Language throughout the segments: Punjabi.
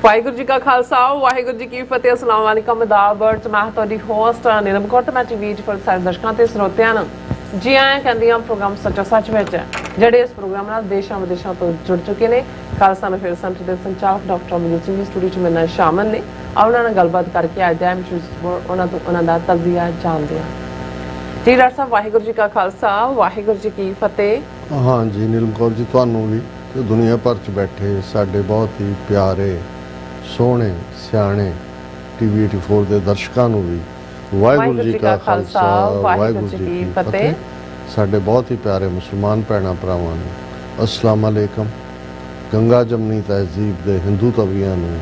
ਵਾਹਿਗੁਰੂ ਜੀ ਕਾ ਖਾਲਸਾ ਵਾਹਿਗੁਰੂ ਜੀ ਕੀ ਫਤਿਹ। अस्सलाम वालेकुम दाबर्ट मैं ਤੁਹਾਡੀ ਹੋਸਟ ਨੀਲਮ ਕੌਰ ਤੇ ਮੈਂ ਟੀਵੀ ਫੋਰ ਸਾਰੇ ਦਰਸ਼ਕਾਂ ਤੇ ਸਰੋਤਿਆਂ ਨੂੰ ਜੀ ਆਇਆਂ ਕਹਿੰਦੀ ਹਾਂ ਪ੍ਰੋਗਰਾਮ ਸੱਚਾ ਸੱਚ ਵਿੱਚ ਜਿਹੜੇ ਇਸ ਪ੍ਰੋਗਰਾਮ ਨਾਲ ਦੇਸ਼ਾਂ ਵਿਦੇਸ਼ਾਂ ਤੋਂ ਜੁੜ ਚੁੱਕੇ ਨੇ। ਖਾਲਸਾ ਨਫੇਰ ਸੈਂਟਰ ਦੇ ਸੰਚਾਲਕ ਡਾਕਟਰ ਅਮਨਜੀਤ ਸਿੰਘ ਸਟੂਡੀਓ 'ਚ ਮੇਰੇ ਨਾਲ ਸ਼ਾਮਲ ਨੇ। ਉਹਨਾਂ ਨਾਲ ਗੱਲਬਾਤ ਕਰਕੇ ਅੱਜ ਉਹਨਾਂ ਦਾ ਤਜ਼ੀਆ ਜਾਣਦੇ ਹਾਂ। ਜੀ ਡਾਕਟਰ ਸਾਹਿਬ ਵਾਹਿਗੁਰੂ ਜੀ ਕਾ ਖਾਲਸਾ ਵਾਹਿਗੁਰੂ ਜੀ ਕੀ ਫਤਿਹ। हाँ जी नीलम कौर जी ਤੁਹਾਨੂੰ ਵੀ ਤੇ ਦੁਨੀਆ ਭਰ 'ਚ ਬੈਠੇ ਸਾਡੇ ਬਹੁਤ ਹੀ ਪਿਆਰੇ ਸੋਹਣੇ ਸਿਆਣੇ ਟੀਵੀ 84 ਦੇ ਦਰਸ਼ਕਾਂ ਨੂੰ ਵੀ ਵਾਹਿਗੁਰੂ ਜੀ ਕਾ ਖਾਲਸਾ ਵਾਹਿਗੁਰੂ ਜੀ ਕੀ ਫਤਿਹ। ਸਾਡੇ ਬਹੁਤ ਹੀ ਪਿਆਰੇ ਮੁਸਲਮਾਨ ਭੈਣਾਂ ਭਰਾਵਾਂ ਨੂੰ ਅਸਲਾਮ ਅਲੈਕਮ। ਗੰਗਾ ਜਮਨੀ ਤਹਿਜ਼ੀਬ ਦੇ ਹਿੰਦੂ ਤਵੀਆਂ ਨੂੰ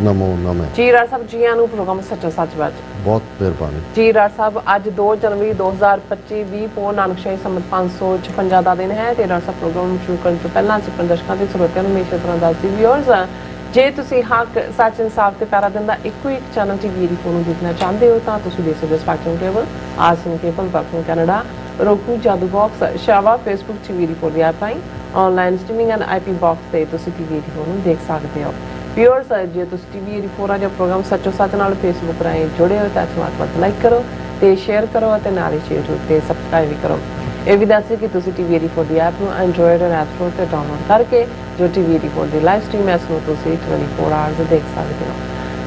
ਨਮੋ ਨਮः। ਜੀ ਡਾਕਟਰ ਸਾਹਿਬ ਜੀਆਂ ਨੂੰ ਪ੍ਰੋਗਰਾਮ ਸੱਚਾ ਸੱਚ ਵਿੱਚ ਬਹੁਤ ਮਿਹਰਬਾਨੀ। ਜੀ ਡਾਕਟਰ ਸਾਹਿਬ ਅੱਜ 2 ਜਨਵਰੀ 2025 20 ਪੋ ਨਾਨਕਸ਼ਾਹੀ ਸੰਮਤ 556 ਦਾ ਦਿਨ ਹੈ ਤੇ ਡਾਕਟਰ ਸਾਹਿਬ ਪ੍ਰੋਗਰਾਮ ਸ਼ੁਰੂ ਕਰਨ ਤੋਂ ਪਹਿਲਾਂ ਅਸੀਂ ਦਰਸ਼ਕਾਂ ਤੇ ਸਰੋਤਿਆਂ ਨੂੰ ਹਮੇਸ਼ਾ ਤਰ੍ਹਾਂ ਦੱਸਦੀ ਵੀਅਰਸ ਜੇ ਤੁਸੀਂ ਹੱਕ ਸੱਚ ਇਨਸਾਫ ਤੇ ਪਿਆਰਾ ਦਿਨ ਦਾ ਇੱਕੋ ਇੱਕ ਚੈਨਲ ਟੀਵੀ ਰਿਪੋਰਟ ਨੂੰ ਦੇਖਣਾ ਚਾਹੁੰਦੇ ਹੋ ਤਾਂ ਤੁਸੀਂ ਦੇਖ ਸਕਦੇ ਹੋ ਸਪੈਕਟਰਮ ਕੇਬਲ, ਆਸਨ ਕੇਬਲ, ਵੈਬਕਮ ਕੈਨੇਡਾ, roku, ਜਾਦੂ ਬਾਕਸ, ਸ਼ਾਵਾ, ਫੇਸਬੁੱਕ ਟੀਵੀ ਰਿਪੋਰਟ ਦੀ ਐਪ ਰਾਹੀਂ online streaming and IP box ਤੇ ਤੁਸੀਂ ਟੀਵੀ ਰਿਪੋਰਟ ਨੂੰ ਦੇਖ ਸਕਦੇ ਹੋ। ਵੀਅਰਸ ਜੇ ਤੁਸੀਂ ਟੀਵੀ ਰਿਪੋਰਟ ਦਾ ਪ੍ਰੋਗਰਾਮ ਸੱਚੋ ਸੱਚ ਨਾਲ ਫੇਸਬੁੱਕ ਰਾਹੀਂ ਜੁੜੇ ਹੋ ਤਾਂ ਇਸ ਲਾਈਕ ਕਰੋ ਤੇ ਸ਼ੇਅਰ ਕਰੋ ਅਤੇ ਨਾਲ ਹੀ ਸ਼ੇਅਰ ਤੇ ਸਬਸਕ੍ਰਾਈਬ ਵੀ ਕਰੋ। ਇਹ ਵੀ ਦੱਸੋ ਕਿ ਤੁਸੀਂ ਟੀਵੀ ਰਿਪੋਰਟ ਦੀ ਐਪ ਨੂੰ ਐਂਡਰੋਇਡ ਅਤੇ ਐਪ ਸਟੋਰ ਤੇ ਡਾਊਨਲੋਡ ਕਰਕੇ ਜੋ ਟੀਵੀ ਰਿਪੋਰਟ ਦੀ ਲਾਈਵ ਸਟ੍ਰੀਮ ਹੈ ਉਸ ਨੂੰ ਤੁਸੀਂ 24 ਆਵਰਸ ਦੇਖ ਸਕਦੇ ਹੋ।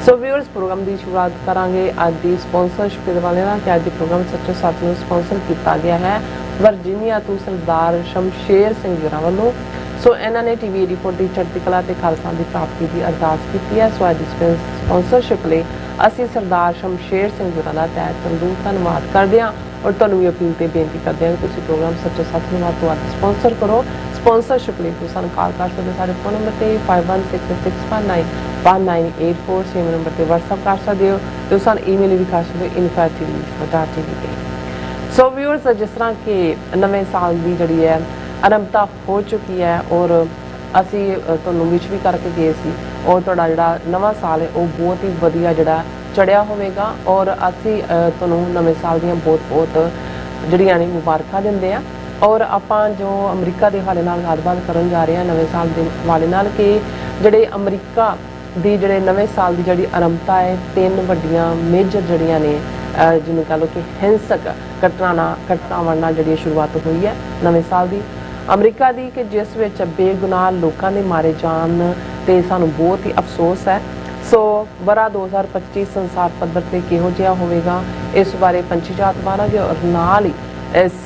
ਸੋ ਵੀਅਰਸ ਪ੍ਰੋਗਰਾਮ ਦੀ ਸ਼ੁਰੂਆਤ ਕਰਾਂਗੇ ਅੱਜ ਦੀ ਸਪਾਂਸਰਸ਼ਿਪ ਦੇ ਵਾਲੇ ਨਾਲ ਕਿ ਅੱਜ ਦੇ ਪ੍ਰੋਗਰਾਮ ਸੱਚੋ ਸੱਚ ਨੂੰ ਸਪਾਂਸਰ ਕੀਤਾ ਗਿਆ ਹੈ ਵਰਜੀਨੀਆ ਤੋਂ ਸਰਦਾਰ ਸ਼ਮਸ਼ੇਰ ਸਿੰਘ ਜੀ ਵੱਲੋਂ। ਸੋ ਇਹਨਾਂ ਨੇ ਟੀਵੀ ਰਿਪੋਰਟ ਦੀ ਚੜ੍ਹਦੀ ਕਲਾ ਤੇ ਖਾਲਸਾ ਦੀ ਪ੍ਰਾਪਤੀ ਦੀ ਅਰਦਾਸ ਕੀਤੀ ਹੈ। ਸੋ ਅੱਜ ਸਪਾਂਸਰਸ਼ਿਪ ਲਈ ਅਸੀਂ ਸਰਦਾਰ ਸ਼ਮਸ਼ੇਰ ਸਿੰਘ ਜੀ ਦਾ ਤਹਿ ਦਿਲੋਂ ਧੰਨਵਾਦ ਕਰਦੇ ਹਾਂ ਔਰ ਤੁਹਾਨੂੰ ਵੀ ਅਪੀਲ ਤੇ ਬੇਨਤੀ ਕਰਦੇ ਹਾਂ ਕਿ ਤੁਸੀਂ ਪ੍ਰੋਗਰਾਮ ਸੱਚੋ ਸੱਚ ਨੂੰ ਵੱਧ ਤੋਂ ਵੱਧ ਸਪਾਂਸਰ ਕਰੋ। ਸਪਾਂਸਰਸ਼ਿਪ ਲਈ ਤੁਸੀਂ ਸਾਨੂੰ ਕਾਲ ਕਰ ਸਕਦੇ ਹੋ ਸਾਡੇ ਫੋਨ ਨੰਬਰ ਤੇ 5166191984 ਸੇਮ ਨੰਬਰ ਤੇ WhatsApp ਕਰ ਸਕਦੇ ਹੋ ਤੇ ਸਾਨੂੰ ਈਮੇਲ ਵੀ ਕਰ ਸਕਦੇ ਹੋ info@tv ਤੇ। ਸੋ ਵੀਅਰਸ ਜਿਸ ਤਰ੍ਹਾਂ ਕਿ ਨਵੇਂ ਸਾਲ ਦੀ ਜਿਹੜੀ ਹੈ ਆਰੰਭਤਾ ਹੋ ਚੁੱਕੀ ਹੈ ਔਰ ਅਸੀਂ ਤੁਹਾਨੂੰ ਵਿਸ਼ ਵੀ ਕਰਕੇ ਗਏ ਸੀ ਔਰ ਤੁਹਾਡਾ ਜਿਹੜਾ ਨਵਾਂ ਸਾਲ ਹੈ ਉਹ ਬਹੁਤ ਹੀ ਵਧੀਆ ਜਿਹੜਾ ਚੜਿਆ ਹੋਵੇਗਾ ਔਰ ਅਸੀਂ ਤੁਹਾਨੂੰ ਨਵੇਂ ਸਾਲ ਦੀਆਂ ਬਹੁਤ ਜਿਹੜੀਆਂ ਨੇ ਮੁਬਾਰਕਾਂ ਦਿੰਦੇ ਆ। ਔਰ ਆਪਾਂ ਜੋ ਅਮਰੀਕਾ ਦੇ ਹਵਾਲੇ ਨਾਲ ਗੱਲਬਾਤ ਕਰਨ ਜਾ ਰਹੇ ਹਾਂ ਨਵੇਂ ਸਾਲ ਦੇ ਹਵਾਲੇ ਨਾਲ ਕਿ ਜਿਹੜੇ ਅਮਰੀਕਾ ਦੀ ਜਿਹੜੇ ਨਵੇਂ ਸਾਲ ਦੀ ਜਿਹੜੀ ਆਰੰਭਤਾ ਹੈ 3 ਵੱਡੀਆਂ ਮੇਜਰ ਜਿਹੜੀਆਂ ਨੇ ਜਿਹਨੂੰ ਕਹ ਲਓ ਕਿ ਹਿੰਸਕ ਘਟਨਾਵਾਂ ਨਾਲ ਜਿਹੜੀ ਸ਼ੁਰੂਆਤ ਹੋਈ ਹੈ ਨਵੇਂ ਸਾਲ ਦੀ ਅਮਰੀਕਾ ਦੀ ਕਿ ਜਿਸ ਵਿੱਚ ਬੇਗੁਨਾਹ ਲੋਕਾਂ ਦੇ ਮਾਰੇ ਜਾਣ ਤੇ ਸਾਨੂੰ ਬਹੁਤ ਹੀ ਅਫਸੋਸ ਹੈ। ਸੋ ਬਰਾ 2025 ਸੰਸਾਰ ਪੱਧਰ ਤੇ ਕਿਹੋ ਜਿਹਾ ਹੋਵੇਗਾ ਇਸ ਬਾਰੇ ਪੰਛੀ ਜਾਤ ਮਾਰਾਂਗੇ ਔਰ ਨਾਲ ਹੀ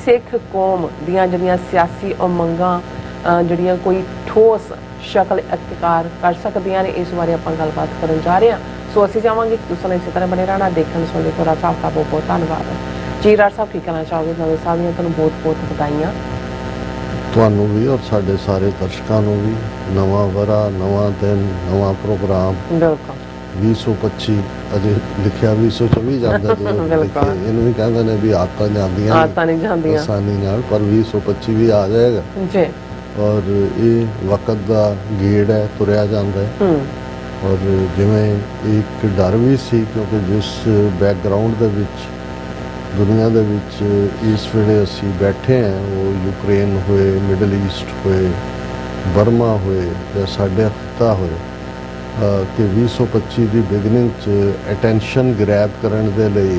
ਸਿੱਖ ਕੌਮ ਦੀਆਂ ਜਿਹੜੀਆਂ ਸਿਆਸੀ ਉਮੰਗਾਂ ਜਿਹੜੀਆਂ ਕੋਈ ਠੋਸ ਸ਼ਕਲ ਅਖਤਿਆਰ ਕਰ ਸਕਦੀਆਂ ਨੇ ਇਸ ਬਾਰੇ ਆਪਾਂ ਗੱਲਬਾਤ ਕਰਨ ਜਾ ਰਹੇ ਹਾਂ। ਸੋ ਅਸੀਂ ਚਾਹਾਂਗੇ ਕਿ ਤੁਸੀਂ ਇਸੇ ਤਰ੍ਹਾਂ ਬਣੇ ਰਹਿਣਾ ਦੇਖਣ ਸੁਣਨ ਤੁਹਾਡਾ ਸਾਹਿਬ ਦਾ ਬਹੁਤ ਧੰਨਵਾਦ। ਜੀ ਰਾਜ ਸਾਹਿਬ ਕੀ ਕਹਿਣਾ ਚਾਹੋਗੇ ਨਵੇਂ ਸਾਲ ਦੀਆਂ ਤੁਹਾਨੂੰ ਬਹੁਤ ਵਧਾਈਆਂ ਤੁਹਾਨੂੰ ਵੀ ਔਰ ਸਾਡੇ ਸਾਰੇ ਦਰਸ਼ਕਾਂ ਨੂੰ ਵੀ ਨਵਾਂ ਵਰਾ ਨਵਾਂ ਦਿਨ ਨਵਾਂ ਪ੍ਰੋਗਰਾਮ। ਬਿਲਕੁਲ 2025 ਅਜੇ ਲਿਖਿਆ 2024 ਜਾਂਦਾ ਇਹਨੂੰ ਵੀ ਕਹਿੰਦੇ ਨੇ ਵੀ ਆਦਤਾਂ ਨਹੀਂ ਜਾਂਦੀਆਂ ਆਸਾਨੀ ਨਾਲ ਪਰ 2025 ਵੀ ਆ ਜਾਏਗਾ ਜੀ ਔਰ ਇਹ ਵਕਤ ਦਾ ਗੇੜ ਹੈ ਤੁਰਿਆ ਜਾਂਦਾ ਹੈ। ਔਰ ਜਿਵੇਂ ਇੱਕ ਡਰ ਵੀ ਸੀ ਕਿਉਂਕਿ ਜਿਸ ਬੈਕਗਰਾਉਂਡ ਦੇ ਵਿੱਚ ਦੁਨੀਆ ਦੇ ਵਿੱਚ ਇਸ ਵੇਲੇ ਅਸੀਂ ਬੈਠੇ ਹਾਂ ਉਹ ਯੂਕਰੇਨ ਹੋਏ ਮਿਡਲ ਈਸਟ ਹੋਏ ਬਰਮਾ ਹੋਏ ਜਾਂ ਸਾਡੇ ਖਿੱਤਾ ਹੋਏ ਕਿ 2025 ਦੀ ਬਿਗਨਿੰਗ 'ਚ ਅਟੈਂਸ਼ਨ ਗ੍ਰੈਬ ਕਰਨ ਦੇ ਲਈ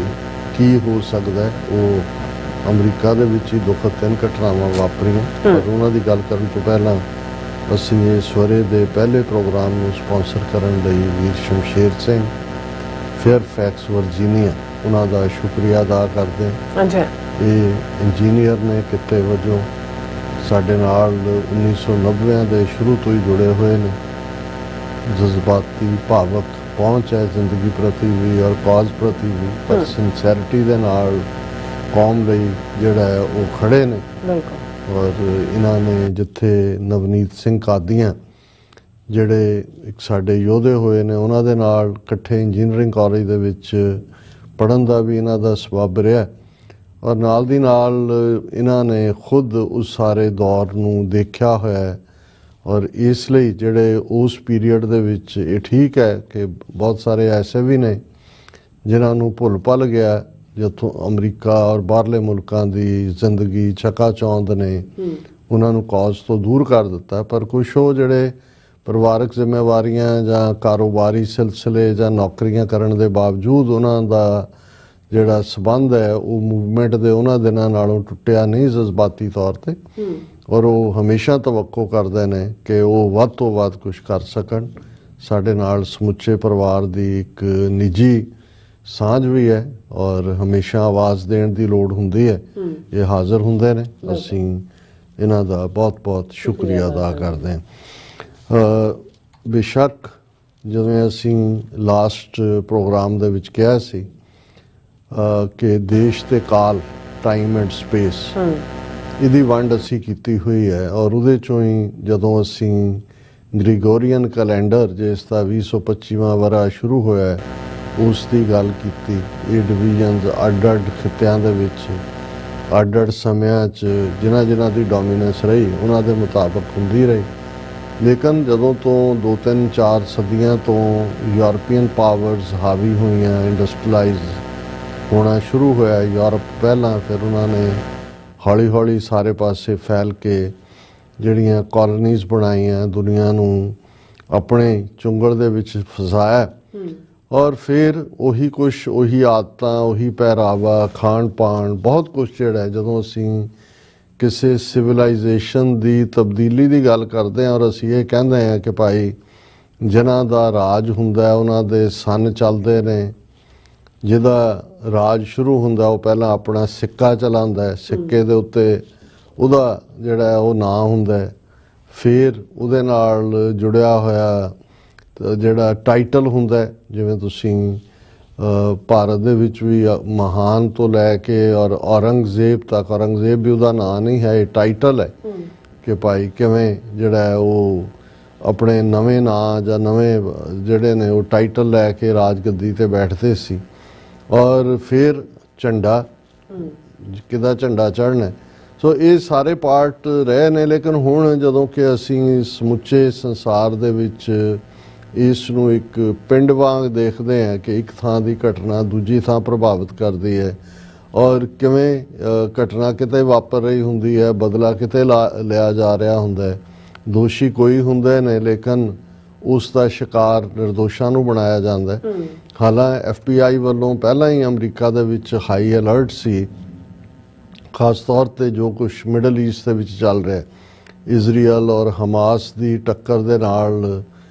ਕੀ ਹੋ ਸਕਦਾ ਉਹ ਅਮਰੀਕਾ ਦੇ ਵਿੱਚ ਹੀ ਦੁਖਦ 3 ਘਟਨਾਵਾਂ ਵਾਪਰੀਆਂ ਪਰ ਉਹਨਾਂ ਦੀ ਗੱਲ ਕਰਨ ਤੋਂ ਪਹਿਲਾਂ ਅਸੀਂ ਇਸ ਵਰੇ ਦੇ ਪਹਿਲੇ ਪ੍ਰੋਗਰਾਮ ਨੂੰ ਸਪਾਂਸਰ ਕਰਨ ਲਈ ਵੀਰ ਸ਼ਮਸ਼ੇਰ ਸਿੰਘ ਫੇਅਰਫੈਕਸ ਵਰਜੀਨੀਆ ਉਹਨਾਂ ਦਾ ਸ਼ੁਕਰੀਆ ਅਦਾ ਕਰਦੇ ਹਾਂ। ਇਹ ਇੰਜੀਨੀਅਰ ਨੇ ਕਿੱਤੇ ਵਜੋਂ ਸਾਡੇ ਨਾਲ 1990 ਦੇ ਸ਼ੁਰੂ ਤੋਂ ਹੀ ਜੁੜੇ ਹੋਏ ਨੇ। ਜਜ਼ਬਾਤੀ ਭਾਵਕ ਪਹੁੰਚ ਹੈ ਜ਼ਿੰਦਗੀ ਪ੍ਰਤੀ ਵੀ ਔਰ ਕਾਜ਼ ਪ੍ਰਤੀ ਵੀ ਪਰ ਸਿੰਸੈਰਿਟੀ ਦੇ ਨਾਲ ਕੌਮ ਲਈ ਜਿਹੜਾ ਹੈ ਉਹ ਖੜੇ ਨੇ। ਔਰ ਇਹਨਾਂ ਨੇ ਜਿੱਥੇ ਨਵਨੀਤ ਸਿੰਘ ਕਾਦੀਆਂ ਜਿਹੜੇ ਇੱਕ ਸਾਡੇ ਯੋਧੇ ਹੋਏ ਨੇ ਉਹਨਾਂ ਦੇ ਨਾਲ ਇਕੱਠੇ ਇੰਜੀਨੀਅਰਿੰਗ ਕਾਲਜ ਦੇ ਵਿੱਚ ਪੜ੍ਹਨ ਦਾ ਵੀ ਇਹਨਾਂ ਦਾ ਸਬੱਬ ਰਿਹਾ ਔਰ ਨਾਲ ਦੀ ਨਾਲ ਇਹਨਾਂ ਨੇ ਖੁਦ ਉਸ ਸਾਰੇ ਦੌਰ ਨੂੰ ਦੇਖਿਆ ਹੋਇਆ ਹੈ ਔਰ ਇਸ ਲਈ ਜਿਹੜੇ ਉਸ ਪੀਰੀਅਡ ਦੇ ਵਿੱਚ ਇਹ ਠੀਕ ਹੈ ਕਿ ਬਹੁਤ ਸਾਰੇ ਐਸੇ ਵੀ ਨੇ ਜਿਨ੍ਹਾਂ ਨੂੰ ਭੁੱਲ ਭੱਲ ਗਿਆ ਜਿੱਥੋਂ ਅਮਰੀਕਾ ਔਰ ਬਾਹਰਲੇ ਮੁਲਕਾਂ ਦੀ ਜ਼ਿੰਦਗੀ ਚਕਾਚੌਂਦ ਨੇ ਉਹਨਾਂ ਨੂੰ ਕਾਜ਼ ਤੋਂ ਦੂਰ ਕਰ ਦਿੱਤਾ ਪਰ ਕੁਛ ਉਹ ਜਿਹੜੇ ਪਰਿਵਾਰਕ ਜ਼ਿੰਮੇਵਾਰੀਆਂ ਜਾਂ ਕਾਰੋਬਾਰੀ ਸਿਲਸਿਲੇ ਜਾਂ ਨੌਕਰੀਆਂ ਕਰਨ ਦੇ ਬਾਵਜੂਦ ਉਹਨਾਂ ਦਾ ਜਿਹੜਾ ਸਬੰਧ ਹੈ ਉਹ ਮੂਵਮੈਂਟ ਦੇ ਉਹਨਾਂ ਦਿਨਾਂ ਨਾਲੋਂ ਟੁੱਟਿਆ ਨਹੀਂ ਜਜ਼ਬਾਤੀ ਤੌਰ ਤੇ। ਔਰ ਉਹ ਹਮੇਸ਼ਾ ਤਵੱਕੋ ਕਰਦੇ ਨੇ ਕਿ ਉਹ ਵੱਧ ਤੋਂ ਵੱਧ ਕੁਝ ਕਰ ਸਕਣ। ਸਾਡੇ ਨਾਲ ਸਮੁੱਚੇ ਪਰਿਵਾਰ ਦੀ ਇੱਕ ਨਿੱਜੀ ਸਾਂਝ ਵੀ ਹੈ ਔਰ ਹਮੇਸ਼ਾ ਆਵਾਜ਼ ਦੇਣ ਦੀ ਲੋੜ ਹੁੰਦੀ ਹੈ, ਇਹ ਹਾਜ਼ਰ ਹੁੰਦੇ ਨੇ। ਅਸੀਂ ਇਹਨਾਂ ਦਾ ਬਹੁਤ-ਬਹੁਤ ਸ਼ੁਕਰੀਆ ਅਦਾ ਕਰਦੇ ਹਾਂ। ਬੇਸ਼ੱਕ ਜਿਵੇਂ ਅਸੀਂ ਲਾਸਟ ਪ੍ਰੋਗਰਾਮ ਦੇ ਵਿੱਚ ਕਿਹਾ ਸੀ ਕਿ ਦੇਸ਼ ਤੇ ਕਾਲ, ਟਾਈਮ ਐਂਡ ਸਪੇਸ, ਇਹਦੀ ਵੰਡ ਅਸੀਂ ਕੀਤੀ ਹੋਈ ਹੈ ਔਰ ਉਹਦੇ ਚੋਂ ਹੀ ਜਦੋਂ ਅਸੀਂ ਗ੍ਰੀਗੋਰੀਅਨ ਕੈਲੰਡਰ ਜਿਸ ਦਾ 2025ਵਾਂ ਵਰ੍ਹਾ ਸ਼ੁਰੂ ਹੋਇਆ ਉਸ ਦੀ ਗੱਲ ਕੀਤੀ। ਇਹ ਡਿਵੀਜ਼ਨਸ ਅੱਡ-ਅੱਡ ਖਿੱਤਿਆਂ ਦੇ ਵਿੱਚ ਅੱਡ-ਅੱਡ ਸਮਿਆਂ 'ਚ ਜਿਨ੍ਹਾਂ ਦੀ ਡੋਮੀਨੈਂਸ ਰਹੀ ਉਹਨਾਂ ਦੇ ਮੁਤਾਬਕ ਹੁੰਦੀ ਰਹੀ। ਲੇਕਿਨ ਜਦੋਂ ਤੋਂ 2-3-4 ਸਦੀਆਂ ਤੋਂ ਯੂਰਪੀਅਨ ਪਾਵਰਸ ਹਾਵੀ ਹੋਈਆਂ, ਇੰਡਸਟਰੀਲਾਈਜ਼ ਹੋਣਾ ਸ਼ੁਰੂ ਹੋਇਆ ਯੂਰਪ ਪਹਿਲਾਂ, ਫਿਰ ਉਹਨਾਂ ਨੇ ਹੌਲੀ-ਹੌਲੀ ਸਾਰੇ ਪਾਸੇ ਫੈਲ ਕੇ ਜਿਹੜੀਆਂ ਕਾਲੋਨੀਜ਼ ਬਣਾਈਆਂ, ਦੁਨੀਆ ਨੂੰ ਆਪਣੇ ਚੁੰਗਲ ਦੇ ਵਿੱਚ ਫਸਾਇਆ ਔਰ ਫਿਰ ਉਹੀ ਕੁਛ, ਉਹੀ ਆਦਤਾਂ, ਉਹੀ ਪਹਿਰਾਵਾ, ਖਾਣ ਪਾਣ, ਬਹੁਤ ਕੁਛ ਜਿਹੜਾ ਜਦੋਂ ਅਸੀਂ ਕਿਸੇ ਸਿਵਲਾਈਜੇਸ਼ਨ ਦੀ ਤਬਦੀਲੀ ਦੀ ਗੱਲ ਕਰਦੇ ਹਾਂ ਔਰ ਅਸੀਂ ਇਹ ਕਹਿੰਦੇ ਹਾਂ ਕਿ ਭਾਈ ਜਿਨ੍ਹਾਂ ਦਾ ਰਾਜ ਹੁੰਦਾ ਉਹਨਾਂ ਦੇ ਸੰਨ ਚੱਲਦੇ ਨੇ, ਜਿਹਦਾ ਰਾਜ ਸ਼ੁਰੂ ਹੁੰਦਾ ਉਹ ਪਹਿਲਾਂ ਆਪਣਾ ਸਿੱਕਾ ਚਲਾਉਂਦਾ ਹੈ, ਸਿੱਕੇ ਦੇ ਉੱਤੇ ਉਹਦਾ ਜਿਹੜਾ ਉਹ ਨਾਂ ਹੁੰਦਾ, ਫਿਰ ਉਹਦੇ ਨਾਲ ਜੁੜਿਆ ਹੋਇਆ ਜਿਹੜਾ ਟਾਈਟਲ ਹੁੰਦਾ। ਜਿਵੇਂ ਤੁਸੀਂ ਭਾਰਤ ਦੇ ਵਿੱਚ ਵੀ ਮਹਾਨ ਤੋਂ ਲੈ ਕੇ ਔਰ ਔਰੰਗਜ਼ੇਬ ਤੱਕ, ਔਰੰਗਜ਼ੇਬ ਵੀ ਉਹਦਾ ਨਾਂ ਨਹੀਂ ਹੈ, ਇਹ ਟਾਈਟਲ ਹੈ ਕਿ ਭਾਈ ਕਿਵੇਂ ਜਿਹੜਾ ਉਹ ਆਪਣੇ ਨਵੇਂ ਨਾਂ ਜਾਂ ਨਵੇਂ ਜਿਹੜੇ ਨੇ ਉਹ ਟਾਈਟਲ ਲੈ ਕੇ ਰਾਜਗੱਦੀ ਤੇ ਬੈਠਦੇ ਸੀ। ਔਰ ਫਿਰ ਝੰਡਾ, ਕਿਹਦਾ ਝੰਡਾ ਚੜ੍ਹਨਾ। ਸੋ ਇਹ ਸਾਰੇ ਪਾਰਟ ਰਹੇ ਨੇ। ਲੇਕਿਨ ਹੁਣ ਜਦੋਂ ਕਿ ਅਸੀਂ ਸਮੁੱਚੇ ਸੰਸਾਰ ਦੇ ਵਿੱਚ ਇਸ ਨੂੰ ਇੱਕ ਪਿੰਡ ਵਾਂਗ ਦੇਖਦੇ ਹਾਂ ਕਿ ਇੱਕ ਥਾਂ ਦੀ ਘਟਨਾ ਦੂਜੀ ਥਾਂ ਪ੍ਰਭਾਵਿਤ ਕਰਦੀ ਹੈ ਔਰ ਕਿਵੇਂ ਘਟਨਾ ਕਿਤੇ ਵਾਪਰ ਰਹੀ ਹੁੰਦੀ ਹੈ, ਬਦਲਾ ਕਿਤੇ ਲਿਆ ਜਾ ਰਿਹਾ ਹੁੰਦਾ ਹੈ, ਦੋਸ਼ੀ ਕੋਈ ਹੁੰਦੇ ਨੇ ਲੇਕਿਨ ਉਸ ਦਾ ਸ਼ਿਕਾਰ ਨਿਰਦੋਸ਼ਾਂ ਨੂੰ ਬਣਾਇਆ ਜਾਂਦਾ ਹੈ। ਹਾਲਾਂਕਿ FBI ਵੱਲੋਂ ਪਹਿਲਾਂ ਹੀ ਅਮਰੀਕਾ ਦੇ ਵਿੱਚ ਹਾਈ ਅਲਰਟ ਸੀ, ਖਾਸ ਤੌਰ ਤੇ ਜੋ ਕੁਛ ਮਿਡਲ ਈਸਟ ਦੇ ਵਿੱਚ ਚੱਲ ਰਿਹਾ, ਇਜ਼ਰਾਈਲ ਔਰ ਹਮਾਸ ਦੀ ਟੱਕਰ ਦੇ ਨਾਲ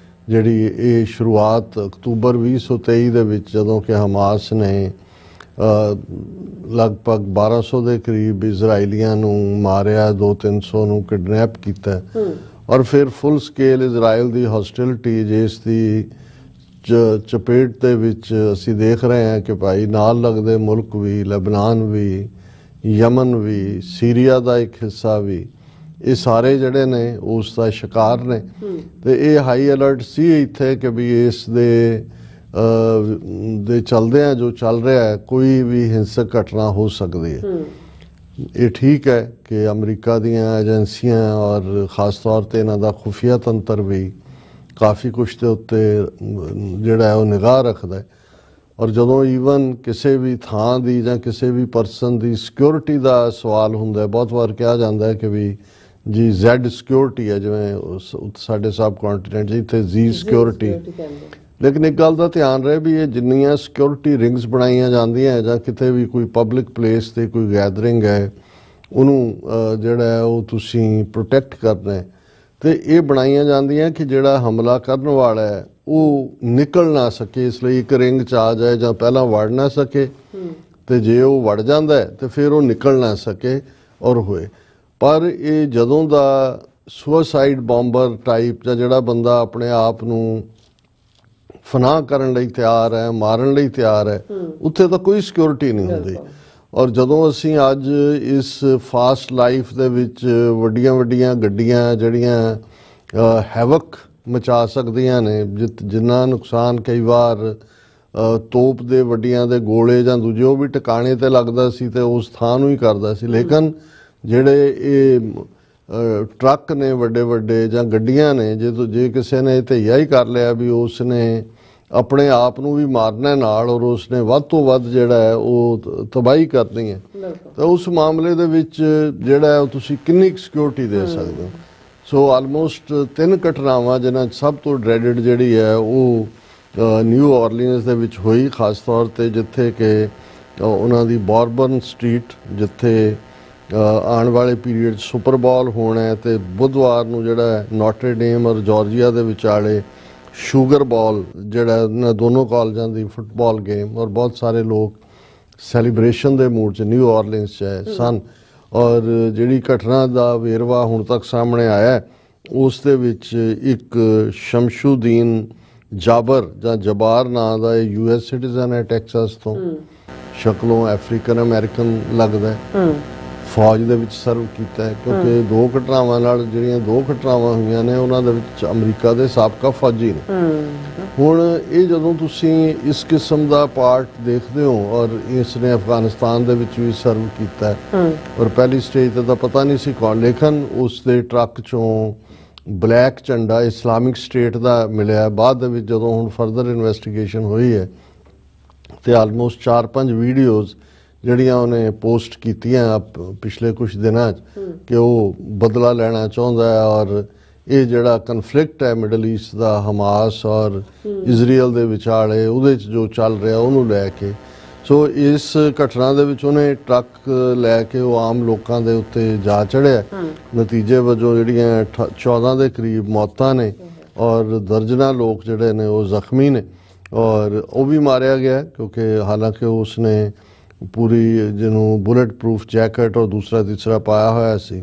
ਜਿਹੜੀ ਇਹ ਸ਼ੁਰੂਆਤ ਅਕਤੂਬਰ 2023 ਦੇ ਵਿੱਚ ਜਦੋਂ ਕਿ ਹਮਾਸ ਨੇ ਲਗਭਗ 1200 ਦੇ ਕਰੀਬ ਇਜ਼ਰਾਈਲੀਆਂ ਨੂੰ ਮਾਰਿਆ, 200-300 ਨੂੰ ਕਿਡਨੈਪ ਕੀਤਾ ਔਰ ਫਿਰ ਫੁੱਲ ਸਕੇਲ ਇਜ਼ਰਾਈਲ ਦੀ ਹੌਸਟਿਲਿਟੀ ਜਿਸ ਦੀ ਚਪੇਟ ਦੇ ਵਿੱਚ ਅਸੀਂ ਦੇਖ ਰਹੇ ਹਾਂ ਕਿ ਭਾਈ ਨਾਲ ਲੱਗਦੇ ਮੁਲਕ ਵੀ, ਲਬਨਾਨ ਵੀ, ਯਮਨ ਵੀ, ਸੀਰੀਆ ਦਾ ਇੱਕ ਹਿੱਸਾ ਵੀ, ਇਹ ਸਾਰੇ ਜਿਹੜੇ ਨੇ ਉਸ ਦਾ ਸ਼ਿਕਾਰ ਨੇ। ਤੇ ਇਹ ਹਾਈ ਅਲਰਟ ਸੀ ਇੱਥੇ ਕਿ ਵੀ ਇਸ ਦੇ ਚੱਲਦਿਆਂ ਜੋ ਚੱਲ ਰਿਹਾ ਹੈ ਕੋਈ ਵੀ ਹਿੰਸਕ ਘਟਨਾ ਹੋ ਸਕਦੀ ਹੈ। ਇਹ ਠੀਕ ਹੈ ਕਿ ਅਮਰੀਕਾ ਦੀਆਂ ਏਜੰਸੀਆਂ ਔਰ ਖਾਸ ਤੌਰ ਤੇ ਇਹਨਾਂ ਦਾ ਖੁਫੀਆ ਤੰਤਰ ਵੀ ਕਾਫੀ ਕੁਛ ਦੇ ਉੱਤੇ ਜਿਹੜਾ ਹੈ ਉਹ ਨਿਗਾਹ ਰੱਖਦਾ ਹੈ ਔਰ ਜਦੋਂ ਈਵਨ ਕਿਸੇ ਵੀ ਥਾਂ ਦੀ ਜਾਂ ਕਿਸੇ ਵੀ ਪਰਸਨ ਦੀ ਸਿਕਿਉਰਿਟੀ ਦਾ ਸਵਾਲ ਹੁੰਦਾ, ਬਹੁਤ ਵਾਰ ਕਿਹਾ ਜਾਂਦਾ ਹੈ ਕਿ ਵੀ ਜੀ ਜ਼ੈਡ ਸਿਕਿਉਰਿਟੀ ਹੈ, ਜਿਵੇਂ ਸਾਡੇ ਸਬ ਕੰਟੀਨੈਂਟ ਜਿੱਥੇ ਜੀ ਸਿਕਿਉਰਿਟੀ। ਲੇਕਿਨ ਇੱਕ ਗੱਲ ਦਾ ਧਿਆਨ ਰਹੇ ਵੀ ਇਹ ਜਿੰਨੀਆਂ ਸਿਕਿਉਰਿਟੀ ਰਿੰਗਸ ਬਣਾਈਆਂ ਜਾਂਦੀਆਂ ਜਾਂ ਕਿਤੇ ਵੀ ਕੋਈ ਪਬਲਿਕ ਪਲੇਸ ਤੇ ਕੋਈ ਗੈਦਰਿੰਗ ਹੈ ਉਹਨੂੰ ਜਿਹੜਾ ਹੈ ਉਹ ਤੁਸੀਂ ਪ੍ਰੋਟੈਕਟ ਕਰਨਾ ਹੈ ਤੇ ਇਹ ਬਣਾਈਆਂ ਜਾਂਦੀਆਂ ਕਿ ਜਿਹੜਾ ਹਮਲਾ ਕਰਨ ਵਾਲਾ ਹੈ ਉਹ ਨਿਕਲ ਨਾ ਸਕੇ, ਇਸ ਲਈ ਇੱਕ ਰਿੰਗ 'ਚ ਆ ਜਾਏ ਜਾਂ ਪਹਿਲਾਂ ਵੜ ਨਾ ਸਕੇ ਤੇ ਜੇ ਉਹ ਵੜ ਜਾਂਦਾ ਹੈ ਤੇ ਫਿਰ ਉਹ ਨਿਕਲ ਨਾ ਸਕੇ ਔਰ ਹੋਏ। ਪਰ ਇਹ ਜਦੋਂ ਦਾ ਸੁਸਾਈਡ ਬੰਬਰ ਟਾਈਪ ਜਾਂ ਜਿਹੜਾ ਬੰਦਾ ਆਪਣੇ ਆਪ ਨੂੰ ਫਨਾਹ ਕਰਨ ਲਈ ਤਿਆਰ ਹੈ, ਮਾਰਨ ਲਈ ਤਿਆਰ ਹੈ, ਉੱਥੇ ਤਾਂ ਕੋਈ ਸਿਕਿਉਰਿਟੀ ਨਹੀਂ ਹੁੰਦੀ। ਔਰ ਜਦੋਂ ਅਸੀਂ ਅੱਜ ਇਸ ਫਾਸਟ ਲਾਈਫ ਦੇ ਵਿੱਚ ਵੱਡੀਆਂ ਗੱਡੀਆਂ ਜਿਹੜੀਆਂ ਹੈਵਕ ਮਚਾ ਸਕਦੀਆਂ ਨੇ, ਜਿੰਨਾ ਨੁਕਸਾਨ ਕਈ ਵਾਰ ਤੋਪ ਦੇ ਵੱਡੀਆਂ ਦੇ ਗੋਲੇ ਜਾਂ ਦੂਜੇ ਉਹ ਵੀ ਟਿਕਾਣੇ ਤੇ ਲੱਗਦਾ ਸੀ ਤੇ ਉਸ ਥਾਂ ਨੂੰ ਹੀ ਕਰਦਾ ਸੀ। ਲੇਕਿਨ ਜਿਹੜੇ ਇਹ ਟਰੱਕ ਨੇ ਵੱਡੇ ਜਾਂ ਗੱਡੀਆਂ ਨੇ, ਜੇ ਕਿਸੇ ਨੇ ਧਈਆ ਹੀ ਕਰ ਲਿਆ ਵੀ ਉਸ ਨੇ ਆਪਣੇ ਆਪ ਨੂੰ ਵੀ ਮਾਰਨਾ ਨਾਲ ਔਰ ਉਸ ਨੇ ਵੱਧ ਤੋਂ ਵੱਧ ਜਿਹੜਾ ਹੈ ਉਹ ਤਬਾਹੀ ਕਰਨੀ ਹੈ, ਤਾਂ ਉਸ ਮਾਮਲੇ ਦੇ ਵਿੱਚ ਜਿਹੜਾ ਹੈ ਤੁਸੀਂ ਕਿੰਨੀ ਸਿਕਿਉਰਿਟੀ ਦੇ ਸਕਦੇ ਹੋ। ਸੋ ਆਲਮੋਸਟ 3 ਘਟਨਾਵਾਂ ਜਿਨ੍ਹਾਂ 'ਚ ਸਭ ਤੋਂ ਡਰੈਡਡ ਜਿਹੜੀ ਹੈ ਉਹ ਨਿਊ ਔਰਲੀਨਸ ਦੇ ਵਿੱਚ ਹੋਈ, ਖਾਸ ਤੌਰ 'ਤੇ ਜਿੱਥੇ ਕਿ ਉਹਨਾਂ ਦੀ ਬੌਰਬਨ ਸਟਰੀਟ, ਜਿੱਥੇ ਆਉਣ ਵਾਲੇ ਪੀਰੀਅਡ ਸੁਪਰ ਬਾਲ ਹੋਣਾ ਹੈ, ਅਤੇ ਬੁੱਧਵਾਰ ਨੂੰ ਜਿਹੜਾ ਨੋਟਰ ਡੇਮ ਔਰ ਜਾਰਜੀਆ ਦੇ ਵਿਚਾਲੇ ਸ਼ੂਗਰ ਬਾਲ ਜਿਹੜਾ ਇਹਨਾਂ ਦੋਨੋਂ ਕਾਲਜਾਂ ਦੀ ਫੁੱਟਬਾਲ ਗੇਮ, ਔਰ ਬਹੁਤ ਸਾਰੇ ਲੋਕ ਸੈਲੀਬ੍ਰੇਸ਼ਨ ਦੇ ਮੂਡ 'ਚ ਨਿਊ ਔਰਲੀਨਸ 'ਚ ਸਨ। ਔਰ ਜਿਹੜੀ ਘਟਨਾ ਦਾ ਵੇਰਵਾ ਹੁਣ ਤੱਕ ਸਾਹਮਣੇ ਆਇਆ ਉਸ ਦੇ ਵਿੱਚ ਇੱਕ ਸ਼ਮਸ਼ੂਦੀਨ ਜਾਬਰ ਜਾਂ ਜਬਾਰ ਨਾਂ ਦਾ US ਸਿਟੀਜ਼ਨ ਹੈ ਟੈਕਸਾਸ ਤੋਂ, ਸ਼ਕਲੋਂ ਅਫਰੀਕਨ ਅਮਰੀਕਨ ਲੱਗਦਾ, ਫੌਜ ਦੇ ਵਿੱਚ ਸਰਵ ਕੀਤਾ ਹੈ, ਕਿਉਂਕਿ 2 ਘਟਨਾਵਾਂ ਨਾਲ ਜਿਹੜੀਆਂ 2 ਘਟਨਾਵਾਂ ਹੋਈਆਂ ਨੇ ਉਹਨਾਂ ਦੇ ਵਿੱਚ ਅਮਰੀਕਾ ਦੇ ਸਾਬਕਾ ਫੌਜੀ ਨੇ। ਹੁਣ ਇਹ ਜਦੋਂ ਤੁਸੀਂ ਇਸ ਕਿਸਮ ਦਾ ਪਾਰਟ ਦੇਖਦੇ ਹੋ, ਔਰ ਇਸ ਨੇ ਅਫਗਾਨਿਸਤਾਨ ਦੇ ਵਿੱਚ ਵੀ ਸਰਵ ਕੀਤਾ ਔਰ ਪਹਿਲੀ ਸਟੇਜ ਤੇ ਤਾਂ ਪਤਾ ਨਹੀਂ ਸੀ ਕੌਣ, ਲੇਕਿਨ ਉਸ ਦੇ ਟਰੱਕ ਚੋਂ ਬਲੈਕ ਝੰਡਾ ਇਸਲਾਮਿਕ ਸਟੇਟ ਦਾ ਮਿਲਿਆ। ਬਾਅਦ ਦੇ ਵਿੱਚ ਜਦੋਂ ਹੁਣ ਫਰਦਰ ਇਨਵੈਸਟੀਗੇਸ਼ਨ ਹੋਈ ਹੈ ਤੇ ਆਲਮੋਸਟ 4-5 ਵੀਡੀਓਜ਼ ਜਿਹੜੀਆਂ ਉਹਨੇ ਪੋਸਟ ਕੀਤੀਆਂ ਪਿਛਲੇ ਕੁਝ ਦਿਨਾਂ 'ਚ ਕਿ ਉਹ ਬਦਲਾ ਲੈਣਾ ਚਾਹੁੰਦਾ ਹੈ, ਔਰ ਇਹ ਜਿਹੜਾ ਕਨਫਲਿਕਟ ਹੈ ਮਿਡਲ ਈਸਟ ਦਾ ਹਮਾਸ ਔਰ ਇਜ਼ਰਾਈਲ ਦੇ ਵਿਚਾਲੇ ਉਹਦੇ 'ਚ ਜੋ ਚੱਲ ਰਿਹਾ ਉਹਨੂੰ ਲੈ ਕੇ। ਸੋ ਇਸ ਘਟਨਾ ਦੇ ਵਿੱਚ ਉਹਨੇ ਟਰੱਕ ਲੈ ਕੇ ਉਹ ਆਮ ਲੋਕਾਂ ਦੇ ਉੱਤੇ ਜਾ ਚੜ੍ਹਿਆ। ਨਤੀਜੇ ਵਜੋਂ ਜਿਹੜੀਆਂ 14 ਦੇ ਕਰੀਬ ਮੌਤਾਂ ਨੇ ਔਰ ਦਰਜਨਾਂ ਲੋਕ ਜਿਹੜੇ ਨੇ ਉਹ ਜ਼ਖਮੀ ਨੇ, ਔਰ ਉਹ ਵੀ ਮਾਰਿਆ ਗਿਆ ਕਿਉਂਕਿ ਹਾਲਾਂਕਿ ਉਸਨੇ ਪੂਰੀ ਜਿਹਨੂੰ ਬੁਲੇਟ ਪ੍ਰੂਫ ਜੈਕਟ ਔਰ ਦੂਸਰਾ ਤੀਸਰਾ ਪਾਇਆ ਹੋਇਆ ਸੀ।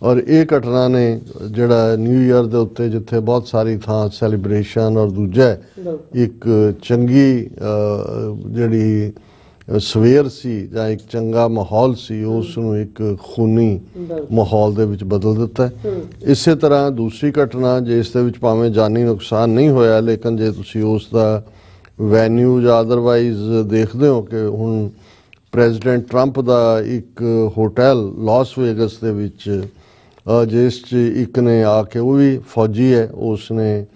ਔਰ ਇਹ ਘਟਨਾ ਨੇ ਜਿਹੜਾ ਨਿਊ ਈਅਰ ਦੇ ਉੱਤੇ ਜਿੱਥੇ ਬਹੁਤ ਸਾਰੀ ਥਾਂ ਸੈਲੀਬ੍ਰੇਸ਼ਨ ਔਰ ਦੂਜਾ ਇੱਕ ਚੰਗੀ ਜਿਹੜੀ ਸਵੇਰ ਸੀ ਜਾਂ ਇੱਕ ਚੰਗਾ ਮਾਹੌਲ ਸੀ, ਉਸ ਨੂੰ ਇੱਕ ਖੂਨੀ ਮਾਹੌਲ ਦੇ ਵਿੱਚ ਬਦਲ ਦਿੱਤਾ। ਇਸੇ ਤਰ੍ਹਾਂ ਦੂਸਰੀ ਘਟਨਾ ਜਿਸ ਦੇ ਵਿੱਚ ਭਾਵੇਂ ਜਾਨੀ ਨੁਕਸਾਨ ਨਹੀਂ ਹੋਇਆ, ਲੇਕਿਨ ਜੇ ਤੁਸੀਂ ਉਸ ਦਾ ਵੈਨਿਊ ਜਾਂ ਅਦਰਵਾਈਜ਼ ਦੇਖਦੇ ਹੋ ਕਿ ਹੁਣ ਪ੍ਰੈਜ਼ੀਡੈਂਟ ਟਰੰਪ ਦਾ ਇੱਕ ਹੋਟਲ ਲਾਸ ਵੇਗਸ ਦੇ ਵਿੱਚ ਜਿਸ 'ਚ ਇੱਕ ਨੇ ਆ ਕੇ, ਉਹ ਵੀ ਫੌਜੀ ਹੈ, ਉਸ ਨੇ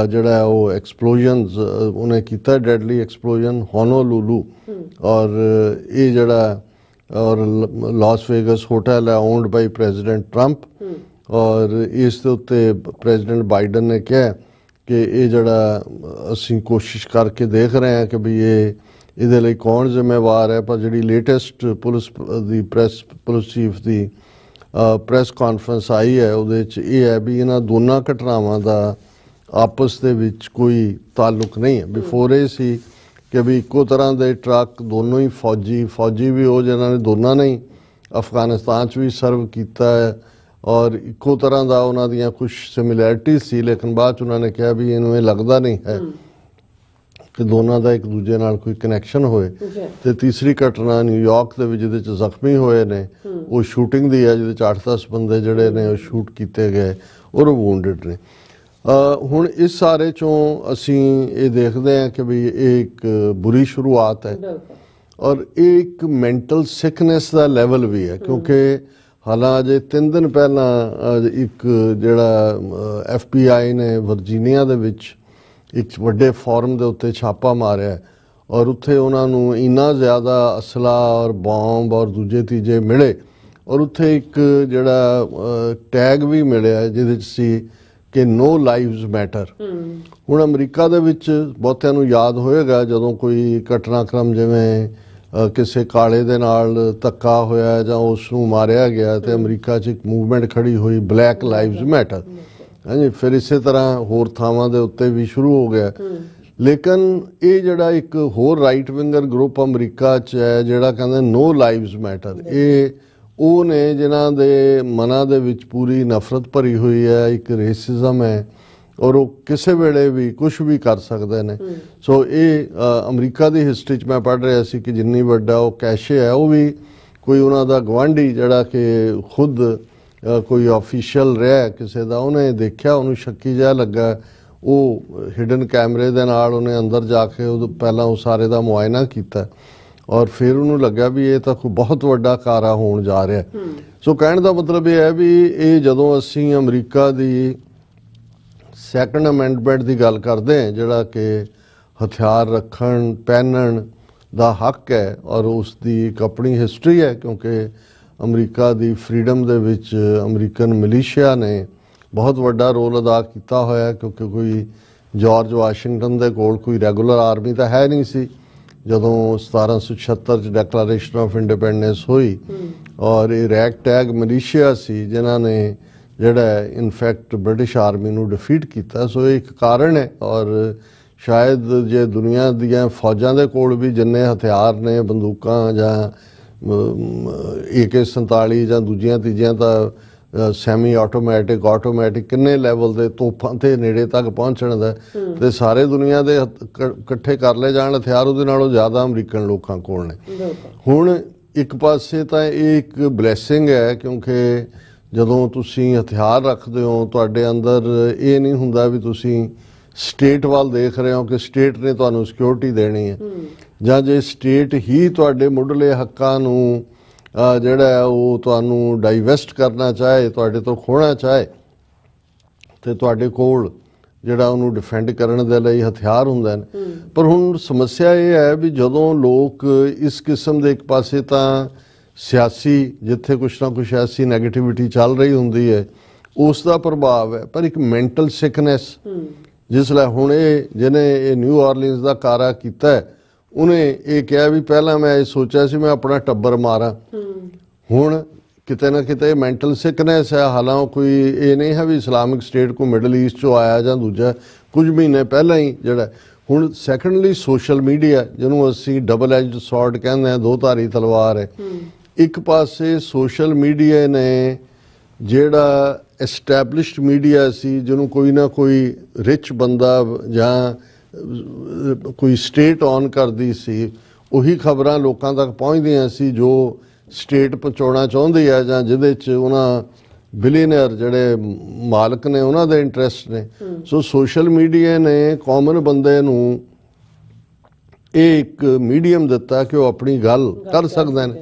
ਜਿਹੜਾ ਉਹ ਐਕਸਪਲੋਜਨਸ ਉਹਨੇ ਕੀਤਾ, ਡੈਡਲੀ ਐਕਸਪਲੋਜਨ ਹੋਨੋਲੂਲੂ। ਔਰ ਇਹ ਜਿਹੜਾ ਔਰ ਲਾਸ ਵੇਗਸ ਹੋਟਲ ਹੈ ਓਨਡ ਬਾਈ ਪ੍ਰੈਜ਼ੀਡੈਂਟ ਟਰੰਪ, ਔਰ ਇਸ ਦੇ ਉੱਤੇ ਪ੍ਰੈਜ਼ੀਡੈਂਟ ਬਾਈਡਨ ਨੇ ਕਿਹਾ ਕਿ ਇਹ ਜਿਹੜਾ ਅਸੀਂ ਕੋਸ਼ਿਸ਼ ਕਰਕੇ ਦੇਖ ਰਹੇ ਹਾਂ ਕਿ ਵੀ ਇਹਦੇ ਲਈ ਕੌਣ ਜ਼ਿੰਮੇਵਾਰ ਹੈ, ਪਰ ਜਿਹੜੀ ਲੇਟੈਸਟ ਪੁਲਿਸ ਚੀਫ ਦੀ ਪ੍ਰੈਸ ਕਾਨਫਰੰਸ ਆਈ ਹੈ ਉਹਦੇ 'ਚ ਇਹ ਹੈ ਵੀ ਇਹਨਾਂ ਦੋਨਾਂ ਘਟਨਾਵਾਂ ਦਾ ਆਪਸ ਦੇ ਵਿੱਚ ਕੋਈ ਤਾਲੁਕ ਨਹੀਂ ਹੈ। ਬਿਫੋਰ ਇਹ ਸੀ ਕਿ ਵੀ ਇੱਕੋ ਤਰ੍ਹਾਂ ਦੇ ਟਰੱਕ, ਦੋਨੋਂ ਹੀ ਫੌਜੀ ਵੀ ਉਹ ਜਿਨ੍ਹਾਂ ਨੇ ਦੋਨਾਂ ਨੇ ਹੀ ਅਫਗਾਨਿਸਤਾਨ 'ਚ ਵੀ ਸਰਵ ਕੀਤਾ ਹੈ ਔਰ ਇੱਕੋ ਤਰ੍ਹਾਂ ਦਾ ਉਹਨਾਂ ਦੀਆਂ ਕੁਝ ਸਿਮਿਲੈਰਿਟੀ ਸੀ, ਲੇਕਿਨ ਬਾਅਦ 'ਚ ਉਹਨਾਂ ਨੇ ਕਿਹਾ ਵੀ ਇਹਨੂੰ ਇਹ ਲੱਗਦਾ ਨਹੀਂ ਹੈ ਕਿ ਦੋਨਾਂ ਦਾ ਇੱਕ ਦੂਜੇ ਨਾਲ ਕੋਈ ਕਨੈਕਸ਼ਨ ਹੋਏ। ਤੇ ਤੀਸਰੀ ਘਟਨਾ ਨਿਊਯਾਰਕ ਦੇ ਵਿੱਚ ਜਿਹਦੇ 'ਚ ਜ਼ਖਮੀ ਹੋਏ ਨੇ ਉਹ ਸ਼ੂਟਿੰਗ ਦੀ ਹੈ, ਜਿਹਦੇ 'ਚ 8-10 ਬੰਦੇ ਜਿਹੜੇ ਨੇ ਉਹ ਸ਼ੂਟ ਕੀਤੇ ਗਏ ਔਰ ਉਹ ਵੂਨਡਡ ਨੇ। ਹੁਣ ਇਸ ਸਾਰੇ 'ਚੋਂ ਅਸੀਂ ਇਹ ਦੇਖਦੇ ਹਾਂ ਕਿ ਵੀ ਇਹ ਇੱਕ ਬੁਰੀ ਸ਼ੁਰੂਆਤ ਹੈ ਔਰ ਇਹ ਇੱਕ ਮੈਂਟਲ ਸਿਕਨੈਸ ਦਾ ਲੈਵਲ ਵੀ ਹੈ, ਕਿਉਂਕਿ ਹਾਲਾਂ ਅਜੇ 3 ਦਿਨ ਪਹਿਲਾਂ ਇੱਕ ਜਿਹੜਾ FBI ਨੇ ਵਰਜੀਨੀਆ ਦੇ ਵਿੱਚ ਇੱਕ ਵੱਡੇ ਫਾਰਮ ਦੇ ਉੱਤੇ ਛਾਪਾ ਮਾਰਿਆ ਔਰ ਉੱਥੇ ਉਹਨਾਂ ਨੂੰ ਇੰਨਾ ਜ਼ਿਆਦਾ ਅਸਲਾ ਔਰ ਬੰਬ ਔਰ ਦੂਜੇ ਤੀਜੇ ਮਿਲੇ ਔਰ ਉੱਥੇ ਇੱਕ ਜਿਹੜਾ ਟੈਗ ਵੀ ਮਿਲਿਆ ਜਿਹਦੇ 'ਚ ਸੀ ਕਿ ਨੋ ਲਾਈਵਜ਼ ਮੈਟਰ। ਹੁਣ ਅਮਰੀਕਾ ਦੇ ਵਿੱਚ ਬਹੁਤਿਆਂ ਨੂੰ ਯਾਦ ਹੋਏਗਾ ਜਦੋਂ ਕੋਈ ਘਟਨਾਕ੍ਰਮ ਜਿਵੇਂ ਕਿਸੇ ਕਾਲੇ ਦੇ ਨਾਲ ਧੱਕਾ ਹੋਇਆ ਜਾਂ ਉਸ ਨੂੰ ਮਾਰਿਆ ਗਿਆ ਤੇ ਅਮਰੀਕਾ 'ਚ ਇੱਕ ਮੂਵਮੈਂਟ ਖੜੀ ਹੋਈ ਬਲੈਕ ਲਾਈਵਜ਼ ਮੈਟਰ। ਹਾਂਜੀ, ਫਿਰ ਇਸੇ ਤਰ੍ਹਾਂ ਹੋਰ ਥਾਵਾਂ ਦੇ ਉੱਤੇ ਵੀ ਸ਼ੁਰੂ ਹੋ ਗਿਆ। ਲੇਕਿਨ ਇਹ ਜਿਹੜਾ ਇੱਕ ਹੋਰ ਰਾਈਟ ਵਿੰਗਰ ਗਰੁੱਪ ਅਮਰੀਕਾ 'ਚ ਹੈ ਜਿਹੜਾ ਕਹਿੰਦੇ ਨੋ ਲਾਈਵਜ਼ ਮੈਟਰ, ਇਹ ਉਹ ਨੇ ਜਿਨ੍ਹਾਂ ਦੇ ਮਨਾਂ ਦੇ ਵਿੱਚ ਪੂਰੀ ਨਫ਼ਰਤ ਭਰੀ ਹੋਈ ਹੈ, ਇੱਕ ਰੇਸਿਜ਼ਮ ਹੈ ਔਰ ਉਹ ਕਿਸੇ ਵੇਲੇ ਵੀ ਕੁਝ ਵੀ ਕਰ ਸਕਦੇ ਨੇ। ਸੋ ਇਹ ਅਮਰੀਕਾ ਦੀ ਹਿਸਟਰੀ 'ਚ ਮੈਂ ਪੜ੍ਹ ਰਿਹਾ ਸੀ ਕਿ ਜਿੰਨੀ ਵੱਡਾ ਉਹ ਕੈਸ਼ੇ ਹੈ, ਉਹ ਵੀ ਕੋਈ ਉਹਨਾਂ ਦਾ ਗਵਾਂਢੀ ਜਿਹੜਾ ਕਿ ਖੁਦ ਕੋਈ ਆਫੀਸ਼ੀਅਲ ਰਿਹਾ ਕਿਸੇ ਦਾ, ਉਹਨੇ ਦੇਖਿਆ, ਉਹਨੂੰ ਸ਼ੱਕੀ ਜਿਹਾ ਲੱਗਾ, ਉਹ ਹਿਡਨ ਕੈਮਰੇ ਦੇ ਨਾਲ ਉਹਨੇ ਅੰਦਰ ਜਾ ਕੇ ਉਹ ਪਹਿਲਾਂ ਉਹ ਸਾਰੇ ਦਾ ਮੁਆਇਨਾ ਕੀਤਾ ਔਰ ਫਿਰ ਉਹਨੂੰ ਲੱਗਿਆ ਵੀ ਇਹ ਤਾਂ ਕੋਈ ਬਹੁਤ ਵੱਡਾ ਕਾਰਾ ਹੋਣ ਜਾ ਰਿਹਾ। ਸੋ ਕਹਿਣ ਦਾ ਮਤਲਬ ਇਹ ਹੈ ਵੀ ਇਹ ਜਦੋਂ ਅਸੀਂ ਅਮਰੀਕਾ ਦੀ ਸੈਕੰਡ ਅਮੈਂਡਮੈਂਟ ਦੀ ਗੱਲ ਕਰਦੇ ਹਾਂ, ਜਿਹੜਾ ਕਿ ਹਥਿਆਰ ਰੱਖਣ ਪਹਿਨਣ ਦਾ ਹੱਕ ਹੈ ਔਰ ਉਸ ਦੀ ਇੱਕ ਆਪਣੀ ਹਿਸਟਰੀ ਹੈ, ਕਿਉਂਕਿ ਅਮਰੀਕਾ ਦੀ ਫਰੀडम ਦੇ ਵਿੱਚ ਅਮਰੀਕਨ ਮਿਲੀਸ਼ੀਆ ਨੇ बहुत वड्डा रोल अदा किया होया, क्योंकि कोई जॉर्ज वाशिंगटन के कोल कोई रैगूलर आर्मी तो है नहीं सी जदों 1776 डैक्लारेशन ऑफ इंडिपेंडेंस हुई, और ये रैग टैग मलीशिया सी जिन्हां ने जिहड़ा इनफैक्ट ब्रिटिश आर्मी नूं डिफीट किया। सो एक कारण है, और शायद जे दुनिया दियां फौजां दे कोल भी जिन्ने हथियार ने, बंदूकां जां AK-47 जां दूजियां तीजियां तां सैमी ऑटोमैटिक किन्ने लैवल के तोफां ते नेड़े तक पहुँचण दा ते सारे दुनिया दे इकट्ठे कर ले जाण हथियार उहदे नालों ज़्यादा अमरीकन लोकां कोल ने। हुण एक पासे तां एक ब्लैसिंग है, क्योंकि जदों तुसीं हथियार रखदे हो तुहाडे अंदर ये नहीं हुंदा भी तुसीं स्टेट वाल देख रहे हो कि स्टेट ने तुहानूं सिक्योरिटी देनी है, जां जे स्टेट ही तुहाडे मुढ़ले हक्कां नूं जिहड़ा है वो तुहानूं डाइवैस्ट करना चाहे, तुहाडे तो खोना चाहे, तो तुहाडे कोल जिहड़ा उहनूं डिफेंड करन दे लई हथियार हुंदे ने। पर हुण समस्या ये है भी जदों लोग इस किस्म दे, एक पासे तां सियासी जिथे कुछ ना कुछ ऐसी नैगेटिविटी चल रही होंदी है उसका प्रभाव है, पर एक मैंटल सिकनेस जिसलै हुण जिन्हें न्यू ऑरलीन्स का कारा किया है उन्हें ये कहा भी पहला मैं सोचा सी मैं अपना टब्बर मारा, हुण किते ना किते मैंटल सिकनेस है। हालांकि कोई ये नहीं है भी इस्लामिक स्टेट को मिडल ईस्ट चो आया जां दूजा, कुछ महीने पहला ही जिहड़ा हुण सैकंडली सोशल मीडिया जिन्हों असीं डबल एज्ड सॉर्ड कहते हैं, दो धारी तलवार है। एक पासे सोशल मीडिया ने जिहड़ा एस्टैबलिश्ड मीडिया सी जिन्हों कोई ना कोई रिच बंदा जां कोई स्टेट ऑन करदी सी, उही खबरां लोकां तक पहुँचदियां सी जो स्टेट पहुँचाउणा चाहुंदी है, जां जिहदे च उन्हां बिलीनियर जिहड़े मालक ने उन्हां दे इंटरस्ट ने। सो सोशल मीडिया ने कॉमन बंदे नूं एक मीडियम दिता कि वह अपनी गल कर सकदे ने।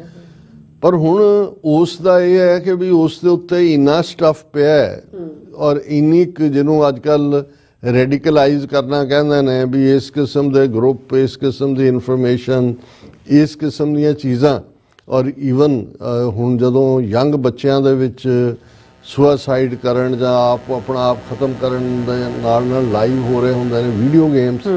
पर हुण उस दा ये है कि भी उस दे उत्ते इन्ना स्टफ पिया है और इन्नी जिन्हों अजकल रेडिकलाइज करना कहंदे ने भी इस किस्म के ग्रुप, इस किस्म की इनफॉर्मेशन, इस किस्म दी चीज़ां, और ईवन हुण जदों यंग बच्चों दे विच सुसाइड करन जां आप अपना आप खत्म करन दे नाल लाइव हो रहे हुंदे ने वीडियो गेम्स।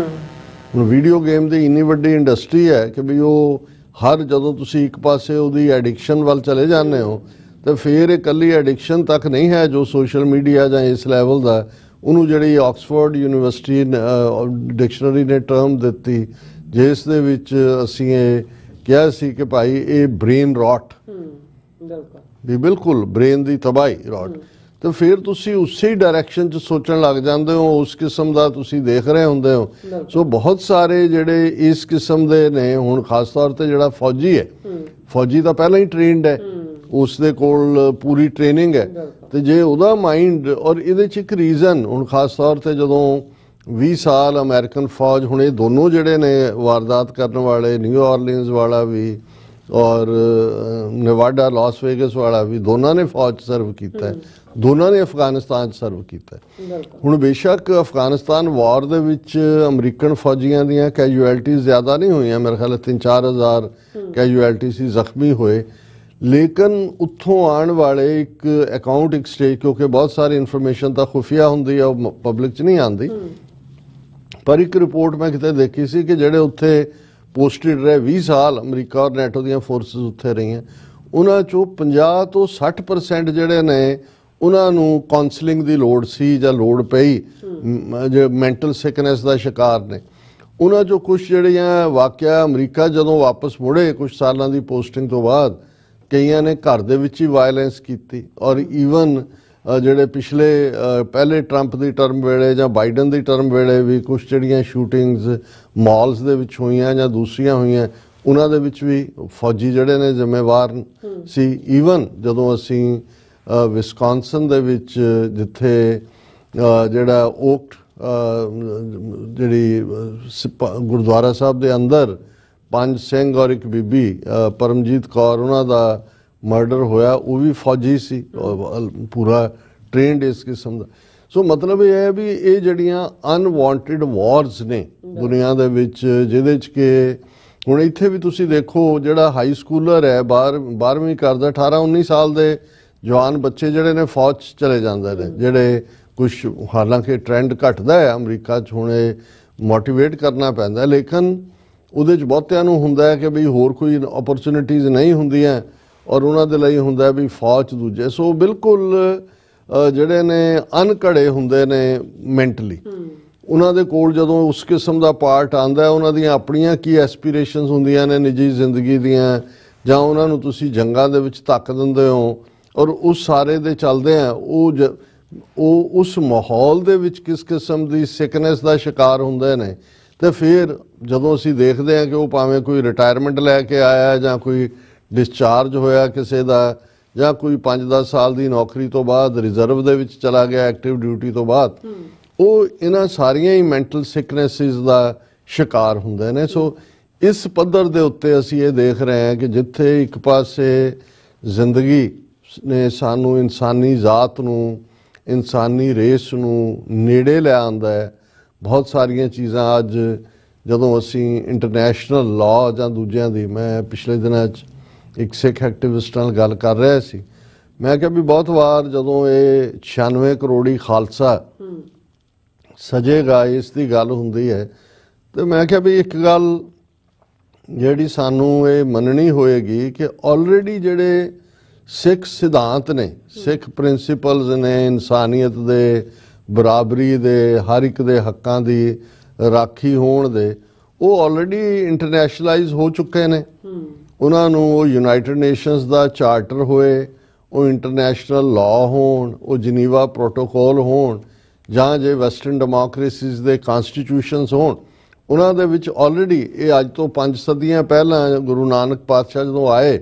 हुण वीडियो गेम की इन्नी वड्डी इंडस्ट्री है कि भी वो हर जदों तुसीं एक पासे उहदी एडिक्शन वाल चले जाते हो तो फिर इकल्ली एडिक्शन तक नहीं है जो सोशल मीडिया जां इस लैवल का उन्होंने जिहड़ी ऑक्सफोर्ड यूनीवर्सिटी डिक्शनरी ने टर्म दिती जिस दे विच असीं ये कहा सी कि भाई ये ब्रेन रॉट भी बिल्कुल ब्रेन की तबाही रॉट, तो फिर तुसी उसी डायरैक्शन च सोचण लग जाते हो, उस किस्म का तुसी देख रहे होंदे हो। सो बहुत सारे जिहड़े इस किस्म दे ने हुण खास तौर पर जिहड़ा फौजी है, फौजी तो पहले ही ट्रेनड है, उसदे कोल पूरी ट्रेनिंग है, तो जे उहदा माइंड और इहदे च एक रीजन हुण खास तौर पर जदों 20 साल अमेरिकन फौज हुण ये दोनों जिहड़े ने वारदात करने वाले न्यू ऑरलीन्स वाला भी और नेवाडा लॉस वेगस वाला भी दोनों ने फौज सर्व किया है, दोनों ने अफगानिस्तान सर्व किया है। हुण बेशक अफगानिस्तान वार दे विच अमरीकन फौजियां दियां कैजुअलिटीज़ ज़्यादा नहीं हुई, मेरे ख्याल 3-4 हज़ार कैजुअलिटी सी जख्मी हुए, लेकिन उत्थों आने वाले एक अकाउंट एक स्टेज, क्योंकि बहुत सारी इन्फॉर्मेशन तो खुफिया होंदी है पब्लिक च नहीं आती, पर एक रिपोर्ट मैं किते देखी सी कि जिहड़े उत्थे पोस्टेड रहे 20 साल अमरीका और नैटो दियां फोर्सिस उत्थे रही हैं, उन्हां चों 50 ਤੋਂ 60% जिहड़े ने उन्हां नूं काउंसलिंग की लोड़ सी जां लोड़ पई जो मैंटल सिकनेस का शिकार ने। उन्हां चों कुछ जिहड़ियां वाकिया अमरीका जदों वापस मुड़े कुछ सालां की पोस्टिंग तो बाद कईयां ने घर दे विच ही वायलेंस की, और ईवन जिहड़े पिछले पहले ट्रंप की टर्म वेले जां बाइडन की टर्म वेले भी कुछ जिहड़ियां शूटिंग्स मॉल्स दे विच होईयां जां दूसरियां होईयां उन्हां दे विच भी फौजी जिहड़े ने जिम्मेवार सी। ईवन जदों असीं विस्कॉन्सन दे विच जिथे जिहड़ा ओक जिहड़ी गुरुद्वारा साहब दे अंदर 5 ਸਿੰਘ और एक बीबी परमजीत कौर उन्हां दा मर्डर होया, वो भी फौजी सी पूरा ट्रेंड इस किस्म का। सो मतलब यह है भी ये जड़ियाँ अनवांटेड वॉर्स ने दुनिया दे विच जिहदे च कि हुण इत्थे भी तुसी देखो जिहड़ा हाई स्कूलर है 12वीं करदा 18-19 साल दे ਜਵਾਨ ਬੱਚੇ ਜਿਹੜੇ ਨੇ ਫੌਜ 'ਚ ਚਲੇ ਜਾਂਦੇ ਨੇ, ਜਿਹੜੇ ਕੁਛ ਹਾਲਾਂਕਿ ਟ੍ਰੈਂਡ ਘਟਦਾ ਹੈ ਅਮਰੀਕਾ 'ਚ, ਹੁਣ ਇਹ ਮੋਟੀਵੇਟ ਕਰਨਾ ਪੈਂਦਾ, ਲੇਕਿਨ ਉਹਦੇ 'ਚ ਬਹੁਤਿਆਂ ਨੂੰ ਹੁੰਦਾ ਹੈ ਕਿ ਵੀ ਹੋਰ ਕੋਈ ਓਪਰਚੁਨਿਟੀਜ਼ ਨਹੀਂ ਹੁੰਦੀਆਂ ਔਰ ਉਹਨਾਂ ਦੇ ਲਈ ਹੁੰਦਾ ਵੀ ਫੌਜ 'ਚ ਦੂਜੇ। ਸੋ ਬਿਲਕੁਲ ਜਿਹੜੇ ਨੇ ਅਨਘੜੇ ਹੁੰਦੇ ਨੇ ਮੈਂਟਲੀ, ਉਹਨਾਂ ਦੇ ਕੋਲ ਜਦੋਂ ਉਸ ਕਿਸਮ ਦਾ ਪਾਰਟ ਆਉਂਦਾ, ਉਹਨਾਂ ਦੀਆਂ ਆਪਣੀਆਂ ਕੀ ਐਸਪੀਰੇਸ਼ਨਸ ਹੁੰਦੀਆਂ ਨੇ ਨਿੱਜੀ ਜ਼ਿੰਦਗੀ ਦੀਆਂ, ਜਾਂ ਉਹਨਾਂ ਨੂੰ ਤੁਸੀਂ ਜੰਗਾਂ ਦੇ ਵਿੱਚ ਧੱਕ ਦਿੰਦੇ ਹੋ ਔਰ ਉਸ ਸਾਰੇ ਦੇ ਚੱਲਦੇ ਆ ਉਹ ਉਸ ਮਾਹੌਲ ਦੇ ਵਿੱਚ ਕਿਸ ਕਿਸਮ ਦੀ ਸਿਕਨੈਸ ਦਾ ਸ਼ਿਕਾਰ ਹੁੰਦੇ ਨੇ। ਤੇ ਫਿਰ ਜਦੋਂ ਅਸੀਂ ਦੇਖਦੇ ਹਾਂ ਕਿ ਉਹ ਭਾਵੇਂ ਕੋਈ ਰਿਟਾਇਰਮੈਂਟ ਲੈ ਕੇ ਆਇਆ ਜਾਂ ਕੋਈ ਡਿਸਚਾਰਜ ਹੋਇਆ ਕਿਸੇ ਦਾ, ਜਾਂ ਕੋਈ 5-10 ਸਾਲ ਦੀ ਨੌਕਰੀ ਤੋਂ ਬਾਅਦ ਰਿਜ਼ਰਵ ਦੇ ਵਿੱਚ ਚਲਾ ਗਿਆ ਐਕਟਿਵ ਡਿਊਟੀ ਤੋਂ ਬਾਅਦ, ਉਹ ਇਹਨਾਂ ਸਾਰੀਆਂ ਹੀ ਮੈਂਟਲ ਸਿਕਨੈਸਿਸ ਦਾ ਸ਼ਿਕਾਰ ਹੁੰਦੇ ਨੇ। ਸੋ ਇਸ ਪੱਧਰ ਦੇ ਉੱਤੇ ਅਸੀਂ ਇਹ ਦੇਖ ਰਹੇ ਹਾਂ ਕਿ ਜਿੱਥੇ ਇੱਕ ਪਾਸੇ ਜ਼ਿੰਦਗੀ ਨੇ ਸਾਨੂੰ ਇਨਸਾਨੀ ਜ਼ਾਤ ਨੂੰ, ਇਨਸਾਨੀ ਰੇਸ ਨੂੰ ਨੇੜੇ ਲੈ ਆਉਂਦਾ ਹੈ, ਬਹੁਤ ਸਾਰੀਆਂ ਚੀਜ਼ਾਂ ਅੱਜ ਜਦੋਂ ਅਸੀਂ ਇੰਟਰਨੈਸ਼ਨਲ ਲਾਅ ਜਾਂ ਦੂਜਿਆਂ ਦੀ, ਮੈਂ ਪਿਛਲੇ ਦਿਨਾਂ 'ਚ ਇੱਕ ਸਿੱਖ ਐਕਟਿਵਿਸਟ ਨਾਲ ਗੱਲ ਕਰ ਰਿਹਾ ਸੀ, ਮੈਂ ਕਿਹਾ ਵੀ ਬਹੁਤ ਵਾਰ ਜਦੋਂ ਇਹ 96 ਕਰੋੜੀ ਖਾਲਸਾ ਸਜੇਗਾ ਇਸ ਦੀ ਗੱਲ ਹੁੰਦੀ ਹੈ, ਤੇ ਮੈਂ ਕਿਹਾ ਵੀ ਇੱਕ ਗੱਲ ਜਿਹੜੀ ਸਾਨੂੰ ਇਹ ਮੰਨਣੀ ਹੋਏਗੀ ਕਿ ਆਲਰੇਡੀ ਜਿਹੜੇ ਸਿੱਖ ਸਿਧਾਂਤ ਨੇ, ਸਿੱਖ ਪ੍ਰਿੰਸੀਪਲਸ ਨੇ ਇਨਸਾਨੀਅਤ ਦੇ, ਬਰਾਬਰੀ ਦੇ, ਹਰ ਇੱਕ ਦੇ ਹੱਕਾਂ ਦੀ ਰਾਖੀ ਹੋਣ ਦੇ, ਉਹ ਆਲਰੇਡੀ ਇੰਟਰਨੈਸ਼ਨਲਾਈਜ਼ ਹੋ ਚੁੱਕੇ ਨੇ। ਉਹਨਾਂ ਨੂੰ ਉਹ ਯੂਨਾਈਟਿਡ ਨੇਸ਼ਨਸ ਦਾ ਚਾਰਟਰ ਹੋਏ, ਉਹ ਇੰਟਰਨੈਸ਼ਨਲ ਲਾਅ ਹੋਣ, ਉਹ ਜਨੀਵਾ ਪ੍ਰੋਟੋਕੋਲ ਹੋਣ, ਜਾਂ ਜੇ ਵੈਸਟਰਨ ਡੈਮੋਕ੍ਰੇਸੀਜ਼ ਦੇ ਕਨਸਟੀਟਿਊਸ਼ਨਸ ਹੋਣ, ਉਹਨਾਂ ਦੇ ਵਿੱਚ ਆਲਰੇਡੀ ਇਹ ਅੱਜ ਤੋਂ 5 ਸਦੀਆਂ ਪਹਿਲਾਂ ਗੁਰੂ ਨਾਨਕ ਪਾਤਸ਼ਾਹ ਜਦੋਂ ਆਏ,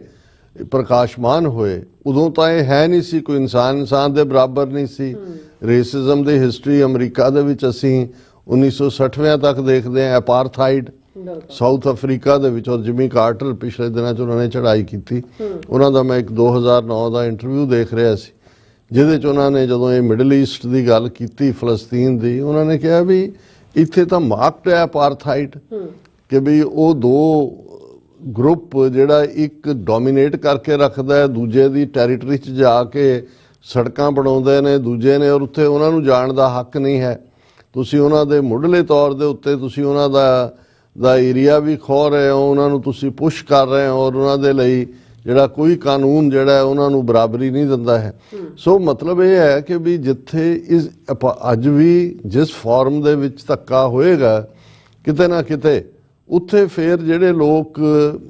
ਪ੍ਰਕਾਸ਼ਮਾਨ ਹੋਏ, ਉਦੋਂ ਤਾਂ ਇਹ ਹੈ ਨਹੀਂ ਸੀ, ਕੋਈ ਇਨਸਾਨ ਦੇ ਬਰਾਬਰ ਨਹੀਂ ਸੀ। ਰੇਸਿਜ਼ਮ ਦੀ ਹਿਸਟਰੀ ਅਮਰੀਕਾ ਦੇ ਵਿੱਚ ਅਸੀਂ 1960ਵਿਆਂ ਤੱਕ ਦੇਖਦੇ ਹਾਂ, ਅਪਾਰਥਾਈਡ ਸਾਊਥ ਅਫਰੀਕਾ ਦੇ ਵਿੱਚ, ਔਰ ਜਿਮੀ ਕਾਰਟਰ ਪਿਛਲੇ ਦਿਨਾਂ 'ਚ ਉਹਨਾਂ ਨੇ ਚੜ੍ਹਾਈ ਕੀਤੀ, ਉਹਨਾਂ ਦਾ ਮੈਂ ਇੱਕ 2009 ਦਾ ਇੰਟਰਵਿਊ ਦੇਖ ਰਿਹਾ ਸੀ, ਜਿਹਦੇ 'ਚ ਉਹਨਾਂ ਨੇ ਜਦੋਂ ਇਹ ਮਿਡਲ ਈਸਟ ਦੀ ਗੱਲ ਕੀਤੀ, ਫਲਸਤੀਨ ਦੀ, ਉਹਨਾਂ ਨੇ ਕਿਹਾ ਵੀ ਇੱਥੇ ਤਾਂ ਮਾਰਕਡ ਹੈ ਅਪਾਰਥਾਈਡ, ਕਿ ਵੀ ਉਹ ਦੋ ਗਰੁੱਪ ਜਿਹੜਾ ਇੱਕ ਡੋਮੀਨੇਟ ਕਰਕੇ ਰੱਖਦਾ ਹੈ, ਦੂਜੇ ਦੀ ਟੈਰੀਟਰੀ 'ਚ ਜਾ ਕੇ ਸੜਕਾਂ ਬਣਾਉਂਦੇ ਨੇ ਦੂਜੇ ਨੇ, ਔਰ ਉੱਥੇ ਉਹਨਾਂ ਨੂੰ ਜਾਣ ਦਾ ਹੱਕ ਨਹੀਂ ਹੈ। ਤੁਸੀਂ ਉਹਨਾਂ ਦੇ ਮੁੱਢਲੇ ਤੌਰ ਦੇ ਉੱਤੇ ਤੁਸੀਂ ਉਹਨਾਂ ਦਾ ਏਰੀਆ ਵੀ ਖੋਹ ਰਹੇ ਹੋ, ਉਹਨਾਂ ਨੂੰ ਤੁਸੀਂ ਪੁਸ਼ ਕਰ ਰਹੇ ਹੋ, ਔਰ ਉਹਨਾਂ ਦੇ ਲਈ ਜਿਹੜਾ ਕੋਈ ਕਾਨੂੰਨ ਜਿਹੜਾ ਉਹਨਾਂ ਨੂੰ ਬਰਾਬਰੀ ਨਹੀਂ ਦਿੰਦਾ ਹੈ। ਸੋ ਮਤਲਬ ਇਹ ਹੈ ਕਿ ਵੀ ਜਿੱਥੇ ਅੱਜ ਵੀ ਜਿਸ ਫਾਰਮ ਦੇ ਵਿੱਚ ਧੱਕਾ ਹੋਏਗਾ ਕਿਤੇ ਨਾ ਕਿਤੇ, ਉੱਥੇ ਫਿਰ ਜਿਹੜੇ ਲੋਕ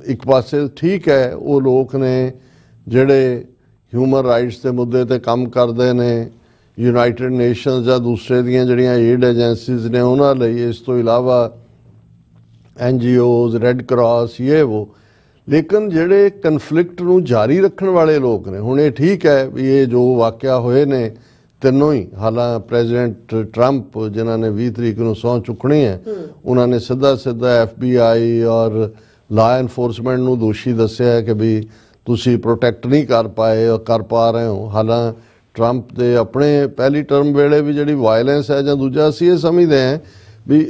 ਇੱਕ ਪਾਸੇ ਠੀਕ ਹੈ, ਉਹ ਲੋਕ ਨੇ ਜਿਹੜੇ ਹਿਊਮਨ ਰਾਈਟਸ ਦੇ ਮੁੱਦੇ ਤੇ ਕੰਮ ਕਰਦੇ ਨੇ, ਯੂਨਾਈਟਿਡ ਨੇਸ਼ਨਸ ਜਾਂ ਦੂਸਰੇ ਦੀਆਂ ਜਿਹੜੀਆਂ ਏਡ ਏਜੰਸੀਜ਼ ਨੇ ਉਹਨਾਂ ਲਈ, ਇਸ ਤੋਂ ਇਲਾਵਾ NGOs, ਰੈੱਡ ਕਰਾਸ, ਇਹ ਉਹ, ਲੇਕਿਨ ਜਿਹੜੇ ਕਨਫਲਿਕਟ ਨੂੰ ਜਾਰੀ ਰੱਖਣ ਵਾਲੇ ਲੋਕ ਨੇ, ਹੁਣ ਇਹ ਠੀਕ ਹੈ ਵੀ ਇਹ ਜੋ ਵਾਕਿਆ ਹੋਏ ਨੇ ਤਿੰਨੋਂ ਹੀ, ਹਾਲਾਂ ਪ੍ਰੈਜ਼ੀਡੈਂਟ ਟਰੰਪ ਜਿਨ੍ਹਾਂ ਨੇ 20 ਤਰੀਕ ਨੂੰ ਸਹੁੰ ਚੁੱਕਣੀ ਹੈ, ਉਹਨਾਂ ਨੇ ਸਿੱਧਾ FBI ਔਰ ਲਾਅ ਐਨਫੋਰਸਮੈਂਟ ਨੂੰ ਦੋਸ਼ੀ ਦੱਸਿਆ ਹੈ ਕਿ ਵੀ ਤੁਸੀਂ ਪ੍ਰੋਟੈਕਟ ਨਹੀਂ ਕਰ ਪਾਏ ਔਰ ਕਰ ਪਾ ਰਹੇ ਹੋ। ਹਾਲਾਂ ਟਰੰਪ ਦੇ ਆਪਣੇ ਪਹਿਲੀ ਟਰਮ ਵੇਲੇ ਵੀ ਜਿਹੜੀ ਵਾਇਲੈਂਸ ਹੈ ਜਾਂ ਦੂਜਾ, ਅਸੀਂ ਇਹ ਸਮਝਦੇ ਹਾਂ ਵੀ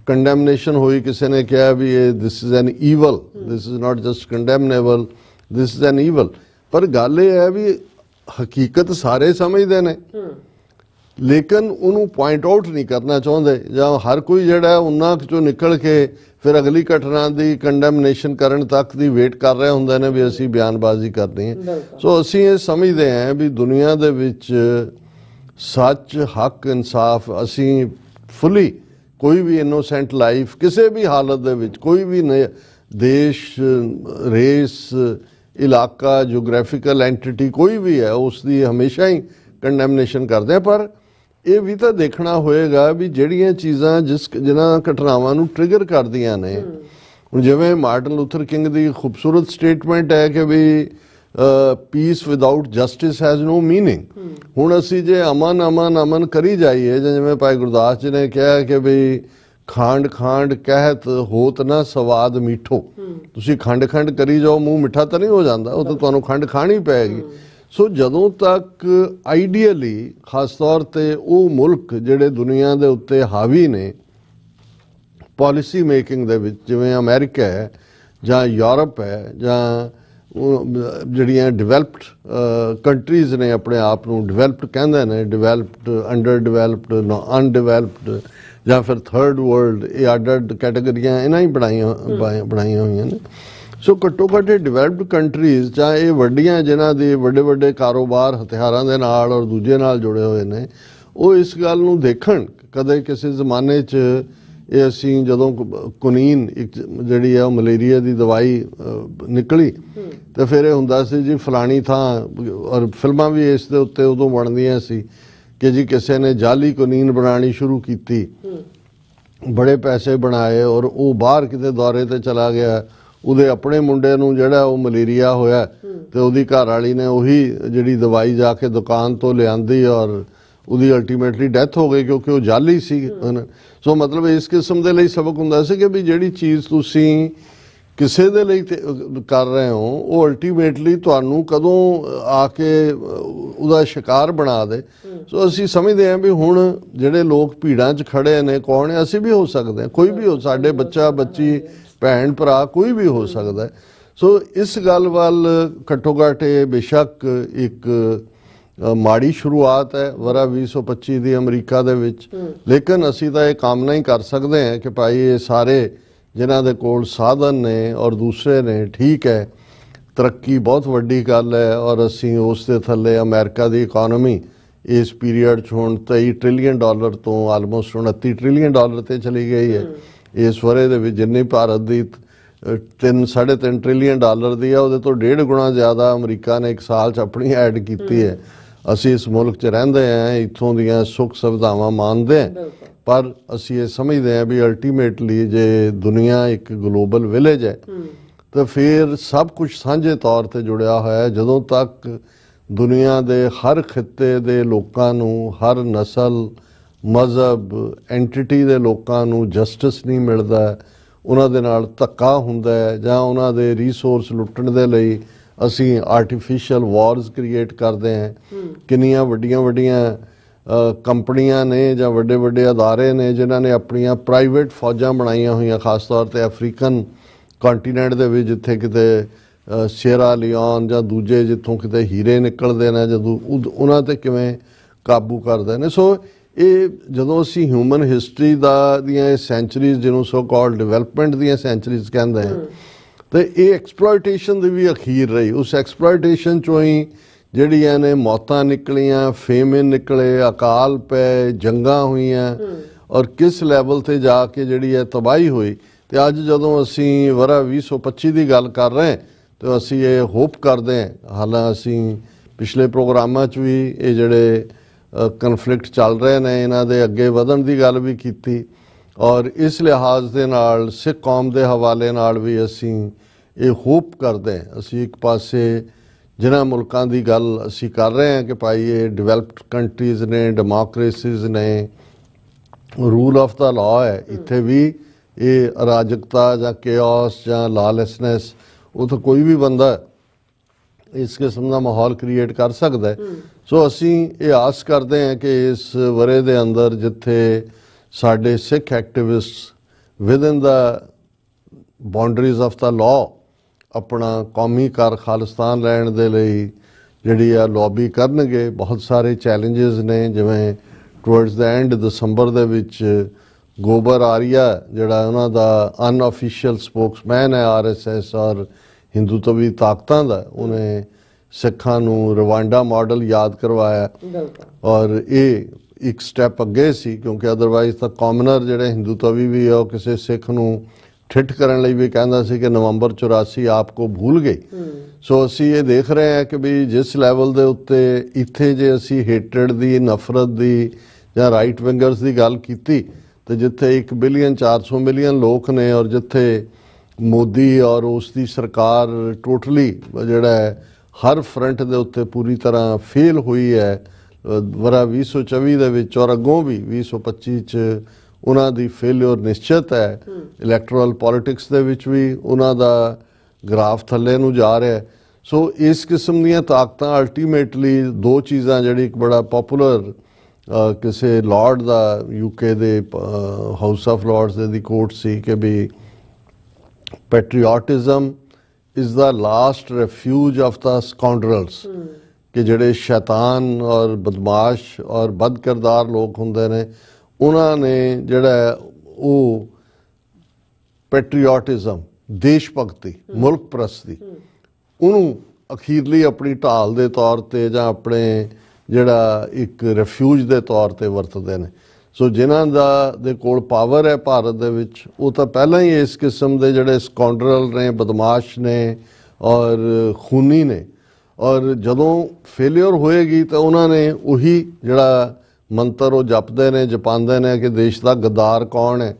ਕੰਡੈਮਨੇਸ਼ਨ ਹੋਈ, ਕਿਸੇ ਨੇ ਕਿਹਾ ਵੀ ਇਹ this is an evil, this is not just condemnable, this is an evil. ਪਰ ਗੱਲ ਇਹ ਹੈ ਵੀ ਹਕੀਕਤ ਸਾਰੇ ਸਮਝਦੇ ਨੇ, ਲੇਕਿਨ ਉਹਨੂੰ ਪੁਆਇੰਟ ਆਊਟ ਨਹੀਂ ਕਰਨਾ ਚਾਹੁੰਦੇ, ਜਾਂ ਹਰ ਕੋਈ ਜਿਹੜਾ ਉਹਨਾਂ ਚੋਂ ਨਿਕਲ ਕੇ ਫਿਰ ਅਗਲੀ ਘਟਨਾ ਦੀ ਕੰਡੈਮਨੇਸ਼ਨ ਕਰਨ ਤੱਕ ਦੀ ਵੇਟ ਕਰ ਰਹੇ ਹੁੰਦੇ ਨੇ ਵੀ ਅਸੀਂ ਬਿਆਨਬਾਜ਼ੀ ਕਰਨੀ ਹੈ। ਸੋ ਅਸੀਂ ਇਹ ਸਮਝਦੇ ਹਾਂ ਵੀ ਦੁਨੀਆ ਦੇ ਵਿੱਚ ਸੱਚ, ਹੱਕ, ਇਨਸਾਫ, ਅਸੀਂ ਫੁੱਲੀ ਕੋਈ ਵੀ ਇਨੋਸੈਂਟ ਲਾਈਫ ਕਿਸੇ ਵੀ ਹਾਲਤ ਦੇ ਵਿੱਚ, ਕੋਈ ਵੀ ਦੇਸ਼, ਰੇਸ, ਇਲਾਕਾ, ਜੀਓਗ੍ਰਾਫਿਕਲ ਐਂਟੀਟੀ ਕੋਈ ਵੀ ਹੈ, ਉਸ ਦੀ ਹਮੇਸ਼ਾ ਹੀ ਕੰਡੈਮਨੇਸ਼ਨ ਕਰਦੇ ਆ। ਪਰ ਇਹ ਵੀ ਤਾਂ ਦੇਖਣਾ ਹੋਏਗਾ ਵੀ ਜਿਹੜੀਆਂ ਚੀਜ਼ਾਂ ਜਿਨ੍ਹਾਂ ਘਟਨਾਵਾਂ ਨੂੰ ਟ੍ਰਿਗਰ ਕਰਦੀਆਂ ਨੇ, ਹੁਣ ਜਿਵੇਂ ਮਾਰਟਨ ਲੂਥਰ ਕਿੰਗ ਦੀ ਖੂਬਸੂਰਤ ਸਟੇਟਮੈਂਟ ਹੈ ਕਿ ਵੀ peace without justice has no meaning. ਹੁਣ ਅਸੀਂ ਜੇ ਅਮਨ ਕਰੀ ਜਾਈਏ, ਜਿਵੇਂ ਭਾਈ ਗੁਰਦਾਸ ਜੀ ਨੇ ਕਿਹਾ ਕਿ ਵੀ ਖੰਡ ਕਹਿਤ ਹੋਤ ਨਾ ਸਵਾਦ ਮਿੱਠੋ, ਤੁਸੀਂ ਖੰਡ ਕਰੀ ਜਾਓ, ਮੂੰਹ ਮਿੱਠਾ ਤਾਂ ਨਹੀਂ ਹੋ ਜਾਂਦਾ, ਉਹ ਤਾਂ ਤੁਹਾਨੂੰ ਖੰਡ ਖਾਣੀ ਪਏਗੀ। ਸੋ ਜਦੋਂ ਤੱਕ ਆਈਡੀਅਲੀ ਖਾਸ ਤੌਰ ਤੇ ਉਹ ਮੁਲਕ ਜਿਹੜੇ ਦੁਨੀਆ ਦੇ ਉੱਤੇ ਹਾਵੀ ਨੇ ਪਾਲਿਸੀ ਮੇਕਿੰਗ ਦੇ ਵਿੱਚ, ਜਿਵੇਂ ਅਮਰੀਕਾ ਹੈ ਜਾਂ ਯੂਰਪ ਹੈ ਜਾਂ ਜਿਹੜੀਆਂ ਡਿਵੈਲਪਡ ਕੰਟਰੀਜ਼ ਨੇ ਆਪਣੇ ਆਪ ਨੂੰ ਡਿਵੈਲਪਡ ਕਹਿੰਦੇ ਨੇ, ਡਿਵੈਲਪਡ, ਅੰਡਰ ਡਿਵੈਲਪਡ, ਅਨਡਿਵੈਲਪਡ ਜਾਂ ਫਿਰ ਥਰਡ ਵਰਲਡ, ਇਹ ਅੱਡ ਕੈਟਾਗਰੀਆਂ ਇਹਨਾਂ ਹੀ ਬਣਾਈਆਂ ਹੋਈਆਂ ਨੇ। ਸੋ ਘੱਟੋ ਘੱਟ ਇਹ ਡਿਵੈਲਪਡ ਕੰਟਰੀਜ਼ ਜਾਂ ਇਹ ਵੱਡੀਆਂ ਜਿਨ੍ਹਾਂ ਦੇ ਵੱਡੇ ਵੱਡੇ ਕਾਰੋਬਾਰ ਹਥਿਆਰਾਂ ਦੇ ਨਾਲ ਔਰ ਦੂਜੇ ਨਾਲ ਜੁੜੇ ਹੋਏ ਨੇ, ਉਹ ਇਸ ਗੱਲ ਨੂੰ ਦੇਖਣ। ਕਦੇ ਕਿਸੇ ਜ਼ਮਾਨੇ 'ਚ ਇਹ ਅਸੀਂ ਜਦੋਂ ਕੁਨੀਨ ਇੱਕ ਜਿਹੜੀ ਆ ਉਹ ਮਲੇਰੀਆ ਦੀ ਦਵਾਈ ਨਿਕਲੀ ਤੇ ਫਿਰ ਇਹ ਹੁੰਦਾ ਸੀ ਜੀ ਫਲਾਣੀ ਥਾਂ, ਔਰ ਫਿਲਮਾਂ ਵੀ ਇਸ ਦੇ ਉੱਤੇ ਉਦੋਂ ਬਣਦੀਆਂ ਸੀ ਕਿ ਜੀ ਕਿਸੇ ਨੇ ਜਾਲੀ ਕੁਨੀਨ ਬਣਾਉਣੀ ਸ਼ੁਰੂ ਕੀਤੀ, ਬੜੇ ਪੈਸੇ ਬਣਾਏ, ਔਰ ਉਹ ਬਾਹਰ ਕਿਤੇ ਦੌਰੇ ਤੇ ਚਲਾ ਗਿਆ, ਉਹਦੇ ਆਪਣੇ ਮੁੰਡੇ ਨੂੰ ਜਿਹੜਾ ਉਹ ਮਲੇਰੀਆ ਹੋਇਆ ਤੇ ਉਹਦੀ ਘਰ ਵਾਲੀ ਨੇ ਉਹੀ ਜਿਹੜੀ ਦਵਾਈ ਜਾ ਕੇ ਦੁਕਾਨ ਤੋਂ ਲਿਆਂਦੀ ਔਰ ਉਹਦੀ ਅਲਟੀਮੇਟਲੀ ਡੈਥ ਹੋ ਗਈ ਕਿਉਂਕਿ ਉਹ ਜਾਲੀ ਸੀ। ਸੋ ਮਤਲਬ ਇਸ ਕਿਸਮ ਦੇ ਲਈ ਸਬਕ ਹੁੰਦਾ ਸੀ ਕਿ ਵੀ ਜਿਹੜੀ ਚੀਜ਼ ਤੁਸੀਂ ਕਿਸੇ ਦੇ ਲਈ ਕਰ ਰਹੇ ਹੋ ਉਹ ਅਲਟੀਮੇਟਲੀ ਤੁਹਾਨੂੰ ਕਦੋਂ ਆ ਕੇ ਉਹਦਾ ਸ਼ਿਕਾਰ ਬਣਾ ਦੇ। ਸੋ ਅਸੀਂ ਸਮਝਦੇ ਹਾਂ ਵੀ ਹੁਣ ਜਿਹੜੇ ਲੋਕ ਭੀੜਾਂ 'ਚ ਖੜੇ ਨੇ ਕੌਣ ਹੈ, ਅਸੀਂ ਵੀ ਹੋ ਸਕਦੇ ਹਾਂ, ਕੋਈ ਵੀ ਹੋ, ਸਾਡੇ ਬੱਚਾ ਬੱਚੀ ਭੈਣ ਭਰਾ ਕੋਈ ਵੀ ਹੋ ਸਕਦਾ। ਸੋ ਇਸ ਗੱਲ ਵੱਲ ਘੱਟੋ ਘੱਟ ਇਹ ਬੇਸ਼ੱਕ ਇੱਕ ਮਾੜੀ ਸ਼ੁਰੂਆਤ ਹੈ ਵਰਾ 2025 ਦੀ ਅਮਰੀਕਾ ਦੇ ਵਿੱਚ, ਲੇਕਿਨ ਅਸੀਂ ਤਾਂ ਇਹ ਕਾਮਨਾ ਹੀ ਕਰ ਸਕਦੇ ਹਾਂ ਕਿ ਭਾਈ ਇਹ ਸਾਰੇ ਜਿਨ੍ਹਾਂ ਦੇ ਕੋਲ ਸਾਧਨ ਨੇ ਔਰ ਦੂਸਰੇ ਨੇ, ਠੀਕ ਹੈ, ਤਰੱਕੀ ਬਹੁਤ ਵੱਡੀ ਗੱਲ ਹੈ ਔਰ ਅਸੀਂ ਉਸ ਦੇ ਥੱਲੇ ਅਮਰੀਕਾ ਦੀ ਇਕੋਨਮੀ ਇਸ ਪੀਰੀਅਡ 'ਚ ਹੁਣ $23 ਟ੍ਰਿਲੀਅਨ ਤੋਂ ਆਲਮੋਸਟ $29 ਟ੍ਰਿਲੀਅਨ ਤੇ ਚਲੀ ਗਈ ਹੈ। ਇਸ ਵਰੇ ਦੇ ਵਿੱਚ ਜਿੰਨੀ ਭਾਰਤ ਦੀ 3.5 ਟ੍ਰਿਲੀਅਨ ਦੀ ਆ, ਉਹਦੇ ਤੋਂ 1.5 ਗੁਣਾ ਜ਼ਿਆਦਾ ਅਮਰੀਕਾ ਨੇ ਇੱਕ ਸਾਲ 'ਚ ਆਪਣੀ ਐਡ ਕੀਤੀ ਹੈ। ਅਸੀਂ ਇਸ ਮੁਲਕ 'ਚ ਰਹਿੰਦੇ ਹਾਂ, ਇੱਥੋਂ ਦੀਆਂ ਸੁੱਖ ਸੁਵਿਧਾਵਾਂ ਮਾਣਦੇ ਹਾਂ, ਪਰ ਅਸੀਂ ਇਹ ਸਮਝਦੇ ਹਾਂ ਵੀ ਅਲਟੀਮੇਟਲੀ ਜੇ ਦੁਨੀਆ ਇੱਕ ਗਲੋਬਲ ਵਿਲੇਜ ਹੈ ਤਾਂ ਫਿਰ ਸਭ ਕੁਝ ਸਾਂਝੇ ਤੌਰ ਤੇ ਜੁੜਿਆ ਹੋਇਆ ਹੈ। ਜਦੋਂ ਤੱਕ ਦੁਨੀਆ ਦੇ ਹਰ ਖਿੱਤੇ ਦੇ ਲੋਕਾਂ ਨੂੰ, ਹਰ ਨਸਲ, ਮਜ਼ਹਬ, ਐਂਟੀਟੀ ਦੇ ਲੋਕਾਂ ਨੂੰ ਜਸਟਿਸ ਨਹੀਂ ਮਿਲਦਾ, ਉਹਨਾਂ ਦੇ ਨਾਲ ਧੱਕਾ ਹੁੰਦਾ ਹੈ ਜਾਂ ਉਹਨਾਂ ਦੇ ਰਿਸੋਰਸ ਲੁੱਟਣ ਦੇ ਲਈ ਅਸੀਂ ਆਰਟੀਫਿਸ਼ੀਅਲ ਵਾਰਸ ਕ੍ਰੀਏਟ ਕਰਦੇ ਹਾਂ। ਕਿੰਨੀਆਂ ਵੱਡੀਆਂ ਕੰਪਨੀਆਂ ਨੇ ਜਾਂ ਵੱਡੇ ਵੱਡੇ ਅਦਾਰੇ ਨੇ ਜਿਨ੍ਹਾਂ ਨੇ ਆਪਣੀਆਂ ਪ੍ਰਾਈਵੇਟ ਫੌਜਾਂ ਬਣਾਈਆਂ ਹੋਈਆਂ, ਖਾਸ ਤੌਰ ਤੇ ਅਫਰੀਕਨ ਕੰਟੀਨੈਂਟ ਦੇ ਵਿੱਚ, ਜਿੱਥੇ ਕਿਤੇ ਸੀਰਾ ਲਿਓਨ ਜਾਂ ਦੂਜੇ ਜਿੱਥੋਂ ਕਿਤੇ ਹੀਰੇ ਨਿਕਲਦੇ ਨੇ, ਜਦੋਂ ਉਹਨਾਂ ਤੇ ਕਿਵੇਂ ਕਾਬੂ ਕਰਦੇ ਨੇ। ਸੋ ਇਹ ਜਦੋਂ ਅਸੀਂ ਹਿਊਮਨ ਹਿਸਟਰੀ ਦੀਆਂ ਇਹ ਸੈਂਚਰੀਜ਼, ਜਿਹਨੂੰ ਸੋ ਕਾਲਡ ਡਿਵੈਲਪਮੈਂਟ ਦੀਆਂ ਸੈਂਚਰੀਜ਼ ਕਹਿੰਦੇ ਹਾਂ, ਤੇ ਇਹ ਐਕਸਪਲੋਇਟੇਸ਼ਨ ਦੀ ਵੀ ਅਖੀਰ ਰਹੀ। ਉਸ ਐਕਸਪਲੋਇਟੇਸ਼ਨ 'ਚੋਂ ਹੀ ਜਿਹੜੀਆਂ ਨੇ ਮੌਤਾਂ ਨਿਕਲੀਆਂ, ਫੇਮਿਨ ਨਿਕਲੇ, ਅਕਾਲ ਪਏ, ਜੰਗਾਂ ਹੋਈਆਂ ਔਰ ਕਿਸ ਲੈਵਲ ਤੇ ਜਾ ਕੇ ਜਿਹੜੀ ਹੈ ਤਬਾਹੀ ਹੋਈ। ਤੇ ਅੱਜ ਜਦੋਂ ਅਸੀਂ ਵਰਾ 2025 ਦੀ ਗੱਲ ਕਰ ਰਹੇ ਹਾਂ ਤਾਂ ਅਸੀਂ ਇਹ ਹੋਪ ਕਰਦੇ ਹਾਂ, ਹਾਲਾਂ ਅਸੀਂ ਪਿਛਲੇ ਪ੍ਰੋਗਰਾਮਾਂ 'ਚ ਵੀ ਇਹ ਜਿਹੜੇ ਕਨਫਲਿਕਟ ਚੱਲ ਰਹੇ ਨੇ ਇਹਨਾਂ ਦੇ ਅੱਗੇ ਵਧਣ ਦੀ ਗੱਲ ਵੀ ਕੀਤੀ, ਔਰ ਇਸ ਲਿਹਾਜ਼ ਦੇ ਨਾਲ ਸਿੱਖ ਕੌਮ ਦੇ ਹਵਾਲੇ ਨਾਲ ਵੀ ਅਸੀਂ ਇਹ ਹੋਪ ਕਰਦੇ ਹਾਂ। ਅਸੀਂ ਇੱਕ ਪਾਸੇ ਜਿਨ੍ਹਾਂ ਮੁਲਕਾਂ ਦੀ ਗੱਲ ਅਸੀਂ ਕਰ ਰਹੇ ਹਾਂ ਕਿ ਭਾਈ ਇਹ ਡਿਵੈਲਪਡ ਕੰਟਰੀਜ਼ ਨੇ, ਡੈਮੋਕ੍ਰੇਸੀਜ਼ ਨੇ, ਰੂਲ ਆਫ ਦਾ ਲਾਅ ਹੈ, ਇੱਥੇ ਵੀ ਇਹ ਅਰਾਜਕਤਾ ਜਾਂ ਕੇਓਸ ਜਾਂ ਲਾਲੈਸਨੈਸ, ਉਹ ਤਾਂ ਕੋਈ ਵੀ ਬੰਦਾ ਇਸ ਕਿਸਮ ਦਾ ਮਾਹੌਲ ਕ੍ਰੀਏਟ ਕਰ ਸਕਦਾ ਹੈ। ਸੋ ਅਸੀਂ ਇਹ ਆਸ ਕਰਦੇ ਹਾਂ ਕਿ ਇਸ ਵਰੇ ਦੇ ਅੰਦਰ ਜਿੱਥੇ ਸਾਡੇ Sikh activist within the boundaries of the law ਆਪਣਾ ਕੌਮੀ ਕਰ ਖਾਲਿਸਤਾਨ ਲੈਣ ਦੇ ਲਈ ਜਿਹੜੀ ਆ ਲੌਬੀ ਕਰਨਗੇ। ਬਹੁਤ ਸਾਰੇ ਚੈਲੰਜਸ ਨੇ, ਜਿਵੇਂ ਟੁਵਰਡਸ ਦਾ ਐਂਡ ਦਸੰਬਰ ਦੇ ਵਿੱਚ ਗੋਬਰ ਆਰੀਆ ਜਿਹੜਾ ਉਹਨਾਂ ਦਾ ਅਨਆਫੀਸ਼ੀਅਲ ਸਪੋਕਸਮੈਨ ਹੈ RSS ਔਰ ਹਿੰਦੂਤਵੀ ਤਾਕਤਾਂ ਦਾ, ਉਹਨੇ ਸਿੱਖਾਂ ਨੂੰ ਰਵਾਂਡਾ ਮਾਡਲ ਯਾਦ ਕਰਵਾਇਆ ਔਰ ਇਹ ਇੱਕ ਸਟੈਪ ਅੱਗੇ ਸੀ, ਕਿਉਂਕਿ ਅਦਰਵਾਈਜ਼ ਤਾਂ ਕਾਮਨਰ ਜਿਹੜੇ ਹਿੰਦੂਤਵੀ ਵੀ ਆ ਉਹ ਕਿਸੇ ਸਿੱਖ ਨੂੰ ਠਿੱਠ ਕਰਨ ਲਈ ਵੀ ਕਹਿੰਦਾ ਸੀ ਕਿ ਨਵੰਬਰ 84 ਆਪਕੋ ਭੁੱਲ ਗਈ। ਸੋ ਅਸੀਂ ਇਹ ਦੇਖ ਰਹੇ ਹਾਂ ਕਿ ਵੀ ਜਿਸ ਲੈਵਲ ਦੇ ਉੱਤੇ ਇੱਥੇ ਜੇ ਅਸੀਂ ਹੇਟਰਡ ਦੀ, ਨਫ਼ਰਤ ਦੀ ਜਾਂ ਰਾਈਟ ਵਿੰਗਰਸ ਦੀ ਗੱਲ ਕੀਤੀ ਤੇ ਜਿੱਥੇ 1 ਬਿਲੀਅਨ 400 ਮਿਲੀਅਨ ਲੋਕ ਨੇ ਔਰ ਜਿੱਥੇ ਮੋਦੀ ਔਰ ਉਸ ਦੀ ਸਰਕਾਰ ਟੋਟਲੀ ਜਿਹੜਾ ਹੈ ਹਰ ਫਰੰਟ ਦੇ ਉੱਤੇ ਪੂਰੀ ਤਰ੍ਹਾਂ ਫੇਲ ਹੋਈ ਹੈ ਵਰਾ 2024 ਦੇ ਵਿੱਚ ਔਰ ਅੱਗੋਂ ਵੀ 2025 'ਚ ਉਹਨਾਂ ਦੀ ਫੇਲਿਅਰ ਨਿਸ਼ਚਿਤ ਹੈ। ਇਲੈਕਟੋਰਲ ਪੋਲਿਟਿਕਸ ਦੇ ਵਿੱਚ ਵੀ ਉਹਨਾਂ ਦਾ ਗ੍ਰਾਫ ਥੱਲੇ ਨੂੰ ਜਾ ਰਿਹਾ। ਸੋ ਇਸ ਕਿਸਮ ਦੀਆਂ ਤਾਕਤਾਂ ਅਲਟੀਮੇਟਲੀ ਦੋ ਚੀਜ਼ਾਂ, ਜਿਹੜੀ ਇੱਕ ਬੜਾ ਪੋਪੂਲਰ ਕਿਸੇ ਲਾਰਡ ਦਾ UK ਦੇ ਹਾਊਸ ਆਫ ਲਾਰਡਸ ਦੀ ਕੋਟ ਸੀ ਕਿ ਵੀ patriotism is the last refuge of the scoundrels कि ਜਿਹੜੇ शैतान और बदमाश और बद किरदार लोग ਹੁੰਦੇ ਨੇ ਉਹਨਾਂ ਨੇ ਜਿਹੜਾ ਉਹ ਪੈਟਰੀਓਟਿਜ਼ਮ ਦੇਸ਼ ਭਗਤੀ ਮੁਲਕ ਪ੍ਰਸਤੀ ਉਹਨੂੰ ਅਖੀਰਲੀ ਆਪਣੀ ਢਾਲ ਦੇ ਤੌਰ ਤੇ ਜਾਂ ਆਪਣੇ ਜਿਹੜਾ ਇੱਕ ਰਿਫਿਊਜ ਦੇ ਤੌਰ ਤੇ ਵਰਤਦੇ ਨੇ। ਸੋ ਜਿਨ੍ਹਾਂ ਦੇ ਕੋਲ ਪਾਵਰ ਹੈ ਭਾਰਤ ਦੇ ਵਿੱਚ ਉਹ ਤਾਂ ਪਹਿਲਾਂ ਹੀ ਇਸ ਕਿਸਮ ਦੇ ਜਿਹੜੇ ਸਕਾਉਂਡਰਲ ਨੇ ਬਦਮਾਸ਼ ਨੇ ਔਰ ਖੂਨੀ ਨੇ ਔਰ ਜਦੋਂ ਫੇਲਿਅਰ ਹੋਏਗੀ ਤਾਂ ਉਹਨਾਂ ਨੇ ਉਹੀ ਜਿਹੜਾ ਮੰਤਰ ਉਹ ਜਪਦੇ ਨੇ ਜਪਾਉਂਦੇ ਨੇ ਕਿ ਦੇਸ਼ ਦਾ ਗੱਦਾਰ ਕੌਣ ਹੈ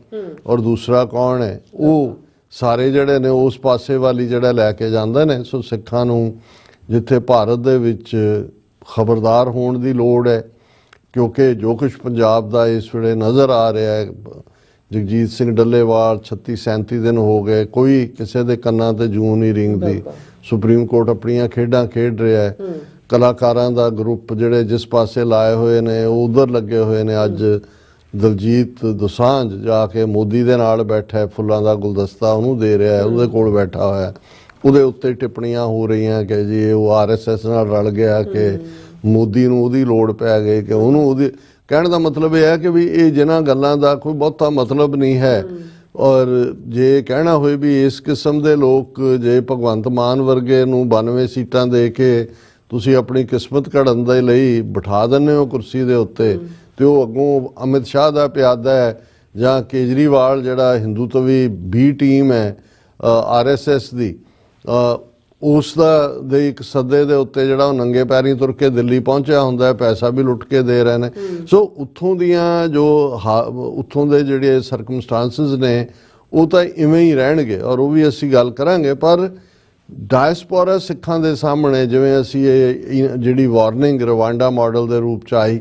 ਔਰ ਦੂਸਰਾ ਕੌਣ ਹੈ ਉਹ ਸਾਰੇ ਜਿਹੜੇ ਨੇ ਉਸ ਪਾਸੇ ਵਾਲੀ ਜਿਹੜਾ ਲੈ ਕੇ ਜਾਂਦੇ ਨੇ। ਸੋ ਸਿੱਖਾਂ ਨੂੰ ਜਿੱਥੇ ਭਾਰਤ ਦੇ ਵਿੱਚ ਖਬਰਦਾਰ ਹੋਣ ਦੀ ਲੋੜ ਹੈ ਕਿਉਂਕਿ ਜੋ ਕੁਛ ਪੰਜਾਬ ਦਾ ਇਸ ਵੇਲੇ ਨਜ਼ਰ ਆ ਰਿਹਾ ਹੈ ਜਗਜੀਤ ਸਿੰਘ ਡੱਲੇਵਾਲ 36-37 ਦਿਨ ਹੋ ਗਏ ਕੋਈ ਕਿਸੇ ਦੇ ਕੰਨਾਂ ਤੇ ਜੂੰ ਨਹੀਂ ਰਿੰਗਦੀ। ਸੁਪਰੀਮ ਕੋਰਟ ਆਪਣੀਆਂ ਖੇਡਾਂ ਖੇਡ ਰਿਹਾ ਹੈ ਕਲਾਕਾਰਾਂ ਦਾ ਗਰੁੱਪ ਜਿਹੜੇ ਜਿਸ ਪਾਸੇ ਲਾਏ ਹੋਏ ਨੇ ਉਹ ਉਧਰ ਲੱਗੇ ਹੋਏ ਨੇ। ਅੱਜ ਦਲਜੀਤ ਦੋਸਾਂਝ ਜਾ ਕੇ ਮੋਦੀ ਦੇ ਨਾਲ ਬੈਠਾ ਫੁੱਲਾਂ ਦਾ ਗੁਲਦਸਤਾ ਉਹਨੂੰ ਦੇ ਰਿਹਾ ਉਹਦੇ ਕੋਲ ਬੈਠਾ ਹੋਇਆ ਉਹਦੇ ਉੱਤੇ ਟਿੱਪਣੀਆਂ ਹੋ ਰਹੀਆਂ ਕਿ ਜੀ ਉਹ RSS ਨਾਲ ਰਲ ਗਿਆ ਕਿ ਮੋਦੀ ਨੂੰ ਉਹਦੀ ਲੋੜ ਪੈ ਗਈ ਕਿ ਉਹਨੂੰ ਉਹਦੀ ਕਹਿਣ ਦਾ ਮਤਲਬ ਇਹ ਹੈ ਕਿ ਵੀ ਇਹ ਜਿਨ੍ਹਾਂ ਗੱਲਾਂ ਦਾ ਕੋਈ ਬਹੁਤਾ ਮਤਲਬ ਨਹੀਂ ਹੈ। ਔਰ ਜੇ ਕਹਿਣਾ ਹੋਏ ਵੀ ਇਸ ਕਿਸਮ ਦੇ ਲੋਕ ਜੇ ਭਗਵੰਤ ਮਾਨ ਵਰਗੇ ਨੂੰ 92 ਸੀਟਾਂ ਦੇ ਕੇ ਤੁਸੀਂ ਆਪਣੀ ਕਿਸਮਤ ਘੜਨ ਦੇ ਲਈ ਬਿਠਾ ਦਿੰਦੇ ਹੋ ਕੁਰਸੀ ਦੇ ਉੱਤੇ ਤੇ ਉਹ ਅੱਗੋਂ ਅਮਿਤ ਸ਼ਾਹ ਦਾ ਪਿਆਦਾ ਹੈ ਜਾਂ ਕੇਜਰੀਵਾਲ ਜਿਹੜਾ ਹਿੰਦੂਤਵੀ B ਟੀਮ ਹੈ RSS ਦੀ ਉਸ ਦਾ ਦੇ ਇੱਕ ਸੱਦੇ ਦੇ ਉੱਤੇ ਜਿਹੜਾ ਉਹ ਨੰਗੇ ਪੈਰੀਂ ਤੁਰ ਕੇ ਦਿੱਲੀ ਪਹੁੰਚਿਆ ਹੁੰਦਾ ਪੈਸਾ ਵੀ ਲੁੱਟ ਕੇ ਦੇ ਰਹੇ ਨੇ। ਸੋ ਉੱਥੋਂ ਦੀਆਂ ਜੋ ਉੱਥੋਂ ਦੇ ਜਿਹੜੇ ਸਰਕਮਸਟਾਂਸਿਸ ਨੇ ਉਹ ਤਾਂ ਇਵੇਂ ਹੀ ਰਹਿਣਗੇ ਔਰ ਉਹ ਵੀ ਅਸੀਂ ਗੱਲ ਕਰਾਂਗੇ। ਪਰ ਡਾਇਸਪੋਰਾ ਸਿੱਖਾਂ ਦੇ ਸਾਹਮਣੇ ਜਿਵੇਂ ਅਸੀਂ ਇਹ ਜਿਹੜੀ ਵਾਰਨਿੰਗ ਰਵਾਂਡਾ ਮਾਡਲ ਦੇ ਰੂਪ 'ਚ ਆਈ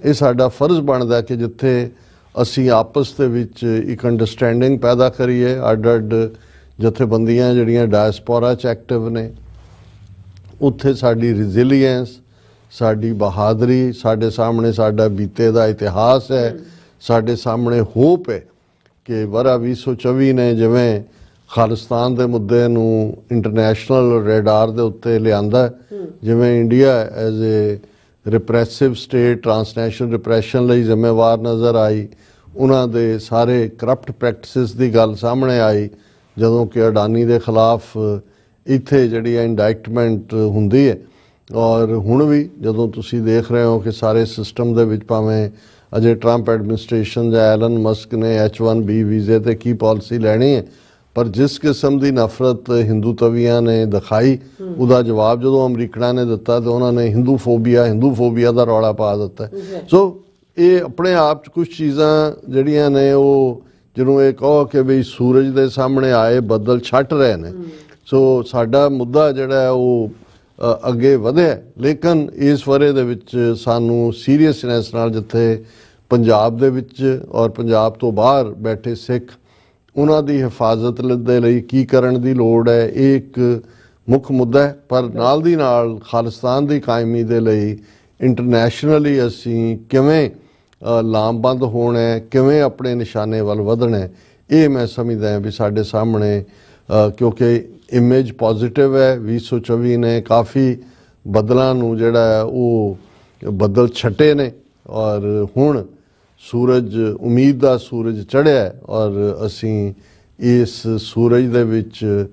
ਇਹ ਸਾਡਾ ਫਰਜ਼ ਬਣਦਾ ਕਿ ਜਿੱਥੇ ਅਸੀਂ ਆਪਸ ਦੇ ਵਿੱਚ ਇੱਕ ਅੰਡਰਸਟੈਂਡਿੰਗ ਪੈਦਾ ਕਰੀਏ ਅੱਡ ਜਥੇਬੰਦੀਆਂ ਜਿਹੜੀਆਂ ਡਾਇਸਪੋਰਾ 'ਚ ਐਕਟਿਵ ਨੇ ਉੱਥੇ ਸਾਡੀ ਰੈਜ਼ਿਲੀਅੰਸ ਸਾਡੀ ਬਹਾਦਰੀ ਸਾਡੇ ਸਾਹਮਣੇ ਸਾਡਾ ਬੀਤੇ ਦਾ ਇਤਿਹਾਸ ਹੈ ਸਾਡੇ ਸਾਹਮਣੇ ਹੋਪ ਹੈ ਕਿ ਵਰ੍ਹਾ 2024 ਨੇ ਜਿਵੇਂ ਖਾਲਿਸਤਾਨ ਦੇ ਮੁੱਦੇ ਨੂੰ ਇੰਟਰਨੈਸ਼ਨਲ ਰੇਡਾਰ ਦੇ ਉੱਤੇ ਲਿਆਂਦਾ ਜਿਵੇਂ India as a repressive state transnational repression ਲਈ ਜ਼ਿੰਮੇਵਾਰ ਨਜ਼ਰ ਆਈ ਉਹਨਾਂ ਦੇ ਸਾਰੇ ਕਰਪਟ ਪ੍ਰੈਕਟਿਸਿਸ ਦੀ ਗੱਲ ਸਾਹਮਣੇ ਆਈ ਜਦੋਂ ਕਿ ਅਡਾਨੀ ਦੇ ਖਿਲਾਫ ਇੱਥੇ ਜਿਹੜੀ ਇੰਡਾਇਕਟਮੈਂਟ ਹੁੰਦੀ ਹੈ ਔਰ ਹੁਣ ਵੀ ਜਦੋਂ ਤੁਸੀਂ ਦੇਖ ਰਹੇ ਹੋ ਕਿ ਸਾਰੇ ਸਿਸਟਮ ਦੇ ਵਿੱਚ ਭਾਵੇਂ ਅਜੇ ਟਰੰਪ ਐਡਮਿਨਿਸਟ੍ਰੇਸ਼ਨ ਜਾਂ ਐਲਨ ਮਸਕ ਨੇ H1B ਵੀਜ਼ੇ ਤੇ ਕੀ ਪਾਲਿਸੀ ਲੈਣੀ ਹੈ ਪਰ ਜਿਸ ਕਿਸਮ ਦੀ ਨਫ਼ਰਤ ਹਿੰਦੂ ਤਵੀਆਂ ਨੇ ਦਿਖਾਈ ਉਹਦਾ ਜਵਾਬ ਜਦੋਂ ਅਮਰੀਕਨਾਂ ਨੇ ਦਿੱਤਾ ਤਾਂ ਉਹਨਾਂ ਨੇ ਹਿੰਦੂ ਫੋਬੀਆ ਦਾ ਰੌਲਾ ਪਾ ਦਿੱਤਾ। ਸੋ ਇਹ ਆਪਣੇ ਆਪ 'ਚ ਕੁਝ ਚੀਜ਼ਾਂ ਜਿਹੜੀਆਂ ਨੇ ਉਹ ਜਿਹਨੂੰ ਇਹ ਕਹੋ ਕਿ ਵੀ ਸੂਰਜ ਦੇ ਸਾਹਮਣੇ ਆਏ ਬੱਦਲ ਛੱਟ ਰਹੇ ਨੇ। ਸੋ ਸਾਡਾ ਮੁੱਦਾ ਜਿਹੜਾ ਉਹ ਅੱਗੇ ਵਧਿਆ ਲੇਕਿਨ ਇਸ ਵਰ੍ਹੇ ਦੇ ਵਿੱਚ ਸਾਨੂੰ ਸੀਰੀਅਸਨੈਸ ਨਾਲ ਜਿੱਥੇ ਪੰਜਾਬ ਦੇ ਵਿੱਚ ਔਰ ਪੰਜਾਬ ਤੋਂ ਬਾਹਰ ਬੈਠੇ ਸਿੱਖ ਉਹਨਾਂ ਦੀ ਹਿਫਾਜ਼ਤ ਦੇ ਲਈ ਕੀ ਕਰਨ ਦੀ ਲੋੜ ਹੈ ਇਹ ਇੱਕ ਮੁੱਖ ਮੁੱਦਾ ਹੈ। ਪਰ ਨਾਲ ਦੀ ਨਾਲ ਖਾਲਿਸਤਾਨ ਦੀ ਕਾਇਮੀ ਦੇ ਲਈ ਇੰਟਰਨੈਸ਼ਨਲੀ ਅਸੀਂ ਕਿਵੇਂ ਲਾਮਬੰਦ ਹੋਣਾ ਹੈ ਕਿਵੇਂ ਆਪਣੇ ਨਿਸ਼ਾਨੇ ਵੱਲ ਵਧਣਾ ਇਹ ਮੈਂ ਸਮਝਦਾ ਹਾਂ ਵੀ ਸਾਡੇ ਸਾਹਮਣੇ ਕਿਉਂਕਿ ਇਮੇਜ ਪੋਜ਼ਿਟਿਵ ਹੈ 2024 ਨੇ ਕਾਫੀ ਬਦਲਾਂ ਨੂੰ ਜਿਹੜਾ ਹੈ ਉਹ ਬੱਦਲ ਛੱਟੇ ਨੇ ਔਰ ਹੁਣ ਸੂਰਜ ਉਮੀਦ ਦਾ ਸੂਰਜ ਚੜ੍ਹਿਆ ਔਰ ਅਸੀਂ ਇਸ ਸੂਰਜ ਦੇ ਵਿੱਚ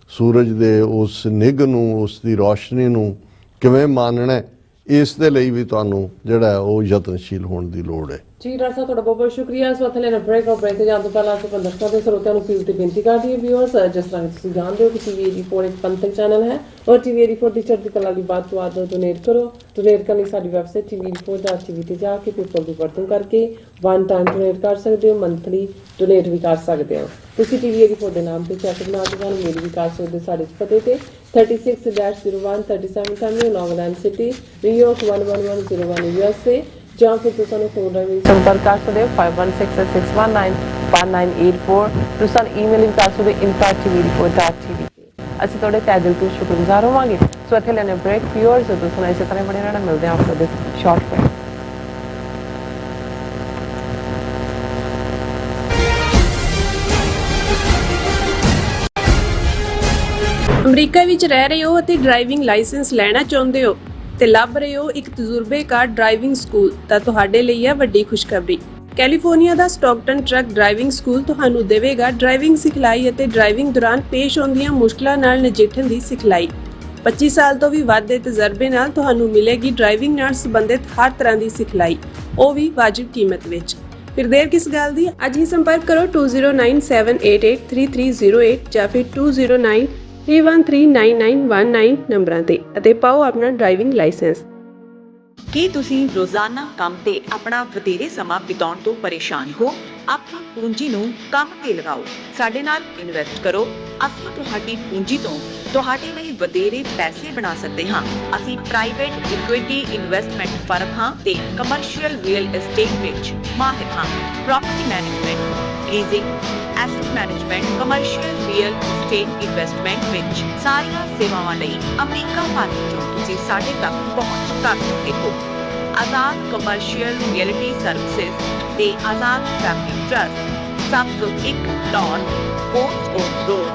ਸੂਰਜ ਦੇ ਉਸ ਨਿੱਘ ਨੂੰ ਉਸ ਦੀ ਰੌਸ਼ਨੀ ਨੂੰ ਕਿਵੇਂ ਮਾਨਣਾ ਇਸ ਦੇ ਲਈ ਵੀ ਤੁਹਾਨੂੰ ਜਿਹੜਾ ਉਹ ਯਤਨਸ਼ੀਲ ਹੋਣ ਦੀ ਲੋੜ ਹੈ। ਜੀ ਡਾਕਟਰ ਸਾਹਿਬ ਤੁਹਾਡਾ ਬਹੁਤ ਬਹੁਤ ਸ਼ੁਕਰੀਆ। ਇਸ ਵਕਤ ਲੈਣਾ ਬ੍ਰੇਕ ਤੇ ਜਾਣ ਤੋਂ ਪਹਿਲਾਂ ਅਸੀਂ ਦਰਸ਼ਕਾਂ ਦੇ ਸਰੋਤਿਆਂ ਨੂੰ ਫੀਲ ਤੇ ਬੇਨਤੀ ਕਰਦੀ ਹਾਂ ਵਿਊਅਰਸ ਜਿਸ ਤਰ੍ਹਾਂ ਤੁਸੀਂ ਜਾਣਦੇ ਹੋ ਕਿ TV84 ਇੱਕ ਪੰਥਕ ਚੈਨਲ ਹੈ ਔਰ TV84 ਦੀ ਚੜ੍ਹਦੀ ਕਲਾ ਲਈ ਬਾਤ ਤੋਂ ਆਦਰ ਡੋਨੇਟ ਕਰੋ। ਡੋਨੇਟ ਕਰਨ ਲਈ ਸਾਡੀ ਵੈਬਸਾਈਟ TV84.tv ਤੇ ਜਾ ਕੇ ਪੇਪਲ ਦੀ ਵਰਤੋਂ ਕਰਕੇ ਵਨ ਟਾਈਮ ਡੋਨੇਟ ਕਰ ਸਕਦੇ ਹੋ ਮੰਥਲੀ ਡੋਨੇਟ ਵੀ ਕਰ ਸਕਦੇ ਹੋ। ਤੁਸੀਂ TV84 ਦੇ ਨਾਮ ਤੇ ਚੈੱਕ ਬਣਾ ਕੇ ਸਾਨੂੰ ਮੇਲ ਵੀ ਕਰ ਸਕਦੇ ਹੋ ਸਾਡੇ ਪਤੇ ਤੇ 36-01 37 Avenue ਨੌਵਲੈਂਡ ਸਿਟੀ ਨਿਊਯਾਰਕ 11101 USA ਜਾਂ ਫਿਰ ਤੁਸੀਂ ਸਾਨੂੰ ਫੋਨ ਰਾਹੀਂ ਸੰਪਰਕ ਕਰ ਸਕਦੇ ਹੋ 5166619584 ਤੁਸੀਂ ਸਾਨੂੰ ਈਮੇਲਿੰਗ ਕਰ ਸਕਦੇ ਹੋ info@tv84.tv ਅਸੀਂ ਤੁਹਾਡੇ ਤਹਿ ਦਿਲ ਤੋਂ ਸ਼ੁਕਰਗੁਜ਼ਾਰ ਹੋਵਾਂਗੇ। ਸੋ ਇੱਥੇ ਲੈਣੇ ਬ੍ਰੇਕ ਵਿਊਅਰਸ ਤੁਸੀਂ ਇਸੇ ਤਰ੍ਹਾਂ ਬਣੇ ਰਹਿਣਾ ਮਿਲਦੇ ਹਾਂ ਆਫਟਰ ਦਿਸ ਸ਼ਾਰਟ ਬ੍ਰੇਕ। ਅਮਰੀਕਾ ਵਿੱਚ ਰਹਿ ਰਹੇ ਹੋ ਅਤੇ ਡਰਾਈਵਿੰਗ ਲਾਇਸੈਂਸ ਲੈਣਾ ਚਾਹੁੰਦੇ ਹੋ ਤੇ ਲੱਭ ਰਹੇ ਹੋ ਇੱਕ ਤਜਰਬੇਕਾਰ ਡਰਾਈਵਿੰਗ ਸਕੂਲ ਤਾਂ ਤੁਹਾਡੇ ਲਈ ਹੈ ਵੱਡੀ ਖੁਸ਼ਖਬਰੀ। ਕੈਲੀਫੋਰਨੀਆ ਦਾ ਸਟਾਕਟਨ ਟਰੱਕ ਡਰਾਈਵਿੰਗ ਸਕੂਲ ਤੁਹਾਨੂੰ ਦੇਵੇਗਾ ਡਰਾਈਵਿੰਗ ਸਿਖਲਾਈ ਅਤੇ ਡਰਾਈਵਿੰਗ ਦੌਰਾਨ ਪੇਸ਼ ਆਉਂਦੀਆਂ ਮੁਸ਼ਕਲਾਂ ਨਾਲ ਨਜਿੱਠਣ ਦੀ ਸਿਖਲਾਈ। 25 ਸਾਲ ਤੋਂ ਵੀ ਵੱਧ ਦੇ ਤਜਰਬੇ ਨਾਲ ਤੁਹਾਨੂੰ ਮਿਲੇਗੀ ਡਰਾਈਵਿੰਗ ਨਾਲ ਸੰਬੰਧਿਤ ਹਰ ਤਰ੍ਹਾਂ ਦੀ ਸਿਖਲਾਈ, ਉਹ ਵੀ ਵਾਜਿਬ ਕੀਮਤ ਵਿੱਚ। ਫਿਰ ਦੇਰ ਕਿਸ ਗੱਲ ਦੀ, ਅੱਜ ਹੀ ਸੰਪਰਕ ਕਰੋ 2097883308 ਜਾਂ ਫਿਰ 2093139919 ਨੰਬਰਾਂ ਤੇ ਅਤੇ ਪਾਓ ਆਪਣਾ ਡਰਾਈਵਿੰਗ ਲਾਇਸੈਂਸ। ਕੀ ਤੁਸੀਂ ਰੋਜ਼ਾਨਾ ਕੰਮ ਤੇ ਆਪਣਾ ਵਧੇਰੇ ਸਮਾਂ ਬਿਤਾਉਣ ਤੋਂ ਪਰੇਸ਼ਾਨ ਹੋ? ਆਪਣੀ ਪੂੰਜੀ ਨੂੰ ਕੰਮ ਤੇ ਲਗਾਓ, ਸਾਡੇ ਨਾਲ ਇਨਵੈਸਟ ਕਰੋ। ਅਸੀਂ ਤੁਹਾਡੀ ਪੂੰਜੀ ਤੋਂ ਤੁਹਾਡੇ ਲਈ ਵਧੇਰੇ ਪੈਸੇ ਬਣਾ ਸਕਦੇ ਹਾਂ। ਅਸੀਂ ਪ੍ਰਾਈਵੇਟ ਇਕੁਇਟੀ ਇਨਵੈਸਟਮੈਂਟ ਫਰਮ ਹਾਂ ਤੇ ਕਮਰਸ਼ੀਅਲ ਰੀਅਲ ਏਸਟੇਟ ਵਿੱਚ ਮਾਹਿਰ ਹਾਂ। Property management, leasing, asset management, commercial real estate investment ਵਿੱਚ ਸਾਰੀਆਂ ਸੇਵਾਵਾਂ ਲਈ ਅਮਰੀਕਾ ਭਰ ਤੋਂ ਤੁਸੀਂ ਸਾਡੇ ਤੱਕ ਪਹੁੰਚ ਕਰ ਸਕਦੇ ਹੋ। ਆਜ਼ਾਦ ਕਮਰਸ਼ੀਅਲ ਰੀਅਲਟੀ ਸਰਵਿਸਿਜ਼ ਤੇ Azad family trust 701 North Coast Road,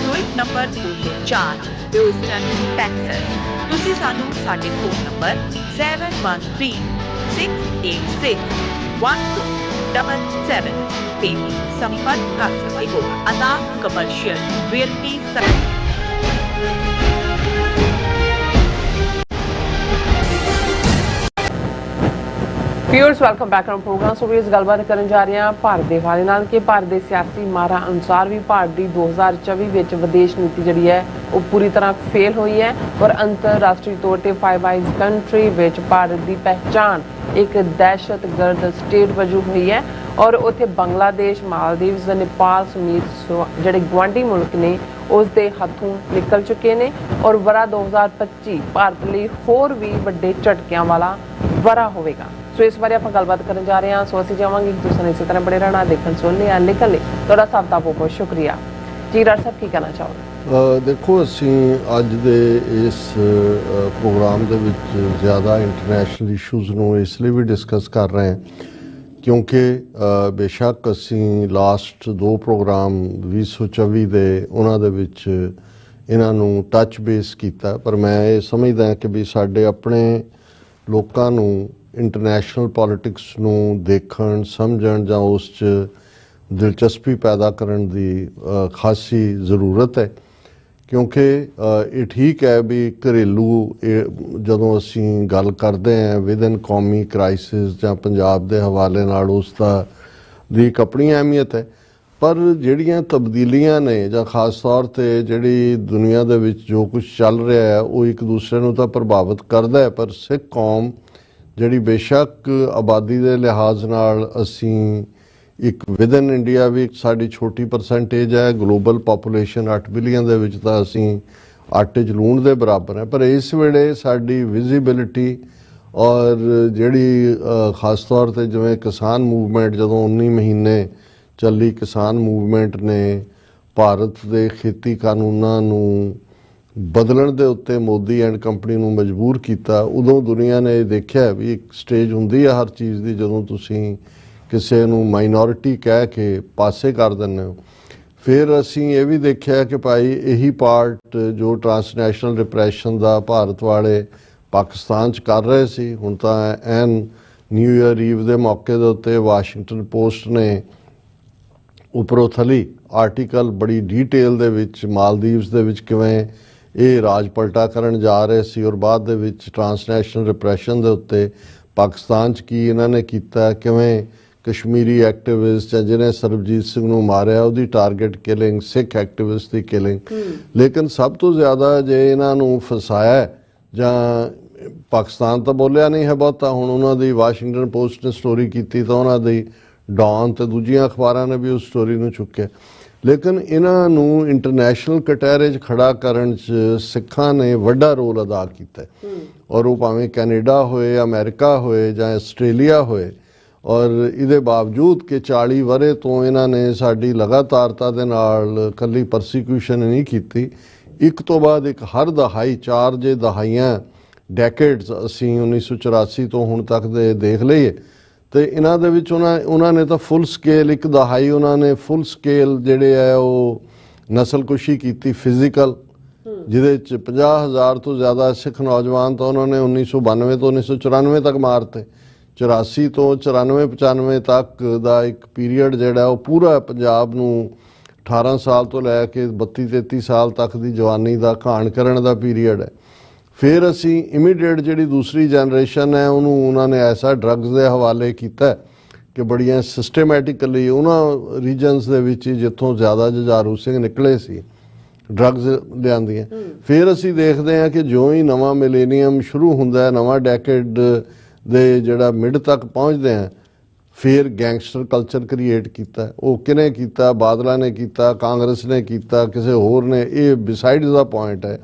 suite number 204, Houston, Texas. ਤੁਸੀਂ ਸਾਨੂੰ ਸਾਡੇ ਫੋਨ ਨੰਬਰ 7136861277 ਤੇ ਸੰਪਰਕ ਕਰ ਸਕਦੇ ਹੋ। Azad commercial realty service. Viewers welcome back to programme. So ਇਸ ਗੱਲਬਾਤ ਕਰਨ ਜਾ ਰਹੇ ਹਾਂ ਭਾਰਤ ਦੇ ਹਵਾਲੇ ਨਾਲ ਕਿ ਭਾਰਤ ਦੇ ਸਿਆਸੀ ਮਾਹਰਾਂ ਅਨੁਸਾਰ ਵੀ ਭਾਰਤ ਦੀ 2024 ਵਿੱਚ ਵਿਦੇਸ਼ ਨੀਤੀ ਜਿਹੜੀ ਹੈ ਉਹ ਪੂਰੀ ਤਰ੍ਹਾਂ ਫੇਲ ਹੋਈ ਹੈ ਔਰ ਅੰਤਰਰਾਸ਼ਟਰੀ ਤੌਰ ਤੇ ਫਾਈਵ ਆਈਜ਼ ਕੰਟਰੀ ਵਿੱਚ ਭਾਰਤ ਦੀ ਪਹਿਚਾਣ ਇੱਕ ਦਹਿਸ਼ਤਗਰਦ ਸਟੇਟ ਵਜੋਂ ਹੋਈ ਹੈ ਔਰ ਉੱਥੇ ਬੰਗਲਾਦੇਸ਼, ਮਾਲਦੀਵਜ਼, ਨੇਪਾਲ ਸਮੇਤ ਜਿਹੜੇ ਗੁਆਂਢੀ ਮੁਲਕ ਨੇ ਉਸ ਦੇ ਹੱਥੋਂ ਨਿਕਲ ਚੁੱਕੇ ਨੇ ਔਰ ਵਰਾ 2025 ਭਾਰਤ ਲਈ ਹੋਰ ਵੀ ਵੱਡੇ ਝਟਕਿਆਂ ਵਾਲਾ ਵਰਾ ਹੋਵੇਗਾ। ਸੋ ਇਸ ਬਾਰੇ ਆਪਾਂ ਗੱਲਬਾਤ ਕਰਨ ਜਾ ਰਹੇ ਹਾਂ। ਸੋ ਅਸੀਂ ਚਾਹਾਂਗੇ ਕਿ ਤੁਸੀਂ ਇਸੇ ਤਰ੍ਹਾਂ ਬੜੇ ਰਹਿਣਾ, ਦੇਖਣ ਸੁਣਨੇ ਆ ਲਿਖਣ ਲਈ ਤੁਹਾਡਾ ਸਭ ਦਾ ਬਹੁਤ ਬਹੁਤ ਸ਼ੁਕਰੀਆ ਜੀ। ਡਾਕਟਰ ਸਾਹਿਬ ਕੀ ਕਹਿਣਾ ਚਾਹੋਗੇ? ਦੇਖੋ, ਅਸੀਂ ਅੱਜ ਦੇ ਇਸ ਪ੍ਰੋਗਰਾਮ ਦੇ ਵਿੱਚ ਜ਼ਿਆਦਾ ਇੰਟਰਨੈਸ਼ਨਲ ਇਸ਼ੂਜ਼ ਨੂੰ ਇਸ ਲਈ ਵੀ ਡਿਸਕਸ ਕਰ ਰਹੇ ਹਾਂ ਕਿਉਂਕਿ ਬੇਸ਼ੱਕ ਅਸੀਂ ਲਾਸਟ 2 ਪ੍ਰੋਗਰਾਮ 2024 ਦੇ ਉਹਨਾਂ ਦੇ ਵਿੱਚ ਇਹਨਾਂ ਨੂੰ ਟੱਚ ਬੇਸ ਕੀਤਾ, ਪਰ ਮੈਂ ਇਹ ਸਮਝਦਾ ਕਿ ਵੀ ਸਾਡੇ ਆਪਣੇ ਲੋਕਾਂ ਨੂੰ ਇੰਟਰਨੈਸ਼ਨਲ ਪੋਲੀਟਿਕਸ ਨੂੰ ਦੇਖਣ, ਸਮਝਣ ਜਾਂ ਉਸ 'ਚ ਦਿਲਚਸਪੀ ਪੈਦਾ ਕਰਨ ਦੀ ਖਾਸੀ ਜ਼ਰੂਰਤ ਹੈ ਕਿਉਂਕਿ ਇਹ ਠੀਕ ਹੈ ਵੀ ਘਰੇਲੂ ਜਦੋਂ ਅਸੀਂ ਗੱਲ ਕਰਦੇ ਹਾਂ ਵਿਦਨ ਕੌਮੀ ਕ੍ਰਾਈਸਿਸ ਜਾਂ ਪੰਜਾਬ ਦੇ ਹਵਾਲੇ ਨਾਲ ਉਸ ਦੀ ਇੱਕ ਆਪਣੀ ਅਹਿਮੀਅਤ ਹੈ, ਪਰ ਜਿਹੜੀਆਂ ਤਬਦੀਲੀਆਂ ਨੇ ਜਾਂ ਖਾਸ ਤੌਰ 'ਤੇ ਜਿਹੜੀ ਦੁਨੀਆ ਦੇ ਵਿੱਚ ਜੋ ਕੁਝ ਚੱਲ ਰਿਹਾ ਹੈ ਉਹ ਇੱਕ ਦੂਸਰੇ ਨੂੰ ਤਾਂ ਪ੍ਰਭਾਵਿਤ ਕਰਦਾ ਹੈ, ਪਰ ਸਿੱਖ ਕੌਮ ਜਿਹੜੀ ਬੇਸ਼ੱਕ ਆਬਾਦੀ ਦੇ ਲਿਹਾਜ਼ ਨਾਲ ਅਸੀਂ ਇੱਕ ਵਿਦਨ ਇੰਡੀਆ ਵੀ ਸਾਡੀ ਛੋਟੀ ਪਰਸੈਂਟੇਜ ਹੈ, ਗਲੋਬਲ ਪਾਪੂਲੇਸ਼ਨ 8 ਬਿਲੀਅਨ ਦੇ ਵਿੱਚ ਤਾਂ ਅਸੀਂ ਆਟੇ 'ਚ ਲੂਣ ਦੇ ਬਰਾਬਰ ਹੈ, ਪਰ ਇਸ ਵੇਲੇ ਸਾਡੀ ਵਿਜ਼ੀਬਿਲਿਟੀ ਔਰ ਜਿਹੜੀ ਖਾਸ ਤੌਰ 'ਤੇ ਜਿਵੇਂ ਕਿਸਾਨ ਮੂਵਮੈਂਟ ਜਦੋਂ 19 ਮਹੀਨੇ ਚੱਲੀ ਕਿਸਾਨ ਮੂਵਮੈਂਟ ਨੇ ਭਾਰਤ ਦੇ ਖੇਤੀ ਕਾਨੂੰਨਾਂ ਨੂੰ ਬਦਲਣ ਦੇ ਉੱਤੇ ਮੋਦੀ ਐਂਡ ਕੰਪਨੀ ਨੂੰ ਮਜਬੂਰ ਕੀਤਾ, ਉਦੋਂ ਦੁਨੀਆ ਨੇ ਇਹ ਦੇਖਿਆ ਵੀ ਇੱਕ ਸਟੇਜ ਹੁੰਦੀ ਹੈ ਹਰ ਚੀਜ਼ ਦੀ ਜਦੋਂ ਤੁਸੀਂ ਕਿਸੇ ਨੂੰ ਮਾਈਨੋਰਿਟੀ ਕਹਿ ਕੇ ਪਾਸੇ ਕਰ ਦਿੰਦੇ ਹੋ। ਫਿਰ ਅਸੀਂ ਇਹ ਵੀ ਦੇਖਿਆ ਕਿ ਭਾਈ ਇਹੀ ਪਾਰਟ ਜੋ ਟਰਾਂਸਨੈਸ਼ਨਲ ਰਿਪਰੈਸ਼ਨ ਦਾ ਭਾਰਤ ਵਾਲੇ ਪਾਕਿਸਤਾਨ 'ਚ ਕਰ ਰਹੇ ਸੀ, ਹੁਣ ਤਾਂ ਐਨ ਨਿਊ ਈਅਰ ਈਵ ਦੇ ਮੌਕੇ ਦੇ ਉੱਤੇ ਵਾਸ਼ਿੰਗਟਨ ਪੋਸਟ ਨੇ ਉੱਪਰੋਂ ਥੱਲੀ ਆਰਟੀਕਲ ਬੜੀ ਡੀਟੇਲ ਦੇ ਵਿੱਚ ਮਾਲਦੀਵਜ਼ ਦੇ ਵਿੱਚ ਕਿਵੇਂ ਇਹ ਰਾਜ ਪਲਟਾ ਕਰਨ ਜਾ ਰਹੇ ਸੀ ਔਰ ਬਾਅਦ ਦੇ ਵਿੱਚ ਟਰਾਂਸਨੈਸ਼ਨਲ ਰਿਪਰੈਸ਼ਨ ਦੇ ਉੱਤੇ ਪਾਕਿਸਤਾਨ 'ਚ ਕੀ ਇਹਨਾਂ ਨੇ ਕੀਤਾ, ਕਿਵੇਂ ਕਸ਼ਮੀਰੀ ਐਕਟਿਵਿਸਟ ਜਾਂ ਜਿਹਨੇ ਸਰਬਜੀਤ ਸਿੰਘ ਨੂੰ ਮਾਰਿਆ ਉਹਦੀ ਟਾਰਗੇਟ ਕਿਲਿੰਗ, ਸਿੱਖ ਐਕਟਿਵਿਸਟ ਦੀ ਕਿਲਿੰਗ। ਲੇਕਿਨ ਸਭ ਤੋਂ ਜ਼ਿਆਦਾ ਜੇ ਇਹਨਾਂ ਨੂੰ ਫਸਾਇਆ ਜਾਂ ਪਾਕਿਸਤਾਨ ਤਾਂ ਬੋਲਿਆ ਨਹੀਂ ਹੈ ਬਹੁਤਾ, ਹੁਣ ਉਹਨਾਂ ਦੀ ਵਾਸ਼ਿੰਗਟਨ ਪੋਸਟ ਨੇ ਸਟੋਰੀ ਕੀਤੀ ਤਾਂ ਉਹਨਾਂ ਦੀ ਡੌਨ ਤੇ ਦੂਜੀਆਂ ਅਖਬਾਰਾਂ ਨੇ ਵੀ ਉਸ ਸਟੋਰੀ ਨੂੰ ਚੁੱਕਿਆ, ਲੇਕਿਨ ਇਹਨਾਂ ਨੂੰ ਇੰਟਰਨੈਸ਼ਨਲ ਕਟਹਿਰੇ 'ਚ ਖੜਾ ਕਰਨ 'ਚ ਸਿੱਖਾਂ ਨੇ ਵੱਡਾ ਰੋਲ ਅਦਾ ਕੀਤਾ ਔਰ ਉਹ ਭਾਵੇਂ ਕੈਨੇਡਾ ਹੋਏ, ਅਮਰੀਕਾ ਹੋਏ ਜਾਂ ਆਸਟ੍ਰੇਲੀਆ ਹੋਏ, ਔਰ ਇਹਦੇ ਬਾਵਜੂਦ ਕਿ 40 ਵਰ੍ਹੇ ਤੋਂ ਇਹਨਾਂ ਨੇ ਸਾਡੀ ਲਗਾਤਾਰਤਾ ਦੇ ਨਾਲ ਇਕੱਲੀ ਪਰਸੀਕਿਊਸ਼ਨ ਨਹੀਂ ਕੀਤੀ, ਇੱਕ ਤੋਂ ਬਾਅਦ ਇੱਕ ਹਰ ਦਹਾਈ 4 ਜੇ ਦਹਾਈਆਂ ਡੈਕੇਡਸ ਅਸੀਂ 1984 ਤੋਂ ਹੁਣ ਤੱਕ ਦੇ ਦੇਖ ਲਈਏ ਤੇ ਇਹਨਾਂ ਦੇ ਵਿੱਚ ਉਹਨਾਂ ਨੇ ਤਾਂ ਫੁੱਲ ਸਕੇਲ ਇੱਕ ਦਹਾਈ ਉਹਨਾਂ ਨੇ ਫੁੱਲ ਸਕੇਲ ਜਿਹੜੇ ਹੈ ਉਹ ਨਸਲਕੁਸ਼ੀ ਕੀਤੀ, ਫਿਜ਼ੀਕਲ ਜਿਹਦੇ 'ਚ 50,000 ਤੋਂ ਜ਼ਿਆਦਾ ਸਿੱਖ ਨੌਜਵਾਨ ਤਾਂ ਉਹਨਾਂ ਨੇ 1992 ਤੋਂ 1994 ਤੱਕ ਮਾਰਤੇ। 84 ਤੋਂ 94-95 ਤੱਕ ਦਾ ਇੱਕ ਪੀਰੀਅਡ ਜਿਹੜਾ ਉਹ ਪੂਰਾ ਪੰਜਾਬ ਨੂੰ 18 ਸਾਲ ਤੋਂ ਲੈ ਕੇ 32-33 ਸਾਲ ਤੱਕ ਦੀ ਜਵਾਨੀ ਦਾ ਘਾਣ ਕਰਨ ਦਾ ਪੀਰੀਅਡ ਹੈ। ਫਿਰ ਅਸੀਂ ਇਮੀਡੀਏਟ ਜਿਹੜੀ ਦੂਸਰੀ ਜਨਰੇਸ਼ਨ ਹੈ ਉਹਨੂੰ ਉਹਨਾਂ ਨੇ ਐਸਾ ਡਰੱਗਸ ਦੇ ਹਵਾਲੇ ਕੀਤਾ ਕਿ ਬੜੀਆਂ ਸਿਸਟੇਮੈਟਿਕਲੀ ਉਹਨਾਂ ਰੀਜਨਸ ਦੇ ਵਿੱਚ ਜਿੱਥੋਂ ਜ਼ਿਆਦਾ ਜੁਝਾਰੂ ਸਿੰਘ ਨਿਕਲੇ ਸੀ ਡਰੱਗਸ ਲਿਆਂਦੀਆਂ। ਫਿਰ ਅਸੀਂ ਦੇਖਦੇ ਹਾਂ ਕਿ ਜਿਉਂ ਹੀ ਨਵਾਂ ਮਿਲੇਨੀਅਮ ਸ਼ੁਰੂ ਹੁੰਦਾ ਹੈ, ਨਵਾਂ ਡੈਕੇਡ ਦੇ ਜਿਹੜਾ ਮਿਡ ਤੱਕ ਪਹੁੰਚਦੇ ਆ, ਫਿਰ ਗੈਂਗਸਟਰ ਕਲਚਰ ਕ੍ਰੀਏਟ ਕੀਤਾ। ਉਹ ਕਿਹਨੇ ਕੀਤਾ? ਬਾਦਲਾਂ ਨੇ ਕੀਤਾ, ਕਾਂਗਰਸ ਨੇ ਕੀਤਾ, ਕਿਸੇ ਹੋਰ ਨੇ। ਇਹ ਬਿਸਾਈਡਸ ਦਾ ਪੁਆਇੰਟ ਹੈ।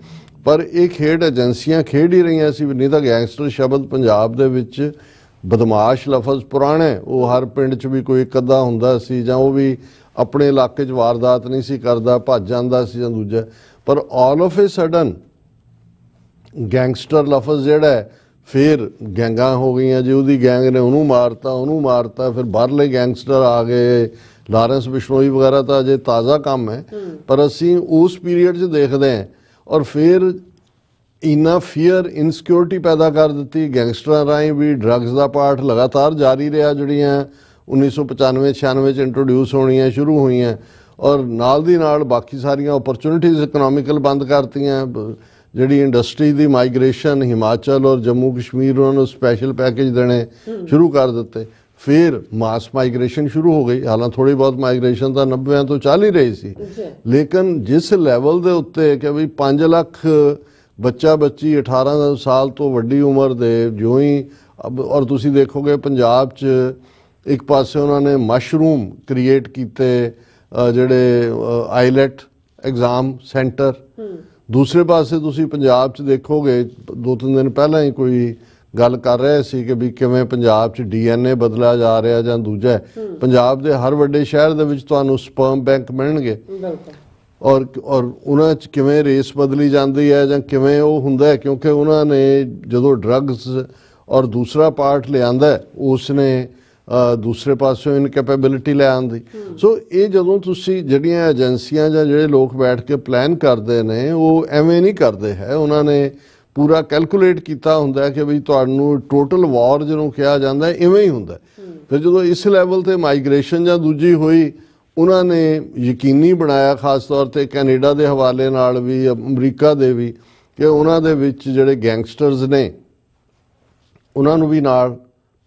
ਪਰ ਇਹ ਖੇਡ ਏਜੰਸੀਆਂ ਖੇਡ ਹੀ ਰਹੀਆਂ ਸੀ। ਨਹੀਂ ਤਾਂ ਗੈਂਗਸਟਰ ਸ਼ਬਦ ਪੰਜਾਬ ਦੇ ਵਿੱਚ ਬਦਮਾਸ਼ ਲਫ਼ਜ਼ ਪੁਰਾਣੇ, ਉਹ ਹਰ ਪਿੰਡ 'ਚ ਵੀ ਕੋਈ ਇੱਕ ਅੱਧਾ ਹੁੰਦਾ ਸੀ, ਜਾਂ ਉਹ ਵੀ ਆਪਣੇ ਇਲਾਕੇ 'ਚ ਵਾਰਦਾਤ ਨਹੀਂ ਸੀ ਕਰਦਾ, ਭੱਜ ਜਾਂਦਾ ਸੀ ਜਾਂ ਦੂਜਾ। ਪਰ all of A sudden gangster ਲਫ਼ਜ਼ ਜਿਹੜਾ ਹੈ, ਫਿਰ ਗੈਂਗਾਂ ਹੋ ਗਈਆਂ ਜੀ। ਉਹਦੀ ਗੈਂਗ ਨੇ ਉਹਨੂੰ ਮਾਰਤਾ, ਫਿਰ ਬਾਹਰਲੇ ਗੈਂਗਸਟਰ ਆ ਗਏ, ਲਾਰੈਂਸ ਬਿਸ਼ਨੋਈ ਵਗੈਰਾ ਤਾਂ ਅਜੇ ਤਾਜ਼ਾ ਕੰਮ ਹੈ। ਪਰ ਅਸੀਂ ਉਸ ਪੀਰੀਅਡ 'ਚ ਦੇਖਦੇ ਹਾਂ, ਔਰ ਫਿਰ ਇੰਨਾ ਫੀਅਰ ਇਨਸਿਕਿਉਰਿਟੀ ਪੈਦਾ ਕਰ ਦਿੱਤੀ ਗੈਂਗਸਟਰਾਂ ਰਾਹੀਂ ਵੀ। ਡਰੱਗਸ ਦਾ ਪਾਰਟ ਲਗਾਤਾਰ ਜਾਰੀ ਰਿਹਾ, ਜਿਹੜੀਆਂ 1995-96 'ਚ ਇੰਟਰੋਡਿਊਸ ਹੋਣੀਆਂ ਸ਼ੁਰੂ ਹੋਈਆਂ, ਔਰ ਨਾਲ ਦੀ ਨਾਲ ਬਾਕੀ ਸਾਰੀਆਂ ਓਪਰਚੁਨਿਟੀਜ਼ ਇਕਨੋਮਿਕਲ ਬੰਦ ਕਰਤੀਆਂ। ਜਿਹੜੀ ਇੰਡਸਟਰੀ ਦੀ ਮਾਈਗ੍ਰੇਸ਼ਨ ਹਿਮਾਚਲ ਔਰ ਜੰਮੂ ਕਸ਼ਮੀਰ ਉਹਨਾਂ ਨੂੰ ਸਪੈਸ਼ਲ ਪੈਕੇਜ ਦੇਣੇ ਸ਼ੁਰੂ ਕਰ ਦਿੱਤੇ। ਫਿਰ ਮਾਸ ਮਾਈਗ੍ਰੇਸ਼ਨ ਸ਼ੁਰੂ ਹੋ ਗਈ। ਹਾਲਾਂ ਥੋੜੀ ਬਹੁਤ ਮਾਈਗ੍ਰੇਸ਼ਨ ਤਾਂ 90 ਤੋਂ ਚੱਲ ਹੀ ਰਹੀ ਸੀ, ਲੇਕਿਨ ਜਿਸ ਲੈਵਲ ਦੇ ਉੱਤੇ ਕਿ ਵੀ 5 ਲੱਖ ਬੱਚਾ ਬੱਚੀ 18 ਸਾਲ ਤੋਂ ਵੱਡੀ ਉਮਰ ਦੇ ਜੋ ਹੀ, ਔਰ ਤੁਸੀਂ ਦੇਖੋਗੇ ਪੰਜਾਬ 'ਚ ਇੱਕ ਪਾਸੇ ਉਹਨਾਂ ਨੇ ਮਸ਼ਰੂਮ ਕ੍ਰੀਏਟ ਕੀਤੇ, ਜਿਹੜੇ ਆਈਲੈਟ ਐਗਜ਼ਾਮ ਸੈਂਟਰ। ਦੂਸਰੇ ਪਾਸੇ ਤੁਸੀਂ ਪੰਜਾਬ 'ਚ ਦੇਖੋਗੇ, 2-3 ਦਿਨ ਪਹਿਲਾਂ ਹੀ ਕੋਈ ਗੱਲ ਕਰ ਰਹੇ ਸੀ ਕਿ ਵੀ ਕਿਵੇਂ ਪੰਜਾਬ 'ਚ DNA ਬਦਲਿਆ ਜਾ ਰਿਹਾ ਜਾਂ ਦੂਜਾ। ਪੰਜਾਬ ਦੇ ਹਰ ਵੱਡੇ ਸ਼ਹਿਰ ਦੇ ਵਿੱਚ ਤੁਹਾਨੂੰ ਸਪਰਮ ਬੈਂਕ ਮਿਲਣਗੇ, ਔਰ ਉਹਨਾਂ 'ਚ ਕਿਵੇਂ ਰੇਸ ਬਦਲੀ ਜਾਂਦੀ ਹੈ ਜਾਂ ਕਿਵੇਂ ਉਹ ਹੁੰਦਾ ਹੈ, ਕਿਉਂਕਿ ਉਹਨਾਂ ਨੇ ਜਦੋਂ ਡਰੱਗਸ ਔਰ ਦੂਸਰਾ ਪਾਰਟ ਲਿਆਂਦਾ, ਉਸ ਨੇ ਦੂਸਰੇ ਪਾਸਿਓਂ ਇਨਕੈਪੇਬਿਲਿਟੀ ਲੈ ਆਉਂਦੀ। ਸੋ ਇਹ ਜਦੋਂ ਤੁਸੀਂ ਜਿਹੜੀਆਂ ਏਜੰਸੀਆਂ ਜਾਂ ਜਿਹੜੇ ਲੋਕ ਬੈਠ ਕੇ ਪਲਾਨ ਕਰਦੇ ਨੇ, ਉਹ ਐਵੇਂ ਨਹੀਂ ਕਰਦੇ ਹੈ। ਉਹਨਾਂ ਨੇ ਪੂਰਾ ਕੈਲਕੂਲੇਟ ਕੀਤਾ ਹੁੰਦਾ ਕਿ ਵੀ ਤੁਹਾਨੂੰ ਟੋਟਲ ਵਾਰ ਜਦੋਂ ਕਿਹਾ ਜਾਂਦਾ ਇਵੇਂ ਹੀ ਹੁੰਦਾ। ਫਿਰ ਜਦੋਂ ਇਸ ਲੈਵਲ 'ਤੇ ਮਾਈਗ੍ਰੇਸ਼ਨ ਜਾਂ ਦੂਜੀ ਹੋਈ, ਉਹਨਾਂ ਨੇ ਯਕੀਨੀ ਬਣਾਇਆ, ਖਾਸ ਤੌਰ 'ਤੇ ਕੈਨੇਡਾ ਦੇ ਹਵਾਲੇ ਨਾਲ ਵੀ, ਅਮਰੀਕਾ ਦੇ ਵੀ, ਕਿ ਉਹਨਾਂ ਦੇ ਵਿੱਚ ਜਿਹੜੇ ਗੈਂਗਸਟਰਸ ਨੇ ਉਹਨਾਂ ਨੂੰ ਵੀ ਨਾਲ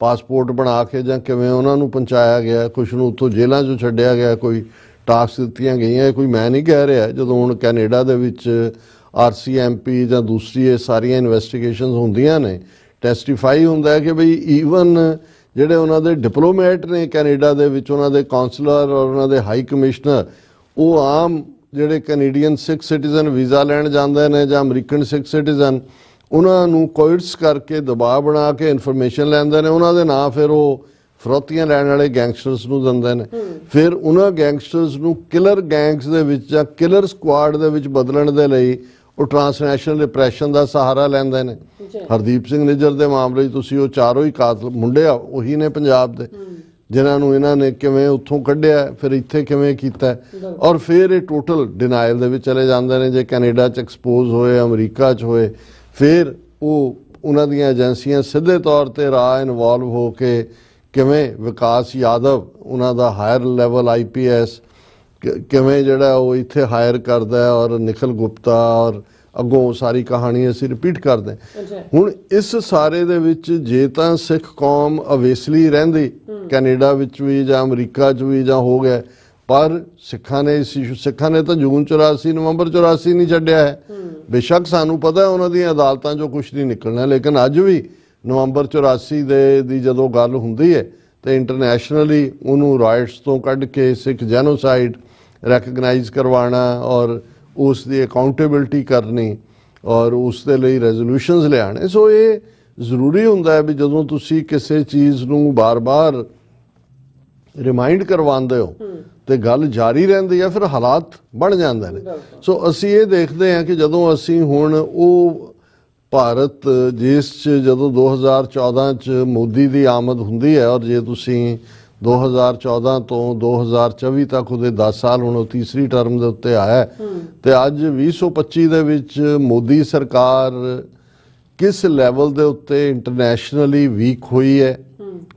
ਪਾਸਪੋਰਟ ਬਣਾ ਕੇ ਜਾਂ ਕਿਵੇਂ ਉਹਨਾਂ ਨੂੰ ਪਹੁੰਚਾਇਆ ਗਿਆ, ਕੁਛ ਨੂੰ ਉੱਥੋਂ ਜੇਲ੍ਹਾਂ 'ਚੋਂ ਛੱਡਿਆ ਗਿਆ, ਕੋਈ ਟਾਸਕ ਦਿੱਤੀਆਂ ਗਈਆਂ। ਕੋਈ ਮੈਂ ਨਹੀਂ ਕਹਿ ਰਿਹਾ, ਜਦੋਂ ਹੁਣ ਕੈਨੇਡਾ ਦੇ ਵਿੱਚ RCMP ਜਾਂ ਦੂਸਰੀ ਇਹ ਸਾਰੀਆਂ ਇਨਵੈਸਟੀਗੇਸ਼ਨਸ ਹੁੰਦੀਆਂ ਨੇ, ਟੈਸਟੀਫਾਈ ਹੁੰਦਾ ਹੈ ਕਿ ਬਈ ਈਵਨ ਜਿਹੜੇ ਉਹਨਾਂ ਦੇ ਡਿਪਲੋਮੈਟ ਨੇ ਕੈਨੇਡਾ ਦੇ ਵਿੱਚ, ਉਹਨਾਂ ਦੇ ਕਾਉਂਸਲਰ ਔਰ ਉਹਨਾਂ ਦੇ ਹਾਈ ਕਮਿਸ਼ਨਰ, ਉਹ ਆਮ ਜਿਹੜੇ ਕੈਨੇਡੀਅਨ ਸਿੱਖ ਸਿਟੀਜ਼ਨ ਵੀਜ਼ਾ ਲੈਣ ਜਾਂਦੇ ਨੇ ਜਾਂ ਅਮਰੀਕਨ ਸਿੱਖ ਸਿਟੀਜ਼ਨ, ਉਹਨਾਂ ਨੂੰ ਕੋਇਟਸ ਕਰਕੇ ਦਬਾਅ ਬਣਾ ਕੇ ਇਨਫੋਰਮੇਸ਼ਨ ਲੈਂਦੇ ਨੇ। ਉਹਨਾਂ ਦੇ ਨਾਂ ਫਿਰ ਉਹ ਫਰੋਤੀਆਂ ਲੈਣ ਵਾਲੇ ਗੈਂਗਸਟਰਸ ਨੂੰ ਦਿੰਦੇ ਨੇ। ਫਿਰ ਉਹਨਾਂ ਗੈਂਗਸਟਰਸ ਨੂੰ ਕਿਲਰ ਗੈਂਗਸ ਦੇ ਵਿੱਚ ਜਾਂ ਕਿਲਰ ਸਕੁਆਡ ਦੇ ਵਿੱਚ ਬਦਲਣ ਦੇ ਲਈ ਉਹ ਟਰਾਂਸਨੈਸ਼ਨਲ ਰਿਪਰੈਸ਼ਨ ਦਾ ਸਹਾਰਾ ਲੈਂਦੇ ਨੇ। ਹਰਦੀਪ ਸਿੰਘ ਨਿੱਜਰ ਦੇ ਮਾਮਲੇ 'ਚ ਤੁਸੀਂ ਉਹ ਚਾਰੋਂ ਹੀ ਕਾਤਲ ਮੁੰਡੇ ਆ, ਉਹੀ ਨੇ ਪੰਜਾਬ ਦੇ, ਜਿਨ੍ਹਾਂ ਨੂੰ ਇਹਨਾਂ ਨੇ ਕਿਵੇਂ ਉੱਥੋਂ ਕੱਢਿਆ, ਫਿਰ ਇੱਥੇ ਕਿਵੇਂ ਕੀਤਾ, ਔਰ ਫਿਰ ਇਹ ਟੋਟਲ ਡਿਨਾਇਲ ਦੇ ਵਿੱਚ ਚਲੇ ਜਾਂਦੇ ਨੇ। ਜੇ ਕੈਨੇਡਾ 'ਚ ਐਕਸਪੋਜ਼ ਹੋਏ, ਅਮਰੀਕਾ 'ਚ ਹੋਏ, ਫਿਰ ਉਹ ਉਹਨਾਂ ਦੀਆਂ ਏਜੰਸੀਆਂ ਸਿੱਧੇ ਤੌਰ 'ਤੇ ਰਾਹ ਇਨਵੋਲਵ ਹੋ ਕੇ ਕਿਵੇਂ ਵਿਕਾਸ ਯਾਦਵ, ਉਹਨਾਂ ਦਾ ਹਾਇਰ ਲੈਵਲ IPS ਕਿਵੇਂ ਜਿਹੜਾ ਉਹ ਇੱਥੇ ਹਾਇਰ ਕਰਦਾ, ਔਰ ਨਿਖਿਲ ਗੁਪਤਾ, ਔਰ ਅੱਗੋਂ ਸਾਰੀ ਕਹਾਣੀ ਅਸੀਂ ਰਿਪੀਟ ਕਰਦੇ। ਹੁਣ ਇਸ ਸਾਰੇ ਦੇ ਵਿੱਚ ਜੇ ਤਾਂ ਸਿੱਖ ਕੌਮ ਅਵੇਸਲੀ ਰਹਿੰਦੀ ਕੈਨੇਡਾ ਵਿੱਚ ਵੀ ਜਾਂ ਅਮਰੀਕਾ 'ਚ ਵੀ ਜਾਂ ਹੋ ਗਿਆ, ਪਰ ਸਿੱਖਾਂ ਨੇ ਤਾਂ ਜੂਨ 84 ਨਵੰਬਰ 84 ਨਹੀਂ ਛੱਡਿਆ ਹੈ। ਬੇਸ਼ੱਕ ਸਾਨੂੰ ਪਤਾ ਉਹਨਾਂ ਦੀਆਂ ਅਦਾਲਤਾਂ 'ਚੋਂ ਕੁਛ ਨਹੀਂ ਨਿਕਲਣਾ, ਲੇਕਿਨ ਅੱਜ ਵੀ ਨਵੰਬਰ 84 ਦੀ ਜਦੋਂ ਗੱਲ ਹੁੰਦੀ ਹੈ ਤੇ ਇੰਟਰਨੈਸ਼ਨਲੀ ਉਹਨੂੰ ਰਾਈਟਸ ਤੋਂ ਕੱਢ ਕੇ ਸਿੱਖ ਜੈਨੋਸਾਈਡ ਰੈਕਗਨਾਈਜ਼ ਕਰਵਾਉਣਾ ਔਰ ਉਸ ਦੀ ਅਕਾਊਂਟੇਬਿਲਿਟੀ ਕਰਨੀ ਔਰ ਉਸ ਦੇ ਲਈ ਰੈਜ਼ੋਲੂਸ਼ਨਸ ਲਿਆਉਣੇ। ਸੋ ਇਹ ਜ਼ਰੂਰੀ ਹੁੰਦਾ ਹੈ ਵੀ ਜਦੋਂ ਤੁਸੀਂ ਕਿਸੇ ਚੀਜ਼ ਨੂੰ ਬਾਰ-ਬਾਰ ਰਿਮਾਈਂਡ ਕਰਵਾਉਂਦੇ ਹੋ ਤੇ ਗੱਲ ਜਾਰੀ ਰਹਿੰਦੀ ਹੈ, ਫਿਰ ਹਾਲਾਤ ਬਣ ਜਾਂਦੇ ਨੇ। ਸੋ ਅਸੀਂ ਇਹ ਦੇਖਦੇ ਹਾਂ ਕਿ ਜਦੋਂ ਅਸੀਂ ਹੁਣ ਉਹ ਭਾਰਤ ਜਿਸ 'ਚ ਜਦੋਂ 2014 'ਚ ਮੋਦੀ ਦੀ ਆਮਦ ਹੁੰਦੀ ਹੈ, ਔਰ ਜੇ ਤੁਸੀਂ 2014 ਤੋਂ 2024 ਤੱਕ ਉਹਦੇ 10 ਸਾਲ, ਹੁਣ ਉਹ ਤੀਸਰੀ ਟਰਮ ਦੇ ਉੱਤੇ ਆਇਆ ਤੇ ਅੱਜ 2025 ਦੇ ਵਿੱਚ ਮੋਦੀ ਸਰਕਾਰ ਕਿਸ ਲੈਵਲ ਦੇ ਉੱਤੇ ਇੰਟਰਨੈਸ਼ਨਲੀ ਵੀਕ ਹੋਈ ਹੈ।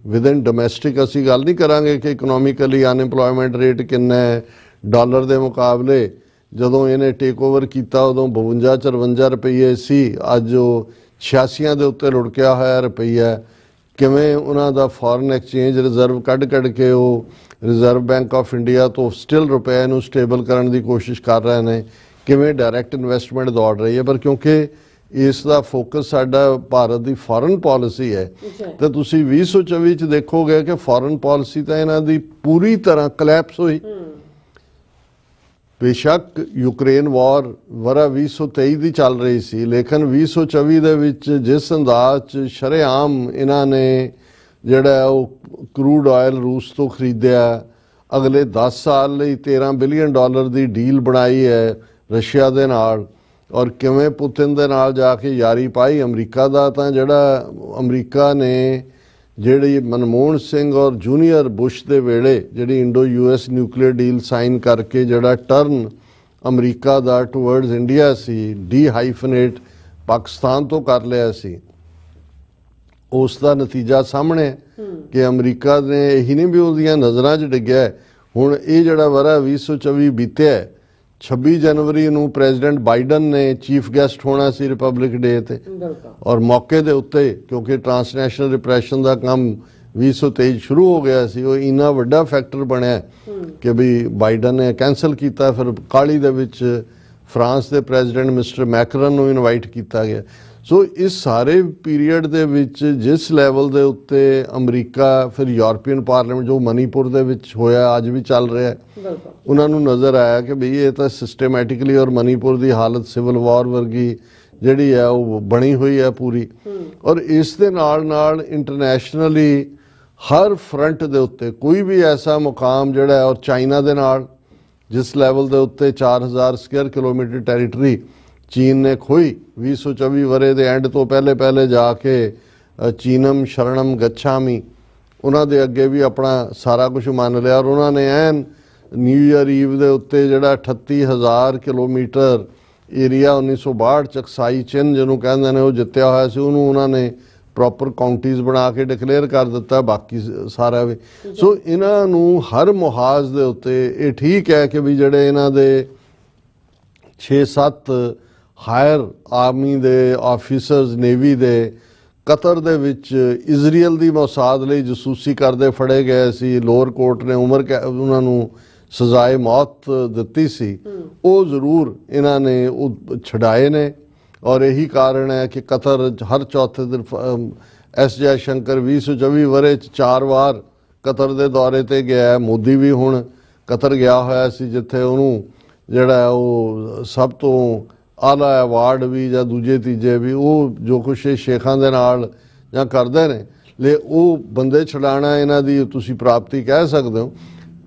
ਵਿਦਨ ਡੋਮੈਸਟਿਕ ਅਸੀਂ ਗੱਲ ਨਹੀਂ ਕਰਾਂਗੇ ਕਿ ਇਕਨੋਮਿਕਲੀ ਅਨਐਮਪਲੋਇਮੈਂਟ ਰੇਟ ਕਿੰਨਾ ਹੈ ਡਾਲਰ ਦੇ ਮੁਕਾਬਲੇ। ਜਦੋਂ ਇਹਨੇ ਟੇਕ ਓਵਰ ਕੀਤਾ ਉਦੋਂ 52-54 ਰੁਪਈਏ ਸੀ, ਅੱਜ ਉਹ 86 ਦੇ ਉੱਤੇ ਲੁੜਕਿਆ ਹੋਇਆ ਰੁਪਈਆ। ਕਿਵੇਂ ਉਹਨਾਂ ਦਾ ਫੋਰਨ ਐਕਸਚੇਂਜ ਰਿਜ਼ਰਵ ਕੱਢ ਕੇ ਉਹ ਰਿਜ਼ਰਵ ਬੈਂਕ ਆਫ ਇੰਡੀਆ ਤੋਂ ਸਟਿਲ ਰੁਪਏ ਨੂੰ ਸਟੇਬਲ ਕਰਨ ਦੀ ਕੋਸ਼ਿਸ਼ ਕਰ ਰਹੇ ਨੇ, ਕਿਵੇਂ ਡਾਇਰੈਕਟ ਇਨਵੈਸਟਮੈਂਟ ਦੌੜ ਰਹੀ ਹੈ। ਪਰ ਕਿਉਂਕਿ ਇਸ ਦਾ ਫੋਕਸ ਸਾਡਾ ਭਾਰਤ ਦੀ ਫੋਰਨ ਪਾਲਿਸੀ ਹੈ ਤੇ ਤੁਸੀਂ 2024 ਚ ਦੇਖੋਗੇ ਕਿ ਫੋਰਨ ਪਾਲਿਸੀ ਤਾਂ ਇਹਨਾਂ ਦੀ ਪੂਰੀ ਤਰ੍ਹਾਂ ਕਲੈਪਸ ਹੋਈ। ਬੇਸ਼ੱਕ ਯੂਕਰੇਨ ਵਾਰ ਵਰਾ 2023 ਦੀ ਚੱਲ ਰਹੀ ਸੀ, ਲੇਕਿਨ 2024 ਦੇ ਵਿੱਚ ਜਿਸ ਅੰਦਾਜ਼ 'ਚ ਸ਼ਰੇਆਮ ਇਹਨਾਂ ਨੇ ਜਿਹੜਾ ਉਹ ਕਰੂਡ ਆਇਲ ਰੂਸ ਤੋਂ ਖਰੀਦਿਆ, ਅਗਲੇ 10 ਸਾਲ ਲਈ $13 ਬਿਲੀਅਨ ਦੀ ਡੀਲ ਬਣਾਈ ਹੈ ਰਸ਼ੀਆ ਦੇ ਨਾਲ, ਔਰ ਕਿਵੇਂ ਪੁਤਿਨ ਦੇ ਨਾਲ ਜਾ ਕੇ ਯਾਰੀ ਪਾਈ ਅਮਰੀਕਾ ਦਾ। ਤਾਂ ਜਿਹੜਾ ਅਮਰੀਕਾ ਨੇ ਜਿਹੜੀ ਮਨਮੋਹਨ ਸਿੰਘ ਔਰ ਜੂਨੀਅਰ ਬੁਸ਼ ਦੇ ਵੇਲੇ ਜਿਹੜੀ Indo US nuclear deal sign ਕਰਕੇ ਜਿਹੜਾ ਟਰਨ ਅਮਰੀਕਾ ਦਾ ਟੁਵਰਡਸ ਇੰਡੀਆ ਸੀ, ਡੀ-ਹਾਈਫਨੇਟ ਪਾਕਿਸਤਾਨ ਤੋਂ ਕਰ ਲਿਆ ਸੀ, ਉਸ ਦਾ ਨਤੀਜਾ ਸਾਹਮਣੇ ਕਿ ਅਮਰੀਕਾ ਨੇ ਇਹੀ ਨਹੀਂ ਵੀ ਉਹਦੀਆਂ ਨਜ਼ਰਾਂ 'ਚ ਡਿੱਗਿਆ। ਹੁਣ ਇਹ ਜਿਹੜਾ ਵਰਾ 2024 ਬੀਤਿਆ, 26 ਜਨਵਰੀ ਨੂੰ ਪ੍ਰੈਜ਼ੀਡੈਂਟ ਬਾਈਡਨ ਨੇ ਚੀਫ ਗੈਸਟ ਹੋਣਾ ਸੀ ਰਿਪਬਲਿਕ ਡੇ ਤੇ, ਔਰ ਮੌਕੇ ਦੇ ਉੱਤੇ ਕਿਉਂਕਿ ਟਰਾਂਸਨੈਸ਼ਨਲ ਰਿਪਰੈਸ਼ਨ ਦਾ ਕੰਮ 2023 ਸ਼ੁਰੂ ਹੋ ਗਿਆ ਸੀ, ਉਹ ਇੰਨਾ ਵੱਡਾ ਫੈਕਟਰ ਬਣਿਆ ਕਿ ਵੀ ਬਾਈਡਨ ਨੇ ਕੈਂਸਲ ਕੀਤਾ। ਫਿਰ ਕਾਹਲੀ ਦੇ ਵਿੱਚ ਫਰਾਂਸ ਦੇ ਪ੍ਰੈਜ਼ੀਡੈਂਟ ਮਿਸਟਰ ਮੈਕਰਨ ਨੂੰ ਇਨਵਾਈਟ ਕੀਤਾ ਗਿਆ। ਸੋ ਇਸ ਸਾਰੇ ਪੀਰੀਅਡ ਦੇ ਵਿੱਚ ਜਿਸ ਲੈਵਲ ਦੇ ਉੱਤੇ ਅਮਰੀਕਾ, ਫਿਰ ਯੂਰਪੀਅਨ ਪਾਰਲੀਮੈਂਟ ਜੋ ਮਨੀਪੁਰ ਦੇ ਵਿੱਚ ਹੋਇਆ ਅੱਜ ਵੀ ਚੱਲ ਰਿਹਾ, ਉਹਨਾਂ ਨੂੰ ਨਜ਼ਰ ਆਇਆ ਕਿ ਬਈ ਇਹ ਤਾਂ ਸਿਸਟੇਮੈਟਿਕਲੀ, ਔਰ ਮਨੀਪੁਰ ਦੀ ਹਾਲਤ ਸਿਵਲ ਵਾਰ ਵਰਗੀ ਜਿਹੜੀ ਹੈ ਉਹ ਬਣੀ ਹੋਈ ਹੈ ਪੂਰੀ। ਔਰ ਇਸ ਦੇ ਨਾਲ ਇੰਟਰਨੈਸ਼ਨਲੀ ਹਰ ਫਰੰਟ ਦੇ ਉੱਤੇ ਕੋਈ ਵੀ ਐਸਾ ਮੁਕਾਮ ਜਿਹੜਾ ਹੈ, ਔਰ ਚਾਈਨਾ ਦੇ ਨਾਲ ਜਿਸ ਲੈਵਲ ਦੇ ਉੱਤੇ 4000 ਸਕੁਅਰ ਕਿਲੋਮੀਟਰ ਟੈਰੀਟਰੀ ਚੀਨ ਨੇ ਖੋਈ 2024 ਵਰੇ ਦੇ ਐਂਡ ਤੋਂ ਪਹਿਲੇ ਜਾ ਕੇ ਚੀਨਮ ਸ਼ਰਣਮ ਗੱਛਾਮੀ, ਉਹਨਾਂ ਦੇ ਅੱਗੇ ਵੀ ਆਪਣਾ ਸਾਰਾ ਕੁਝ ਮੰਨ ਲਿਆ। ਔਰ ਉਹਨਾਂ ਨੇ ਐਨ ਨਿਊ ਈਅਰ ਈਵ ਦੇ ਉੱਤੇ ਜਿਹੜਾ 38000 ਕਿਲੋਮੀਟਰ ਏਰੀਆ 1962 ਚ ਅਕਸਾਈ ਚਿੰਨ ਜਿਹਨੂੰ ਕਹਿੰਦੇ ਨੇ ਉਹ ਜਿੱਤਿਆ ਹੋਇਆ ਸੀ, ਉਹਨੂੰ ਉਹਨਾਂ ਨੇ ਪ੍ਰੋਪਰ ਕਾਉਂਟੀਜ਼ ਬਣਾ ਕੇ ਡਿਕਲੇਅਰ ਕਰ ਦਿੱਤਾ, ਬਾਕੀ ਸਾਰਾ ਵੀ। ਸੋ ਇਹਨਾਂ ਨੂੰ ਹਰ ਮੁਹਾਜ਼ ਦੇ ਉੱਤੇ ਇਹ ਠੀਕ ਹੈ ਕਿ ਵੀ ਜਿਹੜੇ ਇਹਨਾਂ ਦੇ 6-7 ਹਾਇਰ ਆਰਮੀ ਦੇ ਆਫੀਸਰਸ ਨੇਵੀ ਦੇ ਕਤਰ ਦੇ ਵਿੱਚ ਇਜ਼ਰਾਈਲ ਦੀ ਮੌਸਾਦ ਲਈ ਜਸੂਸੀ ਕਰਦੇ ਫੜੇ ਗਏ ਸੀ, ਲੋਅਰ ਕੋਰਟ ਨੇ ਉਹਨਾਂ ਨੂੰ ਸਜ਼ਾਏ ਮੌਤ ਦਿੱਤੀ ਸੀ, ਉਹ ਜ਼ਰੂਰ ਇਹਨਾਂ ਨੇ ਉਹ ਛਡਾਏ ਨੇ। ਔਰ ਇਹੀ ਕਾਰਨ ਹੈ ਕਿ ਕਤਰ ਹਰ ਚੌਥੇ ਦਿਨ ਐਸ ਜੈ ਸ਼ੰਕਰ 2024 ਵਰੇ 'ਚ 4 ਵਾਰ ਕਤਰ ਦੇ ਦੌਰੇ ਤੇ ਗਿਆ। ਮੋਦੀ ਵੀ ਹੁਣ ਕਤਰ ਗਿਆ ਹੋਇਆ ਸੀ, ਜਿੱਥੇ ਉਹਨੂੰ ਜਿਹੜਾ ਉਹ ਸਭ ਤੋਂ ਆਲਾ ਅਵਾਰਡ ਵੀ ਜਾਂ ਦੂਜੇ ਤੀਜੇ ਵੀ ਉਹ ਜੋ ਕੁਛ ਸ਼ੇਖਾਂ ਦੇ ਨਾਲ ਜਾਂ ਕਰਦੇ ਨੇ ਉਹ ਬੰਦੇ ਛਡਾਣਾ ਇਹਨਾਂ ਦੀ ਤੁਸੀਂ ਪ੍ਰਾਪਤੀ ਕਹਿ ਸਕਦੇ ਹੋ।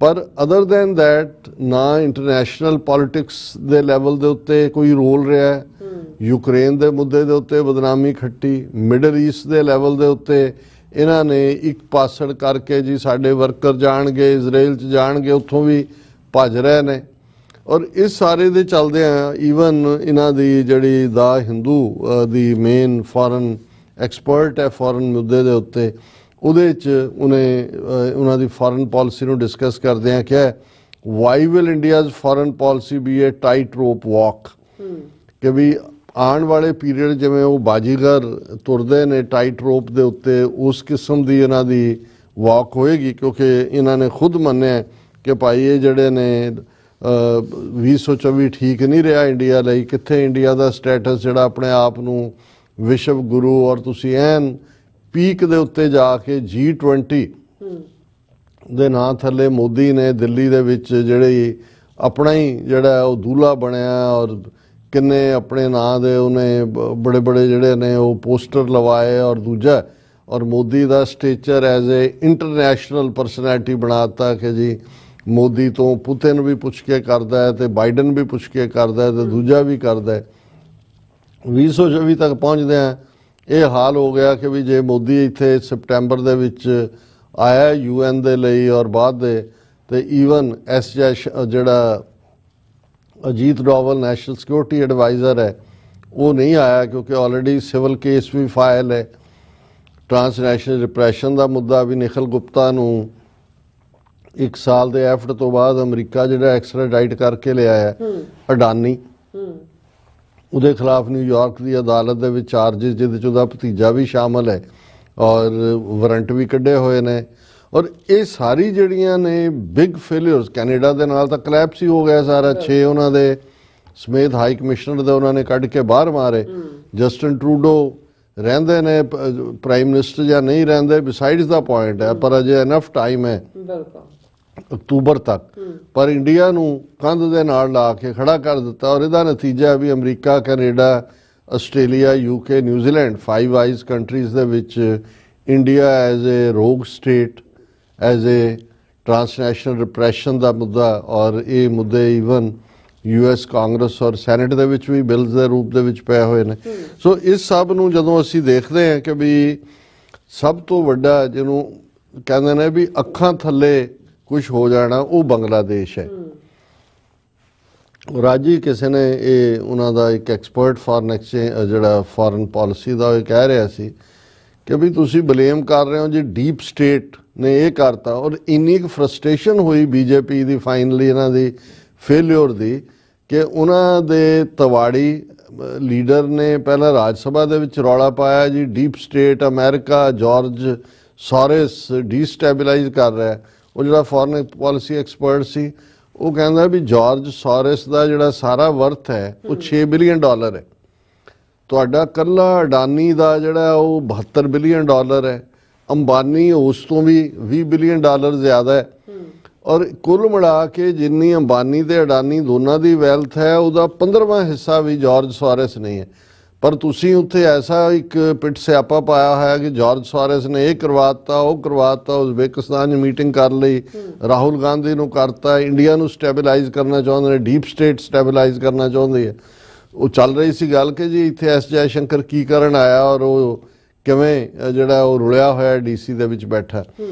ਪਰ ਅਦਰ ਦੈਨ ਦੈਟ ਨਾ ਇੰਟਰਨੈਸ਼ਨਲ ਪੋਲਿਟਿਕਸ ਦੇ ਲੈਵਲ ਦੇ ਉੱਤੇ ਕੋਈ ਰੋਲ ਰਿਹਾ ਹੈ। ਯੂਕਰੇਨ ਦੇ ਮੁੱਦੇ ਦੇ ਉੱਤੇ ਬਦਨਾਮੀ ਖੱਟੀ, ਮਿਡਲ ਈਸਟ ਦੇ ਲੈਵਲ ਦੇ ਉੱਤੇ ਇਹਨਾਂ ਨੇ ਇੱਕ ਪਾਸੜ ਕਰਕੇ ਜੀ ਸਾਡੇ ਵਰਕਰ ਜਾਣਗੇ ਇਜ਼ਰਾਈਲ 'ਚ ਜਾਣਗੇ, ਉੱਥੋਂ ਵੀ ਭੱਜ ਰਹੇ ਨੇ। ਔਰ ਇਸ ਸਾਰੇ ਦੇ ਚੱਲਦਿਆਂ ਈਵਨ ਇਹਨਾਂ ਦੀ ਜਿਹੜੀ ਦਾ ਹਿੰਦੂ ਦੀ ਮੇਨ ਫੋਰਨ ਐਕਸਪਰਟ ਹੈ ਫੋਰਨ ਮੁੱਦੇ ਦੇ ਉੱਤੇ, ਉਹਦੇ 'ਚ ਉਹਨਾਂ ਦੀ ਫੋਰਨ ਪਾਲਿਸੀ ਨੂੰ ਡਿਸਕਸ ਕਰਦੇ ਆ ਕਿ why will India's foreign policy be a tightrope walk, ਕਿ ਵੀ ਆਉਣ ਵਾਲੇ ਪੀਰੀਅਡ ਜਿਵੇਂ ਉਹ ਬਾਜੀਗਰ ਤੁਰਦੇ ਨੇ ਟਾਈਟ ਰੋਪ ਦੇ ਉੱਤੇ, ਉਸ ਕਿਸਮ ਦੀ ਇਹਨਾਂ ਦੀ ਵਾਕ ਹੋਏਗੀ। ਕਿਉਂਕਿ ਇਹਨਾਂ ਨੇ ਖੁਦ ਮੰਨਿਆ ਕਿ ਭਾਈ ਇਹ ਜਿਹੜੇ ਨੇ 2024 ਠੀਕ ਨਹੀਂ ਰਿਹਾ ਇੰਡੀਆ ਲਈ। ਕਿੱਥੇ ਇੰਡੀਆ ਦਾ ਸਟੇਟਸ ਜਿਹੜਾ ਆਪਣੇ ਆਪ ਨੂੰ ਵਿਸ਼ਵ ਗੁਰੂ, ਔਰ ਤੁਸੀਂ ਐਨ ਪੀਕ ਦੇ ਉੱਤੇ ਜਾ ਕੇ G20 ਦੇ ਨਾਂ ਥੱਲੇ ਮੋਦੀ ਨੇ ਦਿੱਲੀ ਦੇ ਵਿੱਚ ਜਿਹੜੀ ਆਪਣਾ ਹੀ ਜਿਹੜਾ ਉਹ ਦੂਲਾ ਬਣਿਆ, ਔਰ ਕਿੰਨੇ ਆਪਣੇ ਨਾਂ ਦੇ ਉਹਨੇ ਬੜੇ ਜਿਹੜੇ ਨੇ ਉਹ ਪੋਸਟਰ ਲਵਾਏ। ਔਰ ਦੂਜਾ, ਔਰ ਮੋਦੀ ਦਾ stature as a international personality ਬਣਾਤਾ ਕਿ ਜੀ ਮੋਦੀ ਤੋਂ ਪੁਤਿਨ ਵੀ ਪੁੱਛ ਕੇ ਕਰਦਾ ਹੈ ਤੇ ਬਾਈਡਨ ਵੀ ਪੁੱਛ ਕੇ ਕਰਦਾ ਹੈ ਤੇ ਦੂਜਾ ਵੀ ਕਰਦਾ ਹੈ। 2024 ਤੱਕ ਪਹੁੰਚਦੇ ਆ ਇਹ ਹਾਲ ਹੋ ਗਿਆ ਕਿ ਵੀ ਜੇ ਮੋਦੀ ਇੱਥੇ ਸਪਟੈਂਬਰ ਦੇ ਵਿੱਚ ਆਇਆ UN ਦੇ ਲਈ ਔਰ ਬਾਅਦ ਦੇ ਤੇ ਈਵਨ ਜਿਹੜਾ Ajit Doval national security advisor ਹੈ ਉਹ ਨਹੀਂ ਆਇਆ ਕਿਉਂਕਿ ਆਲਰੇਡੀ ਸਿਵਲ ਕੇਸ ਵੀ ਫਾਈਲ ਹੈ। ਟ੍ਰਾਂਸਨੈਸ਼ਨਲ ਰਿਪਰੈਸ਼ਨ ਦਾ ਮੁੱਦਾ ਵੀ ਨਿਖਿਲ ਗੁਪਤਾ ਨੂੰ 1 ਸਾਲ ਦੇ ਐਫਰਟ ਤੋਂ ਬਾਅਦ ਅਮਰੀਕਾ ਜਿਹੜਾ ਐਕਸਟ੍ਰਾਡਾਈਟ ਕਰਕੇ ਲਿਆ ਹੈ ਅਡਾਨੀ, ਉਹਦੇ ਖਿਲਾਫ ਨਿਊਯਾਰਕ ਦੀ ਅਦਾਲਤ ਦੇ ਵਿੱਚ ਚਾਰਜਿਸ ਜਿਹਦੇ 'ਚ ਉਹਦਾ ਭਤੀਜਾ ਵੀ ਸ਼ਾਮਲ ਹੈ ਔਰ ਵਾਰੰਟ ਵੀ ਕੱਢੇ ਹੋਏ ਨੇ। ਔਰ ਇਹ ਸਾਰੀ ਜਿਹੜੀਆਂ ਨੇ ਬਿਗ ਫੇਲਿਅਰਸ, ਕੈਨੇਡਾ ਦੇ ਨਾਲ ਤਾਂ ਕਲੈਪਸ ਹੀ ਹੋ ਗਿਆ ਸਾਰਾ, 6 ਉਹਨਾਂ ਦੇ ਸਮੇਤ ਹਾਈ ਕਮਿਸ਼ਨਰ ਦੇ ਉਹਨਾਂ ਨੇ ਕੱਢ ਕੇ ਬਾਹਰ ਮਾਰੇ। ਜਸਟਿਨ ਟਰੂਡੋ ਰਹਿੰਦੇ ਨੇ ਪ੍ਰਾਈਮ ਮਿਨਿਸਟਰ ਜਾਂ ਨਹੀਂ ਰਹਿੰਦੇ ਬਿਸਾਈਡਸ ਦਾ ਪੁਆਇੰਟ ਹੈ, ਪਰ ਅਜੇ ਇਨਫ ਟਾਈਮ ਹੈ ਅਕਤੂਬਰ ਤੱਕ। ਪਰ ਇੰਡੀਆ ਨੂੰ ਕੰਧ ਦੇ ਨਾਲ ਲਾ ਕੇ ਖੜਾ ਕਰ ਦਿੱਤਾ ਔਰ ਇਹਦਾ ਨਤੀਜਾ ਵੀ America, Canada, Australia, UK, New Zealand 5 eyes countries ਦੇ ਵਿੱਚ India as a rogue state, as a transnational repression ਦਾ ਮੁੱਦਾ ਔਰ ਇਹ ਮੁੱਦੇ ਈਵਨ US ਕਾਂਗਰਸ ਔਰ ਸੈਨੇਟ ਦੇ ਵਿੱਚ ਵੀ ਬਿੱਲਸ ਦੇ ਰੂਪ ਦੇ ਵਿੱਚ ਪਏ ਹੋਏ ਨੇ। ਸੋ ਇਸ ਸਭ ਨੂੰ ਜਦੋਂ ਅਸੀਂ ਦੇਖਦੇ ਹਾਂ ਕਿ ਵੀ ਸਭ ਤੋਂ ਵੱਡਾ ਜਿਹਨੂੰ ਕਹਿੰਦੇ ਨੇ ਵੀ ਅੱਖਾਂ ਥੱਲੇ ਕੁਛ ਹੋ ਜਾਣਾ ਉਹ ਬੰਗਲਾਦੇਸ਼ ਹੈ। ਰਾਜੀ ਕਿਸੇ ਨੇ ਇਹ ਉਹਨਾਂ ਦਾ ਇੱਕ ਐਕਸਪਰਟ ਫੋਰਨ ਐਕਸਚੇਂਜ ਜਿਹੜਾ ਫੋਰਨ ਪਾਲਿਸੀ ਦਾ ਇਹ ਕਹਿ ਰਿਹਾ ਸੀ ਕਿ ਵੀ ਤੁਸੀਂ ਬਲੇਮ ਕਰ ਰਹੇ ਹੋ ਜੀ ਡੀਪ ਸਟੇਟ ਨੇ ਇਹ ਕਰਤਾ ਔਰ ਇੰਨੀ ਕੁ ਫਰਸਟ੍ਰੇਸ਼ਨ ਹੋਈ BJP ਦੀ ਫਾਈਨਲੀ ਇਹਨਾਂ ਦੀ ਫੇਲਿਅਰ ਦੀ ਕਿ ਉਹਨਾਂ ਦੇ ਤਵਾੜੀ ਲੀਡਰ ਨੇ ਪਹਿਲਾਂ ਰਾਜ ਸਭਾ ਦੇ ਵਿੱਚ ਰੌਲਾ ਪਾਇਆ ਜੀ deep state America George Soros destabilise ਕਰ ਰਿਹਾ। ਉਹ ਜਿਹੜਾ ਫੋਰਨ ਪਾਲਿਸੀ ਐਕਸਪਰਟ ਸੀ ਉਹ ਕਹਿੰਦਾ ਵੀ ਜਾਰਜ ਸੋਰਸ ਦਾ ਜਿਹੜਾ ਸਾਰਾ ਵਰਥ ਹੈ ਉਹ $6 ਬਿਲੀਅਨ ਹੈ। ਤੁਹਾਡਾ ਕੱਲਾ ਅਡਾਨੀ ਦਾ ਜਿਹੜਾ ਉਹ $72 ਬਿਲੀਅਨ ਹੈ। ਅੰਬਾਨੀ ਉਸ ਤੋਂ ਵੀ $20 ਬਿਲੀਅਨ ਜ਼ਿਆਦਾ ਹੈ। ਔਰ ਕੁੱਲ ਮਿਲਾ ਕੇ ਜਿੰਨੀ ਅੰਬਾਨੀ ਤੇ ਅਡਾਨੀ ਦੋਨਾਂ ਦੀ ਵੈਲਥ ਹੈ ਉਹਦਾ 15ਵਾਂ ਹਿੱਸਾ ਵੀ ਜਾਰਜ ਸੋਰਸ ਨਹੀਂ ਹੈ। ਪਰ ਤੁਸੀਂ ਉੱਥੇ ਐਸਾ ਇੱਕ ਪਿੱਟ ਸਿਆਪਾ ਪਾਇਆ ਹੋਇਆ ਕਿ ਜਾਰਜ ਸੋਰਸ ਨੇ ਇਹ ਕਰਵਾਤਾ ਉਹ ਕਰਵਾਤਾ, ਉਜ਼ਬੇਕਿਸਤਾਨ 'ਚ ਮੀਟਿੰਗ ਕਰ ਲਈ, ਰਾਹੁਲ ਗਾਂਧੀ ਨੂੰ ਕਰਤਾ, ਇੰਡੀਆ ਨੂੰ ਸਟੈਬਲਾਈਜ਼ ਕਰਨਾ ਚਾਹੁੰਦੇ ਨੇ, ਡੀਪ ਸਟੇਟ ਸਟੈਬਲਾਈਜ਼ ਕਰਨਾ ਚਾਹੁੰਦੀ ਹੈ। ਉਹ ਚੱਲ ਰਹੀ ਸੀ ਗੱਲ ਕਿ ਜੀ ਇੱਥੇ ਐਸ ਜੈਸ਼ੰਕਰ ਕੀ ਕਰਨ ਆਇਆ ਔਰ ਉਹ ਕਿਵੇਂ ਜਿਹੜਾ ਉਹ ਰੁਲਿਆ ਹੋਇਆ DC ਦੇ ਵਿੱਚ ਬੈਠਾ।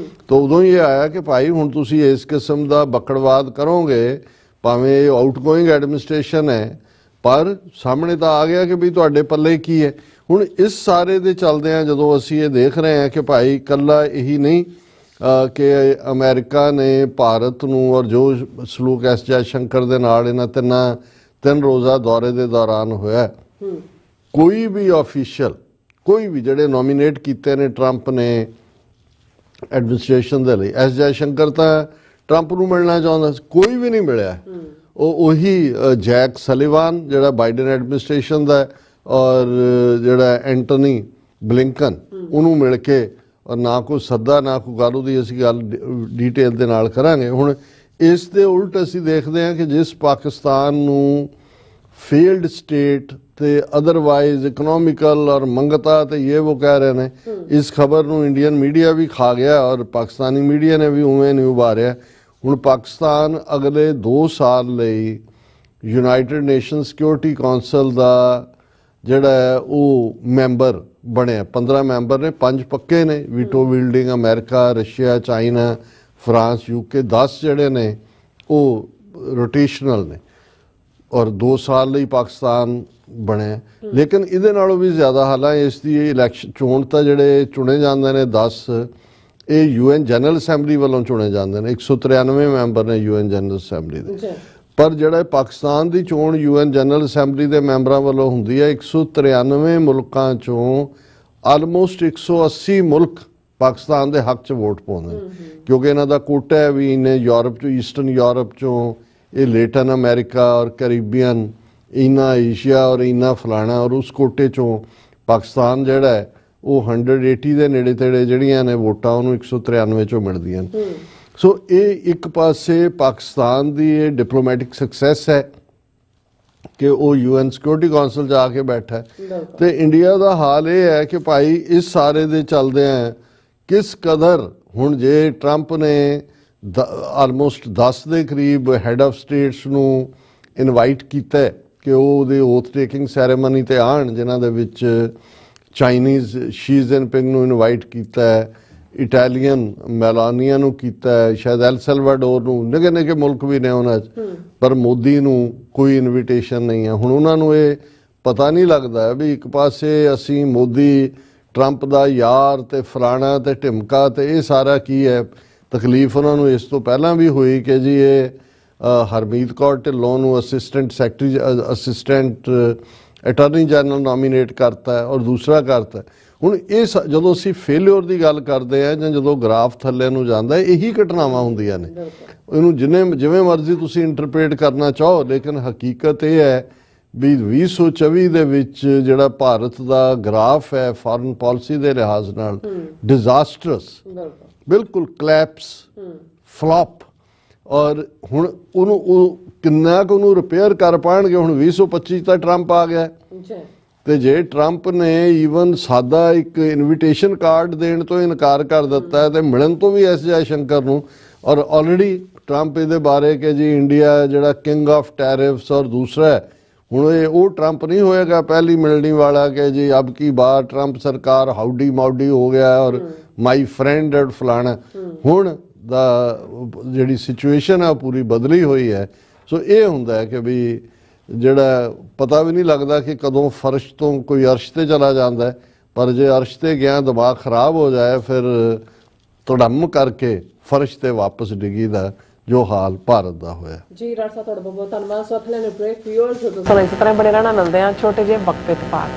ਤਾਂ ਉਦੋਂ ਹੀ ਇਹ ਆਇਆ ਕਿ ਭਾਈ ਹੁਣ ਤੁਸੀਂ ਇਸ ਕਿਸਮ ਦਾ ਬਕੜਵਾਦ ਕਰੋਗੇ, ਭਾਵੇਂ ਇਹ ਆਊਟਗੋਇੰਗ ਐਡਮਿਨਿਸਟ੍ਰੇਸ਼ਨ ਹੈ ਪਰ ਸਾਹਮਣੇ ਤਾਂ ਆ ਗਿਆ ਕਿ ਵੀ ਤੁਹਾਡੇ ਪੱਲੇ ਕੀ ਹੈ। ਹੁਣ ਇਸ ਸਾਰੇ ਦੇ ਚੱਲਦਿਆਂ ਜਦੋਂ ਅਸੀਂ ਇਹ ਦੇਖ ਰਹੇ ਹਾਂ ਕਿ ਭਾਈ ਇਕੱਲਾ ਇਹੀ ਨਹੀਂ ਕਿ ਅਮਰੀਕਾ ਨੇ ਭਾਰਤ ਨੂੰ ਔਰ ਜੋ ਸਲੂਕ ਐਸ ਜੈਸ਼ੰਕਰ ਦੇ ਨਾਲ ਇਹਨਾਂ 3 ਰੋਜ਼ਾ ਦੌਰੇ ਦੇ ਦੌਰਾਨ ਹੋਇਆ, ਕੋਈ ਵੀ ਆਫੀਸ਼ੀਅਲ ਕੋਈ ਵੀ ਜਿਹੜੇ ਨੋਮੀਨੇਟ ਕੀਤੇ ਨੇ ਟਰੰਪ ਨੇ ਐਡਮਿਨਿਸਟ੍ਰੇਸ਼ਨ ਦੇ ਲਈ, ਐਸ ਜੈਸ਼ੰਕਰ ਤਾਂ ਟਰੰਪ ਨੂੰ ਮਿਲਣਾ ਚਾਹੁੰਦਾ ਸੀ, ਕੋਈ ਵੀ ਨਹੀਂ ਮਿਲਿਆ। ਉਹੀ ਜੈਕ ਸਲੀਵਾਨ ਜਿਹੜਾ ਬਾਈਡਨ ਐਡਮਿਨਿਸਟ੍ਰੇਸ਼ਨ ਦਾ ਔਰ ਜਿਹੜਾ ਐਂਟਨੀ ਬਲਿੰਕਨ ਉਹਨੂੰ ਮਿਲ ਕੇ ਔਰ ਨਾ ਕੋਈ ਸੱਦਾ ਨਾ ਕੋਈ ਗੱਲ, ਉਹਦੀ ਅਸੀਂ ਗੱਲ ਡੀਟੇਲ ਦੇ ਨਾਲ ਕਰਾਂਗੇ। ਹੁਣ ਇਸ ਦੇ ਉਲਟ ਅਸੀਂ ਦੇਖਦੇ ਹਾਂ ਕਿ ਜਿਸ ਪਾਕਿਸਤਾਨ ਨੂੰ ਫੇਲਡ ਸਟੇਟ ਤੇ ਅਦਰਵਾਈਜ਼ ਇਕਨੋਮਿਕਲ ਔਰ ਮੰਗਤਾ ਤੇ ਇਹ ਉਹ ਕਹਿ ਰਹੇ ਨੇ, ਇਸ ਖਬਰ ਨੂੰ ਇੰਡੀਅਨ ਮੀਡੀਆ ਵੀ ਖਾ ਗਿਆ ਔਰ ਪਾਕਿਸਤਾਨੀ ਮੀਡੀਆ ਨੇ ਵੀ ਉਵੇਂ ਨਹੀਂ ਉਭਾਰਿਆ। ਹੁਣ ਪਾਕਿਸਤਾਨ ਅਗਲੇ 2 ਸਾਲ ਲਈ ਯੂਨਾਈਟਿਡ ਨੇਸ਼ਨ ਸਿਕਿਉਰਿਟੀ ਕੌਂਸਲ ਦਾ ਜਿਹੜਾ ਹੈ ਉਹ ਮੈਂਬਰ ਬਣਿਆ। 15 ਮੈਂਬਰ ਨੇ, 5 ਪੱਕੇ ਨੇ, veto wielding America, Russia, China, France, UK, 10 ਜਿਹੜੇ ਨੇ ਉਹ ਰੋਟੇਸ਼ਨਲ ਨੇ ਔਰ 2 ਸਾਲ ਲਈ ਪਾਕਿਸਤਾਨ ਬਣਿਆ। ਲੇਕਿਨ ਇਹਦੇ ਨਾਲੋਂ ਵੀ ਜ਼ਿਆਦਾ ਹਾਲਾਂ ਇਸ ਦੀ ਇਲੈਕਸ਼ਨ ਚੋਣ ਤਾਂ ਜਿਹੜੇ ਚੁਣੇ ਜਾਂਦੇ ਨੇ 10 ਇਹ UN ਜਨਰਲ ਅਸੈਂਬਲੀ ਵੱਲੋਂ ਚੁਣੇ ਜਾਂਦੇ ਨੇ। 193 ਮੈਂਬਰ ਨੇ UN ਜਨਰਲ ਅਸੈਂਬਲੀ ਦੇ, ਪਰ ਜਿਹੜਾ ਪਾਕਿਸਤਾਨ ਦੀ ਚੋਣ UN ਜਨਰਲ ਅਸੈਂਬਲੀ ਦੇ ਮੈਂਬਰਾਂ ਵੱਲੋਂ ਹੁੰਦੀ ਹੈ 193 ਮੁਲਕਾਂ ਚੋਂ ਆਲਮੋਸਟ 180 ਮੁਲਕ ਪਾਕਿਸਤਾਨ ਦੇ ਹੱਕ 'ਚ ਵੋਟ ਪਾਉਂਦੇ ਨੇ ਕਿਉਂਕਿ ਇਹਨਾਂ ਦਾ ਕੋਟਾ ਹੈ ਵੀ ਇਹਨੇ ਯੂਰਪ 'ਚੋਂ, ਈਸਟਰਨ ਯੂਰਪ 'ਚੋਂ, ਇਹ ਲੇਟਨ ਅਮਰੀਕਾ ਔਰ ਕੈਰੀਬੀਅਨ, ਇੰਨਾ ਏਸ਼ੀਆ ਔਰ ਇੰਨਾ ਫਲਾਣਾ, ਔਰ ਉਸ ਕੋਟੇ 'ਚੋਂ ਪਾਕਿਸਤਾਨ ਜਿਹੜਾ ਹੈ ਉਹ 180 ਦੇ ਨੇੜੇ ਤੇੜੇ ਜਿਹੜੀਆਂ ਨੇ ਵੋਟਾਂ ਉਹਨੂੰ 193 ਚੋਂ ਮਿਲਦੀਆਂ ਨੇ। ਸੋ ਇਹ ਇੱਕ ਪਾਸੇ ਪਾਕਿਸਤਾਨ ਦੀ ਇਹ ਡਿਪਲੋਮੈਟਿਕ ਸਕਸੈਸ ਹੈ ਕਿ ਉਹ UN ਸਿਕਿਉਰਿਟੀ ਕੌਂਸਲ 'ਚ ਆ ਕੇ ਬੈਠਾ ਹੈ। ਤੇ ਇੰਡੀਆ ਦਾ ਹਾਲ ਇਹ ਹੈ ਕਿ ਭਾਈ ਇਸ ਸਾਰੇ ਦੇ ਚੱਲਦੇ ਆ ਕਿਸ ਕਦਰ ਹੁਣ ਜੇ ਟਰੰਪ ਨੇ ਆਲਮੋਸਟ 10 ਦੇ ਕਰੀਬ ਹੈਡ ਆਫ ਸਟੇਟਸ ਨੂੰ ਇਨਵਾਈਟ ਕੀਤਾ ਕਿ ਉਹ ਉਹਦੇ ਓਥ ਟੇਕਿੰਗ ਸੈਰੇਮਨੀ ਤੇ ਆਉਣ, ਜਿਨ੍ਹਾਂ ਦੇ ਵਿੱਚ ਚਾਈਨੀਜ਼ ਸ਼ੀ ਜਿਨਪਿੰਗ ਨੂੰ ਇਨਵਾਈਟ ਕੀਤਾ ਹੈ, ਇਟਾਲੀਅਨ ਮੈਲਾਨੀਆ ਨੂੰ ਕੀਤਾ, ਸ਼ਾਇਦ ਐਲ ਸੈਲਵਾਡੋਰ ਨੂੰ, ਨਿੱਕੇ ਨਿੱਕੇ ਮੁਲਕ ਵੀ ਨੇ ਉਹਨਾਂ 'ਚ, ਪਰ ਮੋਦੀ ਨੂੰ ਕੋਈ ਇਨਵੀਟੇਸ਼ਨ ਨਹੀਂ ਹੈ। ਹੁਣ ਉਹਨਾਂ ਨੂੰ ਇਹ ਪਤਾ ਨਹੀਂ ਲੱਗਦਾ ਵੀ ਇੱਕ ਪਾਸੇ ਅਸੀਂ ਮੋਦੀ ਟਰੰਪ ਦਾ ਯਾਰ ਤੇ ਫਲਾਣਾ ਤੇ ਢਿਮਕਾ ਤੇ ਇਹ ਸਾਰਾ ਕੀ ਹੈ। ਤਕਲੀਫ ਉਹਨਾਂ ਨੂੰ ਇਸ ਤੋਂ ਪਹਿਲਾਂ ਵੀ ਹੋਈ ਕਿ ਜੀ ਇਹ ਹਰਮੀਤ ਕੌਰ ਢਿੱਲੋਂ ਨੂੰ ਅਸਿਸਟੈਂਟ ਅਟਾਰਨੀ ਜਨਰਲ ਨੋਮੀਨੇਟ ਕਰਤਾ ਔਰ ਦੂਸਰਾ ਕਰਤਾ। ਹੁਣ ਇਹ ਜਦੋਂ ਅਸੀਂ ਫੇਲਿਓਰ ਦੀ ਗੱਲ ਕਰਦੇ ਹਾਂ ਜਾਂ ਜਦੋਂ ਗ੍ਰਾਫ ਥੱਲੇ ਨੂੰ ਜਾਂਦਾ, ਇਹੀ ਘਟਨਾਵਾਂ ਹੁੰਦੀਆਂ ਨੇ। ਇਹਨੂੰ ਜਿਵੇਂ ਮਰਜ਼ੀ ਤੁਸੀਂ ਇੰਟਰਪ੍ਰੇਟ ਕਰਨਾ ਚਾਹੋ, ਲੇਕਿਨ ਹਕੀਕਤ ਇਹ ਹੈ ਵੀ 2024 ਦੇ ਵਿੱਚ ਜਿਹੜਾ ਭਾਰਤ ਦਾ ਗ੍ਰਾਫ ਹੈ ਫੋਰਨ ਪਾਲਿਸੀ ਦੇ ਲਿਹਾਜ਼ ਨਾਲ ਡਿਜ਼ਾਸਟਰਸ, ਬਿਲਕੁਲ ਕਲੈਪਸ, ਫਲॉप। ਔਰ ਹੁਣ ਉਹਨੂੰ ਕਿੰਨਾ ਕੁ ਉਹਨੂੰ ਰਿਪੇਅਰ ਕਰ ਪਾਉਣਗੇ। ਹੁਣ 2025 ਤਾਂ ਟਰੰਪ ਆ ਗਿਆ ਤੇ ਜੇ ਟਰੰਪ ਨੇ ਈਵਨ ਸਾਦਾ ਇੱਕ ਇਨਵੀਟੇਸ਼ਨ ਕਾਰਡ ਦੇਣ ਤੋਂ ਇਨਕਾਰ ਕਰ ਦਿੱਤਾ ਹੈ ਤੇ ਮਿਲਣ ਤੋਂ ਵੀ ਐਸ ਜੈ ਸ਼ੰਕਰ ਨੂੰ, ਔਰ ਆਲਰੇਡੀ ਟਰੰਪ ਇਹਦੇ ਬਾਰੇ ਕਿ ਜੀ ਇੰਡੀਆ ਜਿਹੜਾ ਕਿੰਗ ਆਫ ਟੈਰਿਫਸ ਔਰ ਦੂਸਰਾ ਹੈ, ਹੁਣ ਉਹ ਟਰੰਪ ਨਹੀਂ ਹੋਏਗਾ ਪਹਿਲੀ ਮਿਲਣੀ ਵਾਲਾ ਕਿ ਜੀ ਅਬ ਕੀ ਬਾਰ ਟਰੰਪ ਸਰਕਾਰ ਹਾਊਡੀ ਮਾਊਡੀ ਹੋ ਗਿਆ ਔਰ ਮਾਈ ਫਰੈਂਡ ਐਡ ਫਲਾਣਾ। ਹੁਣ ਦਾ ਜਿਹੜੀ ਸਿਚੁਏਸ਼ਨ ਹੈ ਪੂਰੀ ਬਦਲੀ ਹੋਈ ਹੈ। ਸੋ ਇਹ ਹੁੰਦਾ ਹੈ ਕਿ ਵੀ ਜਿਹੜਾ ਪਤਾ ਵੀ ਨਹੀਂ ਲੱਗਦਾ ਕਿ ਕਦੋਂ ਫਰਸ਼ ਤੋਂ ਕੋਈ ਅਰਸ਼ ਤੇ ਚਲਾ ਜਾਂਦਾ, ਪਰ ਜੇ ਅਰਸ਼ ਤੇ ਗਿਆ ਦਿਮਾਗ ਖਰਾਬ ਹੋ ਜਾਏ ਫਿਰ ਧੜਮ ਕਰਕੇ ਫਰਸ਼ ਤੇ ਵਾਪਸ ਡਿੱਗੀ ਦਾ ਜੋ ਹਾਲ ਭਾਰਤ ਦਾ ਹੋਇਆ। ਜੀ ਰਾਜ ਸਾਹਿਬ ਤੁਹਾਡਾ ਬਹੁਤ ਧੰਨਵਾਦ। ਸੋ ਅਥਲੇ ਨੇ ਬ੍ਰੇਕ ਵਿਊਅਰਸ ਜੋ ਤੁਸੀਂ ਇਸ ਤਰ੍ਹਾਂ ਬਣੇ ਰਹਿਣਾ ਮਿਲਦੇ ਆ ਛੋਟੇ ਜਿਹੇ ਵਕਤ ਤੋਂ ਬਾਅਦ।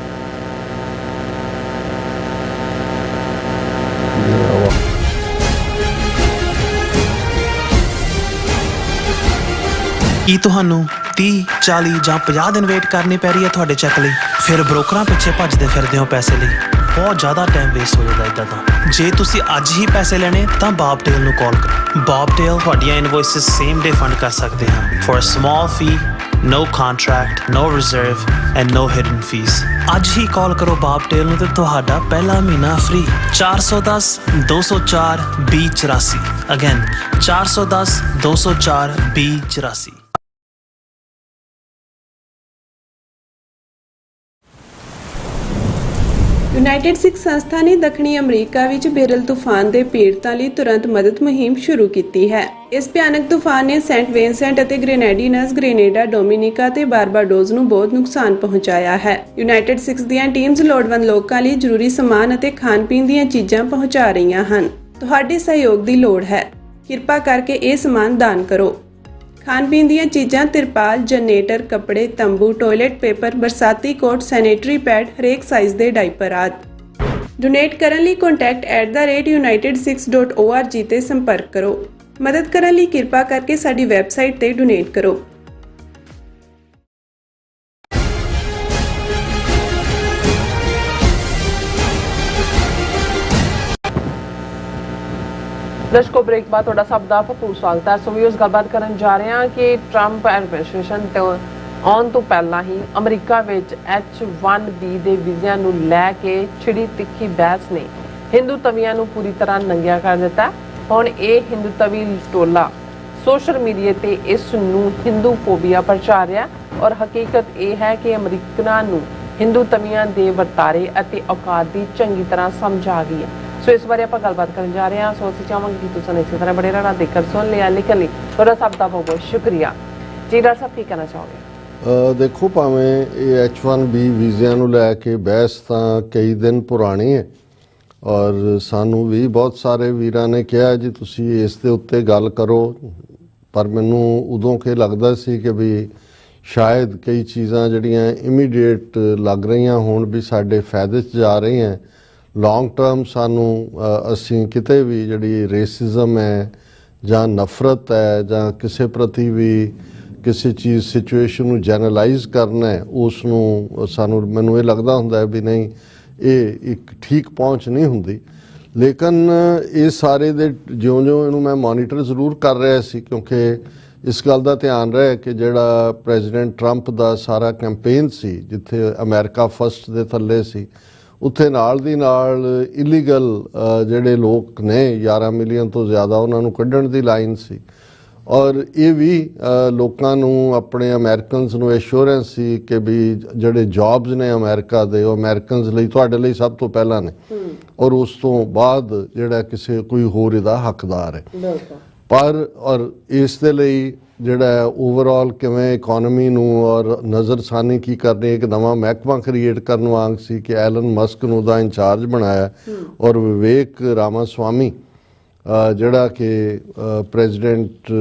ਕੀ ਤੁਹਾਨੂੰ 30, 40 ਜਾਂ 50 ਦਿਨ ਵੇਟ ਕਰਨੀ ਪੈ ਰਹੀ ਹੈ ਤੁਹਾਡੇ ਚੈੱਕ ਲਈ? ਫਿਰ ਬ੍ਰੋਕਰਾਂ ਪਿੱਛੇ ਭੱਜਦੇ ਫਿਰਦੇ ਹੋ ਪੈਸੇ ਲਈ, ਬਹੁਤ ਜ਼ਿਆਦਾ ਟਾਈਮ ਵੇਸਟ ਹੋ ਜਾਂਦਾ ਇੱਦਾਂ ਤਾਂ। ਜੇ ਤੁਸੀਂ ਅੱਜ ਹੀ ਪੈਸੇ ਲੈਣੇ ਤਾਂ ਬੌਬਟੇਲ ਨੂੰ ਕਾਲ ਕਰੋ। ਬੌਬਟੇਲ ਤੁਹਾਡੀਆਂ ਇਨਵੋਇਸਿਸ ਸੇਮ ਡੇ ਫੰਡ ਕਰ ਸਕਦੇ ਹਨ for a small fee, no contract, no reserve and no hidden fees। ਅੱਜ ਹੀ ਕਾਲ ਕਰੋ ਬੌਬਟੇਲ ਨੂੰ ਤੇ ਤੁਹਾਡਾ ਪਹਿਲਾ ਮਹੀਨਾ ਫ੍ਰੀ। 410 204 2084 ਅਗੇਨ 410 204 2084। ਯੂਨਾਈਟਿਡ ਸਿੱਖ ਸੰਸਥਾ ਨੇ ਦੱਖਣੀ ਅਮਰੀਕਾ ਵਿੱਚ ਬੇਰਲ ਤੂਫਾਨ ਦੇ ਪੀੜਤਾਂ ਲਈ ਤੁਰੰਤ ਮਦਦ ਮੁਹਿੰਮ ਸ਼ੁਰੂ ਕੀਤੀ ਹੈ। ਇਸ ਭਿਆਨਕ ਤੂਫਾਨ ਨੇ ਸੈਂਟ ਵਿੰਸੈਂਟ ਅਤੇ ਗ੍ਰੇਨੇਡੀਨਸ, ਗ੍ਰੇਨੇਡਾ, ਡੋਮਿਨਿਕਾ ਤੇ ਬਾਰਬਾਡੋਸ ਨੂੰ ਬਹੁਤ ਨੁਕਸਾਨ ਪਹੁੰਚਾਇਆ ਹੈ। ਯੂਨਾਈਟਿਡ ਸਿੱਖ ਦੀਆਂ ਟੀਮਸ ਲੋੜਵੰਦ ਲੋਕਾਂ ਲਈ ਜ਼ਰੂਰੀ ਸਮਾਨ ਅਤੇ ਖਾਣ-ਪੀਣ ਦੀਆਂ ਚੀਜ਼ਾਂ ਪਹੁੰਚਾ ਰਹੀਆਂ ਹਨ। ਤੁਹਾਡੇ ਸਹਿਯੋਗ ਦੀ ਲੋੜ ਹੈ। ਕਿਰਪਾ ਕਰਕੇ ਇਹ ਸਮਾਨ ਦਾਨ ਕਰੋ। ਖਾਣ-ਪੀਣ ਦੀਆਂ ਚੀਜ਼ਾਂ, ਤਿਰਪਾਲ, ਜਨਰੇਟਰ, ਕੱਪੜੇ, ਤੰਬੂ, ਟਾਇਲਟ ਪੇਪਰ, ਬਰਸਾਤੀ ਕੋਟ, ਸੈਨੇਟਰੀ ਪੈਡ, ਹਰੇਕ ਸਾਈਜ਼ ਦੇ ਡਾਈਪਰ ਆਦਿ। ਡੋਨੇਟ ਕਰਨ ਲਈ contact@united6.org ਤੇ ਸੰਪਰਕ ਕਰੋ। ਮਦਦ ਕਰਨ ਲਈ ਕਿਰਪਾ ਕਰਕੇ ਸਾਡੀ ਵੈਬਸਾਈਟ ਤੇ ਡੋਨੇਟ ਕਰੋ। ਦਰਸ਼ਕੋ ਬ੍ਰੇਕ ਬਾਅਦ ਤੁਹਾਡਾ ਸਭ ਦਾ ਭਰਪੂਰ ਸਵਾਗਤ ਹੈ। ਸੋ ਵੀਅਰਸ ਗੱਲਬਾਤ ਕਰਨ ਜਾ ਰਹੇ ਹਾਂ ਕਿ ਟਰੰਪ ਐਡਮਿਨਿਸਟ੍ਰੇਸ਼ਨ ਤੋਂ ਆਉਣ ਤੋਂ ਪਹਿਲਾਂ ਹੀ ਅਮਰੀਕਾ ਵਿੱਚ H1B ਦੇ ਵੀਜ਼ਿਆਂ ਨੂੰ ਲੈ ਕੇ ਛਿੜੀ ਤਿੱਖੀ ਬਹਿਸ ਨੇ ਹਿੰਦੂ ਤਵੀਆਂ ਨੂੰ ਪੂਰੀ ਤਰ੍ਹਾਂ ਨੰਗਿਆ ਕਰ ਦਿੱਤਾ। ਹੁਣ ਇਹ ਹਿੰਦੂ ਤਵੀ ਟੋਲਾ ਸੋਸ਼ਲ ਮੀਡੀਆ ਤੇ ਇਸ ਨੂੰ ਹਿੰਦੂ ਫੋਬੀਆ ਪ੍ਰਚਾਰ ਰਿਹਾ ਔਰ ਹਕੀਕਤ ਇਹ ਹੈ ਕਿ ਅਮਰੀਕਨਾਂ ਨੂੰ ਹਿੰਦੂ ਤਵੀਆਂ ਦੇ ਵਰਤਾਰੇ ਅਤੇ ਔਕਾਤ ਦੀ ਚੰਗੀ ਤਰ੍ਹਾਂ ਸਮਝ ਆ ਗਈ ਹੈ। ਸੋ ਇਸ ਬਾਰੇ ਆਪਾਂ ਗੱਲਬਾਤ ਕਰਨ ਜਾ ਰਹੇ ਹਾਂ। ਸੋ ਅਸੀਂ ਚਾਹਾਂਗੇ ਕਿ ਤੁਸੀਂ ਇਸੇ ਤਰ੍ਹਾਂ ਬੜੇ ਰਹਿਣਾ, ਦੇਖकर ਸੁਣ ਲਿਆ, ਲਿਖਣ ਲਈ ਤੁਹਾਡਾ ਸਭ ਦਾ ਬਹੁਤ ਬਹੁਤ ਸ਼ੁਕਰੀਆ। ਜੀ ਡਾਕਟਰ ਸਾਹਿਬ ਕੀ ਕਹਿਣਾ ਚਾਹੋਗੇ? ਦੇਖੋ, ਭਾਵੇਂ ਇਹ H1B ਵੀਜ਼ਿਆਂ ਨੂੰ ਲੈ ਕੇ ਬਹਿਸ ਤਾਂ ਕਈ ਦਿਨ ਪੁਰਾਣੀ ਹੈ ਔਰ ਸਾਨੂੰ ਵੀ ਬਹੁਤ ਸਾਰੇ ਵੀਰਾਂ ਨੇ ਕਿਹਾ ਜੀ ਤੁਸੀਂ ਇਸ ਦੇ ਉੱਤੇ ਗੱਲ ਕਰੋ, ਪਰ ਮੈਨੂੰ ਉਦੋਂ ਕਿ ਲੱਗਦਾ ਸੀ ਕਿ ਵੀ ਸ਼ਾਇਦ ਕਈ ਚੀਜ਼ਾਂ ਜਿਹੜੀਆਂ ਇਮੀਡੀਏਟ ਲੱਗ ਰਹੀਆਂ ਹੋਣ ਵੀ ਸਾਡੇ ਫਾਇਦੇ 'ਚ ਜਾ ਰਹੀਆਂ, ਲੌਂਗ ਟਰਮ ਸਾਨੂੰ ਅਸੀਂ ਕਿਤੇ ਵੀ ਜਿਹੜੀ ਰੇਸਿਜ਼ਮ ਹੈ ਜਾਂ ਨਫ਼ਰਤ ਹੈ ਜਾਂ ਕਿਸੇ ਪ੍ਰਤੀ ਵੀ ਕਿਸੇ ਚੀਜ਼ ਸਿਚੁਏਸ਼ਨ ਨੂੰ ਜਨਰਲਾਈਜ਼ ਕਰਨਾ ਹੈ, ਉਸ ਨੂੰ ਸਾਨੂੰ ਮੈਨੂੰ ਇਹ ਲੱਗਦਾ ਹੁੰਦਾ ਵੀ ਨਹੀਂ, ਇਹ ਇੱਕ ਠੀਕ ਪਹੁੰਚ ਨਹੀਂ ਹੁੰਦੀ। ਲੇਕਿਨ ਇਹ ਸਾਰੇ ਦੇ ਜਿਉਂ-ਜਿਉਂ ਇਹਨੂੰ ਮੈਂ ਮੋਨੀਟਰ ਜ਼ਰੂਰ ਕਰ ਰਿਹਾ ਸੀ, ਕਿਉਂਕਿ ਇਸ ਗੱਲ ਦਾ ਧਿਆਨ ਰਿਹਾ ਕਿ ਜਿਹੜਾ ਪ੍ਰੈਜ਼ੀਡੈਂਟ ਟਰੰਪ ਦਾ ਸਾਰਾ ਕੈਂਪੇਨ ਸੀ, ਜਿੱਥੇ ਅਮਰੀਕਾ ਫਸਟ ਦੇ ਥੱਲੇ ਸੀ, ਉੱਥੇ ਨਾਲ ਦੀ ਨਾਲ ਇਲੀਗਲ ਜਿਹੜੇ ਲੋਕ ਨੇ 11 ਮਿਲੀਅਨ ਤੋਂ ਜ਼ਿਆਦਾ ਉਹਨਾਂ ਨੂੰ ਕੱਢਣ ਦੀ ਲਾਈਨ ਸੀ ਔਰ ਇਹ ਵੀ ਲੋਕਾਂ ਨੂੰ ਆਪਣੇ ਅਮਰੀਕਨਸ ਨੂੰ ਐਸ਼ੋਰੈਂਸ ਸੀ ਕਿ ਵੀ ਜਿਹੜੇ ਜੌਬਸ ਨੇ ਅਮਰੀਕਾ ਦੇ ਉਹ ਅਮਰੀਕਨਸ ਲਈ ਤੁਹਾਡੇ ਲਈ ਸਭ ਤੋਂ ਪਹਿਲਾਂ ਨੇ ਔਰ ਉਸ ਤੋਂ ਬਾਅਦ ਜਿਹੜਾ ਕਿਸੇ ਕੋਈ ਹੋਰ ਇਹਦਾ ਹੱਕਦਾਰ ਹੈ। ਪਰ ਔਰ ਇਸ ਦੇ ਲਈ ਜਿਹੜਾ ਓਵਰਆਲ ਕਿਵੇਂ ਇਕੋਨਮੀ ਨੂੰ ਔਰ ਨਜ਼ਰਸਾਨੀ ਕੀ ਕਰਨੀ, ਇੱਕ ਨਵਾਂ ਮਹਿਕਮਾ ਕ੍ਰੀਏਟ ਕਰਨ ਵਾਂਗ ਸੀ ਕਿ ਐਲਨ ਮਸਕ ਨੂੰ ਉਹਦਾ ਇੰਚਾਰਜ ਬਣਾਇਆ ਔਰ ਵਿਵੇਕ ਰਾਮਾਸਵਾਮੀ ਜਿਹੜਾ ਕਿ ਪ੍ਰੈਜ਼ੀਡੈਂਟ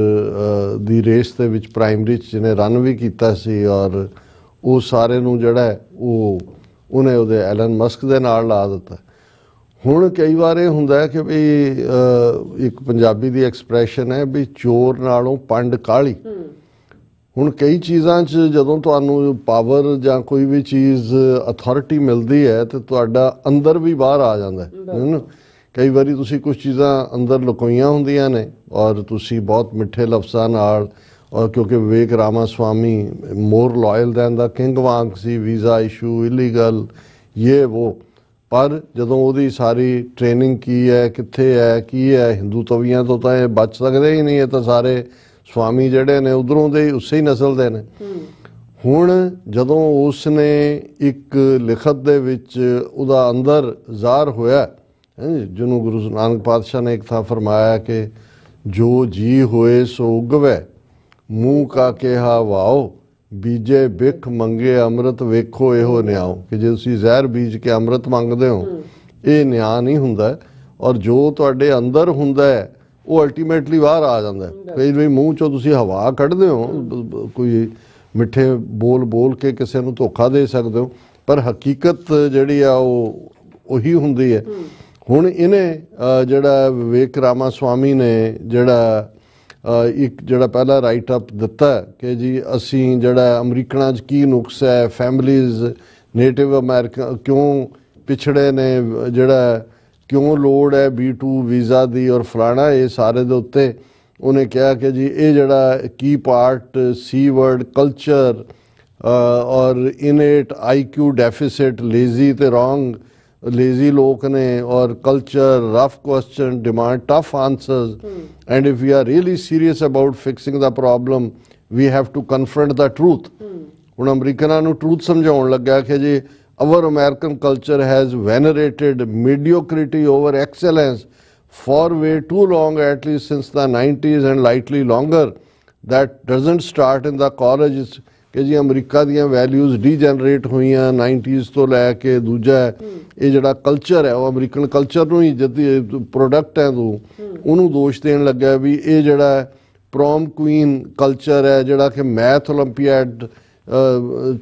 ਦੀ ਰੇਸ ਦੇ ਵਿੱਚ ਪ੍ਰਾਇਮਰੀ 'ਚ ਜਿਹਨੇ ਰਨ ਵੀ ਕੀਤਾ ਸੀ ਔਰ ਉਹ ਸਾਰੇ ਨੂੰ ਜਿਹੜਾ ਉਹਨੇ ਉਹਦੇ ਐਲਨ ਮਸਕ ਦੇ ਨਾਲ ਲਾ ਦਿੱਤਾ। ਹੁਣ ਕਈ ਵਾਰ ਇਹ ਹੁੰਦਾ ਕਿ ਵੀ ਇੱਕ ਪੰਜਾਬੀ ਦੀ ਐਕਸਪ੍ਰੈਸ਼ਨ ਹੈ ਵੀ ਚੋਰ ਨਾਲੋਂ ਪੰਡ ਕਾਲੀ। ਹੁਣ ਕਈ ਚੀਜ਼ਾਂ 'ਚ ਜਦੋਂ ਤੁਹਾਨੂੰ ਪਾਵਰ ਜਾਂ ਕੋਈ ਵੀ ਚੀਜ਼ ਅਥਾਰਟੀ ਮਿਲਦੀ ਹੈ ਤੇ ਤੁਹਾਡਾ ਅੰਦਰ ਵੀ ਬਾਹਰ ਆ ਜਾਂਦਾ ਹੈ। ਕਈ ਵਾਰੀ ਤੁਸੀਂ ਕੁਝ ਚੀਜ਼ਾਂ ਅੰਦਰ ਲੁਕੋਈਆਂ ਹੁੰਦੀਆਂ ਨੇ ਔਰ ਤੁਸੀਂ ਬਹੁਤ ਮਿੱਠੇ ਲਫ਼ਜ਼ਾਂ ਨਾਲ ਔਰ ਕਿਉਂਕਿ ਵਿਵੇਕ ਰਾਮਾਸਵਾਮੀ ਮੋਰ ਲਾਇਲ ਦੈਨ ਦਾ ਕਿੰਗ ਵਾਂਗ ਸੀ, ਵੀਜ਼ਾ ਇਸ਼ੂ ਇਲੀਗਲ ਇਹ ਉਹ, ਪਰ ਜਦੋਂ ਉਹਦੀ ਸਾਰੀ ਟ੍ਰੇਨਿੰਗ ਕੀ ਹੈ, ਕਿੱਥੇ ਹੈ, ਕੀ ਹੈ, ਹਿੰਦੂ ਤਵੀਆਂ ਤੋਂ ਤਾਂ ਇਹ ਬਚ ਸਕਦੇ ਹੀ ਨਹੀਂ, ਇਹ ਤਾਂ ਸਾਰੇ ਸਵਾਮੀ ਜਿਹੜੇ ਨੇ ਉਧਰੋਂ ਦੇ ਉਸੇ ਹੀ ਨਸਲ ਦੇ ਨੇ। ਹੁਣ ਜਦੋਂ ਉਸ ਨੇ ਇੱਕ ਲਿਖਤ ਦੇ ਵਿੱਚ ਉਹਦਾ ਅੰਦਰ ਜ਼ਾਹਰ ਹੋਇਆ ਜਿਹਨੂੰ ਗੁਰੂ ਨਾਨਕ ਪਾਤਸ਼ਾਹ ਨੇ ਇੱਕ ਥਾਂ ਫਰਮਾਇਆ ਕਿ ਜੋ ਜੀ ਹੋਏ ਸੋ ਉਗਵੇ ਮੂੰਹ ਕਾ ਕਿਹਾ ਵਾਓ ਬੀਜੇ ਬਿਖ ਮੰਗੇ ਅੰਮ੍ਰਿਤ ਵੇਖੋ ਇਹੋ ਨਿਆਓ, ਕਿ ਜੇ ਤੁਸੀਂ ਜ਼ਹਿਰ ਬੀਜ ਕੇ ਅੰਮ੍ਰਿਤ ਮੰਗਦੇ ਹੋ ਇਹ ਨਿਆਂ ਨਹੀਂ ਹੁੰਦਾ ਔਰ ਜੋ ਤੁਹਾਡੇ ਅੰਦਰ ਹੁੰਦਾ ਹੈ ਉਹ ਅਲਟੀਮੇਟਲੀ ਬਾਹਰ ਆ ਜਾਂਦਾ। ਕਈ ਵਾਰੀ ਮੂੰਹ ਚੋਂ ਤੁਸੀਂ ਹਵਾ ਕੱਢਦੇ ਹੋ, ਕੋਈ ਮਿੱਠੇ ਬੋਲ ਬੋਲ ਕੇ ਕਿਸੇ ਨੂੰ ਧੋਖਾ ਦੇ ਸਕਦੇ ਹੋ, ਪਰ ਹਕੀਕਤ ਜਿਹੜੀ ਆ ਉਹ ਉਹੀ ਹੁੰਦੀ ਹੈ। ਹੁਣ ਇਹਨੇ ਜਿਹੜਾ ਵਿਵੇਕ ਰਾਮਾਸਵਾਮੀ ਨੇ ਜਿਹੜਾ ਇੱਕ ਜਿਹੜਾ ਪਹਿਲਾ ਰਾਈਟ ਅਪ ਦਿੱਤਾ ਕਿ ਜੀ ਅਸੀਂ ਜਿਹੜਾ ਅਮਰੀਕਨਾਂ 'ਚ ਕੀ ਨੁਕਸ ਹੈ, ਫੈਮਲੀਜ਼ ਨੇਟਿਵ ਅਮਰੀਕਾ ਕਿਉਂ ਪਿਛੜੇ ਨੇ, ਜਿਹੜਾ ਕਿਉਂ ਲੋੜ ਹੈ B2 ਵੀਜ਼ਾ ਦੀ ਔਰ ਫਲਾਣਾ, ਇਹ ਸਾਰੇ ਦੇ ਉੱਤੇ ਉਹਨੇ ਕਿਹਾ ਕਿ ਜੀ ਇਹ ਜਿਹੜਾ ਕੀ ਪਾਰਟ ਸੀ ਵਰਡ ਕਲਚਰ ਔਰ ਇਨੇਟ IQ ਡੈਫਿਸਿਟ, ਲੇਜ਼ੀ ਤੇ ਰੋਂਗ, lazy ਲੋਕ ਨੇ ਔਰ culture, rough question, demand tough answers and if we are really serious about fixing the problem we have to confront the truth। ਹੁਣ ਅਮਰੀਕਨਾਂ ਨੂੰ ਟਰੂਥ ਸਮਝਾਉਣ ਲੱਗਾ ਕਿ ਜੀ our American culture has venerated mediocrity over excellence for way too long, at least since the 90s and likely longer। that doesn't start in the colleges ਕਿ ਜੀ ਅਮਰੀਕਾ ਦੀਆਂ ਵੈਲਿਊਜ਼ ਡੀਜਨਰੇਟ ਹੋਈਆਂ 90s ਤੋਂ ਲੈ ਕੇ। ਦੂਜਾ ਇਹ ਜਿਹੜਾ ਕਲਚਰ ਹੈ ਉਹ ਅਮਰੀਕਨ ਕਲਚਰ ਨੂੰ ਹੀ ਜਦ ਪ੍ਰੋਡਕਟ ਹੈ ਤੂੰ ਉਹਨੂੰ ਦੋਸ਼ ਦੇਣ ਲੱਗਾ ਵੀ ਇਹ ਜਿਹੜਾ ਪ੍ਰੋਮ ਕੁਈਨ ਕਲਚਰ ਹੈ ਜਿਹੜਾ ਕਿ ਮੈਥ ਓਲੰਪੀਆਡ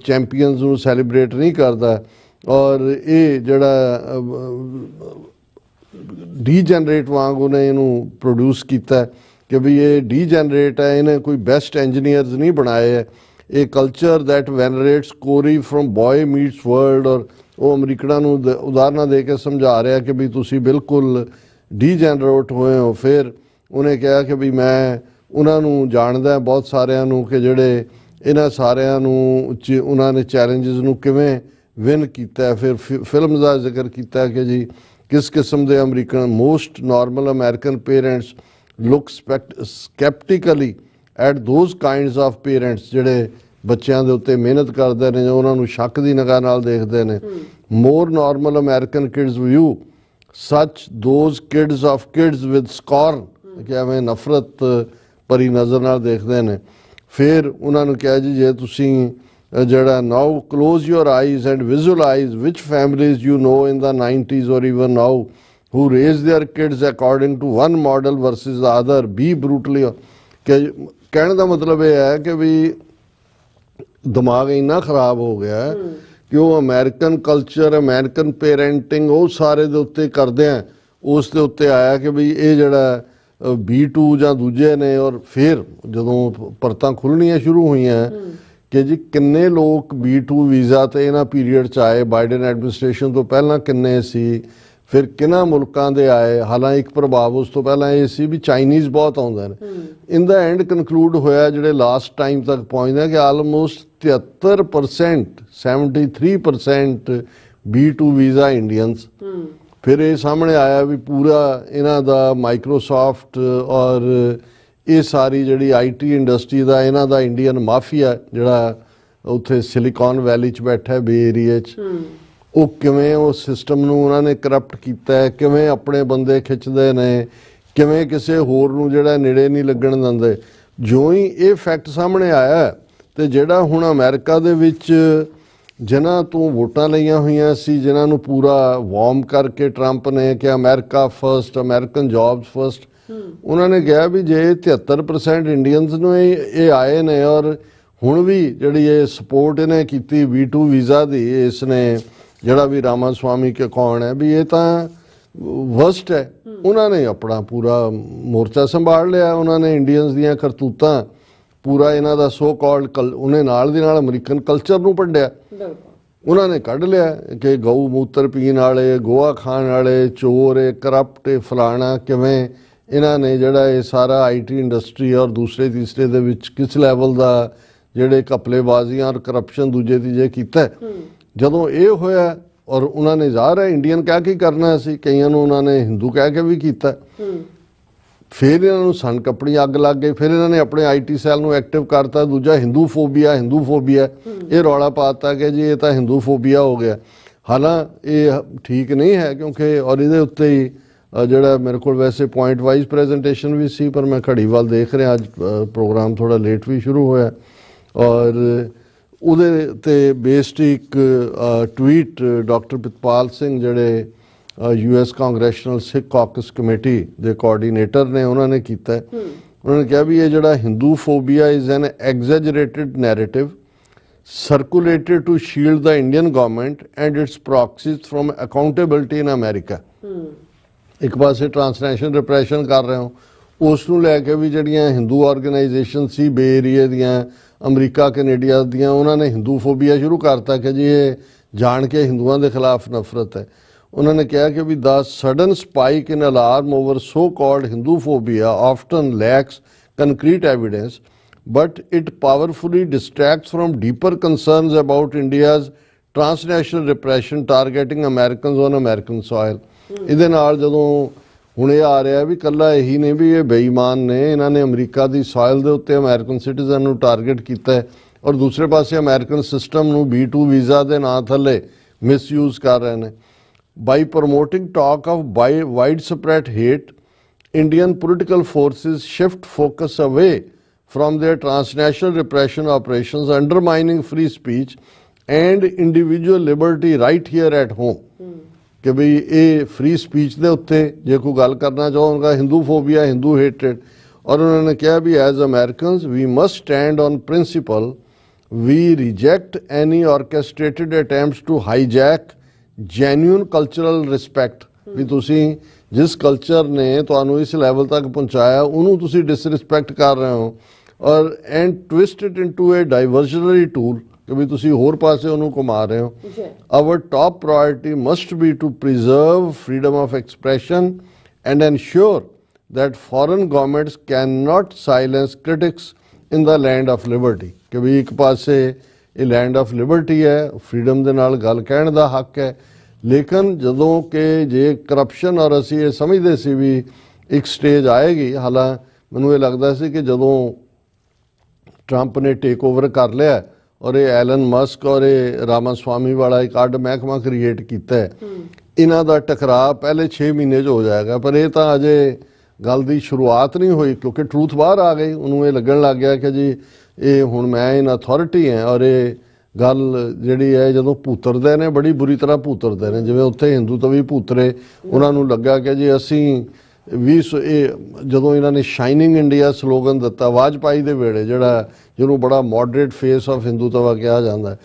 ਚੈਂਪੀਅਨਸ ਨੂੰ ਸੈਲੀਬ੍ਰੇਟ ਨਹੀਂ ਕਰਦਾ ਔਰ ਇਹ ਜਿਹੜਾ ਡੀਜਨਰੇਟ ਵਾਂਗ ਉਹਨੇ ਇਹਨੂੰ ਪ੍ਰੋਡਿਊਸ ਕੀਤਾ ਕਿ ਵੀ ਇਹ ਡੀਜਨਰੇਟ ਹੈ, ਇਹਨੇ ਕੋਈ ਬੈਸਟ ਇੰਜੀਨੀਅਰਸ ਨਹੀਂ ਬਣਾਏ ਹੈ। ਇਹ culture that venerates Cory from Boy Meets World ਔਰ ਉਹ ਅਮਰੀਕਨਾਂ ਨੂੰ ਉਦਾਹਰਨਾਂ ਦੇ ਕੇ ਸਮਝਾ ਰਿਹਾ ਕਿ ਵੀ ਤੁਸੀਂ ਬਿਲਕੁਲ ਡੀਜਨਰੇਟ ਹੋਏ ਹੋ। ਫਿਰ ਉਹਨੇ ਕਿਹਾ ਕਿ ਵੀ ਮੈਂ ਉਹਨਾਂ ਨੂੰ ਜਾਣਦਾ ਬਹੁਤ ਸਾਰਿਆਂ ਨੂੰ ਕਿ ਜਿਹੜੇ ਇਹਨਾਂ ਸਾਰਿਆਂ ਨੂੰ ਉਹਨਾਂ ਨੇ ਚੈਲੰਜਸ ਨੂੰ ਕਿਵੇਂ ਵਿਨ ਕੀਤਾ। ਫਿਰ ਫਿਲਮ ਦਾ ਜ਼ਿਕਰ ਕੀਤਾ ਕਿ ਜੀ ਕਿਸ ਕਿਸਮ ਦੇ American most normal American parents look skeptically at those kinds of parents ਜਿਹੜੇ ਬੱਚਿਆਂ ਦੇ ਉੱਤੇ ਮਿਹਨਤ ਕਰਦੇ ਨੇ, ਉਹਨਾਂ ਨੂੰ ਸ਼ੱਕ ਦੀ ਨਿਗਾਹ ਨਾਲ ਦੇਖਦੇ ਨੇ। More normal American kids view such those kids of kids with scorn, ਕਿ ਐਵੇਂ ਨਫ਼ਰਤ ਭਰੀ ਨਜ਼ਰ ਨਾਲ ਦੇਖਦੇ ਨੇ। ਫਿਰ ਉਹਨਾਂ ਨੂੰ ਕਿਹਾ ਜੀ ਜੇ ਤੁਸੀਂ ਜਿਹੜਾ now close your eyes and visualize which families you know in the 90s or even now who raise their kids according to one model versus the other, be brutally। ਕਿ ਕਹਿਣ ਦਾ ਮਤਲਬ ਇਹ ਹੈ ਕਿ ਵੀ ਦਿਮਾਗ ਇੰਨਾ ਖਰਾਬ ਹੋ ਗਿਆ ਕਿ ਉਹ ਅਮਰੀਕਨ ਕਲਚਰ, ਅਮਰੀਕਨ ਪੇਰੈਂਟਿੰਗ ਉਹ ਸਾਰੇ ਦੇ ਉੱਤੇ ਕਰਦੇ ਆ, ਉਸ ਦੇ ਉੱਤੇ ਆਇਆ ਕਿ ਵੀ ਇਹ ਜਿਹੜਾ B2 ਜਾਂ ਦੂਜੇ ਨੇ। ਔਰ ਫਿਰ ਜਦੋਂ ਪਰਤਾਂ ਖੁੱਲ੍ਹਣੀਆਂ ਸ਼ੁਰੂ ਹੋਈਆਂ ਕਿ ਜੀ ਕਿੰਨੇ ਲੋਕ B2 ਵੀਜ਼ਾ 'ਤੇ ਇਹਨਾਂ ਪੀਰੀਅਡ 'ਚ ਆਏ, ਬਾਈਡਨ ਐਡਮਿਨਿਸਟ੍ਰੇਸ਼ਨ ਤੋਂ ਪਹਿਲਾਂ ਕਿੰਨੇ ਸੀ, ਫਿਰ ਕਿਹਨਾਂ ਮੁਲਕਾਂ ਦੇ ਆਏ। ਹਾਲਾਂਕਿ ਇੱਕ ਪ੍ਰਭਾਵ ਉਸ ਤੋਂ ਪਹਿਲਾਂ ਇਹ ਸੀ ਵੀ ਚਾਈਨੀਜ਼ ਬਹੁਤ ਆਉਂਦੇ ਨੇ। ਇਨ ਦਾ ਐਂਡ ਕਨਕਲੂਡ ਹੋਇਆ ਜਿਹੜੇ ਲਾਸਟ ਟਾਈਮ ਤੱਕ ਪਹੁੰਚਦੇ ਕਿ ਆਲਮੋਸਟ 73% 73% B2 ਵੀਜ਼ਾ ਇੰਡੀਅਨਸ। ਫਿਰ ਇਹ ਸਾਹਮਣੇ ਆਇਆ ਵੀ ਪੂਰਾ ਇਹਨਾਂ ਦਾ ਮਾਈਕਰੋਸਾਫਟ ਔਰ ਇਹ ਸਾਰੀ ਜਿਹੜੀ IT ਇੰਡਸਟਰੀ ਦਾ ਇਹਨਾਂ ਦਾ ਇੰਡੀਅਨ ਮਾਫੀਆ ਜਿਹੜਾ ਉੱਥੇ ਸਿਲੀਕਨ ਵੈਲੀ 'ਚ ਬੈਠਾ ਬੇ ਏਰੀਏ 'ਚ, ਉਹ ਕਿਵੇਂ ਉਹ ਸਿਸਟਮ ਨੂੰ ਉਹਨਾਂ ਨੇ ਕਰਪਟ ਕੀਤਾ ਹੈ, ਕਿਵੇਂ ਆਪਣੇ ਬੰਦੇ ਖਿੱਚਦੇ ਨੇ, ਕਿਵੇਂ ਕਿਸੇ ਹੋਰ ਨੂੰ ਜਿਹੜਾ ਨੇੜੇ ਨਹੀਂ ਲੱਗਣ ਦਿੰਦੇ। ਜੋ ਹੀ ਇਹ ਫੈਕਟ ਸਾਹਮਣੇ ਆਇਆ ਤੇ ਜਿਹੜਾ ਹੁਣ ਅਮਰੀਕਾ ਦੇ ਵਿੱਚ ਜਿਨ੍ਹਾਂ ਤੋਂ ਵੋਟਾਂ ਲਈਆਂ ਹੋਈਆਂ ਸੀ, ਜਿਨ੍ਹਾਂ ਨੂੰ ਪੂਰਾ ਵਾਰਮ ਕਰਕੇ ਟਰੰਪ ਨੇ ਕਿ America first, American jobs first, ਉਹਨਾਂ ਨੇ ਕਿਹਾ ਵੀ ਜੇ 73% ਇੰਡੀਅਨਸ ਨੂੰ ਇਹ ਆਏ ਨੇ ਔਰ ਹੁਣ ਵੀ ਜਿਹੜੀ ਇਹ ਸਪੋਰਟ ਇਹਨੇ ਕੀਤੀ V2 ਵੀਜ਼ਾ ਦੀ, ਇਸ ਨੇ ਜਿਹੜਾ ਵੀ ਰਾਮਾ ਸਵਾਮੀ ਕੇ ਕੌਣ ਹੈ ਵੀ ਇਹ ਤਾਂ ਵਰਸਟ ਹੈ। ਉਹਨਾਂ ਨੇ ਆਪਣਾ ਪੂਰਾ ਮੋਰਚਾ ਸੰਭਾਲ ਲਿਆ, ਉਹਨਾਂ ਨੇ ਇੰਡੀਅਨਸ ਦੀਆਂ ਕਰਤੂਤਾਂ ਪੂਰਾ ਇਹਨਾਂ ਦਾ ਸੋ ਕਾਲਡ ਉਹਨੇ ਨਾਲ ਦੀ ਨਾਲ ਅਮਰੀਕਨ ਕਲਚਰ ਨੂੰ ਪੜ੍ਹਿਆ, ਉਹਨਾਂ ਨੇ ਕੱਢ ਲਿਆ ਕਿ ਗਊ ਮੂਤਰ ਪੀਣ ਵਾਲੇ, ਗੋਆ ਖਾਣ ਵਾਲੇ, ਚੋਰ, ਕਰਪਟ, ਫਲਾਣਾ, ਕਿਵੇਂ ਇਹਨਾਂ ਨੇ ਜਿਹੜਾ ਇਹ ਸਾਰਾ IT ਇੰਡਸਟਰੀ ਔਰ ਦੂਸਰੇ ਤੀਸਰੇ ਦੇ ਵਿੱਚ ਕਿਸ ਲੈਵਲ ਦਾ ਜਿਹੜੇ ਘਪਲੇਬਾਜ਼ੀਆਂ ਔਰ ਕਰਪਸ਼ਨ ਦੂਜੇ ਤੀਜੇ ਕੀਤਾ। ਜਦੋਂ ਇਹ ਹੋਇਆ ਔਰ ਉਹਨਾਂ ਨੇ ਜ਼ਾਹਰ ਹੈ ਇੰਡੀਅਨ ਕਹਿ ਕੇ ਕਰਨਾ ਸੀ, ਕਈਆਂ ਨੂੰ ਉਹਨਾਂ ਨੇ ਹਿੰਦੂ ਕਹਿ ਕੇ ਵੀ ਕੀਤਾ, ਫਿਰ ਇਹਨਾਂ ਨੂੰ ਸਨ ਕੱਪੜੀ ਅੱਗ ਲੱਗ ਗਈ, ਫਿਰ ਇਹਨਾਂ ਨੇ ਆਪਣੇ IT ਸੈੱਲ ਨੂੰ ਐਕਟਿਵ ਕਰਤਾ, ਦੂਜਾ ਹਿੰਦੂ ਫੋਬੀਆ ਇਹ ਰੌਲਾ ਪਾਤਾ ਕਿ ਜੀ ਇਹ ਤਾਂ ਹਿੰਦੂ ਫੋਬੀਆ ਹੋ ਗਿਆ। ਹਾਲਾਂਕਿ ਇਹ ਠੀਕ ਨਹੀਂ ਹੈ ਕਿਉਂਕਿ ਔਰ ਇਹਦੇ ਉੱਤੇ ਹੀ ਜਿਹੜਾ ਮੇਰੇ ਕੋਲ ਵੈਸੇ ਪੁਆਇੰਟ ਵਾਈਜ਼ ਪ੍ਰੈਜੈਂਟੇਸ਼ਨ ਵੀ ਸੀ, ਪਰ ਮੈਂ ਘੜੀ ਵੱਲ ਦੇਖ ਰਿਹਾ, ਅੱਜ ਪ੍ਰੋਗਰਾਮ ਥੋੜਾ ਲੇਟ ਵੀ ਸ਼ੁਰੂ ਹੋਇਆ ਔਰ ਉਹਦੇ ਤੇ ਬੇਸਡ ਇੱਕ ਟਵੀਟ ਡਾਕਟਰ ਪ੍ਰਿਤਪਾਲ ਸਿੰਘ ਜਿਹੜੇ US ਕਾਂਗਰੈਸ਼ਨਲ ਸਿੱਖ ਕਾਕਸ ਕਮੇਟੀ ਦੇ ਕੋਆਰਡੀਨੇਟਰ ਨੇ, ਉਹਨਾਂ ਨੇ ਕੀਤਾ। ਉਹਨਾਂ ਨੇ ਕਿਹਾ ਵੀ ਇਹ ਜਿਹੜਾ Hinduphobia is an exaggerated narrative circulated to shield the Indian government and its proxies from accountability in America. ਇੱਕ ਪਾਸੇ ਟ੍ਰਾਂਸਨੈਸ਼ਨਲ ਰਿਪਰੈਸ਼ਨ ਕਰ ਰਹੇ ਹੋ, ਉਸ ਨੂੰ ਲੈ ਕੇ ਵੀ ਜਿਹੜੀਆਂ ਹਿੰਦੂ ਆਰਗੇਨਾਈਜੇਸ਼ਨ ਸੀ ਬੇ ਏਰੀਏ ਦੀਆਂ, ਅਮਰੀਕਾ ਕੈਨੇਡਾ ਦੀਆਂ, ਉਹਨਾਂ ਨੇ ਹਿੰਦੂ ਫੋਬੀਆ ਸ਼ੁਰੂ ਕਰਤਾ ਕਿ ਜੀ ਇਹ ਜਾਣ ਕੇ ਹਿੰਦੂਆਂ ਦੇ ਖਿਲਾਫ ਨਫ਼ਰਤ ਹੈ। ਉਹਨਾਂ ਨੇ ਕਿਹਾ ਕਿ ਵੀ the sudden spike in alarm over so called Hinduphobia often lacks concrete evidence but it powerfully distracts from deeper concerns about India's transnational repression targeting Americans on American soil. ਇਹਦੇ ਨਾਲ ਜਦੋਂ ਹੁਣ ਇਹ ਆ ਰਿਹਾ ਵੀ ਇਕੱਲਾ ਇਹੀ ਨਹੀਂ ਵੀ ਇਹ ਬੇਈਮਾਨ ਨੇ, ਇਹਨਾਂ ਨੇ ਅਮਰੀਕਾ ਦੀ ਸੋਇਲ ਦੇ ਉੱਤੇ ਅਮਰੀਕਨ ਸਿਟੀਜ਼ਨ ਨੂੰ ਟਾਰਗੇਟ ਕੀਤਾ ਔਰ ਦੂਸਰੇ ਪਾਸੇ ਅਮਰੀਕਨ ਸਿਸਟਮ ਨੂੰ B2 ਵੀਜ਼ਾ ਦੇ ਨਾਂ ਥੱਲੇ ਮਿਸਯੂਜ਼ ਕਰ ਰਹੇ ਨੇ। By promoting talk of widespread hate Indian political forces shift focus away from their transnational repression operations, undermining free speech and individual liberty right here at home। कि भाई ये फ्री स्पीच के उत्ते जे कोई गल करना चाहो उनका हिंदू फोबिया, हिंदू हेटेड। और उन्होंने कहा भी as American we must stand on principle, we reject any orchestrated attempts to hijack genuine cultural respect. भी तुसी जिस कल्चर ने तुहानू इस लैवल तक पहुँचाया उन्होंने तुसी डिसरिस्पैक्ट कर रहे हो और and twist it into a diversionary tool कि भी तुसी होर पासे उन्होंने घुमा रहे हो। Our top priority must be to preserve freedom of expression and ensure that foreign governments can not silence critics in the land of liberty. कि भी एक पासे ये लैंड ऑफ लिबर्टी है, फ्रीडम दे नाल गल कहण दा हक है, लेकिन जदों के जे करप्शन और असी ये समझते सी भी एक स्टेज आएगी। हालांकि मैनूं ये लगता सी कि जदों ट्रंप ने टेक ओवर कर लिया और ये एलन मस्क और ये रामास्वामी वाला एक अड महकमा क्रिएट किया है, इन्हां दा टकराव पहले 6 महीने हो जाएगा। पर यह तो अजे गल की शुरुआत नहीं हुई क्योंकि ट्रूथ बाहर आ गई। उन्होंने ये लगन लग गया कि जी ये हुण मैं इन अथॉरिटी है और ये गल जिहड़ी है जदों भूतरदे ने बड़ी बुरी तरह भूतरदे ने, जिवें उत्थे हिंदू तो भी भूतरे। उन्होंने लग्या कि जी असी 20 जदों इन्हों ने शाइनिंग इंडिया स्लोगन दिता वाजपेयी दे वेले, जिहड़ा जिन्होंने बड़ा मॉडरेट फेस ऑफ हिंदूत्व कहा जाता है,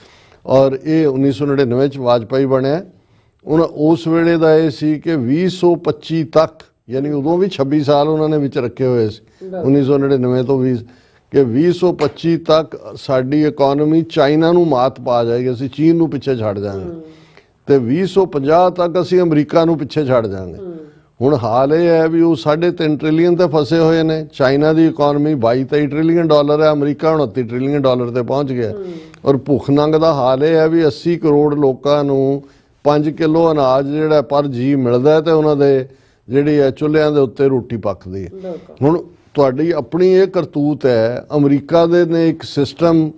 और ये 1999 वाजपेयी बनया। उस वेले दा ये सी कि 2025 तक, यानी उदों भी 26 साल उन्होंने विच रखे हुए सी 1999 तो 20 कि 2025 तक साडी इकोनॉमी चाइना नूं मात पा जाएगी, असीं चीन नूं पिछे छड़ जाएंगे, तो 2050 तक असीं अमरीका नूं पिछे छड़ जाएंगे। हुण हाल ये है भी वो 3.5 ट्रिलियन ते फसे हुए ने। चाइना की इकोनॉमी 22-23 ट्रिलियन डॉलर है, अमरीका 29 ट्रिलियन डॉलर ते पहुँच गया। और भुख नंग का हाल ये है भी 80 करोड़ लोगों नूं 5 किलो अनाज जिहड़ा पर जी मिलदा है, तो उन्हां दे जिहड़ी है चुल्हिਆਂ ਦੇ ਉੱਤੇ रोटी पकदी है। हुण ਤੁਹਾਡੀ ਆਪਣੀ ਇਹ ਕਰਤੂਤ ਹੈ। ਅਮਰੀਕਾ ਦੇ ਨੇ ਇੱਕ ਸਿਸਟਮ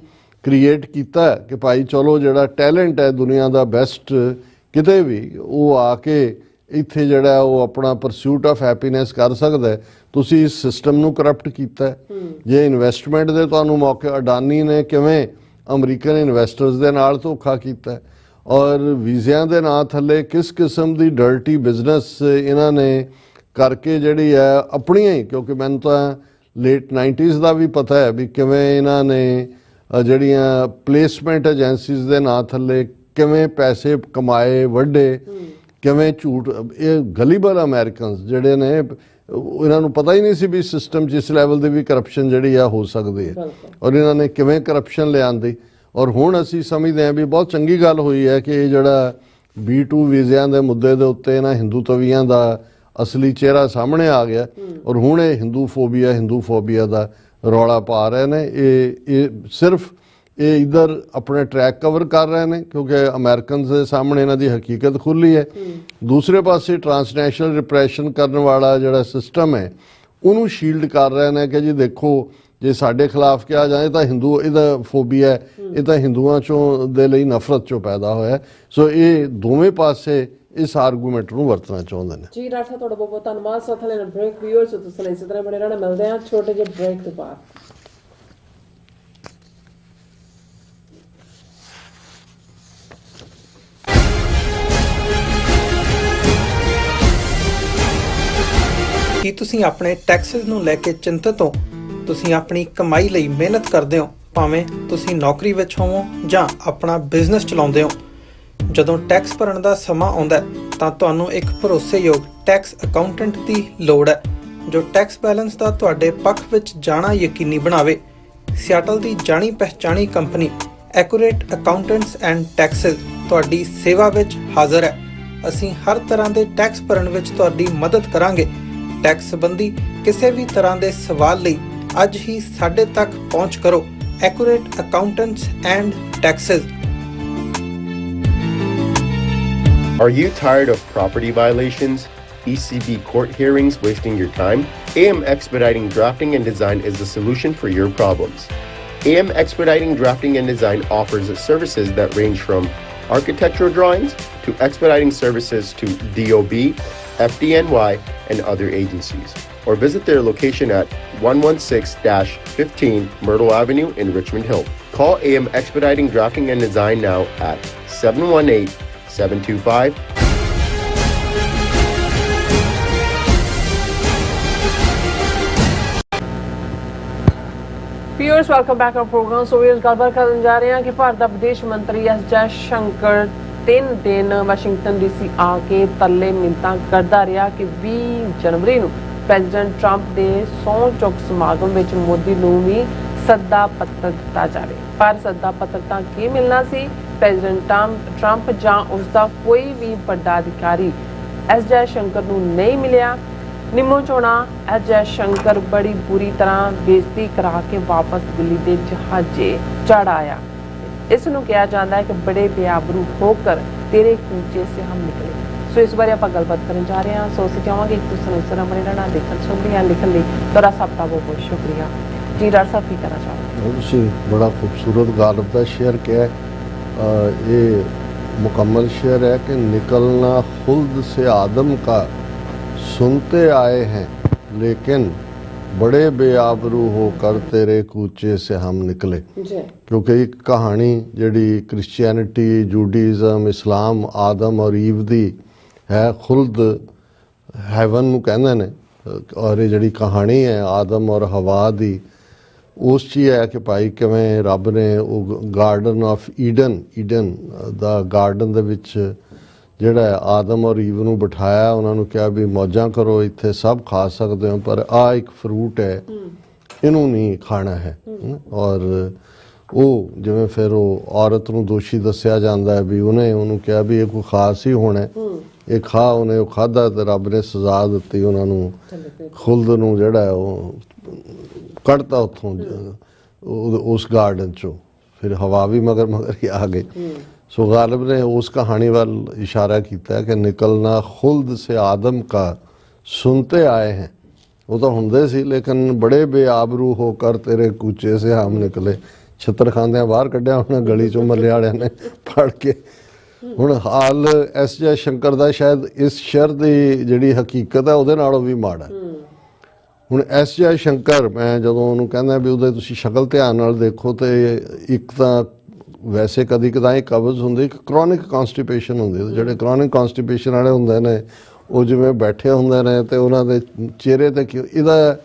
ਕ੍ਰੀਏਟ ਕੀਤਾ ਕਿ ਭਾਈ ਚਲੋ ਜਿਹੜਾ ਟੈਲੈਂਟ ਹੈ ਦੁਨੀਆ ਦਾ ਬੈਸਟ ਕਿਤੇ ਵੀ ਉਹ ਆ ਕੇ ਇੱਥੇ ਜਿਹੜਾ ਉਹ ਆਪਣਾ ਪਰਸੂਟ ਆਫ ਹੈਪੀਨੈਸ ਕਰ ਸਕਦਾ ਹੈ। ਤੁਸੀਂ ਇਸ ਸਿਸਟਮ ਨੂੰ ਕਰਪਟ ਕੀਤਾ ਹੈ। ਜੇ ਇਨਵੈਸਟਮੈਂਟ ਦੇ ਤੁਹਾਨੂੰ ਮੌਕੇ, ਅਡਾਨੀ ਨੇ ਕਿਵੇਂ ਅਮਰੀਕਨ ਇਨਵੈਸਟਰਸ ਦੇ ਨਾਲ ਧੋਖਾ ਕੀਤਾ ਔਰ ਵੀਜ਼ਿਆਂ ਦੇ ਨਾਂ ਥੱਲੇ ਕਿਸ ਕਿਸਮ ਦੀ ਡਰਟੀ ਬਿਜ਼ਨਸ ਇਹਨਾਂ ਨੇ ਕਰਕੇ ਜਿਹੜੀ ਹੈ ਆਪਣੀਆਂ ਹੀ, ਕਿਉਂਕਿ ਮੈਨੂੰ ਤਾਂ ਲੇਟ 90s ਦਾ ਵੀ ਪਤਾ ਹੈ ਵੀ ਕਿਵੇਂ ਇਹਨਾਂ ਨੇ ਜਿਹੜੀਆਂ ਪਲੇਸਮੈਂਟ ਏਜੰਸੀਜ਼ ਦੇ ਨਾਂ ਥੱਲੇ ਕਿਵੇਂ ਪੈਸੇ ਕਮਾਏ ਵੱਡੇ, ਕਿਵੇਂ ਝੂਠ। ਇਹ ਗਲੀਬਲ ਅਮਰੀਕਨਸ ਜਿਹੜੇ ਨੇ ਇਹਨਾਂ ਨੂੰ ਪਤਾ ਹੀ ਨਹੀਂ ਸੀ ਵੀ ਸਿਸਟਮ 'ਚ ਇਸ ਲੈਵਲ ਦੀ ਵੀ ਕਰਪਸ਼ਨ ਜਿਹੜੀ ਆ ਹੋ ਸਕਦੀ ਹੈ ਔਰ ਇਹਨਾਂ ਨੇ ਕਿਵੇਂ ਕਰਪਸ਼ਨ ਲਿਆਂਦੀ। ਔਰ ਹੁਣ ਅਸੀਂ ਸਮਝਦੇ ਹਾਂ ਵੀ ਬਹੁਤ ਚੰਗੀ ਗੱਲ ਹੋਈ ਹੈ ਕਿ ਇਹ ਜਿਹੜਾ B2 ਵੀਜ਼ਿਆਂ ਦੇ ਮੁੱਦੇ ਦੇ ਉੱਤੇ ਇਹਨਾਂ ਹਿੰਦੂਤਵੀਆਂ ਦਾ ਅਸਲੀ ਚਿਹਰਾ ਸਾਹਮਣੇ ਆ ਗਿਆ ਔਰ ਹੁਣ ਇਹ ਹਿੰਦੂ ਫੋਬੀਆ ਦਾ ਰੌਲਾ ਪਾ ਰਹੇ ਨੇ। ਇਹ ਸਿਰਫ ਇਹ ਇੱਧਰ ਆਪਣੇ ਟਰੈਕ ਕਵਰ ਕਰ ਰਹੇ ਨੇ ਕਿਉਂਕਿ ਅਮਰੀਕਨਸ ਦੇ ਸਾਹਮਣੇ ਇਹਨਾਂ ਦੀ ਹਕੀਕਤ ਖੁੱਲੀ ਹੈ। ਦੂਸਰੇ ਪਾਸੇ ਟਰਾਂਸਨੈਸ਼ਨਲ ਰਿਪਰੈਸ਼ਨ ਕਰਨ ਵਾਲਾ ਜਿਹੜਾ ਸਿਸਟਮ ਹੈ ਉਹਨੂੰ ਸ਼ੀਲਡ ਕਰ ਰਹੇ ਨੇ ਕਿ ਜੀ ਦੇਖੋ ਜੇ ਸਾਡੇ ਖਿਲਾਫ ਕਿਹਾ ਜਾਏ ਤਾਂ ਹਿੰਦੂ ਇਹਦਾ ਫੋਬੀਆ, ਇਹ ਤਾਂ ਹਿੰਦੂਆਂ ਚੋਂ ਦੇ ਲਈ ਨਫ਼ਰਤ ਚੋਂ ਪੈਦਾ ਹੋਇਆ। ਸੋ ਇਹ ਦੋਵੇਂ ਪਾਸੇ ਇਸ ਆਰਗੂਮੈਂਟ ਨੂੰ ਵਰਤਣਾ ਚਾਹੁੰਦੇ ਨੇ। ਜੀ ਡਾਕਟਰ ਸਾਹਿਬ ਤੁਹਾਡਾ ਬਹੁਤ ਬਹੁਤ ਧੰਨਵਾਦ। ਸਾਥ ਲੈਣ ਬ੍ਰੇਕ ਵੀਅਰਸ ਤੁਸੀਂ ਇਸੇ ਤਰ੍ਹਾਂ ਬਣੇ ਰਹਿਣਾ। ਮਿਲਦੇ ਹਾਂ ਛੋਟੇ ਜਿਹੇ ਬ੍ਰੇਕ ਤੋਂ ਬਾਅਦ। ਕੀ ਤੁਸੀਂ ਆਪਣੇ ਟੈਕਸਿਸ ਨੂੰ ਲੈ ਕੇ ਚਿੰਤਤ ਹੋ? ਤੁਸੀਂ ਆਪਣੀ ਕਮਾਈ ਲਈ ਮਿਹਨਤ ਕਰਦੇ ਹੋ, ਭਾਵੇਂ ਤੁਸੀਂ ਨੌਕਰੀ ਵਿੱਚ ਹੋਵੋ ਜਾਂ ਆਪਣਾ ਬਿਜ਼ਨਸ ਚਲਾਉਂਦੇ ਹੋ। ਜਦੋਂ ਟੈਕਸ ਭਰਨ ਦਾ ਸਮਾਂ ਆਉਂਦਾ ਹੈ ਤਾਂ ਤੁਹਾਨੂੰ ਇੱਕ ਭਰੋਸੇਯੋਗ ਟੈਕਸ ਅਕਾਊਂਟੈਂਟ ਦੀ ਲੋੜ ਹੈ ਜੋ ਟੈਕਸ ਬੈਲੈਂਸ ਦਾ ਤੁਹਾਡੇ ਪੱਖ ਵਿੱਚ ਜਾਣਾ ਯਕੀਨੀ ਬਣਾਵੇ। ਸਿਆਟਲ ਦੀ ਜਾਣੀ ਪਛਾਣੀ company accurate accountants and taxes ਤੁਹਾਡੀ ਸੇਵਾ ਵਿੱਚ ਹਾਜ਼ਰ ਹੈ। ਅਸੀਂ ਹਰ ਤਰ੍ਹਾਂ ਦੇ ਟੈਕਸ ਭਰਨ ਵਿੱਚ ਤੁਹਾਡੀ ਮਦਦ ਕਰਾਂਗੇ। ਟੈਕਸ ਸੰਬੰਧੀ ਕਿਸੇ ਵੀ ਤਰ੍ਹਾਂ ਦੇ ਸਵਾਲ ਲਈ ਅੱਜ ਹੀ ਸਾਡੇ ਤੱਕ ਪਹੁੰਚ ਕਰੋ। Accurate accountants and Texas. Are you tired of property violations, ECB court hearings wasting your time? AM Expediting Drafting and Design is the solution for your problems. AM Expediting Drafting and Design offers services that range from architectural drawings to expediting services to DOB, FDNY, and other agencies. Or visit their location at 116-15 Myrtle Avenue in Richmond Hill. Call AM Expediting Drafting and Design now at 718-725. Viewers, welcome back to our program. So viewers, ਗੱਲਬਾਤ ਕਰਨ ਜਾ ਰਹੇ ਹਾਂ ਕਿ ਭਾਰਤ ਦਾ ਵਿਦੇਸ਼ ਮੰਤਰੀ ਐਸ ਜੈ ਸ਼ੰਕਰ 3 ਦਿਨ ਵਾਸ਼ਿੰਗਟਨ DC ਆ ਕੇ ਤਰਲੇ ਮਿੰਨਤਾਂ ਕਰਦਾ ਰਿਹਾ ਕਿ 20 ਜਨਵਰੀ ਨੂੰ ਪ੍ਰੈਜ਼ੀਡੈਂਟ ਟਰੰਪ ਦੇ ਸਹੁੰ ਚੁੱਕ ਸਮਾਗਮ ਵਿੱਚ ਮੋਦੀ ਨੂੰ ਵੀ ਸੱਦਾ ਪੱਤਰ ਦਿੱਤਾ ਜਾਵੇ। ਪਰ ਸੱਦਾ ਪੱਤਰ ਤਾਂ ਕੀ ਮਿਲਣਾ ਸੀ? ਪ੍ਰੈਜ਼ੀਡੈਂਟ ਟਰੰਪ ਜਾਂ ਉਸ ਦਾ ਕੋਈ ਵੀ ਵੱਡਾ ਅਧਿਕਾਰੀ ਐਸ ਜੈ ਸ਼ੰਕਰ ਨੂੰ ਨਹੀਂ ਮਿਲਿਆ। ਨਿੰਮੋ ਚੋਣਾ ਐਸ ਜੈ ਸ਼ੰਕਰ ਬੜੀ ਬੁਰੀ ਤਰ੍ਹਾਂ ਬੇਇੱਜ਼ਤੀ ਕਰਾ ਕੇ ਵਾਪਸ ਦਿੱਲੀ ਦੇ ਜਹਾਜ਼ੇ ਚੜ੍ਹ ਆਇਆ। ਇਸ ਨੂੰ ਕਿਹਾ ਜਾਂਦਾ ਹੈ ਕਿ ਬੜੇ ਬੇਆਬਰੂ ਹੋकर ਤੇਰੇ ਕੂਚੇ ਸੇ ਹਮ ਨਿਕਲੇ। ਸੋ ਇਸ ਬਾਰੇ ਆਪਾਂ ਗੱਲਬਾਤ ਕਰਨ ਜਾ ਰਹੇ ਹਾਂ। ਸੋ ਅਸੀਂ ਚਾਹਾਂਗੇ ਕਿ ਤੁਸੀਂ ਇਸ ਤਰ੍ਹਾਂ ਬਣੇ ਰਹਿਣਾ। ਦੇਖਣ ਸੁਣ ਲਿਆ ਲਿਖਣ ਲਈ ਤੁਹਾਡਾ ਸਭ ਦਾ ਬਹੁਤ ਬਹੁਤ ਸ਼ੁਕਰੀਆ। ਜੀ ਡਾਕਟਰ ਸਾਹਿਬ ਕੀ ਕਹਿਣਾ ਚਾਹੋਗੇ? ਤੁਸੀਂ ਬੜਾ ਖੂਬਸੂਰਤ गालिब का शेर किया है। ये मुकम्मल शेर है कि निकलना खुल्द से आदम का सुनते आए हैं लेकिन बड़े बेआबरू होकर तेरे कूचे से हम निकले। क्योंकि एक कहानी जिहड़ी क्रिश्चियनिटी जूडिज़म इस्लाम आदम और ईव दी है खुल्द हैवन नूं कहंदे ने और ये जिहड़ी कहानी है आदम और हवा दी उस ची है कि भाई किवें रब ने गार्डन ऑफ ईडन दा गार्डन दे विच ਜਿਹੜਾ ਆਦਮ ਔਰ ਈਵ ਨੂੰ ਬਿਠਾਇਆ, ਉਹਨਾਂ ਨੂੰ ਕਿਹਾ ਵੀ ਮੌਜਾਂ ਕਰੋ, ਇੱਥੇ ਸਭ ਖਾ ਸਕਦੇ ਹੋ ਪਰ ਆ ਇੱਕ ਫਰੂਟ ਹੈ ਇਹਨੂੰ ਨਹੀਂ ਖਾਣਾ ਹੈ। ਔਰ ਉਹ ਜਿਵੇਂ ਫਿਰ ਉਹ ਔਰਤ ਨੂੰ ਦੋਸ਼ੀ ਦੱਸਿਆ ਜਾਂਦਾ ਹੈ ਵੀ ਉਹਨੂੰ ਕਿਹਾ ਵੀ ਇਹ ਕੋਈ ਖਾਸ ਹੀ ਹੋਣਾ, ਇਹ ਖਾ, ਉਹਨੇ ਉਹ ਖਾਧਾ ਤੇ ਰੱਬ ਨੇ ਸਜ਼ਾ ਦਿੱਤੀ, ਉਹਨਾਂ ਨੂੰ ਖੁਲਦ ਨੂੰ ਜਿਹੜਾ ਉਹ ਕੱਢਤਾ ਉੱਥੋਂ ਉਸ ਗਾਰਡਨ ਚੋਂ। ਫਿਰ ਹਵਾ ਵੀ ਮਗਰ ਹੀ ਆ ਗਈ। सो गालिब ने उस कहानी वाल इशारा किया कि निकलना खुल्द से आदम का सुनते आए हैं ਉਹ ਤਾਂ ਹੁੰਦੇ ਸੀ, ਲੇਕਿਨ ਬੜੇ ਬੇਆਬਰੂ ਹੋ ਕਰ ਤੇਰੇ ਕੂਚੇ ਸੇ ਆਮ ਨਿਕਲੇ, ਛਿੱਤਰ ਖਾਂਦਿਆਂ ਬਾਹਰ ਕੱਢਿਆ ਉਹਨਾਂ ਗਲੀ ਚੋਂ ਮੱਲੇ ਵਾਲਿਆਂ ਨੇ ਫੜ ਕੇ। ਹੁਣ ਹਾਲ ਐਸ ਜੈ ਸ਼ੰਕਰ ਦਾ ਸ਼ਾਇਦ ਇਸ ਸ਼ਹਿਰ ਦੀ ਜਿਹੜੀ ਹਕੀਕਤ ਹੈ ਉਹਦੇ ਨਾਲੋਂ ਵੀ ਮਾੜਾ। ਹੁਣ ਐਸ ਜੈ ਸ਼ੰਕਰ, ਮੈਂ ਜਦੋਂ ਉਹਨੂੰ ਕਹਿੰਦਾ ਵੀ ਉਹਦੇ ਤੁਸੀਂ ਸ਼ਕਲ ਧਿਆਨ ਨਾਲ ਦੇਖੋ ਤੇ ਇੱਕ ਤਾਂ ਵੈਸੇ ਕਦੀ ਕਦਾਈ ਕਬਜ਼ ਹੁੰਦੀ, ਇੱਕ ਕ੍ਰੋਨਿਕ ਕੌਨਸਟੀਪੇਸ਼ਨ ਹੁੰਦੀ। ਜਿਹੜੇ ਕ੍ਰੋਨਿਕ ਕੌਨਸਟੀਪੇਸ਼ਨ ਵਾਲੇ ਹੁੰਦੇ ਨੇ ਉਹ ਜਿਵੇਂ ਬੈਠੇ ਹੁੰਦੇ ਨੇ ਤੇ ਉਹਨਾਂ ਦੇ ਚਿਹਰੇ ਤੇ ਇਹਦਾ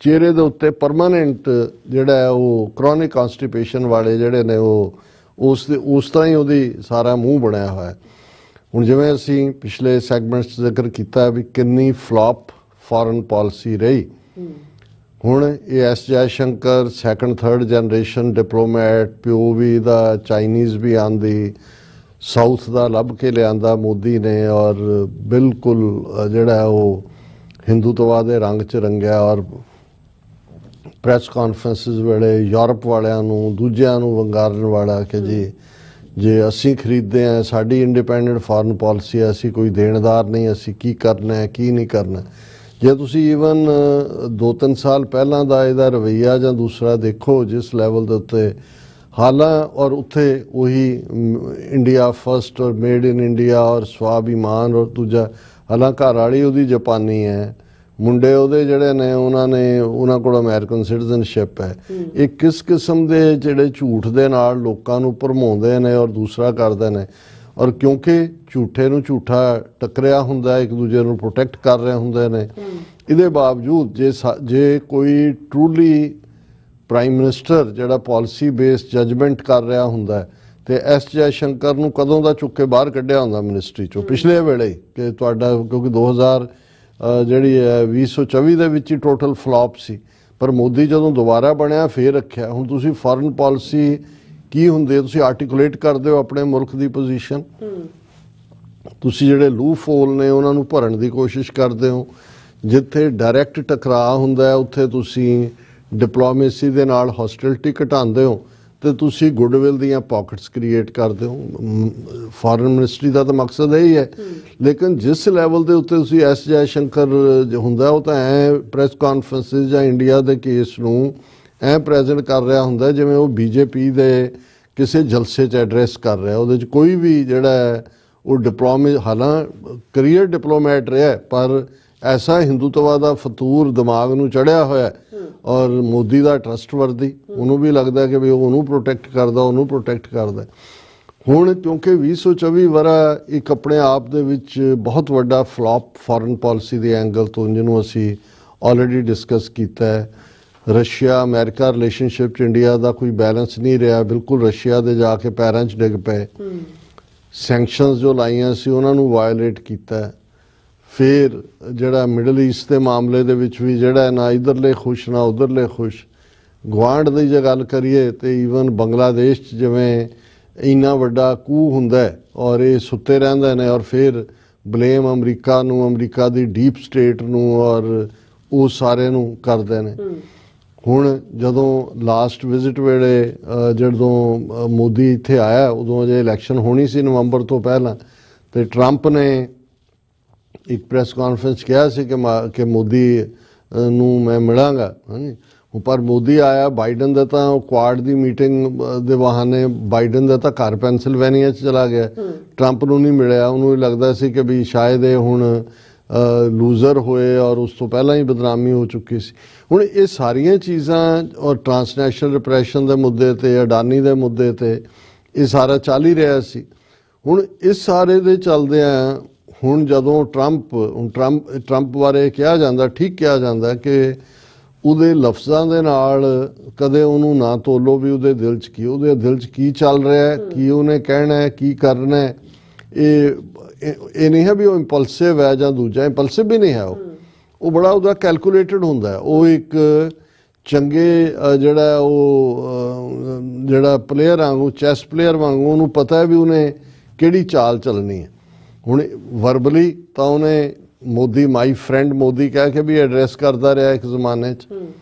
ਚਿਹਰੇ ਦੇ ਉੱਤੇ ਪਰਮਾਨੈਂਟ ਜਿਹੜਾ ਹੈ ਉਹ ਕ੍ਰੋਨਿਕ ਕੌਨਸਟੀਪੇਸ਼ਨ ਵਾਲੇ ਜਿਹੜੇ ਨੇ ਉਹ ਉਸ ਤਰ੍ਹਾਂ ਹੀ ਉਹਦੀ ਸਾਰਾ ਮੂੰਹ ਬਣਿਆ ਹੋਇਆ। ਹੁਣ ਜਿਵੇਂ ਅਸੀਂ ਪਿਛਲੇ ਸੈਗਮੈਂਟਸ 'ਚ ਜ਼ਿਕਰ ਕੀਤਾ ਵੀ ਕਿੰਨੀ ਫਲॉप ਫੋਰਨ ਪਾਲਿਸੀ ਰਹੀ। ਹੁਣ ਇਹ S Jai Shankar second third generation diplomat, ਪਿਓ ਵੀ ਦਾ ਚਾਈਨੀਜ਼ ਵੀ ਆਂਦੀ, ਸਾਊਥ ਦਾ ਲੱਭ ਕੇ ਲਿਆਂਦਾ ਮੋਦੀ ਨੇ, ਔਰ ਬਿਲਕੁਲ ਜਿਹੜਾ ਉਹ ਹਿੰਦੂਤਵਾ ਦੇ ਰੰਗ 'ਚ ਰੰਗਿਆ। ਔਰ ਪ੍ਰੈਸ ਕਾਨਫਰੰਸਿਸ ਵੇਲੇ ਯੂਰਪ ਵਾਲਿਆਂ ਨੂੰ ਦੂਜਿਆਂ ਨੂੰ ਵੰਗਾਰਨ ਵਾਲਾ ਕਿ ਜੀ ਜੇ ਅਸੀਂ ਖਰੀਦਦੇ ਹਾਂ, ਸਾਡੀ ਇੰਡੀਪੈਂਡੈਂਟ ਫੋਰਨ ਪਾਲਿਸੀ ਹੈ, ਅਸੀਂ ਕੋਈ ਦੇਣਦਾਰ ਨਹੀਂ, ਅਸੀਂ ਕੀ ਕਰਨਾ ਹੈ ਕੀ ਨਹੀਂ ਕਰਨਾ। ਜੇ ਤੁਸੀਂ ਈਵਨ 2-3 ਸਾਲ ਪਹਿਲਾਂ ਦਾ ਇਹਦਾ ਰਵੱਈਆ ਜਾਂ ਦੂਸਰਾ ਦੇਖੋ ਜਿਸ ਲੈਵਲ ਦੇ ਉੱਤੇ ਹਾਲਾਂ, ਔਰ ਉੱਥੇ ਉਹੀ ਇੰਡੀਆ ਫਸਟ ਔਰ ਮੇਡ ਇਨ ਇੰਡੀਆ ਔਰ ਸਵਾਭਿਮਾਨ, ਔਰ ਦੂਜਾ ਹਾਲਾਂ ਘਰ ਵਾਲੀ ਉਹਦੀ ਜਾਪਾਨੀ ਹੈ, ਮੁੰਡੇ ਉਹਦੇ ਜਿਹੜੇ ਨੇ ਉਹਨਾਂ ਕੋਲ ਅਮਰੀਕਨ ਸਿਟੀਜ਼ਨਸ਼ਿਪ ਹੈ। ਇਹ ਕਿਸ ਕਿਸਮ ਦੇ ਜਿਹੜੇ ਝੂਠ ਦੇ ਨਾਲ ਲੋਕਾਂ ਨੂੰ ਭਰਮਾਉਂਦੇ ਨੇ ਔਰ ਦੂਸਰਾ ਕਰਦੇ ਨੇ। ਔਰ ਕਿਉਂਕਿ ਝੂਠੇ ਨੂੰ ਝੂਠਾ ਟੱਕਰਿਆ ਹੁੰਦਾ, ਇੱਕ ਦੂਜੇ ਨੂੰ ਪ੍ਰੋਟੈਕਟ ਕਰ ਰਹੇ ਹੁੰਦੇ ਨੇ। ਇਹਦੇ ਬਾਵਜੂਦ ਜੇ ਕੋਈ ਟਰੂਲੀ ਪ੍ਰਾਈਮ ਮਿਨਿਸਟਰ ਜਿਹੜਾ ਪਾਲਿਸੀ ਬੇਸਡ ਜਜਮੈਂਟ ਕਰ ਰਿਹਾ ਹੁੰਦਾ ਤੇ ਐਸ ਜੈ ਸ਼ੰਕਰ ਨੂੰ ਕਦੋਂ ਦਾ ਚੁੱਕ ਕੇ ਬਾਹਰ ਕੱਢਿਆ ਹੁੰਦਾ ਮਿਨਿਸਟਰੀ ਚੋਂ, ਪਿਛਲੇ ਵੇਲੇ ਕਿ ਤੁਹਾਡਾ, ਕਿਉਂਕਿ 2024 ਦੇ ਵਿੱਚ ਹੀ ਟੋਟਲ ਫਲॉप ਸੀ, ਪਰ ਮੋਦੀ ਜਦੋਂ ਦੁਬਾਰਾ ਬਣਿਆ ਫੇਰ ਰੱਖਿਆ। ਹੁਣ ਤੁਸੀਂ ਫੋਰਨ ਪਾਲਿਸੀ ਕੀ ਹੁੰਦੀ ਹੈ, ਤੁਸੀਂ ਆਰਟੀਕੂਲੇਟ ਕਰਦੇ ਹੋ ਆਪਣੇ ਮੁਲਕ ਦੀ ਪੋਜੀਸ਼ਨ, ਤੁਸੀਂ ਜਿਹੜੇ ਲੂਪ ਹੋਲ ਨੇ ਉਹਨਾਂ ਨੂੰ ਭਰਨ ਦੀ ਕੋਸ਼ਿਸ਼ ਕਰਦੇ ਹੋ। ਜਿੱਥੇ ਡਾਇਰੈਕਟ ਟਕਰਾਅ ਹੁੰਦਾ ਉੱਥੇ ਤੁਸੀਂ ਡਿਪਲੋਮੇਸੀ ਦੇ ਨਾਲ ਹੌਸਟਿਲਿਟੀ ਘਟਾਉਂਦੇ ਹੋ ਤੇ ਤੁਸੀਂ ਗੁੱਡਵਿਲ ਦੀਆਂ ਪਾਕਟਸ ਕ੍ਰੀਏਟ ਕਰਦੇ ਹੋ। ਫੋਰਨ ਮਿਨਿਸਟਰੀ ਦਾ ਤਾਂ ਮਕਸਦ ਇਹੀ ਹੈ। ਲੇਕਿਨ ਜਿਸ ਲੈਵਲ ਦੇ ਉੱਤੇ ਤੁਸੀਂ ਐਸ ਜੈ ਸ਼ੰਕਰ ਹੁੰਦਾ ਉਹ ਤਾਂ ਐ ਪ੍ਰੈਸ ਕਾਨਫਰੰਸਿਸ ਜਾਂ ਇੰਡੀਆ ਦੇ ਕੇਸ ਨੂੰ ਐ ਪ੍ਰੈਜ਼ੈਂਟ ਕਰ ਰਿਹਾ ਹੁੰਦਾ ਜਿਵੇਂ ਉਹ ਬੀਜੇਪੀ ਦੇ ਕਿਸੇ ਜਲਸੇ 'ਚ ਐਡਰੈਸ ਕਰ ਰਿਹਾ। ਉਹਦੇ 'ਚ ਕੋਈ ਵੀ ਜਿਹੜਾ ਉਹ ਹਾਲਾਂ ਕਰੀਅਰ ਡਿਪਲੋਮੈਟ ਰਿਹਾ, ਪਰ ਐਸਾ ਹਿੰਦੂਤਵਾ ਦਾ ਫਤੂਰ ਦਿਮਾਗ ਨੂੰ ਚੜਿਆ ਹੋਇਆ ਔਰ ਮੋਦੀ ਦਾ ਟਰਸਟਵਰਦੀ, ਉਹਨੂੰ ਵੀ ਲੱਗਦਾ ਕਿ ਵੀ ਉਹਨੂੰ ਪ੍ਰੋਟੈਕਟ ਕਰਦਾ। ਹੁਣ ਕਿਉਂਕਿ 2024 ਵਰਾ ਇੱਕ ਆਪਣੇ ਆਪ ਦੇ ਵਿੱਚ ਬਹੁਤ ਵੱਡਾ ਫਲॉप ਫੋਰਨ ਪਾਲਿਸੀ ਦੇ ਐਂਗਲ ਤੋਂ, ਜਿਹਨੂੰ ਅਸੀਂ ਆਲਰੇਡੀ ਡਿਸਕਸ ਕੀਤਾ ਹੈ। ਰਸ਼ੀਆ ਅਮਰੀਕਾ ਰਿਲੇਸ਼ਨਸ਼ਿਪ 'ਚ ਇੰਡੀਆ ਦਾ ਕੋਈ ਬੈਲੈਂਸ ਨਹੀਂ ਰਿਹਾ, ਬਿਲਕੁਲ ਰਸ਼ੀਆ ਦੇ ਜਾ ਕੇ ਪੈਰਾਂ 'ਚ ਡਿੱਗ ਪਏ। ਸੈਂਕਸ਼ਨਸ ਜੋ ਲਾਈਆਂ ਸੀ ਉਹਨਾਂ ਨੂੰ ਵਾਇਲੇਟ ਕੀਤਾ। ਫਿਰ ਜਿਹੜਾ ਮਿਡਲ ਈਸਟ ਦੇ ਮਾਮਲੇ ਦੇ ਵਿੱਚ ਵੀ ਜਿਹੜਾ ਨਾ ਇੱਧਰਲੇ ਖੁਸ਼ ਨਾ ਉੱਧਰਲੇ ਖੁਸ਼। ਗੁਆਂਢ ਦੀ ਜੇ ਗੱਲ ਕਰੀਏ ਤੇ ਈਵਨ ਬੰਗਲਾਦੇਸ਼ 'ਚ ਜਿਵੇਂ ਇੰਨਾ ਵੱਡਾ ਕੂ ਹੁੰਦਾ ਔਰ ਇਹ ਸੁੱਤੇ ਰਹਿੰਦੇ ਨੇ ਔਰ ਫਿਰ ਬਲੇਮ ਅਮਰੀਕਾ ਨੂੰ, ਅਮਰੀਕਾ ਦੀ ਡੀਪ ਸਟੇਟ ਨੂੰ ਔਰ ਉਹ ਸਾਰੇ ਨੂੰ ਕਰਦੇ ਨੇ। ਹੁਣ ਜਦੋਂ ਲਾਸਟ ਵਿਜ਼ਿਟ ਵੇਲੇ ਜਦੋਂ ਮੋਦੀ ਇੱਥੇ ਆਇਆ ਉਦੋਂ ਜੇ ਇਲੈਕਸ਼ਨ ਹੋਣੀ ਸੀ ਨਵੰਬਰ ਤੋਂ ਪਹਿਲਾਂ, ਤੇ ਟਰੰਪ ਨੇ ਇੱਕ ਪ੍ਰੈਸ ਕਾਨਫਰੰਸ ਕਿਹਾ ਸੀ ਕਿ ਮੋਦੀ ਨੂੰ ਮੈਂ ਮਿਲਾਂਗਾ, ਹਾਂਜੀ। ਪਰ ਮੋਦੀ ਆਇਆ, ਬਾਈਡਨ ਦਾ ਤਾਂ ਕੁਆਡ ਦੀ ਮੀਟਿੰਗ ਦੇ ਬਹਾਨੇ ਬਾਈਡਨ ਦਾ ਤਾਂ ਘਰ ਪੈਨਸਿਲਵੇਨੀਆ 'ਚ ਚਲਾ ਗਿਆ, ਟਰੰਪ ਨੂੰ ਨਹੀਂ ਮਿਲਿਆ। ਉਹਨੂੰ ਲੱਗਦਾ ਸੀ ਕਿ ਵੀ ਸ਼ਾਇਦ ਇਹ ਹੁਣ ਲੂਜ਼ਰ ਹੋਏ ਔਰ ਉਸ ਤੋਂ ਪਹਿਲਾਂ ਹੀ ਬਦਨਾਮੀ ਹੋ ਚੁੱਕੀ ਸੀ। ਹੁਣ ਇਹ ਸਾਰੀਆਂ ਚੀਜ਼ਾਂ ਔਰ ਟਰਾਂਸਨੈਸ਼ਨਲ ਰਿਪਰੈਸ਼ਨ ਦੇ ਮੁੱਦੇ ਤੇ, ਅਡਾਨੀ ਦੇ ਮੁੱਦੇ ਤੇ ਇਹ ਸਾਰਾ ਚੱਲ ਹੀ ਰਿਹਾ ਸੀ। ਹੁਣ ਇਸ ਸਾਰੇ ਦੇ ਚੱਲਦਿਆਂ ਹੁਣ ਜਦੋਂ ਟਰੰਪ ਬਾਰੇ ਕਿਹਾ ਜਾਂਦਾ, ਠੀਕ ਕਿਹਾ ਜਾਂਦਾ ਕਿ ਉਹਦੇ ਲਫ਼ਜ਼ਾਂ ਦੇ ਨਾਲ ਕਦੇ ਉਹਨੂੰ ਨਾ ਤੋਲੋ ਵੀ ਉਹਦੇ ਦਿਲ 'ਚ ਕੀ ਚੱਲ ਰਿਹਾ, ਕੀ ਉਹਨੇ ਕਹਿਣਾ ਹੈ, ਕੀ ਕਰਨਾ ਹੈ। ਇਹ ਨਹੀਂ ਹੈ ਵੀ ਉਹ ਇੰਪਲਸਿਵ ਹੈ ਜਾਂ ਦੂਜਾ ਇੰਪਲਸਿਵ ਵੀ ਨਹੀਂ ਹੈ, ਉਹ ਬੜਾ ਉਹਦਾ ਕੈਲਕੂਲੇਟਡ ਹੁੰਦਾ ਹੈ। ਉਹ ਇੱਕ ਚੰਗੇ ਜਿਹੜਾ ਪਲੇਅਰ ਵਾਂਗੂ, ਚੈਸ ਪਲੇਅਰ ਵਾਂਗੂ ਉਹਨੂੰ ਪਤਾ ਹੈ ਵੀ ਉਹਨੇ ਕਿਹੜੀ ਚਾਲ ਚੱਲਣੀ ਹੈ। ਹੁਣ ਵਰਬਲੀ ਤਾਂ ਉਹਨੇ ਮੋਦੀ ਮਾਈ ਫਰੈਂਡ ਮੋਦੀ ਕਹਿ ਕੇ ਵੀ ਐਡਰੈਸ ਕਰਦਾ ਰਿਹਾ ਇੱਕ ਜ਼ਮਾਨੇ 'ਚ,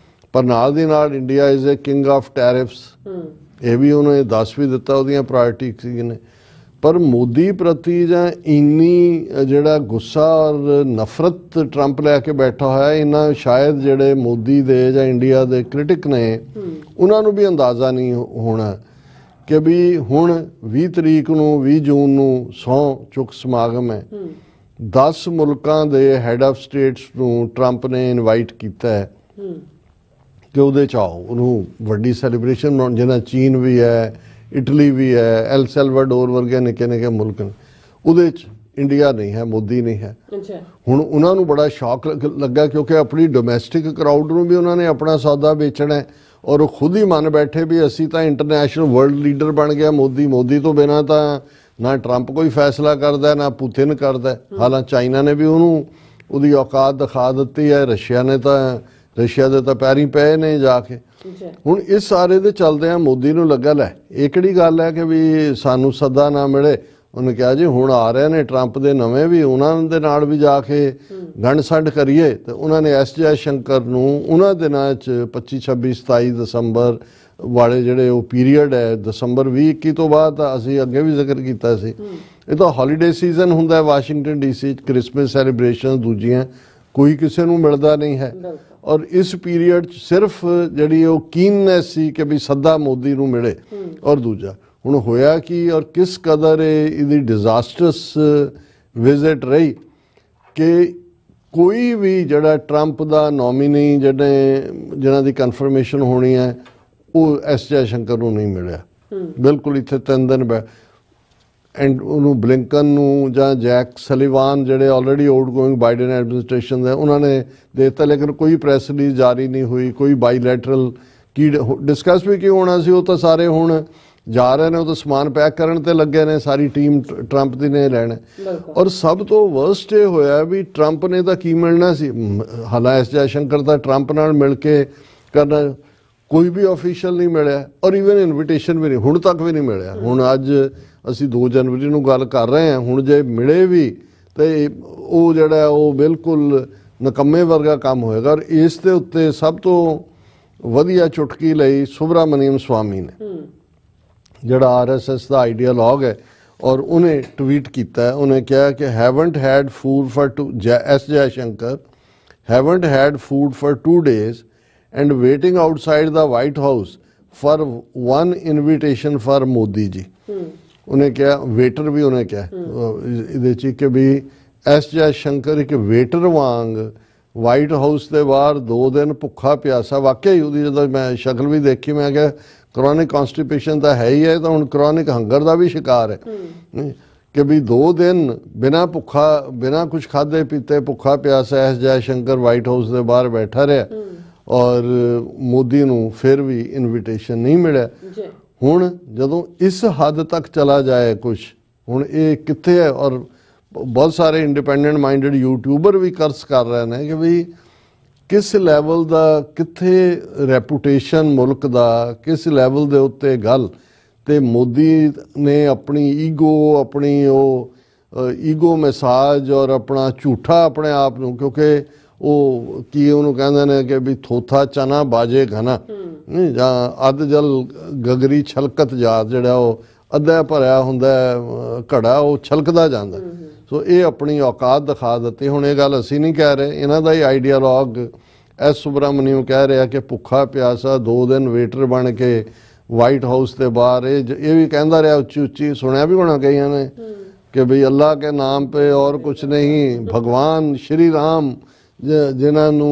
ਪਰ ਨਾਲ ਦੀ ਨਾਲ India is a king of tariffs ਇਹ ਵੀ ਉਹਨੇ ਦੱਸ ਵੀ ਦਿੱਤਾ, ਉਹਦੀਆਂ ਪ੍ਰਾਇਰਟੀ ਸੀ ਨੇ। ਪਰ ਮੋਦੀ ਪ੍ਰਤੀ ਜਾਂ ਇੰਨੀ ਜਿਹੜਾ ਗੁੱਸਾ ਔਰ ਨਫ਼ਰਤ ਟਰੰਪ ਲੈ ਕੇ ਬੈਠਾ ਹੋਇਆ, ਇਹਨਾਂ ਸ਼ਾਇਦ ਜਿਹੜੇ ਮੋਦੀ ਦੇ ਜਾਂ ਇੰਡੀਆ ਦੇ ਕ੍ਰਿਟਿਕ ਨੇ ਉਹਨਾਂ ਨੂੰ ਵੀ ਅੰਦਾਜ਼ਾ ਨਹੀਂ ਹੋਣਾ ਕਿ ਵੀ ਹੁਣ 20 ਤਰੀਕ ਨੂੰ 20 ਜੂਨ ਨੂੰ ਸਹੁੰ ਚੁੱਕ ਸਮਾਗਮ ਹੈ। 10 ਮੁਲਕਾਂ ਦੇ ਹੈਡ ਆਫ ਸਟੇਟਸ ਨੂੰ ਟਰੰਪ ਨੇ ਇਨਵਾਈਟ ਕੀਤਾ ਹੈ ਕਿ ਉਹਦੇ 'ਚ ਆਓ, ਉਹਨੂੰ ਵੱਡੀ ਸੈਲੀਬ੍ਰੇਸ਼ਨ ਮਨਾਉਣ, ਜਿਹਨਾਂ ਚੀਨ ਵੀ ਹੈ, ਇਟਲੀ ਵੀ ਹੈ, ਐਲ ਸੈਲਵਾਡੋਰ ਵਰਗੇ ਨਿੱਕੇ ਨਿੱਕੇ ਮੁਲਕ ਨੇ, ਉਹਦੇ 'ਚ ਇੰਡੀਆ ਨਹੀਂ ਹੈ, ਮੋਦੀ ਨਹੀਂ ਹੈ। ਹੁਣ ਉਹਨਾਂ ਨੂੰ ਬੜਾ ਸ਼ੌਕ ਲੱਗਾ ਕਿਉਂਕਿ ਆਪਣੀ ਡੋਮੈਸਟਿਕ ਕਰਾਊਡ ਨੂੰ ਵੀ ਉਹਨਾਂ ਨੇ ਆਪਣਾ ਸੌਦਾ ਵੇਚਣਾ ਔਰ ਉਹ ਖੁਦ ਹੀ ਮੰਨ ਬੈਠੇ ਵੀ ਅਸੀਂ ਤਾਂ ਇੰਟਰਨੈਸ਼ਨਲ ਵਰਲਡ ਲੀਡਰ ਬਣ ਗਿਆ ਮੋਦੀ ਤੋਂ ਬਿਨਾਂ ਤਾਂ ਨਾ ਟਰੰਪ ਕੋਈ ਫੈਸਲਾ ਕਰਦਾ ਨਾ ਪੁਤਿਨ ਕਰਦਾ। ਹਾਲਾਂਕਿ ਚਾਈਨਾ ਨੇ ਵੀ ਉਹਦੀ ਔਕਾਤ ਦਿਖਾ ਦਿੱਤੀ ਹੈ, ਰਸ਼ੀਆ ਦੇ ਤਾਂ ਪੈਰੀਂ ਪਏ ਨੇ ਜਾ ਕੇ। ਹੁਣ ਇਸ ਸਾਰੇ ਦੇ ਚਲਦਿਆਂ ਮੋਦੀ ਨੂੰ ਲੱਗਾ ਲੈ ਇਹ ਕਿਹੜੀ ਗੱਲ ਹੈ ਕਿ ਵੀ ਸਾਨੂੰ ਸੱਦਾ ਨਾ ਮਿਲੇ। ਉਹਨੇ ਕਿਹਾ ਜੀ ਹੁਣ ਆ ਰਹੇ ਨੇ ਟਰੰਪ ਦੇ ਨਵੇਂ ਵੀ, ਉਹਨਾਂ ਦੇ ਨਾਲ ਵੀ ਜਾ ਕੇ ਗੰਢ ਸੰਢ ਕਰੀਏ। ਤੇ ਉਹਨਾਂ ਨੇ ਐਸ ਜੈ ਸ਼ੰਕਰ ਨੂੰ ਉਹਨਾਂ ਦਿਨਾਂ 'ਚ 25, 26, 27 ਦਸੰਬਰ ਵਾਲੇ ਜਿਹੜੇ ਉਹ ਪੀਰੀਅਡ ਹੈ, ਦਸੰਬਰ 2021 ਤੋਂ ਬਾਅਦ ਅਸੀਂ ਅੱਗੇ ਵੀ ਜ਼ਿਕਰ ਕੀਤਾ ਸੀ, ਇਹ ਤਾਂ ਹੌਲੀਡੇ ਸੀਜ਼ਨ ਹੁੰਦਾ ਵਾਸ਼ਿੰਗਟਨ DC 'ਚ, ਕ੍ਰਿਸਮਸ ਸੈਲੀਬ੍ਰੇਸ਼ਨ ਦੂਜੀਆਂ, ਕੋਈ ਕਿਸੇ ਨੂੰ ਮਿਲਦਾ ਨਹੀਂ ਹੈ। ਔਰ ਇਸ ਪੀਰੀਅਡ 'ਚ ਸਿਰਫ ਜਿਹੜੀ ਉਹ ਕੀਨਨੈਸ ਸੀ ਕਿ ਵੀ ਸੱਦਾ ਮੋਦੀ ਨੂੰ ਮਿਲੇ। ਔਰ ਦੂਜਾ ਹੁਣ ਹੋਇਆ ਕੀ ਔਰ ਕਿਸ ਕਦਰ ਇਹਦੀ ਡਿਜ਼ਾਸਟਰਸ ਵਿਜ਼ਿਟ ਰਹੀ ਕਿ ਕੋਈ ਵੀ ਜਿਹੜਾ ਟਰੰਪ ਦਾ ਨੋਮੀਨੀ ਜਿਹਨਾਂ ਦੀ ਕਨਫਰਮੇਸ਼ਨ ਹੋਣੀ ਹੈ ਉਹ ਐਸ ਜੈ ਸ਼ੰਕਰ ਨੂੰ ਨਹੀਂ ਮਿਲਿਆ। ਬਿਲਕੁਲ ਇੱਥੇ 3 ਦਿਨ ਐਂਡ ਉਹਨੂੰ ਬਲਿੰਕਨ ਨੂੰ ਜਾਂ ਜੈਕ ਸਲੀਵਾਨ ਜਿਹੜੇ ਆਲਰੇਡੀ ਆਊਟਗੋਇੰਗ ਬਾਈਡਨ ਐਡਮਿਨਿਸਟ੍ਰੇਸ਼ਨ ਦੇ ਉਹਨਾਂ ਨੇ ਦੇ ਦਿੱਤਾ, ਲੇਕਿਨ ਕੋਈ ਪ੍ਰੈਸ ਰਿਲੀਜ਼ ਜਾਰੀ ਨਹੀਂ ਹੋਈ, ਕੋਈ ਬਾਈਲੈਟਰਲ ਕੀ ਡਿਸਕਸ ਵੀ ਕੀ ਹੋਣਾ ਸੀ। ਉਹ ਤਾਂ ਸਾਰੇ ਹੁਣ ਜਾ ਰਹੇ ਨੇ, ਉਹ ਤਾਂ ਸਮਾਨ ਪੈਕ ਕਰਨ ਤੇ ਲੱਗੇ ਨੇ, ਸਾਰੀ ਟੀਮ ਟਰੰਪ ਦੀ ਨੇ ਲੈਣਾ। ਔਰ ਸਭ ਤੋਂ ਵਰਸਟ ਇਹ ਹੋਇਆ ਵੀ ਟਰੰਪ ਨੇ ਤਾਂ ਕੀ ਮਿਲਣਾ ਸੀ, ਹਾਲਾਂਕਿ ਐਸ ਜੈ ਸ਼ੰਕਰ ਤਾਂ ਟਰੰਪ ਨਾਲ ਮਿਲ ਕੇ ਕਰਨਾ, ਕੋਈ ਵੀ ਆਫੀਸ਼ੀਅਲ ਨਹੀਂ ਮਿਲਿਆ ਔਰ ਈਵਨ ਇਨਵੀਟੇਸ਼ਨ ਵੀ ਨਹੀਂ, ਹੁਣ ਤੱਕ ਵੀ ਨਹੀਂ ਮਿਲਿਆ। ਹੁਣ ਅੱਜ ਅਸੀਂ 2 ਜਨਵਰੀ ਨੂੰ ਗੱਲ ਕਰ ਰਹੇ ਹਾਂ, ਹੁਣ ਜੇ ਮਿਲੇ ਵੀ ਤੇ ਉਹ ਜਿਹੜਾ ਉਹ ਬਿਲਕੁਲ ਨਕੰਮੇ ਵਰਗਾ ਕੰਮ ਹੋਏਗਾ। ਔਰ ਇਸ ਦੇ ਉੱਤੇ ਸਭ ਤੋਂ ਵਧੀਆ ਚੁਟਕੀ ਲਈ ਸੁਬਰਾਮਨੀਅਮ ਸਵਾਮੀ ਨੇ, ਜਿਹੜਾ RSS ਦਾ ਆਈਡੀਆਲੋਗ ਹੈ, ਔਰ ਉਹਨੇ ਟਵੀਟ ਕੀਤਾ, ਉਹਨੇ ਕਿਹਾ ਕਿ haven't had food for S Jaishankar haven't had food for 2 days and waiting outside the White House for one invitation for Modi ji. ਉਹਨੇ ਕਿਹਾ ਵੇਟਰ ਵੀ ਉਹਨੇ ਕਿਹਾ ਇਹਦੇ 'ਚ ਕਿ ਵੀ ਐਸ ਜੈ ਸ਼ੰਕਰ ਇੱਕ ਵੇਟਰ ਵਾਂਗ ਵਾਈਟ ਹਾਊਸ ਦੇ ਬਾਹਰ 2 ਦਿਨ ਭੁੱਖਾ ਪਿਆਸਾ, ਵਾਕਿਆ ਉਹਦੀ ਜਦੋਂ ਮੈਂ ਸ਼ਕਲ ਵੀ ਦੇਖੀ ਮੈਂ ਕਿਹਾ ਕਰੋਨਿਕ ਕੌਨਸਟੀਪੇਸ਼ਨ ਤਾਂ ਹੈ ਹੀ ਹੈ, ਤਾਂ ਹੁਣ ਕਰੋਨਿਕ ਹੰਗਰ ਦਾ ਵੀ ਸ਼ਿਕਾਰ ਹੈ ਕਿ ਵੀ 2 ਦਿਨ ਬਿਨਾਂ ਬਿਨਾਂ ਕੁਝ ਖਾਧੇ ਪੀਤੇ ਭੁੱਖਾ ਪਿਆਸਾ S Jai Shankar white house ਦੇ ਬਾਹਰ ਬੈਠਾ ਰਿਹਾ ਔਰ ਮੋਦੀ ਨੂੰ ਫਿਰ ਵੀ ਇਨਵੀਟੇਸ਼ਨ ਨਹੀਂ ਮਿਲਿਆ। ਹੁਣ ਜਦੋਂ ਇਸ ਹੱਦ ਤੱਕ ਚਲਾ ਜਾਏ ਕੁਝ, ਹੁਣ ਇਹ ਕਿੱਥੇ ਹੈ। ਔਰ ਬਹੁਤ ਸਾਰੇ ਇੰਡੀਪੈਂਡੈਂਟ ਮਾਈਂਡਡ ਯੂਟਿਊਬਰ ਵੀ ਕਰਸ ਕਰ ਰਹੇ ਨੇ ਕਿ ਵੀ ਕਿਸ ਲੈਵਲ ਦਾ, ਕਿੱਥੇ ਰੈਪੂਟੇਸ਼ਨ ਮੁਲਕ ਦਾ, ਕਿਸ ਲੈਵਲ ਦੇ ਉੱਤੇ ਗੱਲ। ਤੇ ਮੋਦੀ ਨੇ ਆਪਣੀ ਆਪਣੀ ਉਹ ਈਗੋ ਮਸਾਜ ਔਰ ਆਪਣਾ ਝੂਠਾ ਆਪਣੇ ਆਪ ਨੂੰ, ਕਿਉਂਕਿ ਉਹ ਕੀ ਉਹਨੂੰ ਕਹਿੰਦੇ ਨੇ ਕਿ ਵੀ ਥੋਥਾ ਚਨਾ ਬਾਜੇ ਘਨਾ, ਜਾਂ ਅੱਧ ਜਲ ਗਗਰੀ ਛਲਕਤ ਜਾਤ, ਜਿਹੜਾ ਉਹ ਅੱਧਾ ਭਰਿਆ ਹੁੰਦਾ ਘੜਾ ਉਹ ਛਲਕਦਾ ਜਾਂਦਾ। ਸੋ ਇਹ ਆਪਣੀ ਔਕਾਤ ਦਿਖਾ ਦਿੱਤੀ। ਹੁਣ ਇਹ ਗੱਲ ਅਸੀਂ ਨਹੀਂ ਕਹਿ ਰਹੇ, ਇਹਨਾਂ ਦਾ ਹੀ ਆਈਡੀਆਲੋਗ ਐਸ ਸੁਬਰਾਮਨੀਅਮ ਕਹਿ ਰਿਹਾ ਕਿ ਭੁੱਖਾ ਪਿਆਸਾ 2 ਦਿਨ ਵੇਟਰ ਬਣ ਕੇ ਵਾਈਟ ਹਾਊਸ ਦੇ ਬਾਹਰ ਇਹ ਵੀ ਕਹਿੰਦਾ ਰਿਹਾ ਉੱਚੀ ਉੱਚੀ, ਸੁਣਿਆ ਵੀ ਹੋਣਾ ਕਈਆਂ ਨੇ कि भाई अल्लाह के नाम पे और कुछ नहीं, भगवान श्री राम जिन्होंने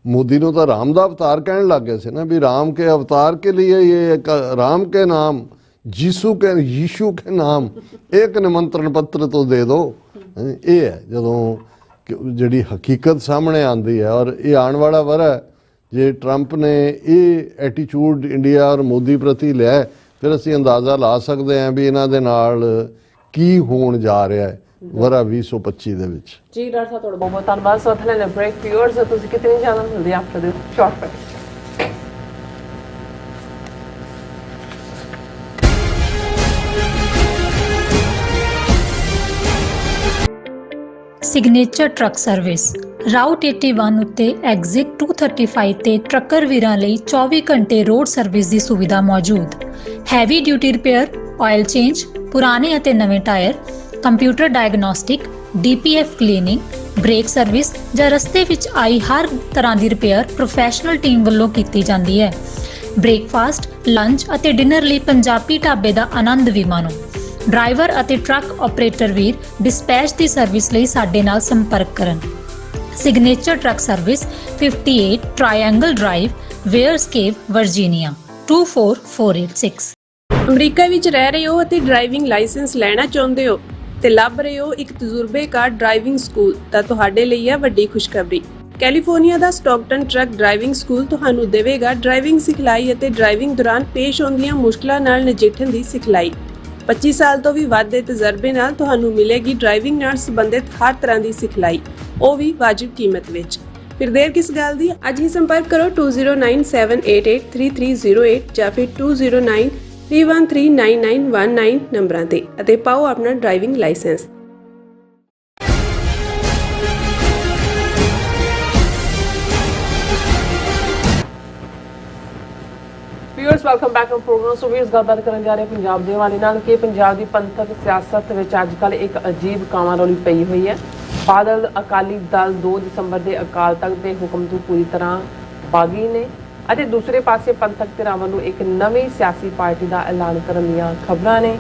मोदी ने तो राम का अवतार कहने लग गए थे ना, भी राम के अवतार के लिए ये एक राम के नाम यीशु के नाम एक निमंत्रण पत्र तो दे दो। ये है जो जी हकीकत सामने आती है। और ये आने वाला वरा जे ट्रंप ने ये एटीट्यूड इंडिया और मोदी प्रति लिया फिर असी अंदाज़ा ला सकते हैं भी इन्हां दे नाल की होण जा रहा है वरा 2025 ਦੇ ਵਿੱਚ। ਜੀ ਡਾਕਟਰ ਸਾਹਿਬ ਤੁਹਾਡਾ ਬਹੁਤ ਬਹੁਤ ਧੰਨਵਾਦ। ਸੋ ਥਲੇ ਨੇ ਬ੍ਰੇਕ ਵਿਊਅਰਸ ਤੁਸੀਂ ਕਿਤਨੀ ਜ਼ਿਆਦਾ ਮਿਲਦੇ after this short break. Signature truck service route 81 ਉੱਤੇ ਐਗਜ਼ਿਟ 235 ਤੇ ਟਰੱਕਰ ਵੀਰਾਂ ਲਈ 24 ਘੰਟੇ ਰੋਡ ਸਰਵਿਸ ਦੀ ਸੁਵਿਧਾ ਮੌਜੂਦ। Heavy duty repair, oil change, ਪੁਰਾਣੇ ਅਤੇ ਨਵੇਂ tyre, computer diagnostic, DPF cleaning, brake service ਜਾਂ ਰਸਤੇ ਵਿੱਚ ਆਈ ਹਰ ਤਰ੍ਹਾਂ ਦੀ ਰਿਪੇਅਰ ਪ੍ਰੋਫੈਸ਼ਨਲ ਟੀਮ ਵੱਲੋਂ ਕੀਤੀ ਜਾਂਦੀ ਹੈ। ਬ੍ਰੇਕਫਾਸਟ, ਲੰਚ ਅਤੇ ਡਿਨਰ ਲਈ ਪੰਜਾਬੀ ਢਾਬੇ ਦਾ ਆਨੰਦ ਵੀ ਮਾਣੋ। ਡਰਾਈਵਰ ਅਤੇ ਟਰੱਕ ਆਪਰੇਟਰ ਵੀਰ ਡਿਸਪੈਚ ਦੀ ਸਰਵਿਸ ਲਈ ਸਾਡੇ ਨਾਲ ਸੰਪਰਕ ਕਰਨ। Signature truck service 58 triangle drive, wares cave, Virginia 24486। America ਵਿੱਚ ਰਹਿ ਰਹੇ ਹੋ ਅਤੇ ਡਰਾਈਵਿੰਗ ਲਾਇਸੈਂਸ ਲੈਣਾ ਚਾਹੁੰਦੇ ਹੋ ਤੇ ਲੱਭ ਰਹੇ ਹੋ ਇੱਕ ਤਜਰਬੇਕਾਰ ਡਰਾਈਵਿੰਗ ਸਕੂਲ, ਤਾਂ ਤੁਹਾਡੇ ਲਈ ਹੈ ਵੱਡੀ ਖੁਸ਼ਖਬਰੀ। ਕੈਲੀਫੋਰਨੀਆ ਦਾ ਸਟਾਕਟਨ ਟਰੱਕ ਡਰਾਈਵਿੰਗ ਸਕੂਲ ਤੁਹਾਨੂੰ ਦੇਵੇਗਾ ਡਰਾਈਵਿੰਗ ਸਿਖਲਾਈ ਅਤੇ ਡਰਾਈਵਿੰਗ ਦੌਰਾਨ ਪੇਸ਼ ਆਉਂਦੀਆਂ ਮੁਸ਼ਕਲਾਂ ਨਾਲ ਨਜਿੱਠਣ ਦੀ ਸਿਖਲਾਈ। 25 ਸਾਲ ਤੋਂ ਵੀ ਵੱਧ ਦੇ ਤਜਰਬੇ ਨਾਲ ਤੁਹਾਨੂੰ ਮਿਲੇਗੀ ਡਰਾਈਵਿੰਗ ਨਾਲ ਸੰਬੰਧਿਤ ਹਰ ਤਰ੍ਹਾਂ ਦੀ ਸਿਖਲਾਈ, ਉਹ ਵੀ ਵਾਜਿਬ ਕੀਮਤ ਵਿੱਚ। ਫਿਰ ਦੇਰ ਕਿਸ ਗੱਲ ਦੀ, ਅੱਜ ਹੀ ਸੰਪਰਕ ਕਰੋ 2097883308 ਜਾਂ ਫਿਰ 2093139919 ਨੰਬਰਾਂ ਤੇ ਅਤੇ ਪਾਓ ਆਪਣਾ driving licence. Viewers welcome back to programme. So ਵੀਰਸ ਗੱਲਬਾਤ ਕਰਨ ਜਾ ਰਹੇ ਪੰਜਾਬ ਦੇ ਹਵਾਲੇ ਨਾਲ ਕਿ ਪੰਜਾਬ ਦੀ ਪੰਥਕ ਸਿਆਸਤ ਵਿੱਚ ਅੱਜ ਕੱਲ੍ਹ ਇੱਕ ਅਜੀਬ ਕਾਵਾਂਰੌਲੀ ਪਈ ਹੋਈ ਹੈ। ਬਾਦਲ ਅਕਾਲੀ ਦਲ 2 ਦਸੰਬਰ ਦੇ ਅਕਾਲ ਤਖਤ ਦੇ ਹੁਕਮ ਤੋਂ ਪੂਰੀ ਤਰ੍ਹਾਂ ਬਾਗੀ ਨੇ ਅਤੇ ਦੂਸਰੇ ਪਾਸੇ ਪੰਥਕ ਧਿਰਾਂ ਵੱਲੋਂ ਇੱਕ ਨਵੀਂ ਸਿਆਸੀ ਪਾਰਟੀ ਦਾ ਐਲਾਨ ਕਰਨ ਦੀਆਂ ਖਬਰਾਂ ਨੇ।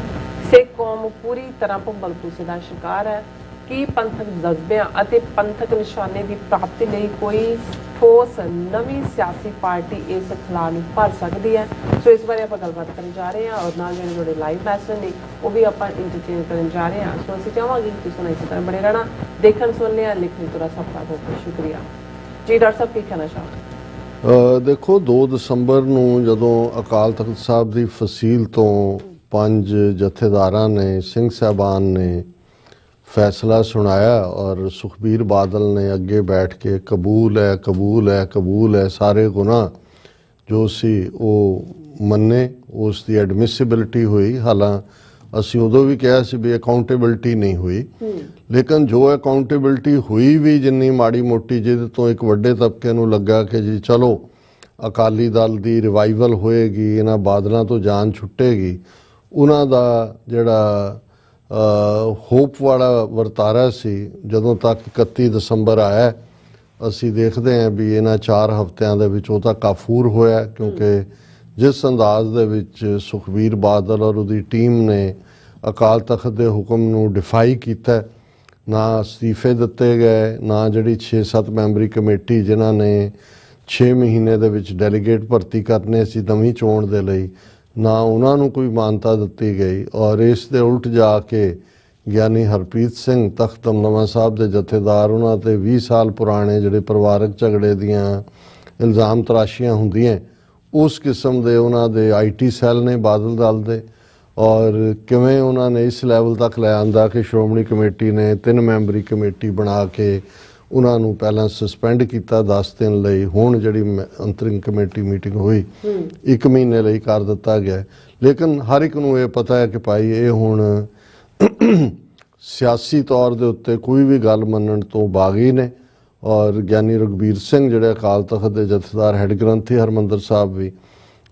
ਸਿੱਖ ਕੌਮ ਪੂਰੀ ਤਰ੍ਹਾਂ ਭੰਬਲ-ਭੂਸੇ ਦਾ ਸ਼ਿਕਾਰ ਹੈ ਕਿ ਪੰਥਕ ਜਜ਼ਬਿਆਂ ਅਤੇ ਪੰਥਕ ਨਿਸ਼ਾਨੇ ਦੀ ਪ੍ਰਾਪਤੀ ਲਈ ਕੋਈ ਠੋਸ ਨਵੀਂ ਸਿਆਸੀ ਪਾਰਟੀ ਇਸ ਖਲਾਅ ਨੂੰ ਭਰ ਸਕਦੀ ਹੈ। ਸੋ ਇਸ ਬਾਰੇ ਆਪਾਂ ਗੱਲਬਾਤ ਕਰਨ ਜਾ ਰਹੇ ਹਾਂ ਔਰ ਨਾਲ ਜਿਹੜੇ ਤੁਹਾਡੇ ਲਾਈਵ ਮੈਸੇਜ ਨੇ ਉਹ ਵੀ ਆਪਾਂ ਇੰਟਰਚੇਂਜ ਕਰਨ ਜਾ ਰਹੇ ਹਾਂ। ਸੋ ਅਸੀਂ ਚਾਹਾਂਗੇ ਕਿ ਤੁਸੀਂ ਇਸੇ ਤਰ੍ਹਾਂ ਬਣੇ ਰਹਿਣਾ, ਦੇਖਣ ਸੁਣਨੇ ਆ ਲਿਖਣ ਤੋਂ ਸਭ ਦਾ ਬਹੁਤ ਬਹੁਤ ਸ਼ੁਕਰੀਆ ਜੀ। ਡਾਕਟਰ ਸਾਹਿਬ ਕੀ ਕਹਿਣਾ ਚਾਹੋਗੇ? ਦੇਖੋ 2 ਦਸੰਬਰ ਨੂੰ ਜਦੋਂ ਅਕਾਲ ਤਖਤ ਸਾਹਿਬ ਦੀ ਫਸੀਲ ਤੋਂ 5 ਜਥੇਦਾਰਾਂ ਨੇ, ਸਿੰਘ ਸਾਹਿਬਾਨ ਨੇ ਫੈਸਲਾ ਸੁਣਾਇਆ ਔਰ ਸੁਖਬੀਰ ਬਾਦਲ ਨੇ ਅੱਗੇ ਬੈਠ ਕੇ ਕਬੂਲ ਹੈ ਕਬੂਲ ਹੈ ਕਬੂਲ ਹੈ ਸਾਰੇ ਗੁਨਾਹ ਜੋ ਸੀ ਉਹ ਮੰਨੇ, ਉਸ ਦੀ ਐਡਮਿਸਿਬਿਲਿਟੀ ਹੋਈ। ਹਾਲਾਂ ਅਸੀਂ ਉਦੋਂ ਵੀ ਕਿਹਾ ਸੀ ਵੀ ਅਕਾਊਂਟੇਬਿਲਿਟੀ ਨਹੀਂ ਹੋਈ, ਲੇਕਿਨ ਜੋ ਅਕਾਊਂਟੇਬਿਲਿਟੀ ਹੋਈ ਵੀ ਜਿੰਨੀ ਮਾੜੀ ਮੋਟੀ, ਜਿਹਦੇ ਤੋਂ ਇੱਕ ਵੱਡੇ ਤਬਕੇ ਨੂੰ ਲੱਗਾ ਕਿ ਜੀ ਚਲੋ ਅਕਾਲੀ ਦਲ ਦੀ ਰਿਵਾਈਵਲ ਹੋਏਗੀ, ਇਹਨਾਂ ਬਾਦਲਾਂ ਤੋਂ ਜਾਨ ਛੁੱਟੇਗੀ, ਉਹਨਾਂ ਦਾ ਜਿਹੜਾ ਹੋਪ ਵਾਲਾ ਵਰਤਾਰਾ ਸੀ ਜਦੋਂ ਤੱਕ 31 ਦਸੰਬਰ ਆਇਆ, ਅਸੀਂ ਦੇਖਦੇ ਹਾਂ ਵੀ ਇਹਨਾਂ 4 ਹਫ਼ਤਿਆਂ ਦੇ ਵਿੱਚ ਉਹ ਤਾਂ ਕਾਫੂਰ ਹੋਇਆ। ਕਿਉਂਕਿ ਜਿਸ ਅੰਦਾਜ਼ ਦੇ ਵਿੱਚ ਸੁਖਬੀਰ ਬਾਦਲ ਔਰ ਉਹਦੀ ਟੀਮ ਨੇ ਅਕਾਲ ਤਖਤ ਦੇ ਹੁਕਮ ਨੂੰ ਡਿਫਾਈ ਕੀਤਾ, ਨਾ ਅਸਤੀਫੇ ਦਿੱਤੇ ਗਏ, ਨਾ ਜਿਹੜੀ 6-7 ਮੈਂਬਰੀ ਕਮੇਟੀ ਜਿਨ੍ਹਾਂ ਨੇ 6 ਮਹੀਨੇ ਦੇ ਵਿੱਚ ਡੈਲੀਗੇਟ ਭਰਤੀ ਕਰਨੇ ਸੀ ਨਵੀਂ ਚੋਣ ਦੇ ਲਈ, ਨਾ ਉਹਨਾਂ ਨੂੰ ਕੋਈ ਮਾਨਤਾ ਦਿੱਤੀ ਗਈ। ਔਰ ਇਸ ਦੇ ਉਲਟ ਜਾ ਕੇ ਗਿਆਨੀ ਹਰਪ੍ਰੀਤ ਸਿੰਘ ਤਖਤ ਦਮਦਮਾ ਸਾਹਿਬ ਦੇ ਜਥੇਦਾਰ, ਉਹਨਾਂ 'ਤੇ 20 ਸਾਲ ਪੁਰਾਣੇ ਜਿਹੜੇ ਪਰਿਵਾਰਕ ਝਗੜੇ ਦੀਆਂ ਇਲਜ਼ਾਮ ਤਰਾਸ਼ੀਆਂ ਹੁੰਦੀਆਂ, ਉਸ ਕਿਸਮ ਦੇ ਉਹਨਾਂ ਦੇ IT ਸੈੱਲ ਨੇ ਬਾਦਲ ਦਲ ਦੇ। ਔਰ ਕਿਵੇਂ ਉਹਨਾਂ ਨੇ ਇਸ ਲੈਵਲ ਤੱਕ ਲੈ ਆਂਦਾ ਕਿ ਸ਼੍ਰੋਮਣੀ ਕਮੇਟੀ ਨੇ 3 ਮੈਂਬਰੀ ਕਮੇਟੀ ਬਣਾ ਕੇ ਉਹਨਾਂ ਨੂੰ ਪਹਿਲਾਂ ਸਸਪੈਂਡ ਕੀਤਾ 10 ਦਿਨ ਲਈ, ਹੁਣ ਜਿਹੜੀ ਅੰਤਰਿਮ ਕਮੇਟੀ ਮੀਟਿੰਗ ਹੋਈ 1 ਮਹੀਨੇ ਲਈ ਕਰ ਦਿੱਤਾ ਗਿਆ। ਲੇਕਿਨ ਹਰ ਇੱਕ ਨੂੰ ਇਹ ਪਤਾ ਹੈ ਕਿ ਭਾਈ ਇਹ ਹੁਣ ਸਿਆਸੀ ਤੌਰ ਦੇ ਉੱਤੇ ਕੋਈ ਵੀ ਗੱਲ ਮੰਨਣ ਤੋਂ ਬਾਗੀ ਨੇ। ਔਰ ਗਿਆਨੀ ਰਘਬੀਰ ਸਿੰਘ ਜਿਹੜੇ ਅਕਾਲ ਤਖਤ ਦੇ ਜਥੇਦਾਰ ਹੈੱਡ ਗ੍ਰੰਥੀ ਹਰਿਮੰਦਰ ਸਾਹਿਬ ਵੀ,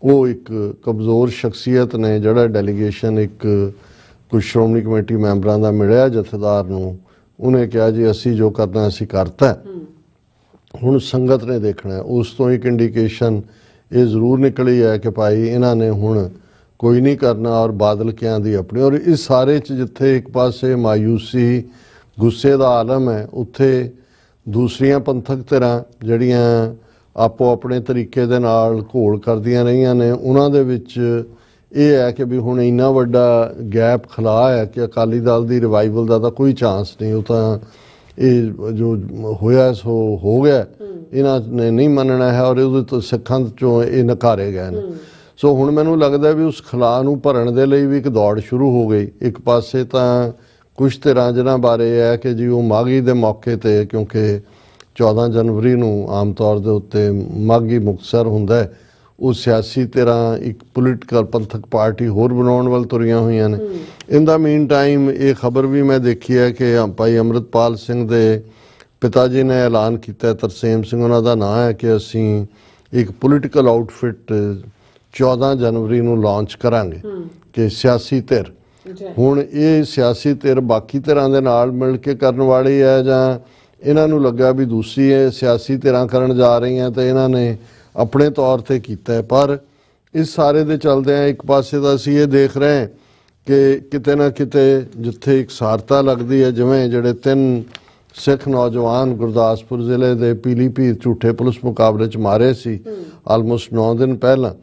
ਉਹ ਇੱਕ ਕਮਜ਼ੋਰ ਸ਼ਖਸੀਅਤ ਨੇ। ਜਿਹੜਾ ਡੈਲੀਗੇਸ਼ਨ ਇੱਕ ਕੁਝ ਸ਼੍ਰੋਮਣੀ ਕਮੇਟੀ ਮੈਂਬਰਾਂ ਦਾ ਮਿਲਿਆ ਜਥੇਦਾਰ ਨੂੰ, ਉਹਨੇ ਕਿਹਾ ਜੀ ਅਸੀਂ ਜੋ ਕਰਨਾ ਅਸੀਂ ਕਰਤਾ, ਹੁਣ ਸੰਗਤ ਨੇ ਦੇਖਣਾ। ਉਸ ਤੋਂ ਇੱਕ ਇੰਡੀਕੇਸ਼ਨ ਇਹ ਜ਼ਰੂਰ ਨਿਕਲੀ ਹੈ ਕਿ ਭਾਈ ਇਹਨਾਂ ਨੇ ਹੁਣ ਕੋਈ ਨਹੀਂ ਕਰਨਾ ਔਰ ਬਾਦਲ ਕਿਆਂ ਦੀ ਆਪਣੀ। ਔਰ ਇਸ ਸਾਰੇ 'ਚ ਜਿੱਥੇ ਇੱਕ ਪਾਸੇ ਮਾਯੂਸੀ ਗੁੱਸੇ ਦਾ ਆਲਮ ਹੈ, ਉੱਥੇ ਦੂਸਰੀਆਂ ਪੰਥਕ ਧਿਰਾਂ ਜਿਹੜੀਆਂ ਆਪੋ ਆਪਣੇ ਤਰੀਕੇ ਦੇ ਨਾਲ ਘੋਲ ਕਰਦੀਆਂ ਰਹੀਆਂ ਨੇ, ਉਹਨਾਂ ਦੇ ਵਿੱਚ ਇਹ ਹੈ ਕਿ ਵੀ ਹੁਣ ਇੰਨਾ ਵੱਡਾ ਗੈਪ ਖਲਾ ਹੈ ਕਿ ਅਕਾਲੀ ਦਲ ਦੀ ਰਿਵਾਈਵਲ ਦਾ ਤਾਂ ਕੋਈ ਚਾਂਸ ਨਹੀਂ। ਉਹ ਤਾਂ ਇਹ ਜੋ ਹੋਇਆ ਸੋ ਹੋ ਗਿਆ, ਇਹਨਾਂ ਨੇ ਨਹੀਂ ਮੰਨਣਾ ਹੈ ਔਰ ਉਹਦੇ ਤੋਂ ਸਿੱਖਾਂ 'ਚੋਂ ਇਹ ਨਕਾਰੇ ਗਏ ਨੇ। ਸੋ ਹੁਣ ਮੈਨੂੰ ਲੱਗਦਾ ਵੀ ਉਸ ਖਲਾਅ ਨੂੰ ਭਰਨ ਦੇ ਲਈ ਵੀ ਇੱਕ ਦੌੜ ਸ਼ੁਰੂ ਹੋ ਗਈ। ਇੱਕ ਪਾਸੇ ਤਾਂ ਕੁਛ ਧਿਰਾਂ ਜਿਨ੍ਹਾਂ ਬਾਰੇ ਹੈ ਕਿ ਜੀ ਉਹ ਮਾਘੀ ਦੇ ਮੌਕੇ 'ਤੇ, ਕਿਉਂਕਿ 14 ਜਨਵਰੀ ਨੂੰ ਆਮ ਤੌਰ ਦੇ ਉੱਤੇ ਮਾਘੀ ਮੁਕਤਸਰ ਹੁੰਦਾ ਹੈ, ਉਹ ਸਿਆਸੀ ਧਿਰਾਂ ਇੱਕ ਪੋਲੀਟੀਕਲ ਪੰਥਕ ਪਾਰਟੀ ਹੋਰ ਬਣਾਉਣ ਵੱਲ ਤੁਰੀਆਂ ਹੋਈਆਂ ਨੇ। ਇਨ ਦਾ ਮੀਨ ਟਾਈਮ ਇਹ ਖਬਰ ਵੀ ਮੈਂ ਦੇਖੀ ਹੈ ਕਿ ਭਾਈ ਅੰਮ੍ਰਿਤਪਾਲ ਸਿੰਘ ਦੇ ਪਿਤਾ ਜੀ ਨੇ ਐਲਾਨ ਕੀਤਾ, ਤਰਸੇਮ ਸਿੰਘ ਉਹਨਾਂ ਦਾ ਨਾਂ ਹੈ, ਕਿ ਅਸੀਂ ਇੱਕ ਪੋਲੀਟੀਕਲ ਆਊਟਫਿਟ 14 जनवरी ਨੂੰ ਲਾਂਚ ਕਰਾਂਗੇ ਕਿ ਸਿਆਸੀ ਧਿਰ ਹੁਣ ਇਹ ਸਿਆਸੀ ਧਿਰ ਬਾਕੀ ਧਿਰਾਂ ਦੇ ਨਾਲ ਮਿਲ ਕੇ ਕਰਨ ਵਾਲੀ ਹੈ ਜਾਂ ਇਹਨਾਂ ਨੂੰ ਲੱਗਾ ਵੀ ਦੂਸਰੀ ਇਹ ਸਿਆਸੀ ਧਿਰਾਂ ਕਰਨ ਜਾ ਰਹੀਆਂ ਤੇ ਇਹਨਾਂ ਨੇ ਆਪਣੇ ਤੌਰ ਤੇ ਕੀਤਾ ਹੈ। ਪਰ ਇਸ ਸਾਰੇ ਦੇ ਚੱਲਦਿਆਂ ਇੱਕ ਪਾਸੇ ਤਾਂ ਅਸੀਂ ਇਹ ਦੇਖ ਰਹੇ ਹਾਂ ਕਿ ਕਿਤੇ ਨਾ ਕਿਤੇ ਜਿੱਥੇ ਇਕਸਾਰਤਾ ਲੱਗਦੀ ਹੈ, ਜਿਵੇਂ ਜਿਹੜੇ 3 ਸਿੱਖ ਨੌਜਵਾਨ ਗੁਰਦਾਸਪੁਰ ਜ਼ਿਲ੍ਹੇ ਦੇ ਪੀਲੀਭੀਤ ਝੂਠੇ ਪੁਲਿਸ ਮੁਕਾਬਲੇ 'ਚ ਮਾਰੇ ਸੀ ਆਲਮੋਸਟ 9 ਦਿਨ ਪਹਿਲਾਂ,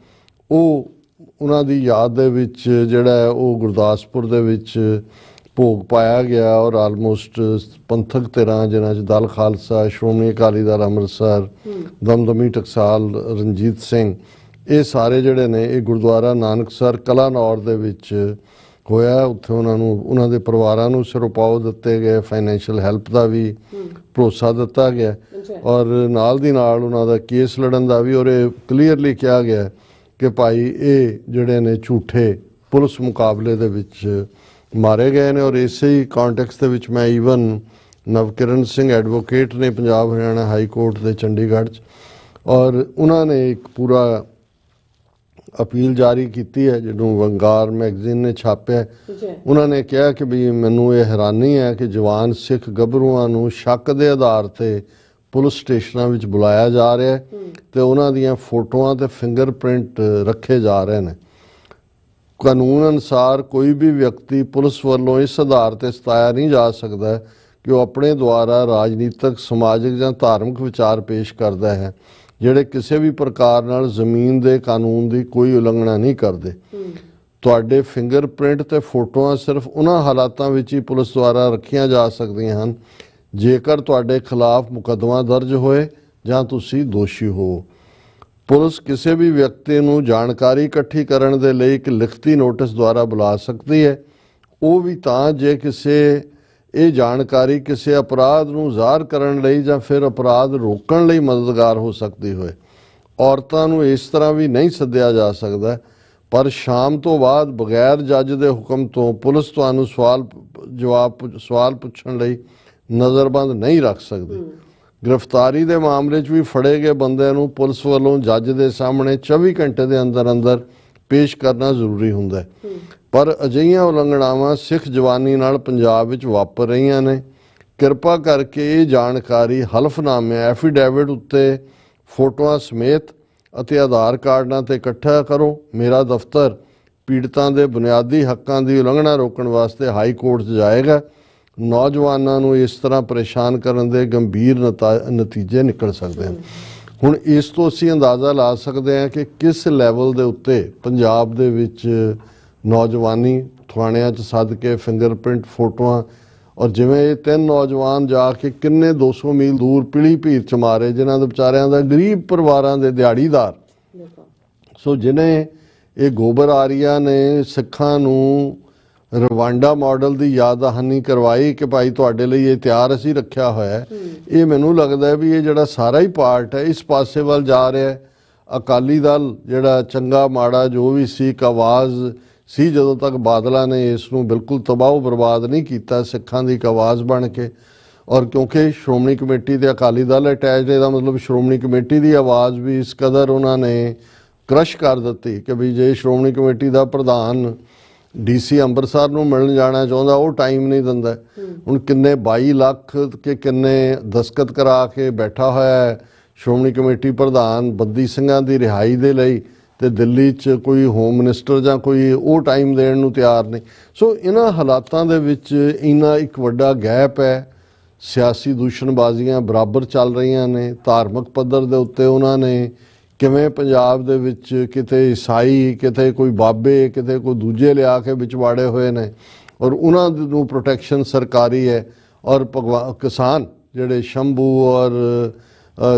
ਉਹ ਉਹਨਾਂ ਦੀ ਯਾਦ ਦੇ ਵਿੱਚ ਜਿਹੜਾ ਹੈ ਉਹ ਗੁਰਦਾਸਪੁਰ ਦੇ ਵਿੱਚ ਭੋਗ ਪਾਇਆ ਗਿਆ ਔਰ ਆਲਮੋਸਟ ਪੰਥਕ ਧਿਰਾਂ ਜਿਨ੍ਹਾਂ 'ਚ ਦਲ ਖਾਲਸਾ, ਸ਼੍ਰੋਮਣੀ ਅਕਾਲੀ ਦਲ ਅੰਮ੍ਰਿਤਸਰ, ਦਮਦਮੀ ਟਕਸਾਲ, ਰਣਜੀਤ ਸਿੰਘ, ਇਹ ਸਾਰੇ ਜਿਹੜੇ ਨੇ ਇਹ ਗੁਰਦੁਆਰਾ ਨਾਨਕਸਰ ਕਲਾਨੌਰ ਦੇ ਵਿੱਚ ਹੋਇਆ। ਉੱਥੇ ਉਹਨਾਂ ਨੂੰ ਉਹਨਾਂ ਦੇ ਪਰਿਵਾਰਾਂ ਨੂੰ ਸਿਰੋਪਾਓ ਦਿੱਤੇ ਗਏ, ਫਾਈਨੈਂਸ਼ੀਅਲ ਹੈਲਪ ਦਾ ਵੀ ਭਰੋਸਾ ਦਿੱਤਾ ਗਿਆ ਔਰ ਨਾਲ ਦੀ ਨਾਲ ਉਹਨਾਂ ਦਾ ਕੇਸ ਲੜਨ ਦਾ ਵੀ ਔਰ ਇਹ ਕਲੀਅਰਲੀ ਕਿਹਾ ਗਿਆ ਕਿ ਭਾਈ ਇਹ ਜਿਹੜੇ ਨੇ ਝੂਠੇ ਪੁਲਿਸ ਮੁਕਾਬਲੇ ਦੇ ਵਿੱਚ ਮਾਰੇ ਗਏ ਨੇ। ਔਰ ਇਸੇ ਹੀ ਕਾਂਟੈਕਸਟ ਦੇ ਵਿੱਚ ਮੈਂ ਈਵਨ ਨਵਕਿਰਨ ਸਿੰਘ ਐਡਵੋਕੇਟ ਨੇ ਪੰਜਾਬ ਹਰਿਆਣਾ ਹਾਈ ਕੋਰਟ ਦੇ ਚੰਡੀਗੜ੍ਹ 'ਚ ਔਰ ਉਹਨਾਂ ਨੇ ਇੱਕ ਪੂਰਾ ਅਪੀਲ ਜਾਰੀ ਕੀਤੀ ਹੈ ਜਿਹਨੂੰ ਵੰਗਾਰ ਮੈਗਜ਼ੀਨ ਨੇ ਛਾਪਿਆ। ਉਹਨਾਂ ਨੇ ਕਿਹਾ ਕਿ ਵੀ ਮੈਨੂੰ ਇਹ ਹੈਰਾਨੀ ਹੈ ਕਿ ਜਵਾਨ ਸਿੱਖ ਗੱਭਰੂਆਂ ਨੂੰ ਸ਼ੱਕ ਦੇ ਆਧਾਰ ਤੇ ਪੁਲਿਸ ਸਟੇਸ਼ਨਾਂ ਵਿੱਚ ਬੁਲਾਇਆ ਜਾ ਰਿਹਾ ਹੈ ਤੇ ਉਹਨਾਂ ਦੀਆਂ ਫੋਟੋਆਂ ਤੇ ਫਿੰਗਰਪ੍ਰਿੰਟ ਰੱਖੇ ਜਾ ਰਹੇ ਨੇ। ਕਾਨੂੰਨ ਅਨੁਸਾਰ ਕੋਈ ਵੀ ਵਿਅਕਤੀ ਪੁਲਿਸ ਵੱਲੋਂ ਇਸ ਆਧਾਰ ਤੇ ਸਤਾਇਆ ਨਹੀਂ ਜਾ ਸਕਦਾ ਕਿ ਉਹ ਆਪਣੇ ਦੁਆਰਾ ਰਾਜਨੀਤਿਕ, ਸਮਾਜਿਕ ਜਾਂ ਧਾਰਮਿਕ ਵਿਚਾਰ ਪੇਸ਼ ਕਰਦਾ ਹੈ ਜਿਹੜੇ ਕਿਸੇ ਵੀ ਪ੍ਰਕਾਰ ਨਾਲ ਜ਼ਮੀਨ ਦੇ ਕਾਨੂੰਨ ਦੀ ਕੋਈ ਉਲੰਘਣਾ ਨਹੀਂ ਕਰਦੇ। ਤੁਹਾਡੇ ਫਿੰਗਰਪ੍ਰਿੰਟ ਤੇ ਫੋਟੋਆਂ ਸਿਰਫ ਉਹਨਾਂ ਹਾਲਾਤਾਂ ਵਿੱਚ ਹੀ ਪੁਲਿਸ ਦੁਆਰਾ ਰੱਖੀਆਂ ਜਾ ਸਕਦੀਆਂ ਹਨ ਜੇਕਰ ਤੁਹਾਡੇ ਖਿਲਾਫ ਮੁਕੱਦਮਾ ਦਰਜ ਹੋਏ ਜਾਂ ਤੁਸੀਂ ਦੋਸ਼ੀ ਹੋ। ਪੁਲਿਸ ਕਿਸੇ ਵੀ ਵਿਅਕਤੀ ਨੂੰ ਜਾਣਕਾਰੀ ਇਕੱਠੀ ਕਰਨ ਦੇ ਲਈ ਇੱਕ ਲਿਖਤੀ ਨੋਟਿਸ ਦੁਆਰਾ ਬੁਲਾ ਸਕਦੀ ਹੈ, ਉਹ ਵੀ ਤਾਂ ਜੇ ਕਿਸੇ ਇਹ ਜਾਣਕਾਰੀ ਕਿਸੇ ਅਪਰਾਧ ਨੂੰ ਜ਼ਾਹਰ ਕਰਨ ਲਈ ਜਾਂ ਫਿਰ ਅਪਰਾਧ ਰੋਕਣ ਲਈ ਮਦਦਗਾਰ ਹੋ ਸਕਦੀ ਹੋਏ। ਔਰਤਾਂ ਨੂੰ ਇਸ ਤਰ੍ਹਾਂ ਵੀ ਨਹੀਂ ਸੱਦਿਆ ਜਾ ਸਕਦਾ, ਪਰ ਸ਼ਾਮ ਤੋਂ ਬਾਅਦ ਬਗੈਰ ਜੱਜ ਦੇ ਹੁਕਮ ਤੋਂ ਪੁਲਿਸ ਤੁਹਾਨੂੰ ਸਵਾਲ ਪੁੱਛਣ ਲਈ ਨਜ਼ਰਬੰਦ ਨਹੀਂ ਰੱਖ ਸਕਦੀ। ਗ੍ਰਿਫਤਾਰੀ ਦੇ ਮਾਮਲੇ 'ਚ ਵੀ ਫੜੇ ਗਏ ਬੰਦਿਆਂ ਨੂੰ ਪੁਲਿਸ ਵੱਲੋਂ ਜੱਜ ਦੇ ਸਾਹਮਣੇ 24 ਘੰਟੇ ਦੇ ਅੰਦਰ ਅੰਦਰ ਪੇਸ਼ ਕਰਨਾ ਜ਼ਰੂਰੀ ਹੁੰਦਾ ਹੈ। ਪਰ ਅਜਿਹੀਆਂ ਉਲੰਘਣਾਵਾਂ ਸਿੱਖ ਜਵਾਨੀ ਨਾਲ ਪੰਜਾਬ ਵਿੱਚ ਵਾਪਰ ਰਹੀਆਂ ਨੇ। ਕਿਰਪਾ ਕਰਕੇ ਇਹ ਜਾਣਕਾਰੀ ਹਲਫਨਾਮੇ, ਐਫੀਡੇਵਿਟ ਉੱਤੇ ਫੋਟੋਆਂ ਸਮੇਤ ਅਤੇ ਆਧਾਰ ਕਾਰਡਾਂ ਤੇ ਇਕੱਠਾ ਕਰੋ। ਮੇਰਾ ਦਫ਼ਤਰ ਪੀੜਤਾਂ ਦੇ ਬੁਨਿਆਦੀ ਹੱਕਾਂ ਦੀ ਉਲੰਘਣਾ ਰੋਕਣ ਵਾਸਤੇ ਹਾਈ ਕੋਰਟ 'ਚ ਜਾਏਗਾ। ਨੌਜਵਾਨਾਂ ਨੂੰ ਇਸ ਤਰ੍ਹਾਂ ਪਰੇਸ਼ਾਨ ਕਰਨ ਦੇ ਗੰਭੀਰ ਨਤੀਜੇ ਨਿਕਲ ਸਕਦੇ ਹਨ। ਹੁਣ ਇਸ ਤੋਂ ਅਸੀਂ ਅੰਦਾਜ਼ਾ ਲਾ ਸਕਦੇ ਹਾਂ ਕਿ ਕਿਸ ਲੈਵਲ ਦੇ ਉੱਤੇ ਪੰਜਾਬ ਦੇ ਵਿੱਚ ਨੌਜਵਾਨੀ ਥਾਣਿਆਂ 'ਚ ਸੱਦ ਕੇ ਫਿੰਗਰਪ੍ਰਿੰਟ ਫੋਟੋਆਂ ਔਰ ਜਿਵੇਂ ਇਹ 3 ਨੌਜਵਾਨ ਜਾ ਕੇ ਕਿੰਨੇ 200 ਮੀਲ ਦੂਰ ਪੀਲੀਭੀਤ 'ਚ ਮਾਰੇ ਜਿਨ੍ਹਾਂ ਦੇ ਵਿਚਾਰਿਆਂ ਦਾ ਗਰੀਬ ਪਰਿਵਾਰਾਂ ਦੇ ਦਿਹਾੜੀਦਾਰ। ਸੋ ਜਿਹਨੇ ਇਹ ਗੋਬਰ ਆਰੀਆ ਨੇ ਸਿੱਖਾਂ ਨੂੰ ਰਵਾਂਡਾ ਮਾਡਲ ਦੀ ਯਾਦ ਦਹਾਨੀ ਕਰਵਾਈ ਕਿ ਭਾਈ ਤੁਹਾਡੇ ਲਈ ਇਹ ਤਿਆਰ ਅਸੀਂ ਰੱਖਿਆ ਹੋਇਆ ਹੈ। ਇਹ ਮੈਨੂੰ ਲੱਗਦਾ ਵੀ ਇਹ ਜਿਹੜਾ ਸਾਰਾ ਹੀ ਪਾਰਟ ਹੈ ਇਸ ਪਾਸੇ ਵੱਲ ਜਾ ਰਿਹਾ ਹੈ। ਅਕਾਲੀ ਦਲ ਜਿਹੜਾ ਚੰਗਾ ਮਾੜਾ ਜੋ ਵੀ ਸੀ ਇੱਕ ਆਵਾਜ਼ ਸੀ ਜਦੋਂ ਤੱਕ ਬਾਦਲਾਂ ਨੇ ਇਸ ਨੂੰ ਬਿਲਕੁਲ ਤਬਾਹ ਬਰਬਾਦ ਨਹੀਂ ਕੀਤਾ, ਸਿੱਖਾਂ ਦੀ ਇੱਕ ਆਵਾਜ਼ ਬਣ ਕੇ। ਔਰ ਕਿਉਂਕਿ ਸ਼੍ਰੋਮਣੀ ਕਮੇਟੀ ਤੇ ਅਕਾਲੀ ਦਲ ਅਟੈਚਡ, ਇਹਦਾ ਮਤਲਬ ਸ਼੍ਰੋਮਣੀ ਕਮੇਟੀ ਦੀ ਆਵਾਜ਼ ਵੀ ਇਸ ਕਦਰ ਉਹਨਾਂ ਨੇ ਕ੍ਰਸ਼ ਕਰ ਦਿੱਤੀ ਕਿ ਵੀ ਜੇ ਸ਼੍ਰੋਮਣੀ ਕਮੇਟੀ ਦਾ ਪ੍ਰਧਾਨ DC ਅੰਮ੍ਰਿਤਸਰ ਨੂੰ ਮਿਲਣ ਜਾਣਾ ਚਾਹੁੰਦਾ ਉਹ ਟਾਈਮ ਨਹੀਂ ਦਿੰਦਾ। ਹੁਣ ਕਿੰਨੇ 22 ਲੱਖ ਕੇ ਕਿੰਨੇ ਦਸਤਖਤ ਕਰਾ ਕੇ ਬੈਠਾ ਹੋਇਆ ਹੈ ਸ਼੍ਰੋਮਣੀ ਕਮੇਟੀ ਪ੍ਰਧਾਨ ਬੰਦੀ ਸਿੰਘਾਂ ਦੀ ਰਿਹਾਈ ਦੇ ਲਈ, ਤੇ ਦਿੱਲੀ 'ਚ ਕੋਈ ਹੋਮ ਮਿਨਿਸਟਰ ਜਾਂ ਕੋਈ ਉਹ ਟਾਈਮ ਦੇਣ ਨੂੰ ਤਿਆਰ ਨਹੀਂ। ਸੋ ਇਹਨਾਂ ਹਾਲਾਤਾਂ ਦੇ ਵਿੱਚ ਇੰਨਾ ਇੱਕ ਵੱਡਾ ਗੈਪ ਹੈ। ਸਿਆਸੀ ਦੂਸ਼ਣਬਾਜ਼ੀਆਂ ਬਰਾਬਰ ਚੱਲ ਰਹੀਆਂ ਨੇ। ਧਾਰਮਿਕ ਪੱਧਰ ਦੇ ਉੱਤੇ ਉਹਨਾਂ ਨੇ ਕਿਵੇਂ ਪੰਜਾਬ ਦੇ ਵਿੱਚ ਕਿਤੇ ਈਸਾਈ, ਕਿਤੇ ਕੋਈ ਬਾਬੇ, ਕਿਤੇ ਕੋਈ ਦੂਜੇ ਲਿਆ ਕੇ ਵਿੱਚ ਵਾੜੇ ਹੋਏ ਨੇ ਔਰ ਉਹਨਾਂ ਨੂੰ ਪ੍ਰੋਟੈਕਸ਼ਨ ਸਰਕਾਰੀ ਹੈ। ਔਰ ਕਿਸਾਨ ਜਿਹੜੇ ਸ਼ੰਭੂ ਔਰ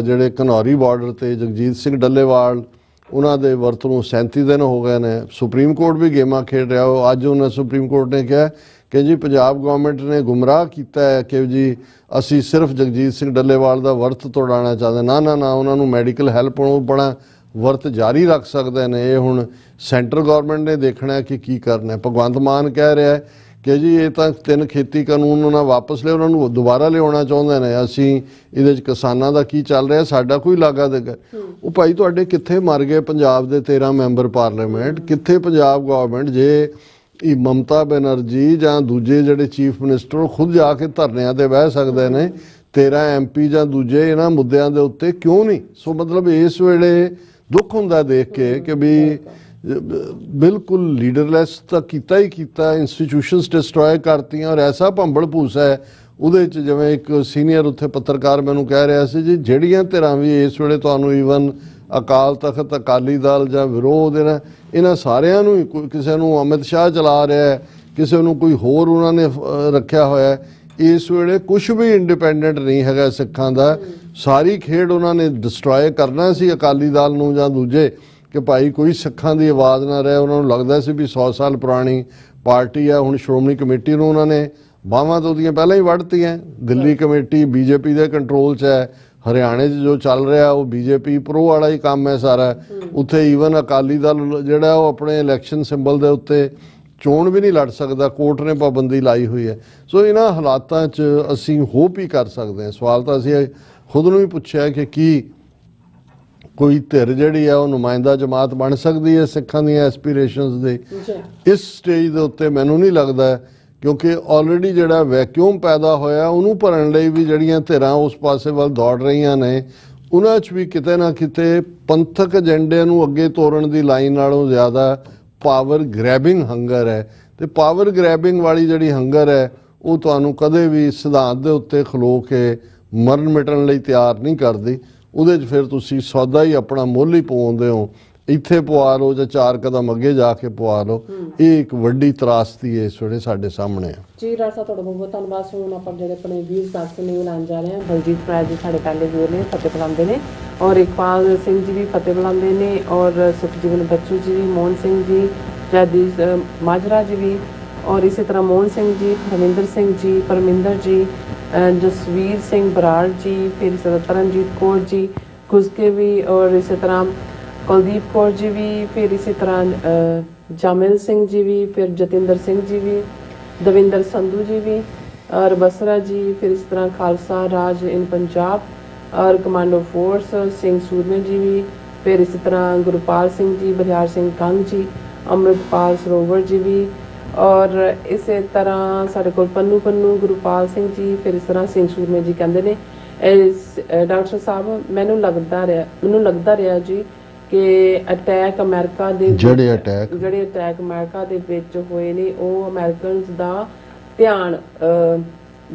ਜਿਹੜੇ ਘਨੌਰੀ ਬਾਰਡਰ 'ਤੇ ਜਗਜੀਤ ਸਿੰਘ ਡੱਲੇਵਾਲ ਉਹਨਾਂ ਦੇ ਵਰਤ ਨੂੰ 37 ਦਿਨ ਹੋ ਗਏ ਨੇ। ਸੁਪਰੀਮ ਕੋਰਟ ਵੀ ਗੇਮਾਂ ਖੇਡ ਰਿਹਾ। ਉਹ ਅੱਜ ਉਹਨਾਂ ਸੁਪਰੀਮ ਕੋਰਟ ਨੇ ਕਿਹਾ ਕਿ ਜੀ ਪੰਜਾਬ ਗੌਰਮੈਂਟ ਨੇ ਗੁੰਮਰਾਹ ਕੀਤਾ ਹੈ ਕਿ ਜੀ ਅਸੀਂ ਸਿਰਫ ਜਗਜੀਤ ਸਿੰਘ ਡੱਲੇਵਾਲ ਦਾ ਵਰਤ ਤੋੜਾਉਣਾ ਚਾਹੁੰਦੇ। ਨਾ ਉਹਨਾਂ ਨੂੰ ਮੈਡੀਕਲ ਹੈਲਪ ਉਹ ਬੜਾ ਵਰਤ ਜਾਰੀ ਰੱਖ ਸਕਦੇ ਨੇ। ਇਹ ਹੁਣ ਸੈਂਟਰ ਗੌਰਮੈਂਟ ਨੇ ਦੇਖਣਾ ਕਿ ਕੀ ਕਰਨਾ ਹੈ। ਭਗਵੰਤ ਮਾਨ ਕਹਿ ਰਿਹਾ ਹੈ ਕਿ ਜੀ ਇਹ ਤਾਂ 3 ਖੇਤੀ ਕਾਨੂੰਨ ਉਹਨਾਂ ਵਾਪਸ ਲਿਆ, ਉਹਨਾਂ ਨੂੰ ਦੁਬਾਰਾ ਲਿਆਉਣਾ ਚਾਹੁੰਦੇ ਨੇ, ਅਸੀਂ ਇਹਦੇ 'ਚ ਕਿਸਾਨਾਂ ਦਾ ਕੀ ਚੱਲ ਰਿਹਾ, ਸਾਡਾ ਕੋਈ ਲਾਗਾ ਦੇਗਾ। ਉਹ ਭਾਈ ਤੁਹਾਡੇ ਕਿੱਥੇ ਮਰ ਗਏ ਪੰਜਾਬ ਦੇ 13 ਮੈਂਬਰ ਪਾਰਲੀਮੈਂਟ, ਕਿੱਥੇ ਪੰਜਾਬ ਗਵਰਨਮੈਂਟ? ਜੇ ਇਹ ਮਮਤਾ ਬੈਨਰਜੀ ਜਾਂ ਦੂਜੇ ਜਿਹੜੇ ਚੀਫ ਮਿਨਿਸਟਰ ਉਹ ਖੁਦ ਜਾ ਕੇ ਧਰਨਿਆਂ ਤੇ ਬਹਿ ਸਕਦੇ ਨੇ, 13 MP ਜਾਂ ਦੂਜੇ ਇਹਨਾਂ ਮੁੱਦਿਆਂ ਦੇ ਉੱਤੇ ਕਿਉਂ ਨਹੀਂ? ਸੋ ਮਤਲਬ ਇਸ ਵੇਲੇ ਦੁੱਖ ਹੁੰਦਾ ਦੇਖ ਕੇ ਕਿ ਵੀ ਬਿਲਕੁਲ ਲੀਡਰਲੈਸ ਤਾਂ ਕੀਤਾ ਹੀ ਕੀਤਾ, ਇੰਸਟੀਟਿਊਸ਼ਨਸ ਡਿਸਟਰੋਏ ਕਰਤੀਆਂ, ਔਰ ਐਸਾ ਭੰਬਲ ਭੂਸਾ ਹੈ ਉਹਦੇ 'ਚ। ਜਿਵੇਂ ਇੱਕ ਸੀਨੀਅਰ ਉੱਥੇ ਪੱਤਰਕਾਰ ਮੈਨੂੰ ਕਹਿ ਰਿਹਾ ਸੀ ਜੀ, ਜਿਹੜੀਆਂ ਧਿਰਾਂ ਵੀ ਇਸ ਵੇਲੇ ਤੁਹਾਨੂੰ ਈਵਨ ਅਕਾਲ ਤਖਤ, ਅਕਾਲੀ ਦਲ ਜਾਂ ਵਿਰੋਧ ਇਹਨਾਂ ਸਾਰਿਆਂ ਨੂੰ ਹੀ, ਕਿਸੇ ਨੂੰ ਅਮਿਤ ਸ਼ਾਹ ਚਲਾ ਰਿਹਾ ਹੈ, ਕਿਸੇ ਨੂੰ ਕੋਈ ਹੋਰ ਉਹਨਾਂ ਨੇ ਰੱਖਿਆ ਹੋਇਆ, ਇਸ ਵੇਲੇ ਕੁਝ ਵੀ ਇੰਡੀਪੈਂਡੈਂਟ ਨਹੀਂ ਹੈਗਾ ਸਿੱਖਾਂ ਦਾ। ਸਾਰੀ ਖੇਡ ਉਹਨਾਂ ਨੇ ਡਿਸਟਰੋਏ ਕਰਨਾ ਸੀ ਅਕਾਲੀ ਦਲ ਨੂੰ ਜਾਂ ਦੂਜੇ, ਕਿ ਭਾਈ ਕੋਈ ਸਿੱਖਾਂ ਦੀ ਆਵਾਜ਼ ਨਾ ਰਹੇ। ਉਹਨਾਂ ਨੂੰ ਲੱਗਦਾ ਸੀ ਵੀ 100 ਸਾਲ ਪੁਰਾਣੀ ਪਾਰਟੀ ਆ। ਹੁਣ ਸ਼੍ਰੋਮਣੀ ਕਮੇਟੀ ਨੂੰ ਉਹਨਾਂ ਨੇ ਬਾਹਾਂ ਤੋਂ ਉਹਦੀਆਂ ਪਹਿਲਾਂ ਹੀ ਵੱਢਤੀਆਂ। ਦਿੱਲੀ ਕਮੇਟੀ BJP ਦੇ ਕੰਟਰੋਲ 'ਚ ਹੈ, ਹਰਿਆਣੇ 'ਚ ਜੋ ਚੱਲ ਰਿਹਾ ਉਹ BJP ਪ੍ਰੋ ਵਾਲਾ ਹੀ ਕੰਮ ਹੈ ਸਾਰਾ। ਉੱਥੇ ਈਵਨ ਅਕਾਲੀ ਦਲ ਜਿਹੜਾ ਉਹ ਆਪਣੇ ਇਲੈਕਸ਼ਨ ਸਿੰਬਲ ਦੇ ਉੱਤੇ ਚੋਣ ਵੀ ਨਹੀਂ ਲੜ ਸਕਦਾ, ਕੋਰਟ ਨੇ ਪਾਬੰਦੀ ਲਾਈ ਹੋਈ ਹੈ। ਸੋ ਇਹਨਾਂ ਹਾਲਾਤਾਂ 'ਚ ਅਸੀਂ ਹੋਪ ਹੀ ਕਰ ਸਕਦੇ ਹਾਂ। ਸਵਾਲ ਤਾਂ ਅਸੀਂ ਖੁਦ ਨੂੰ ਹੀ ਪੁੱਛਿਆ ਕਿ ਕੀ ਕੋਈ ਧਿਰ ਜਿਹੜੀ ਆ ਉਹ ਨੁਮਾਇੰਦਾ ਜਮਾਤ ਬਣ ਸਕਦੀ ਹੈ ਸਿੱਖਾਂ ਦੀਆਂ ਐਸਪੀਰੇਸ਼ਨਸ ਦੇ? ਇਸ ਸਟੇਜ ਦੇ ਉੱਤੇ ਮੈਨੂੰ ਨਹੀਂ ਲੱਗਦਾ, ਕਿਉਂਕਿ ਆਲਰੇਡੀ ਜਿਹੜਾ ਵੈਕਿਊਮ ਪੈਦਾ ਹੋਇਆ ਉਹਨੂੰ ਭਰਨ ਲਈ ਵੀ ਜਿਹੜੀਆਂ ਧਿਰਾਂ ਉਸ ਪਾਸੇ ਵੱਲ ਦੌੜ ਰਹੀਆਂ ਨੇ, ਉਹਨਾਂ 'ਚ ਵੀ ਕਿਤੇ ਨਾ ਕਿਤੇ ਪੰਥਕ ਏਜੰਡੇ ਨੂੰ ਅੱਗੇ ਤੋਰਨ ਦੀ ਲਾਈਨ ਨਾਲੋਂ ਜ਼ਿਆਦਾ ਪਾਵਰ ਗ੍ਰੈਬਿੰਗ ਹੰਗਰ ਹੈ। ਤੇ ਪਾਵਰ ਗ੍ਰੈਬਿੰਗ ਵਾਲੀ ਜਿਹੜੀ ਹੰਗਰ ਹੈ ਉਹ ਤੁਹਾਨੂੰ ਕਦੇ ਵੀ ਸਿਧਾਂਤ ਦੇ ਉੱਤੇ ਖਲੋ ਕੇ ਮਰਨ ਮਿਟਣ ਲਈ ਤਿਆਰ ਨਹੀਂ ਕਰਦੀ। ਉਹਦੇ 'ਚ ਫਿਰ ਤੁਸੀਂ ਸੌਦਾ ਹੀ ਆਪਣਾ ਮੁੱਲ ਹੀ ਪਵਾਉਂਦੇ ਹੋ। ਇੱਥੇ ਪਵਾ ਲਓ ਜਾਂ 4 ਕਦਮ ਅੱਗੇ ਜਾ ਕੇ ਪਵਾ ਲਓ। ਇਹ ਇੱਕ ਵੱਡੀ ਤਰਾਸਦੀ ਹੈ ਇਸ ਵੇਲੇ ਸਾਡੇ ਸਾਹਮਣੇ ਆ ਜੀ। ਰਾਜ ਸਾਹਿਬ ਤੁਹਾਡਾ ਬਹੁਤ ਬਹੁਤ ਧੰਨਵਾਦ। ਹੁਣ ਆਪਾਂ ਜਿਹੜੇ ਆਪਣੇ ਵਿਊਜ਼ ਦੱਸ ਨਿਊ ਲਾਉਣ ਜਾ ਰਹੇ ਹਾਂ। ਬਲਜੀਤ ਰਾਜ ਜੀ ਸਾਡੇ ਪਹਿਲੇ ਵੀਰ ਨੇ, ਫਤਿਹ ਬੁਲਾਉਂਦੇ ਨੇ, ਔਰ ਇਕਬਾਲ ਸਿੰਘ ਜੀ ਵੀ ਫਤਿਹ ਬੁਲਾਉਂਦੇ ਨੇ, ਔਰ ਸੁਖਜੀਵਨ ਬੱਚੂ ਜੀ ਵੀ, ਮੋਹਨ ਸਿੰਘ ਜੀ, ਜਗਦੀਸ਼ ਮਾਜਰਾ ਜੀ ਵੀ, ਔਰ ਇਸੇ ਤਰ੍ਹਾਂ ਮੋਹਨ ਸਿੰਘ ਜੀ, ਰਵਿੰਦਰ ਸਿੰਘ ਜੀ, ਪਰਮਿੰਦਰ ਜੀ, ਜਸਵੀਰ ਸਿੰਘ ਬਰਾੜ ਜੀ, ਫਿਰ ਇਸੇ ਤਰ੍ਹਾਂ ਤਰਨਜੀਤ ਕੌਰ ਜੀ ਗੁਜ਼ਕੇ ਵੀ, ਔਰ ਇਸੇ ਤਰ੍ਹਾਂ ਕੁਲਦੀਪ ਕੌਰ ਜੀ ਵੀ, ਫਿਰ ਇਸੇ ਤਰ੍ਹਾਂ ਜਾਮਿਲ ਸਿੰਘ ਜੀ ਵੀ, ਫਿਰ ਜਤਿੰਦਰ ਸਿੰਘ ਜੀ ਵੀ, ਦਵਿੰਦਰ ਸੰਧੂ ਜੀ ਵੀ, ਔਰ ਬਸਰਾ ਜੀ, ਫਿਰ ਇਸ ਤਰ੍ਹਾਂ ਖਾਲਸਾ ਰਾਜ ਇਨ ਪੰਜਾਬ ਔਰ ਕਮਾਂਡੋ ਫੋਰਸ ਸਿੰਘ ਸੂਰਮੇ ਜੀ ਵੀ, ਫਿਰ ਇਸੇ ਤਰ੍ਹਾਂ ਗੁਰਪਾਲ ਸਿੰਘ ਜੀ, ਬਲਿਹਾਰ ਸਿੰਘ ਕੰਗ ਜੀ, ਅੰਮ੍ਰਿਤਪਾਲ ਸਰੋਵਰ ਜੀ ਵੀ, ਔਰ ਇਸੇ ਤਰ੍ਹਾਂ ਸਾਡੇ ਕੋਲ ਪੰਨੂ ਗੁਰਪਾਲ ਸਿੰਘ ਜੀ, ਫਿਰ ਇਸ ਤਰ੍ਹਾਂ ਸਿੰਘ ਸੂਰਮੇ ਜੀ ਕਹਿੰਦੇ ਨੇ। ਡਾਕਟਰ ਸਾਹਿਬ ਮੈਨੂੰ ਲੱਗਦਾ ਰਿਹਾ ਜੀ ਕਿ ਅਟੈਕ ਅਮਰੀਕਾ ਦੇ ਜਿਹੜੇ ਅਟੈਕ ਅਮਰੀਕਾ ਦੇ ਵਿੱਚ ਹੋਏ ਨੇ ਉਹ ਅਮਰੀਕਨਸ ਦਾ ਧਿਆਨ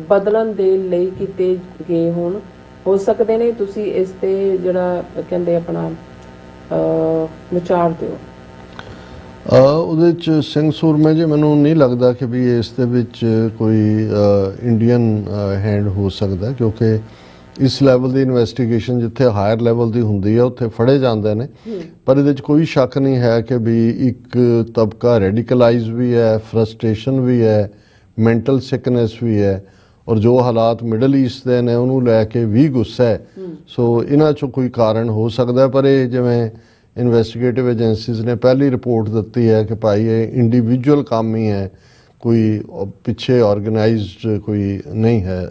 ਬਦਲਣ ਦੇ ਲਈ ਕੀਤੇ ਗਏ ਹੋ ਸਕਦੇ ਨੇ। ਤੁਸੀਂ ਇਸ ਤੇ ਜਿਹੜਾ ਕਹਿੰਦੇ ਆਪਣਾ ਵਿਚਾਰ ਦਿਓ। ਉਹਦੇ 'ਚ ਸਿੰਘ ਸੂਰਮੇ ਜੀ ਮੈਨੂੰ ਨਹੀਂ ਲੱਗਦਾ ਕਿ ਵੀ ਇਸ ਦੇ ਵਿੱਚ ਕੋਈ ਇੰਡੀਅਨ ਹੈਂਡ ਹੋ ਸਕਦਾ, ਕਿਉਂਕਿ ਇਸ ਲੈਵਲ ਦੀ ਇਨਵੈਸਟੀਗੇਸ਼ਨ ਜਿੱਥੇ ਹਾਇਰ ਲੈਵਲ ਦੀ ਹੁੰਦੀ ਹੈ ਉੱਥੇ ਫੜੇ ਜਾਂਦੇ ਨੇ। ਪਰ ਇਹਦੇ 'ਚ ਕੋਈ ਸ਼ੱਕ ਨਹੀਂ ਹੈ ਕਿ ਵੀ ਇੱਕ ਤਬਕਾ ਰੈਡੀਕਲਾਈਜ਼ ਵੀ ਹੈ, ਫਰਸਟ੍ਰੇਸ਼ਨ ਵੀ ਹੈ, ਮੈਂਟਲ ਸਿਕਨੈਸ ਵੀ ਹੈ, ਔਰ ਜੋ ਹਾਲਾਤ ਮਿਡਲ ਈਸਟ ਦੇ ਨੇ ਉਹਨੂੰ ਲੈ ਕੇ ਵੀ ਗੁੱਸਾ ਹੈ। ਸੋ ਇਹਨਾਂ 'ਚੋਂ ਕੋਈ ਕਾਰਨ ਹੋ ਸਕਦਾ। ਪਰ ਇਹ ਜਿਵੇਂ ਇਨਵੈਸਟੀਗੇਟਿਵ ਏਜੰਸੀਜ਼ ਨੇ ਪਹਿਲੀ ਰਿਪੋਰਟ ਦਿੱਤੀ ਹੈ ਕਿ ਭਾਈ ਇਹ ਇੰਡੀਵਿਜੂਅਲ ਕੰਮ ਹੀ ਹੈ, ਕੋਈ ਪਿੱਛੇ ਆਰਗੇਨਾਈਜ਼ਡ ਕੋਈ ਨਹੀਂ ਹੈ।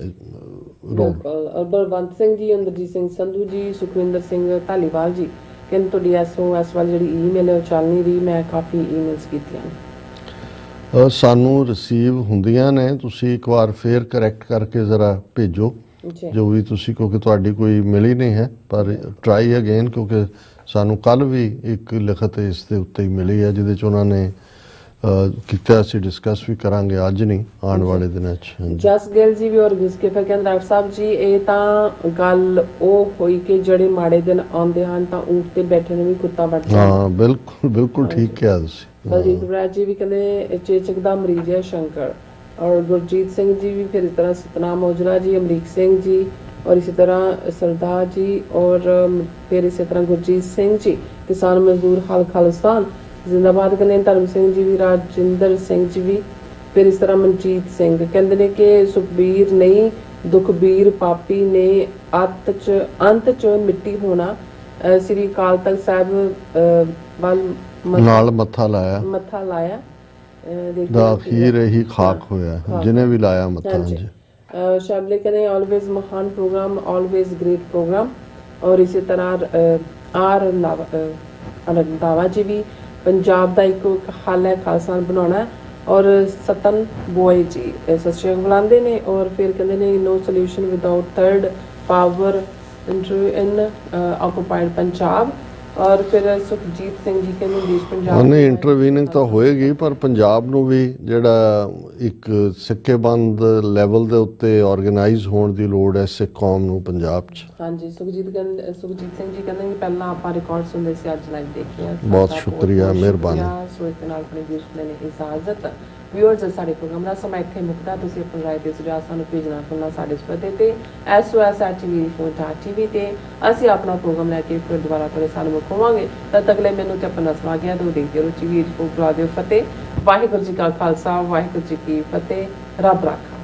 ਬਲਵੰਤ ਸਿੰਘ ਜੀ, ਅੰਦਰਜੀਤ ਸਿੰਘ ਸੰਧੂ ਜੀ, ਸੁਖਵਿੰਦਰ ਸਿੰਘ ਧਾਲੀਵਾਲ ਜੀ ਕਹਿੰਦੇ ਤੁਹਾਡੀ SOS ਵਾਲੀ ਜਿਹੜੀ ਈਮੇਲ ਹੈ ਉਹ ਚੱਲ ਨਹੀਂ ਰਹੀ, ਮੈਂ ਕਾਫੀ ਈਮੇਲਸ ਕੀਤੀਆਂ। ਸਾਨੂੰ ਰਿਸੀਵ ਹੁੰਦੀਆਂ ਨੇ, ਤੁਸੀਂ ਇੱਕ ਵਾਰ ਫੇਰ ਕਰੈਕਟ ਕਰਕੇ ਜ਼ਰਾ ਭੇਜੋ ਜੋ ਵੀ ਤੁਸੀਂ, ਕਿਉਂਕਿ ਤੁਹਾਡੀ ਕੋਈ ਮਿਲੀ ਨਹੀਂ ਹੈ। ਪਰ ਟਰਾਈ ਅਗੇਨ, ਕਿਉਂਕਿ ਸਾਨੂੰ ਕੱਲ ਵੀ ਇੱਕ ਲਿਖਤ ਇਸ ਦੇ ਉੱਤੇ ਹੀ ਮਿਲੀ ਹੈ ਜਿਹਦੇ 'ਚ ਉਹਨਾਂ ਨੇ ਕੀਤਾ। ਅਸੀਂ ਡਿਸਕਸ ਵੀ ਕਰਾਂਗੇ, ਅੱਜ ਨਹੀਂ ਆਉਣ ਵਾਲੇ ਦਿਨਾਂ 'ਚ। ਜਸ ਗਿੱਲ ਜੀ ਵੀ ਔਰ ਗੁਸਕੇ ਫਿਰ ਕਹਿੰਦੇ ਡਾਕਟਰ ਸਾਹਿਬ ਜੀ ਇਹ ਤਾਂ ਗੱਲ ਉਹ ਹੋਈ ਕਿ ਜਿਹੜੇ ਮਾੜੇ ਦਿਨ ਆਉਂਦੇ ਹਨ ਤਾਂ ਊਂਟ ਤੇ ਬੈਠੇ ਨੂੰ ਵੀ ਕੁੱਤਾ ਵੱਢ ਜਾਂਦਾ। ਹਾਂ ਬਿਲਕੁਲ ਠੀਕ ਕਿਹਾ ਤੁਸੀਂ। ਬਲਜੀਤ ਬਰਾੜ ਜੀ ਵੀ ਕਹਿੰਦੇ ਚੇਚਕ ਦਾ ਮਰੀਜ਼ ਹੈ ਸ਼ੰਕਰ, ਔਰ ਗੁਰਜੀਤ ਸਿੰਘ ਜੀ ਵੀ, ਫਿਰ ਇਸ ਤਰ੍ਹਾਂ ਸਤਨਾਮ ਔਜਲਾ ਜੀ, ਅਮਰੀਕ ਸਿੰਘ ਜੀ, और इसी तरह सरदार जी, और फिर इसी तरह गुरजीत सिंह जी किसान मजदूर हल खालिस्तान जिंदाबाद कहते धर्म सिंह जी भी, राजिंदर सिंह जी भी, फिर इस तरह मनजीत सिंह कहते हैं कि सुखबीर नहीं दुखबीर पापी ने अंत च मिट्टी होना। श्री अकाल तख्त साहब वाल नाल मत्था लाया। ਦਾ ਅਖੀਰ ਇਹੀ ਖਾਕ ਹੋਇਆ ਜਿਹਨੇ ਵੀ ਲਾਇਆ ਮੱਥਾ। ਹਾਂਜੀ ਸ਼ਾਬਲੇ ਕਹਿੰਦੇ ਆਲਵੇਜ਼ ਮਹਾਨ ਪ੍ਰੋਗਰਾਮ, ਆਲਵੇਜ਼ ਗ੍ਰੇਟ ਪ੍ਰੋਗਰਾਮ। ਔਰ ਇਸੇ ਤਰ੍ਹਾਂ ਆਰ ਰੰਧਾਵਾ ਜੀ ਵੀ ਪੰਜਾਬ ਦਾ ਇੱਕ ਹੱਲ ਹੈ ਖਾਲਸਾ ਬਣਾਉਣਾ। ਔਰ ਸਤਨ ਬੋਏ ਜੀ ਸਤਿ ਸ਼੍ਰੀ ਅਕਾਲ ਬੁਲਾਉਂਦੇ ਨੇ। ਔਰ ਫਿਰ ਕਹਿੰਦੇ ਨੇ ਨੋ ਸੋਲਿਊਸ਼ਨ ਵਿਦਆਊਟ ਥਰਡ ਪਾਵਰ ਇਨ ਆਕੂਪਾਈਡ ਪੰਜਾਬ। ਔਰ ਫਿਰ ਸੁਖਜੀਤ ਸਿੰਘ ਜੀ ਕਹਿੰਦੇ ਦੇਸ਼ ਪੰਜਾਬ ਉਹਨੇ ਇੰਟਰਵੀਨਿੰਗ ਤਾਂ ਹੋਏਗੀ, ਪਰ ਪੰਜਾਬ ਨੂੰ ਵੀ ਜਿਹੜਾ ਇੱਕ ਸਿੱਕੇਬੰਦ ਲੈਵਲ ਦੇ ਉੱਤੇ ਆਰਗੇਨਾਈਜ਼ ਹੋਣ ਦੀ ਲੋੜ ਹੈ ਸਿੱਖ ਕੌਮ ਨੂੰ ਪੰਜਾਬ 'ਚ। ਹਾਂਜੀ ਸੁਖਜੀਤ ਸਿੰਘ ਜੀ ਕਹਿੰਦੇ ਕਿ ਪਹਿਲਾਂ ਆਪਾਂ ਰਿਕਾਰਡ ਸੁਣਦੇ ਸੀ, ਅੱਜ ਲਾਈਵ ਦੇਖਦੇ ਹਾਂ। ਬਹੁਤ ਸ਼ੁਕਰੀਆ, ਮਿਹਰਬਾਨੀ। ਸੋ ਇਸ ਦੇ ਨਾਲ ਆਪਣੇ ਦੇਸ਼ ਨੇ ਇਜਾਜ਼ਤ। ਵਿਊਅਰਸ, ਸਾਡੇ ਪ੍ਰੋਗਰਾਮ ਦਾ ਸਮਾਂ ਇੱਥੇ ਮੁੱਕਦਾ। ਤੁਸੀਂ ਆਪਣੀ ਰਾਏ ਤੇ ਸੁਝਾਅ ਸਾਨੂੰ ਭੇਜਣਾ ਕਰਨਾ ਸਾਡੇ ਇਸ ਪਤੇ ਤੇ SOS@tv ਤੇ ਅਸੀਂ ਆਪਣਾ ਪ੍ਰੋਗਰਾਮ ਲੈ ਕੇ ਫਿਰ ਦੁਬਾਰਾ ਤੁਹਾਡੇ ਸਾਹਮਣੇ ਮੁਕਾਵਾਂਗੇ। ਤਦ ਤੱਕ ਲਈ ਮੈਨੂੰ ਤੇ ਆਪਣਾ ਸਮਾਂ ਗਿਆ ਦੋ ਦੇਖਦੇ ਰਹੋ। TV ਫਤਿਹ। ਵਾਹਿਗੁਰੂ ਜੀ ਕਾ ਖਾਲਸਾ, ਵਾਹਿਗੁਰੂ ਜੀ ਕੀ ਫਤਿਹ। ਰੱਬ ਰਾਖਾ।